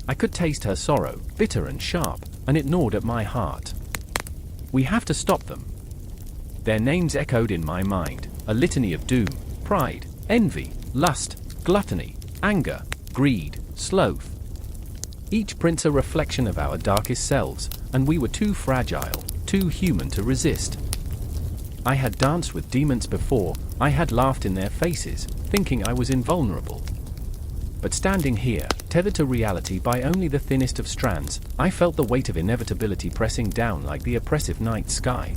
I could taste her sorrow, bitter and sharp, and it gnawed at my heart. We have to stop them. Their names echoed in my mind, a litany of doom, pride, envy, lust, gluttony, anger, greed, sloth. Each prince a reflection of our darkest selves, and we were too fragile, too human to resist. I had danced with demons before, I had laughed in their faces, thinking I was invulnerable. But standing here, tethered to reality by only the thinnest of strands, I felt the weight of inevitability pressing down like the oppressive night sky.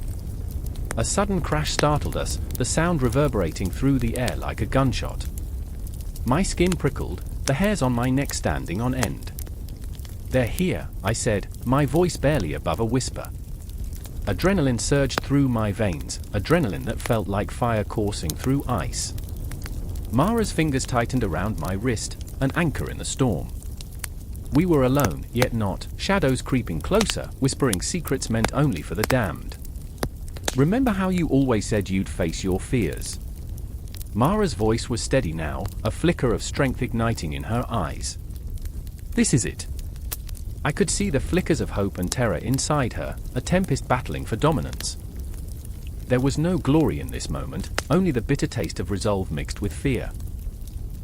A sudden crash startled us, the sound reverberating through the air like a gunshot. My skin prickled, the hairs on my neck standing on end. "They're here," I said, my voice barely above a whisper. Adrenaline surged through my veins, adrenaline that felt like fire coursing through ice. Mara's fingers tightened around my wrist, an anchor in the storm. We were alone, yet not, shadows creeping closer, whispering secrets meant only for the damned. Remember how you always said you'd face your fears? Mara's voice was steady now, a flicker of strength igniting in her eyes. This is it. I could see the flickers of hope and terror inside her, a tempest battling for dominance. There was no glory in this moment, only the bitter taste of resolve mixed with fear.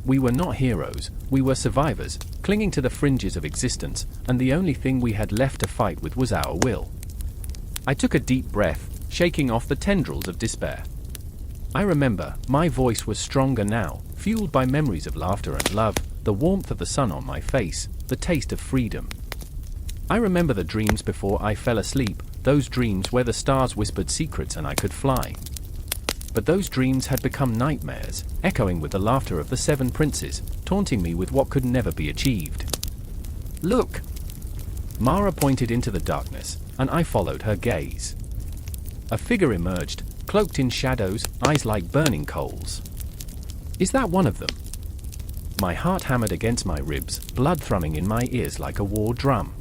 We were not heroes, we were survivors, clinging to the fringes of existence, and the only thing we had left to fight with was our will. I took a deep breath, shaking off the tendrils of despair. I remember, my voice was stronger now, fueled by memories of laughter and love, the warmth of the sun on my face, the taste of freedom. I remember the dreams before I fell asleep, those dreams where the stars whispered secrets and I could fly. But those dreams had become nightmares, echoing with the laughter of the 7 princes, taunting me with what could never be achieved. Look! Mara pointed into the darkness, and I followed her gaze. A figure emerged, cloaked in shadows, eyes like burning coals. Is that one of them? My heart hammered against my ribs, blood thrumming in my ears like a war drum.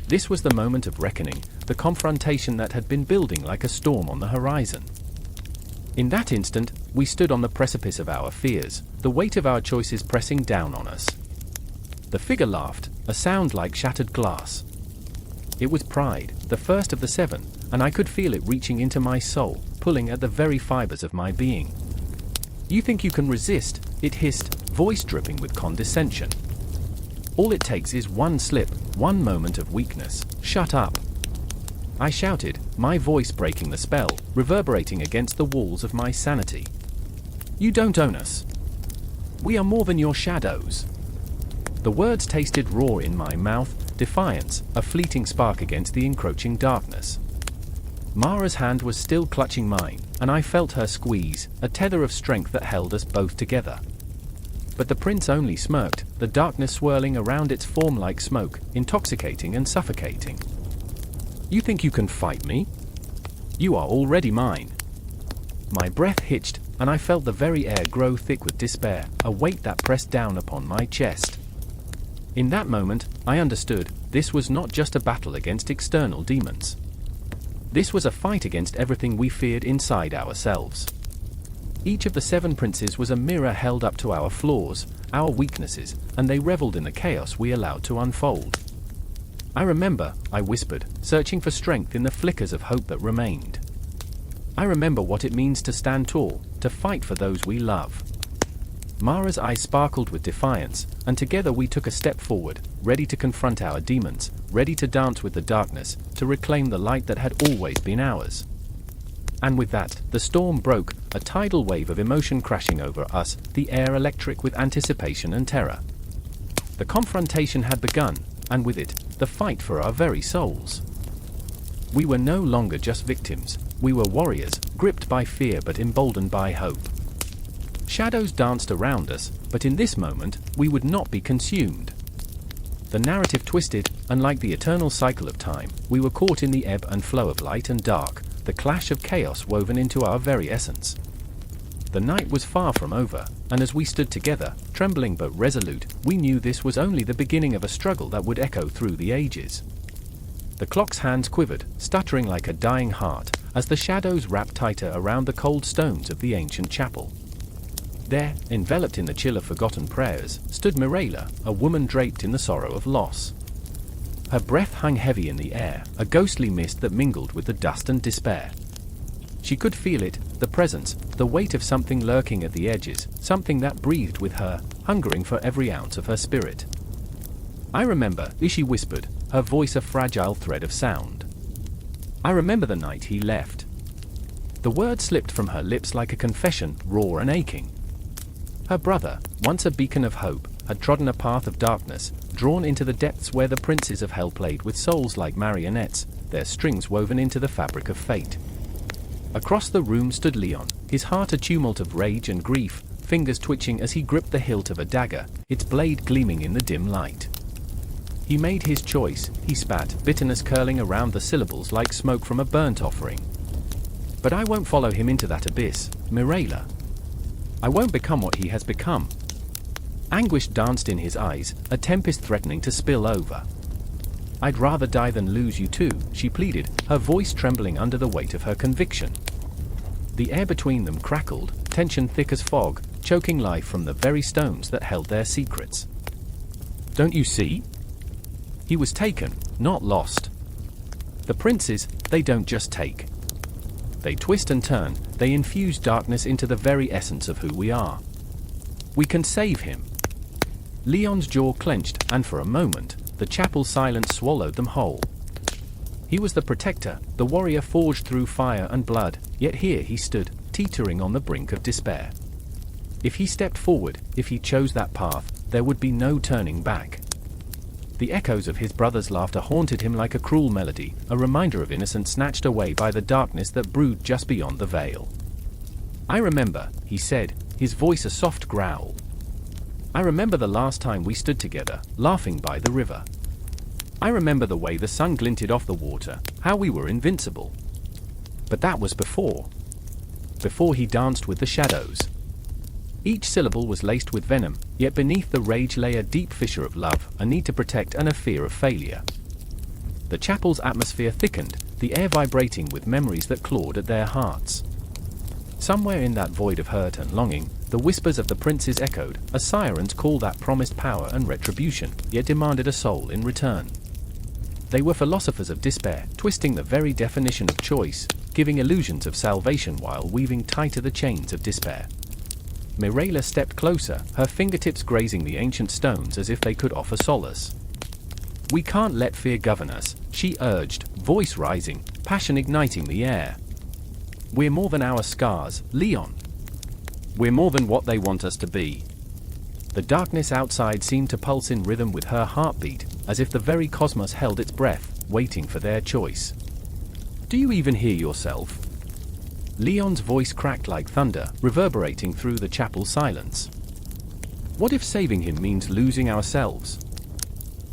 This was the moment of reckoning, the confrontation that had been building like a storm on the horizon. In that instant, we stood on the precipice of our fears, the weight of our choices pressing down on us. The figure laughed, a sound like shattered glass. It was pride, the first of the 7, and I could feel it reaching into my soul, pulling at the very fibers of my being. You think you can resist? It hissed, voice dripping with condescension. All it takes is one slip, one moment of weakness. Shut up! I shouted, my voice breaking the spell, reverberating against the walls of my sanity. You don't own us. We are more than your shadows. The words tasted raw in my mouth, defiance, a fleeting spark against the encroaching darkness. Mara's hand was still clutching mine, and I felt her squeeze, a tether of strength that held us both together. But the prince only smirked, the darkness swirling around its form like smoke, intoxicating and suffocating. You think you can fight me? You are already mine. My breath hitched, and I felt the very air grow thick with despair, a weight that pressed down upon my chest. In that moment, I understood, this was not just a battle against external demons. This was a fight against everything we feared inside ourselves. Each of the 7 princes was a mirror held up to our flaws, our weaknesses, and they reveled in the chaos we allowed to unfold. I remember, I whispered, searching for strength in the flickers of hope that remained. I remember what it means to stand tall, to fight for those we love. Mara's eyes sparkled with defiance, and together we took a step forward, ready to confront our demons, ready to dance with the darkness, to reclaim the light that had always been ours. And with that, the storm broke, a tidal wave of emotion crashing over us, the air electric with anticipation and terror. The confrontation had begun, and with it, the fight for our very souls. We were no longer just victims, we were warriors, gripped by fear but emboldened by hope. Shadows danced around us, but in this moment, we would not be consumed. The narrative twisted, and like the eternal cycle of time, we were caught in the ebb and flow of light and dark, the clash of chaos woven into our very essence. The night was far from over, and as we stood together, trembling but resolute, we knew this was only the beginning of a struggle that would echo through the ages. The clock's hands quivered, stuttering like a dying heart, as the shadows wrapped tighter around the cold stones of the ancient chapel. There, enveloped in the chill of forgotten prayers, stood Mirella, a woman draped in the sorrow of loss. Her breath hung heavy in the air, a ghostly mist that mingled with the dust and despair. She could feel it, the presence, the weight of something lurking at the edges, something that breathed with her, hungering for every ounce of her spirit. I remember, she whispered, her voice a fragile thread of sound. I remember the night he left. The word slipped from her lips like a confession, raw and aching. Her brother, once a beacon of hope, had trodden a path of darkness, drawn into the depths where the princes of hell played with souls like marionettes, their strings woven into the fabric of fate. Across the room stood Leon, his heart a tumult of rage and grief, fingers twitching as he gripped the hilt of a dagger, its blade gleaming in the dim light. He made his choice, he spat, bitterness curling around the syllables like smoke from a burnt offering. But I won't follow him into that abyss, Mirella. I won't become what he has become. Anguish danced in his eyes, a tempest threatening to spill over. I'd rather die than lose you too, she pleaded, her voice trembling under the weight of her conviction. The air between them crackled, tension thick as fog, choking life from the very stones that held their secrets. Don't you see? He was taken, not lost. The princes, they don't just take. They twist and turn, they infuse darkness into the very essence of who we are. We can save him. Leon's jaw clenched, and for a moment, the chapel's silence swallowed them whole. He was the protector, the warrior forged through fire and blood, yet here he stood, teetering on the brink of despair. If he stepped forward, if he chose that path, there would be no turning back. The echoes of his brother's laughter haunted him like a cruel melody, a reminder of innocence snatched away by the darkness that brewed just beyond the veil. I remember, he said, his voice a soft growl. I remember the last time we stood together, laughing by the river. I remember the way the sun glinted off the water, how we were invincible. But that was before. Before he danced with the shadows. Each syllable was laced with venom, yet beneath the rage lay a deep fissure of love, a need to protect and a fear of failure. The chapel's atmosphere thickened, the air vibrating with memories that clawed at their hearts. Somewhere in that void of hurt and longing, the whispers of the princes echoed, a siren's call that promised power and retribution, yet demanded a soul in return. They were philosophers of despair, twisting the very definition of choice, giving illusions of salvation while weaving tighter the chains of despair. Mirela stepped closer, her fingertips grazing the ancient stones as if they could offer solace. We can't let fear govern us, she urged, voice rising, passion igniting the air. We're more than our scars, Leon. We're more than what they want us to be. The darkness outside seemed to pulse in rhythm with her heartbeat, as if the very cosmos held its breath, waiting for their choice. Do you even hear yourself? Leon's voice cracked like thunder, reverberating through the chapel's silence. What if saving him means losing ourselves?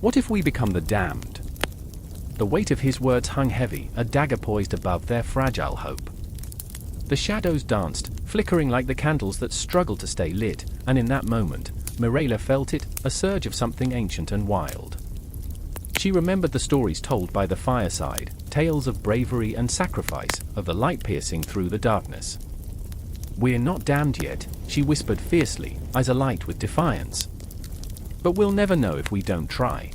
What if we become the damned? The weight of his words hung heavy, a dagger poised above their fragile hope. The shadows danced, flickering like the candles that struggled to stay lit, and in that moment, Mirela felt it, a surge of something ancient and wild. She remembered the stories told by the fireside, tales of bravery and sacrifice, of the light piercing through the darkness. We're not damned yet, she whispered fiercely, eyes alight with defiance. But we'll never know if we don't try.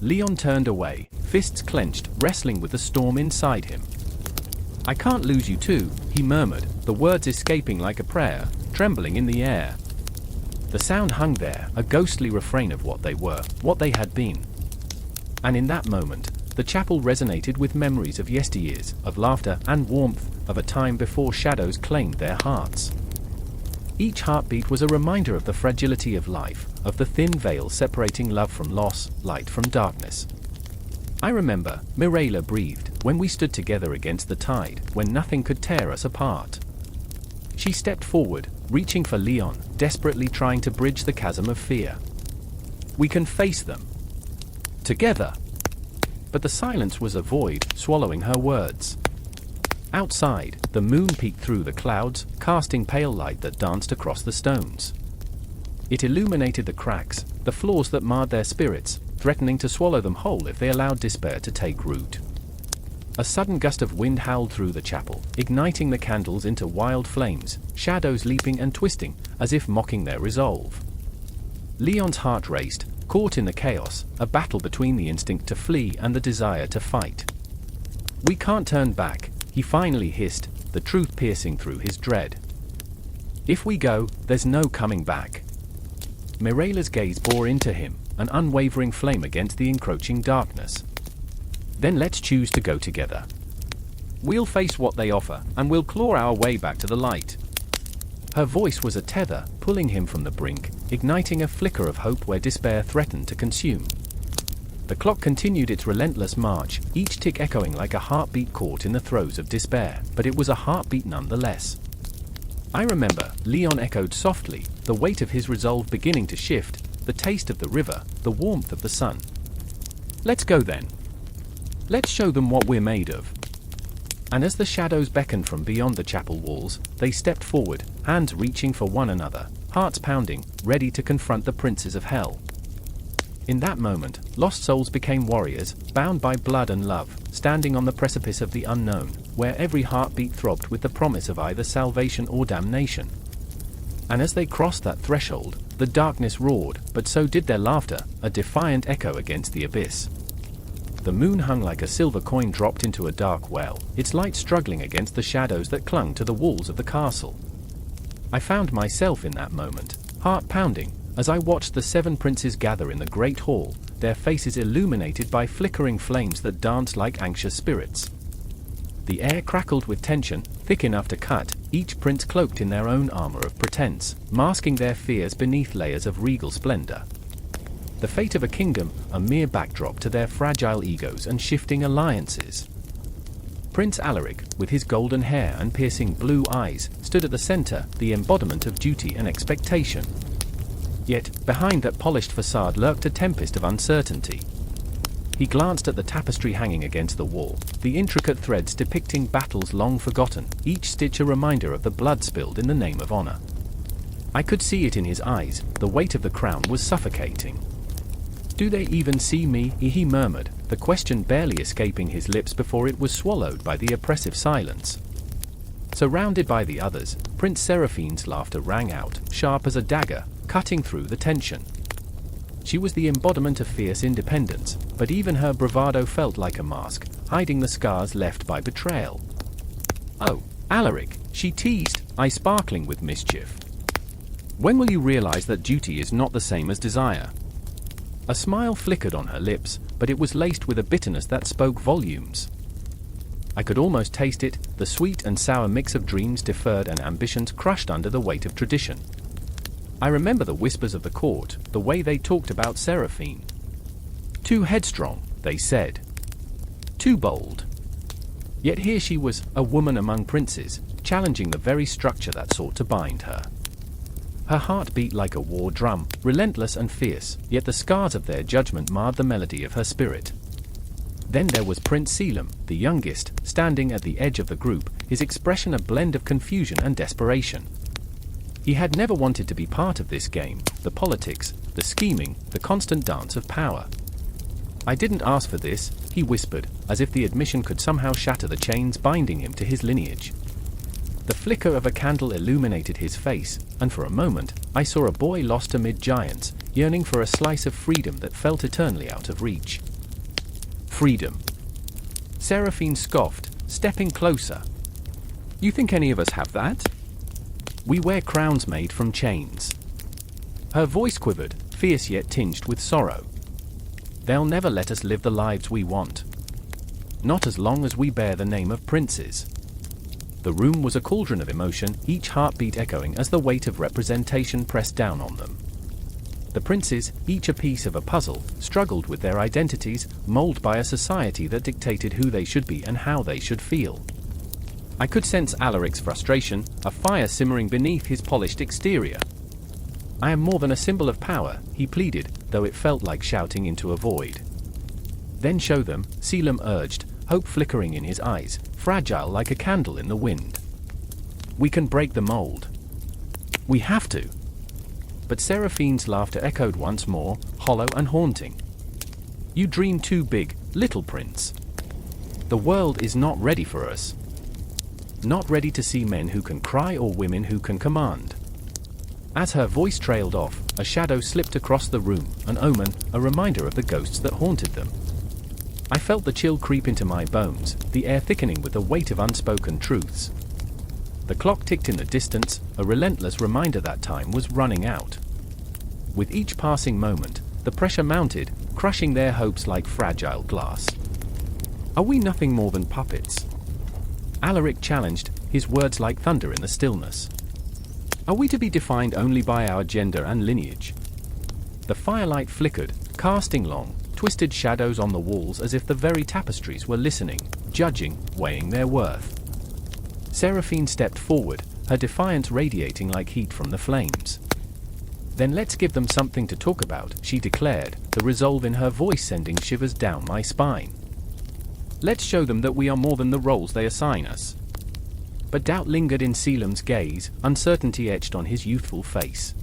Leon turned away, fists clenched, wrestling with the storm inside him. I can't lose you too, he murmured, the words escaping like a prayer, trembling in the air. The sound hung there, a ghostly refrain of what they were, what they had been. And in that moment, the chapel resonated with memories of yesteryears, of laughter and warmth, of a time before shadows claimed their hearts. Each heartbeat was a reminder of the fragility of life, of the thin veil separating love from loss, light from darkness. I remember, Mirela breathed, when we stood together against the tide, when nothing could tear us apart. She stepped forward, reaching for Leon, desperately trying to bridge the chasm of fear. We can face them. Together. But the silence was a void, swallowing her words. Outside, the moon peeked through the clouds, casting pale light that danced across the stones. It illuminated the cracks, the flaws that marred their spirits, threatening to swallow them whole if they allowed despair to take root. A sudden gust of wind howled through the chapel, igniting the candles into wild flames, shadows leaping and twisting, as if mocking their resolve. Leon's heart raced, caught in the chaos, a battle between the instinct to flee and the desire to fight. We can't turn back, he finally hissed, the truth piercing through his dread. If we go, there's no coming back. Mirela's gaze bore into him, an unwavering flame against the encroaching darkness. Then let's choose to go together. We'll face what they offer, and we'll claw our way back to the light. Her voice was a tether, pulling him from the brink, igniting a flicker of hope where despair threatened to consume. The clock continued its relentless march, each tick echoing like a heartbeat caught in the throes of despair, but it was a heartbeat nonetheless. I remember, Leon echoed softly, the weight of his resolve beginning to shift, the taste of the river, the warmth of the sun. Let's go then. Let's show them what we're made of. And as the shadows beckoned from beyond the chapel walls, they stepped forward, hands reaching for one another, hearts pounding, ready to confront the princes of hell. In that moment, lost souls became warriors, bound by blood and love, standing on the precipice of the unknown, where every heartbeat throbbed with the promise of either salvation or damnation. And as they crossed that threshold, the darkness roared, but so did their laughter, a defiant echo against the abyss. The moon hung like a silver coin dropped into a dark well, its light struggling against the shadows that clung to the walls of the castle. I found myself in that moment, heart pounding, as I watched the 7 princes gather in the great hall, their faces illuminated by flickering flames that danced like anxious spirits. The air crackled with tension, thick enough to cut, each prince cloaked in their own armor of pretense, masking their fears beneath layers of regal splendor. The fate of a kingdom, a mere backdrop to their fragile egos and shifting alliances. Prince Alaric, with his golden hair and piercing blue eyes, stood at the center, the embodiment of duty and expectation. Yet, behind that polished facade lurked a tempest of uncertainty. He glanced at the tapestry hanging against the wall, the intricate threads depicting battles long forgotten, each stitch a reminder of the blood spilled in the name of honor. I could see it in his eyes, the weight of the crown was suffocating. "Do they even see me?" he murmured, the question barely escaping his lips before it was swallowed by the oppressive silence. Surrounded by the others, Prince Seraphine's laughter rang out, sharp as a dagger, cutting through the tension. She was the embodiment of fierce independence, but even her bravado felt like a mask, hiding the scars left by betrayal. "Oh, Alaric," she teased, eyes sparkling with mischief. "When will you realize that duty is not the same as desire?" A smile flickered on her lips, but it was laced with a bitterness that spoke volumes. I could almost taste it, the sweet and sour mix of dreams deferred and ambitions crushed under the weight of tradition. I remember the whispers of the court, the way they talked about Seraphine. Too headstrong, they said. Too bold. Yet here she was, a woman among princes, challenging the very structure that sought to bind her. Her heart beat like a war drum, relentless and fierce, yet the scars of their judgment marred the melody of her spirit. Then there was Prince Selim, the youngest, standing at the edge of the group, his expression a blend of confusion and desperation. He had never wanted to be part of this game, the politics, the scheming, the constant dance of power. "I didn't ask for this," he whispered, as if the admission could somehow shatter the chains binding him to his lineage. The flicker of a candle illuminated his face, and for a moment, I saw a boy lost amid giants, yearning for a slice of freedom that felt eternally out of reach. Freedom. Seraphine scoffed, stepping closer. "You think any of us have that? We wear crowns made from chains." Her voice quivered, fierce yet tinged with sorrow. "They'll never let us live the lives we want. Not as long as we bear the name of princes." The room was a cauldron of emotion, each heartbeat echoing as the weight of representation pressed down on them. The princes, each a piece of a puzzle, struggled with their identities, molded by a society that dictated who they should be and how they should feel. I could sense Alaric's frustration, a fire simmering beneath his polished exterior. "I am more than a symbol of power," he pleaded, though it felt like shouting into a void. "Then show them," Selim urged, hope flickering in his eyes, fragile like a candle in the wind. "We can break the mold. We have to." But Seraphine's laughter echoed once more, hollow and haunting. "You dream too big, little prince. The world is not ready for us. Not ready to see men who can cry or women who can command." As her voice trailed off, a shadow slipped across the room, an omen, a reminder of the ghosts that haunted them. I felt the chill creep into my bones, the air thickening with the weight of unspoken truths. The clock ticked in the distance, a relentless reminder that time was running out. With each passing moment, the pressure mounted, crushing their hopes like fragile glass. "Are we nothing more than puppets?" Alaric challenged, his words like thunder in the stillness. "Are we to be defined only by our gender and lineage?" The firelight flickered, casting long, twisted shadows on the walls as if the very tapestries were listening, judging, weighing their worth. Seraphine stepped forward, her defiance radiating like heat from the flames. "Then let's give them something to talk about," she declared, the resolve in her voice sending shivers down my spine. Let's show them that we are more than the roles they assign us. But doubt lingered in Selim's gaze, uncertainty etched on his youthful face.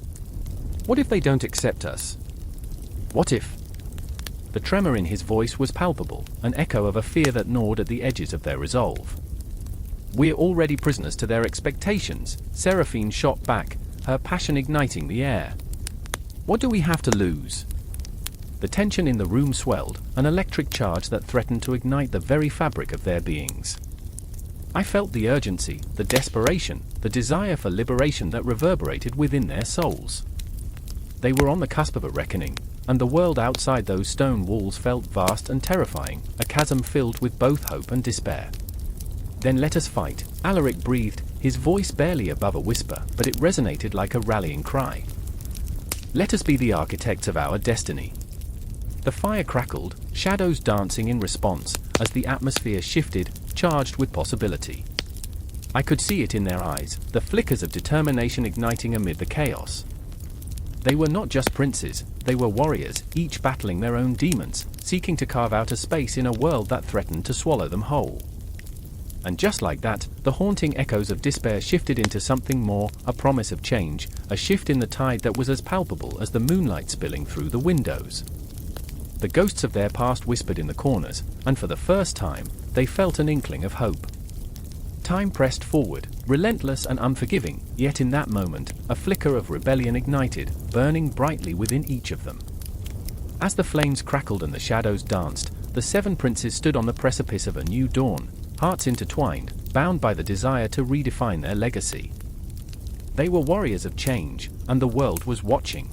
What if they don't accept us? What if? The tremor in his voice was palpable, an echo of a fear that gnawed at the edges of their resolve. We're already prisoners to their expectations, Seraphine shot back, her passion igniting the air. What do we have to lose? The tension in the room swelled, an electric charge that threatened to ignite the very fabric of their beings. I felt the urgency, the desperation, the desire for liberation that reverberated within their souls. They were on the cusp of a reckoning, and the world outside those stone walls felt vast and terrifying, a chasm filled with both hope and despair. Then let us fight, Alaric breathed, his voice barely above a whisper, but it resonated like a rallying cry. Let us be the architects of our destiny. The fire crackled, shadows dancing in response, as the atmosphere shifted, charged with possibility. I could see it in their eyes, the flickers of determination igniting amid the chaos. They were not just princes, they were warriors, each battling their own demons, seeking to carve out a space in a world that threatened to swallow them whole. And just like that, the haunting echoes of despair shifted into something more, a promise of change, a shift in the tide that was as palpable as the moonlight spilling through the windows. The ghosts of their past whispered in the corners, and for the first time, they felt an inkling of hope. Time pressed forward, relentless and unforgiving, yet in that moment, a flicker of rebellion ignited, burning brightly within each of them. As the flames crackled and the shadows danced, the seven princes stood on the precipice of a new dawn, hearts intertwined, bound by the desire to redefine their legacy. They were warriors of change, and the world was watching.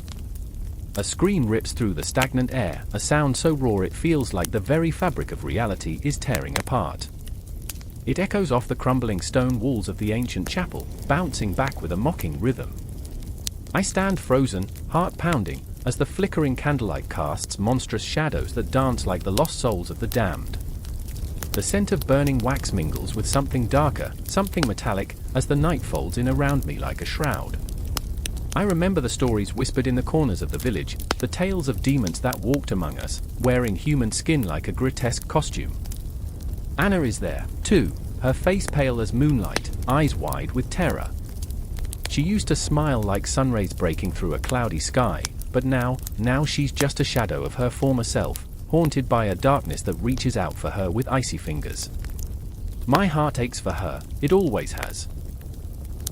A scream rips through the stagnant air, a sound so raw it feels like the very fabric of reality is tearing apart. It echoes off the crumbling stone walls of the ancient chapel, bouncing back with a mocking rhythm. I stand frozen, heart pounding, as the flickering candlelight casts monstrous shadows that dance like the lost souls of the damned. The scent of burning wax mingles with something darker, something metallic, as the night folds in around me like a shroud. I remember the stories whispered in the corners of the village, the tales of demons that walked among us, wearing human skin like a grotesque costume. Anna is there, too, her face pale as moonlight, eyes wide with terror. She used to smile like sunrays breaking through a cloudy sky, but now she's just a shadow of her former self, haunted by a darkness that reaches out for her with icy fingers. My heart aches for her, it always has.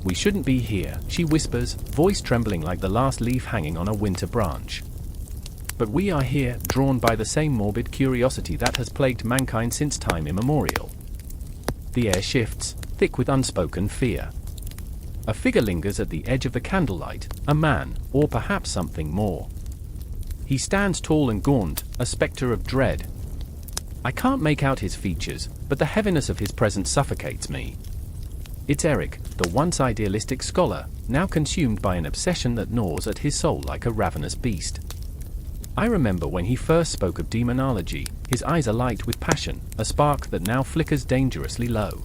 We shouldn't be here, she whispers, voice trembling like the last leaf hanging on a winter branch. But we are here, drawn by the same morbid curiosity that has plagued mankind since time immemorial. The air shifts, thick with unspoken fear. A figure lingers at the edge of the candlelight, a man, or perhaps something more. He stands tall and gaunt, a spectre of dread. I can't make out his features, but the heaviness of his presence suffocates me. It's Eric, the once idealistic scholar, now consumed by an obsession that gnaws at his soul like a ravenous beast. I remember when he first spoke of demonology, his eyes alight with passion, a spark that now flickers dangerously low.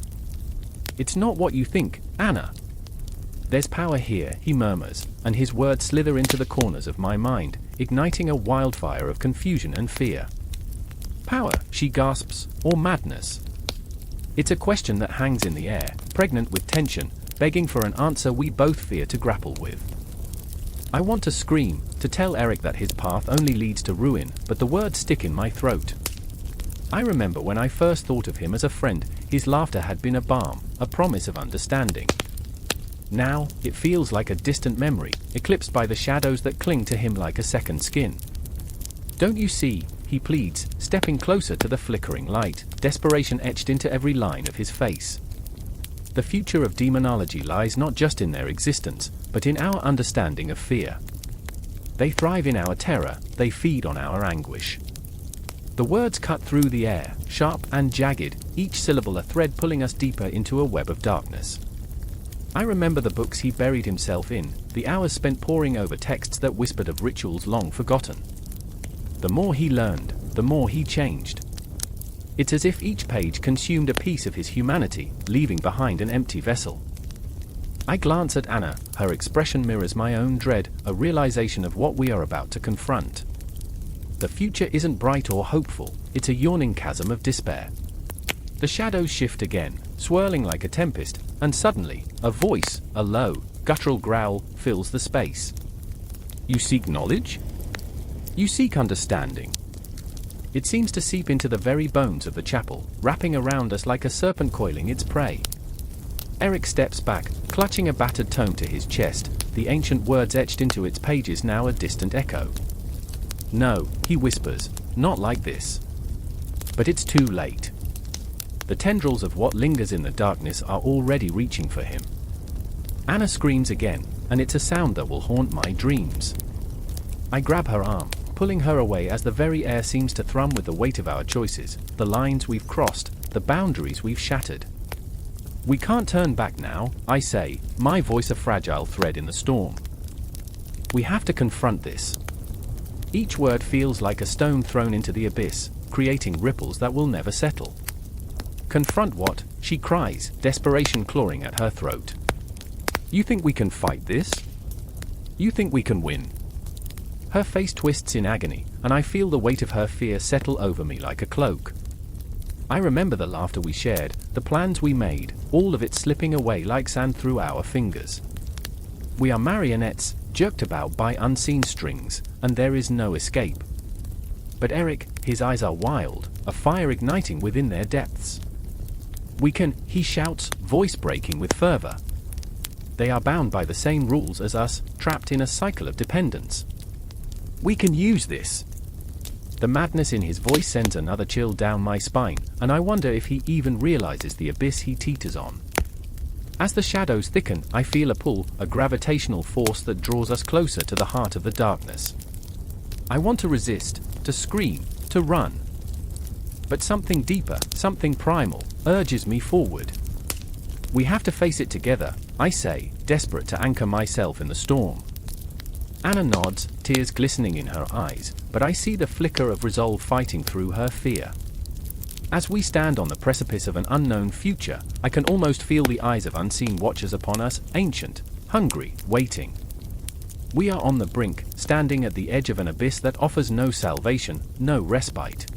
It's not what you think, Anna. There's power here, he murmurs, and his words slither into the corners of my mind, igniting a wildfire of confusion and fear. Power, she gasps, or madness? It's a question that hangs in the air, pregnant with tension, begging for an answer we both fear to grapple with. I want to scream, to tell Eric that his path only leads to ruin, but the words stick in my throat. I remember when I first thought of him as a friend, his laughter had been a balm, a promise of understanding. Now, it feels like a distant memory, eclipsed by the shadows that cling to him like a second skin. Don't you see, he pleads, stepping closer to the flickering light, desperation etched into every line of his face. The future of demonology lies not just in their existence, but in our understanding of fear. They thrive in our terror, they feed on our anguish. The words cut through the air, sharp and jagged, each syllable a thread pulling us deeper into a web of darkness. I remember the books he buried himself in, the hours spent poring over texts that whispered of rituals long forgotten. The more he learned, the more he changed. It's as if each page consumed a piece of his humanity, leaving behind an empty vessel. I glance at Anna, her expression mirrors my own dread, a realization of what we are about to confront. The future isn't bright or hopeful, it's a yawning chasm of despair. The shadows shift again, swirling like a tempest, and suddenly, a voice, a low, guttural growl, fills the space. You seek knowledge? You seek understanding. It seems to seep into the very bones of the chapel, wrapping around us like a serpent coiling its prey. Eric steps back, clutching a battered tome to his chest, the ancient words etched into its pages now a distant echo. No, he whispers, not like this. But it's too late. The tendrils of what lingers in the darkness are already reaching for him. Anna screams again, and it's a sound that will haunt my dreams. I grab her arm, pulling her away as the very air seems to thrum with the weight of our choices, the lines we've crossed, the boundaries we've shattered. We can't turn back now, I say, my voice a fragile thread in the storm. We have to confront this. Each word feels like a stone thrown into the abyss, creating ripples that will never settle. Confront what? She cries, desperation clawing at her throat. You think we can fight this? You think we can win? Her face twists in agony, and I feel the weight of her fear settle over me like a cloak. I remember the laughter we shared, the plans we made, all of it slipping away like sand through our fingers. We are marionettes, jerked about by unseen strings, and there is no escape. But Eric, his eyes are wild, a fire igniting within their depths. We can, he shouts, voice breaking with fervor. They are bound by the same rules as us, trapped in a cycle of dependence. We can use this. The madness in his voice sends another chill down my spine, and I wonder if he even realizes the abyss he teeters on. As the shadows thicken, I feel a pull, a gravitational force that draws us closer to the heart of the darkness. I want to resist, to scream, to run. But something deeper, something primal, urges me forward. We have to face it together, I say, desperate to anchor myself in the storm. Anna nods, tears glistening in her eyes, but I see the flicker of resolve fighting through her fear. As we stand on the precipice of an unknown future, I can almost feel the eyes of unseen watchers upon us, ancient, hungry, waiting. We are on the brink, standing at the edge of an abyss that offers no salvation, no respite.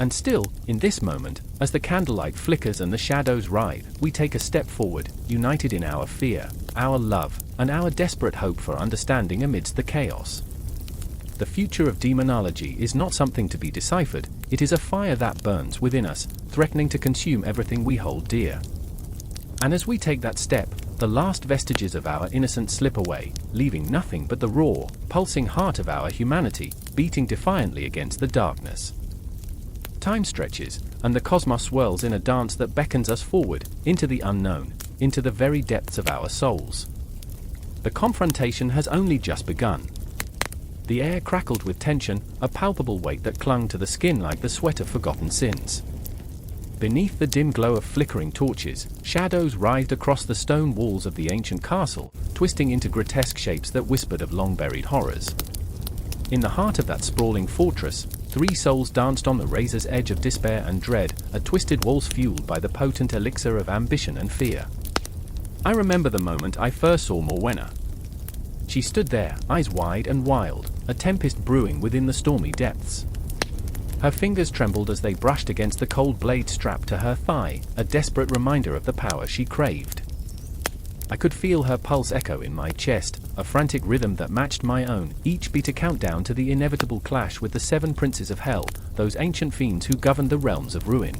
And still, in this moment, as the candlelight flickers and the shadows writhe, we take a step forward, united in our fear, our love, and our desperate hope for understanding amidst the chaos. The future of demonology is not something to be deciphered, it is a fire that burns within us, threatening to consume everything we hold dear. And as we take that step, the last vestiges of our innocence slip away, leaving nothing but the raw, pulsing heart of our humanity, beating defiantly against the darkness. Time stretches, and the cosmos swirls in a dance that beckons us forward, into the unknown, into the very depths of our souls. The confrontation has only just begun. The air crackled with tension, a palpable weight that clung to the skin like the sweat of forgotten sins. Beneath the dim glow of flickering torches, shadows writhed across the stone walls of the ancient castle, twisting into grotesque shapes that whispered of long-buried horrors. In the heart of that sprawling fortress, 3 souls danced on the razor's edge of despair and dread, a twisted waltz fueled by the potent elixir of ambition and fear. I remember the moment I first saw Morwenna. She stood there, eyes wide and wild, a tempest brewing within the stormy depths. Her fingers trembled as they brushed against the cold blade strapped to her thigh, a desperate reminder of the power she craved. I could feel her pulse echo in my chest, a frantic rhythm that matched my own, each beat a countdown to the inevitable clash with the 7 princes of hell, those ancient fiends who governed the realms of ruin.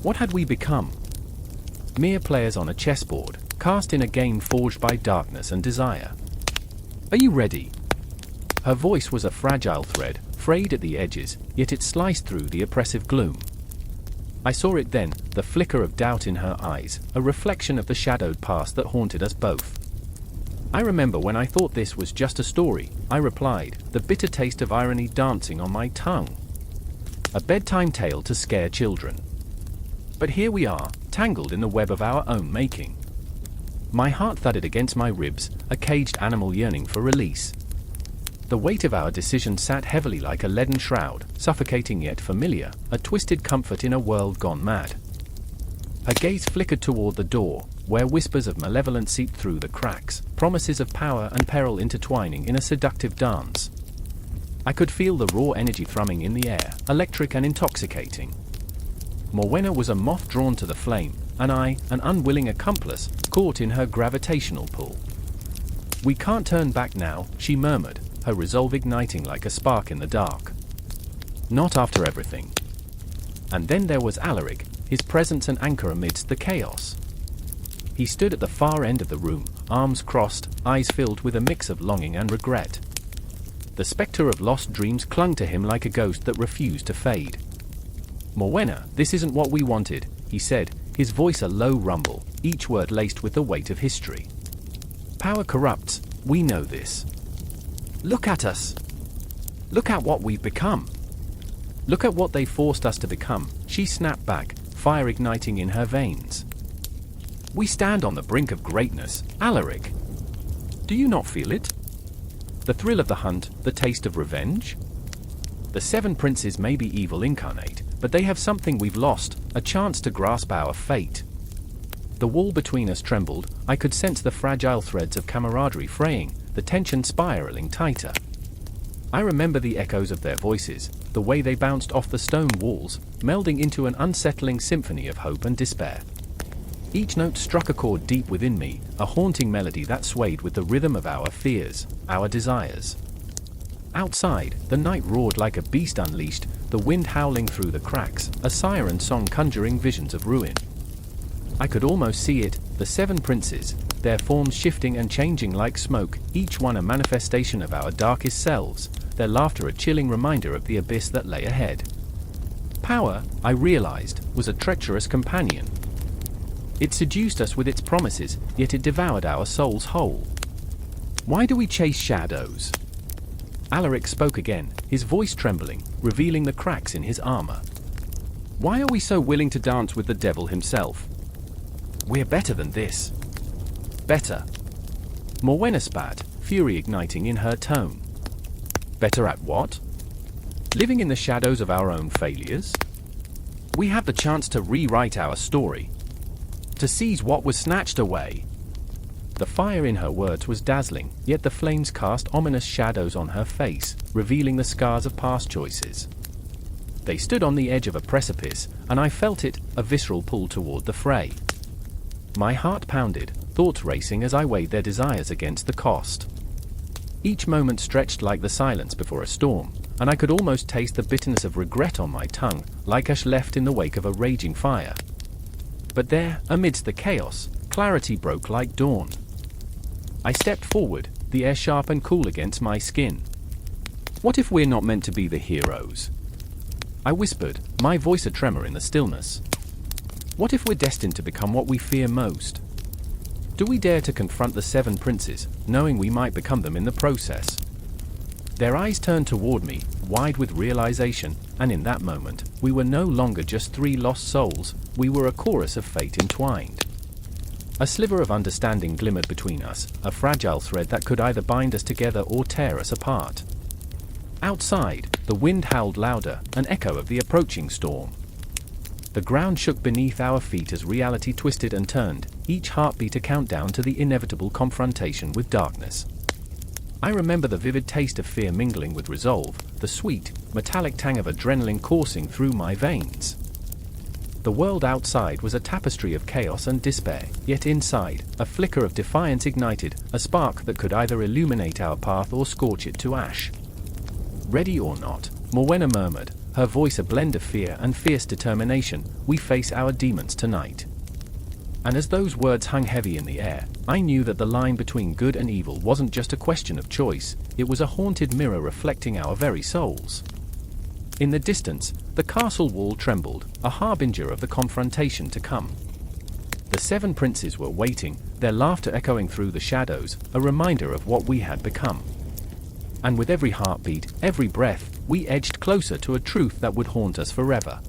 What had we become? Mere players on a chessboard, cast in a game forged by darkness and desire. Are you ready? Her voice was a fragile thread, frayed at the edges, yet it sliced through the oppressive gloom. I saw it then, the flicker of doubt in her eyes, a reflection of the shadowed past that haunted us both. I remember when I thought this was just a story, I replied, the bitter taste of irony dancing on my tongue. A bedtime tale to scare children. But here we are, tangled in the web of our own making. My heart thudded against my ribs, a caged animal yearning for release. The weight of our decision sat heavily like a leaden shroud, suffocating yet familiar, a twisted comfort in a world gone mad. Her gaze flickered toward the door, where whispers of malevolence seeped through the cracks, promises of power and peril intertwining in a seductive dance. I could feel the raw energy thrumming in the air, electric and intoxicating. Morwenna was a moth drawn to the flame, and I, an unwilling accomplice, caught in her gravitational pull. "We can't turn back now," she murmured, her resolve igniting like a spark in the dark. "Not after everything." And then there was Alaric, his presence an anchor amidst the chaos. He stood at the far end of the room, arms crossed, eyes filled with a mix of longing and regret. The spectre of lost dreams clung to him like a ghost that refused to fade. "Morwenna, this isn't what we wanted," he said, his voice a low rumble, each word laced with the weight of history. "Power corrupts, we know this. Look at us. Look at what we've become. Look at what they forced us to become," she snapped back, fire igniting in her veins. "We stand on the brink of greatness, Alaric. Do you not feel it? The thrill of the hunt, the taste of revenge? The seven princes may be evil incarnate, but they have something we've lost, a chance to grasp our fate." The wall between us trembled. I could sense the fragile threads of camaraderie fraying, the tension spiraling tighter. I remember the echoes of their voices, the way they bounced off the stone walls, melding into an unsettling symphony of hope and despair. Each note struck a chord deep within me, a haunting melody that swayed with the rhythm of our fears, our desires. Outside, the night roared like a beast unleashed, the wind howling through the cracks, a siren song conjuring visions of ruin. I could almost see it, the seven princes, their forms shifting and changing like smoke, each one a manifestation of our darkest selves, their laughter a chilling reminder of the abyss that lay ahead. Power, I realized, was a treacherous companion. It seduced us with its promises, yet it devoured our souls whole. "Why do we chase shadows?" Alaric spoke again, his voice trembling, revealing the cracks in his armor. "Why are we so willing to dance with the devil himself? We're better than this." "Better?" Morwenna spat, fury igniting in her tone. "Better at what? Living in the shadows of our own failures? We have the chance to rewrite our story. To seize what was snatched away." The fire in her words was dazzling, yet the flames cast ominous shadows on her face, revealing the scars of past choices. They stood on the edge of a precipice, and I felt it, a visceral pull toward the fray. My heart pounded, thoughts racing as I weighed their desires against the cost. Each moment stretched like the silence before a storm, and I could almost taste the bitterness of regret on my tongue, like ash left in the wake of a raging fire. But there, amidst the chaos, clarity broke like dawn. I stepped forward, the air sharp and cool against my skin. "What if we're not meant to be the heroes?" I whispered, my voice a tremor in the stillness. "What if we're destined to become what we fear most? Do we dare to confront the seven princes, knowing we might become them in the process?" Their eyes turned toward me, wide with realization, and in that moment, we were no longer just three lost souls, we were a chorus of fate entwined. A sliver of understanding glimmered between us, a fragile thread that could either bind us together or tear us apart. Outside, the wind howled louder, an echo of the approaching storm. The ground shook beneath our feet as reality twisted and turned, each heartbeat a countdown to the inevitable confrontation with darkness. I remember the vivid taste of fear mingling with resolve, the sweet, metallic tang of adrenaline coursing through my veins. The world outside was a tapestry of chaos and despair, yet inside, a flicker of defiance ignited, a spark that could either illuminate our path or scorch it to ash. "Ready or not," Morwenna murmured, her voice a blend of fear and fierce determination, "we face our demons tonight." And as those words hung heavy in the air, I knew that the line between good and evil wasn't just a question of choice, it was a haunted mirror reflecting our very souls. In the distance, the castle wall trembled, a harbinger of the confrontation to come. The seven princes were waiting, their laughter echoing through the shadows, a reminder of what we had become. And with every heartbeat, every breath, we edged closer to a truth that would haunt us forever.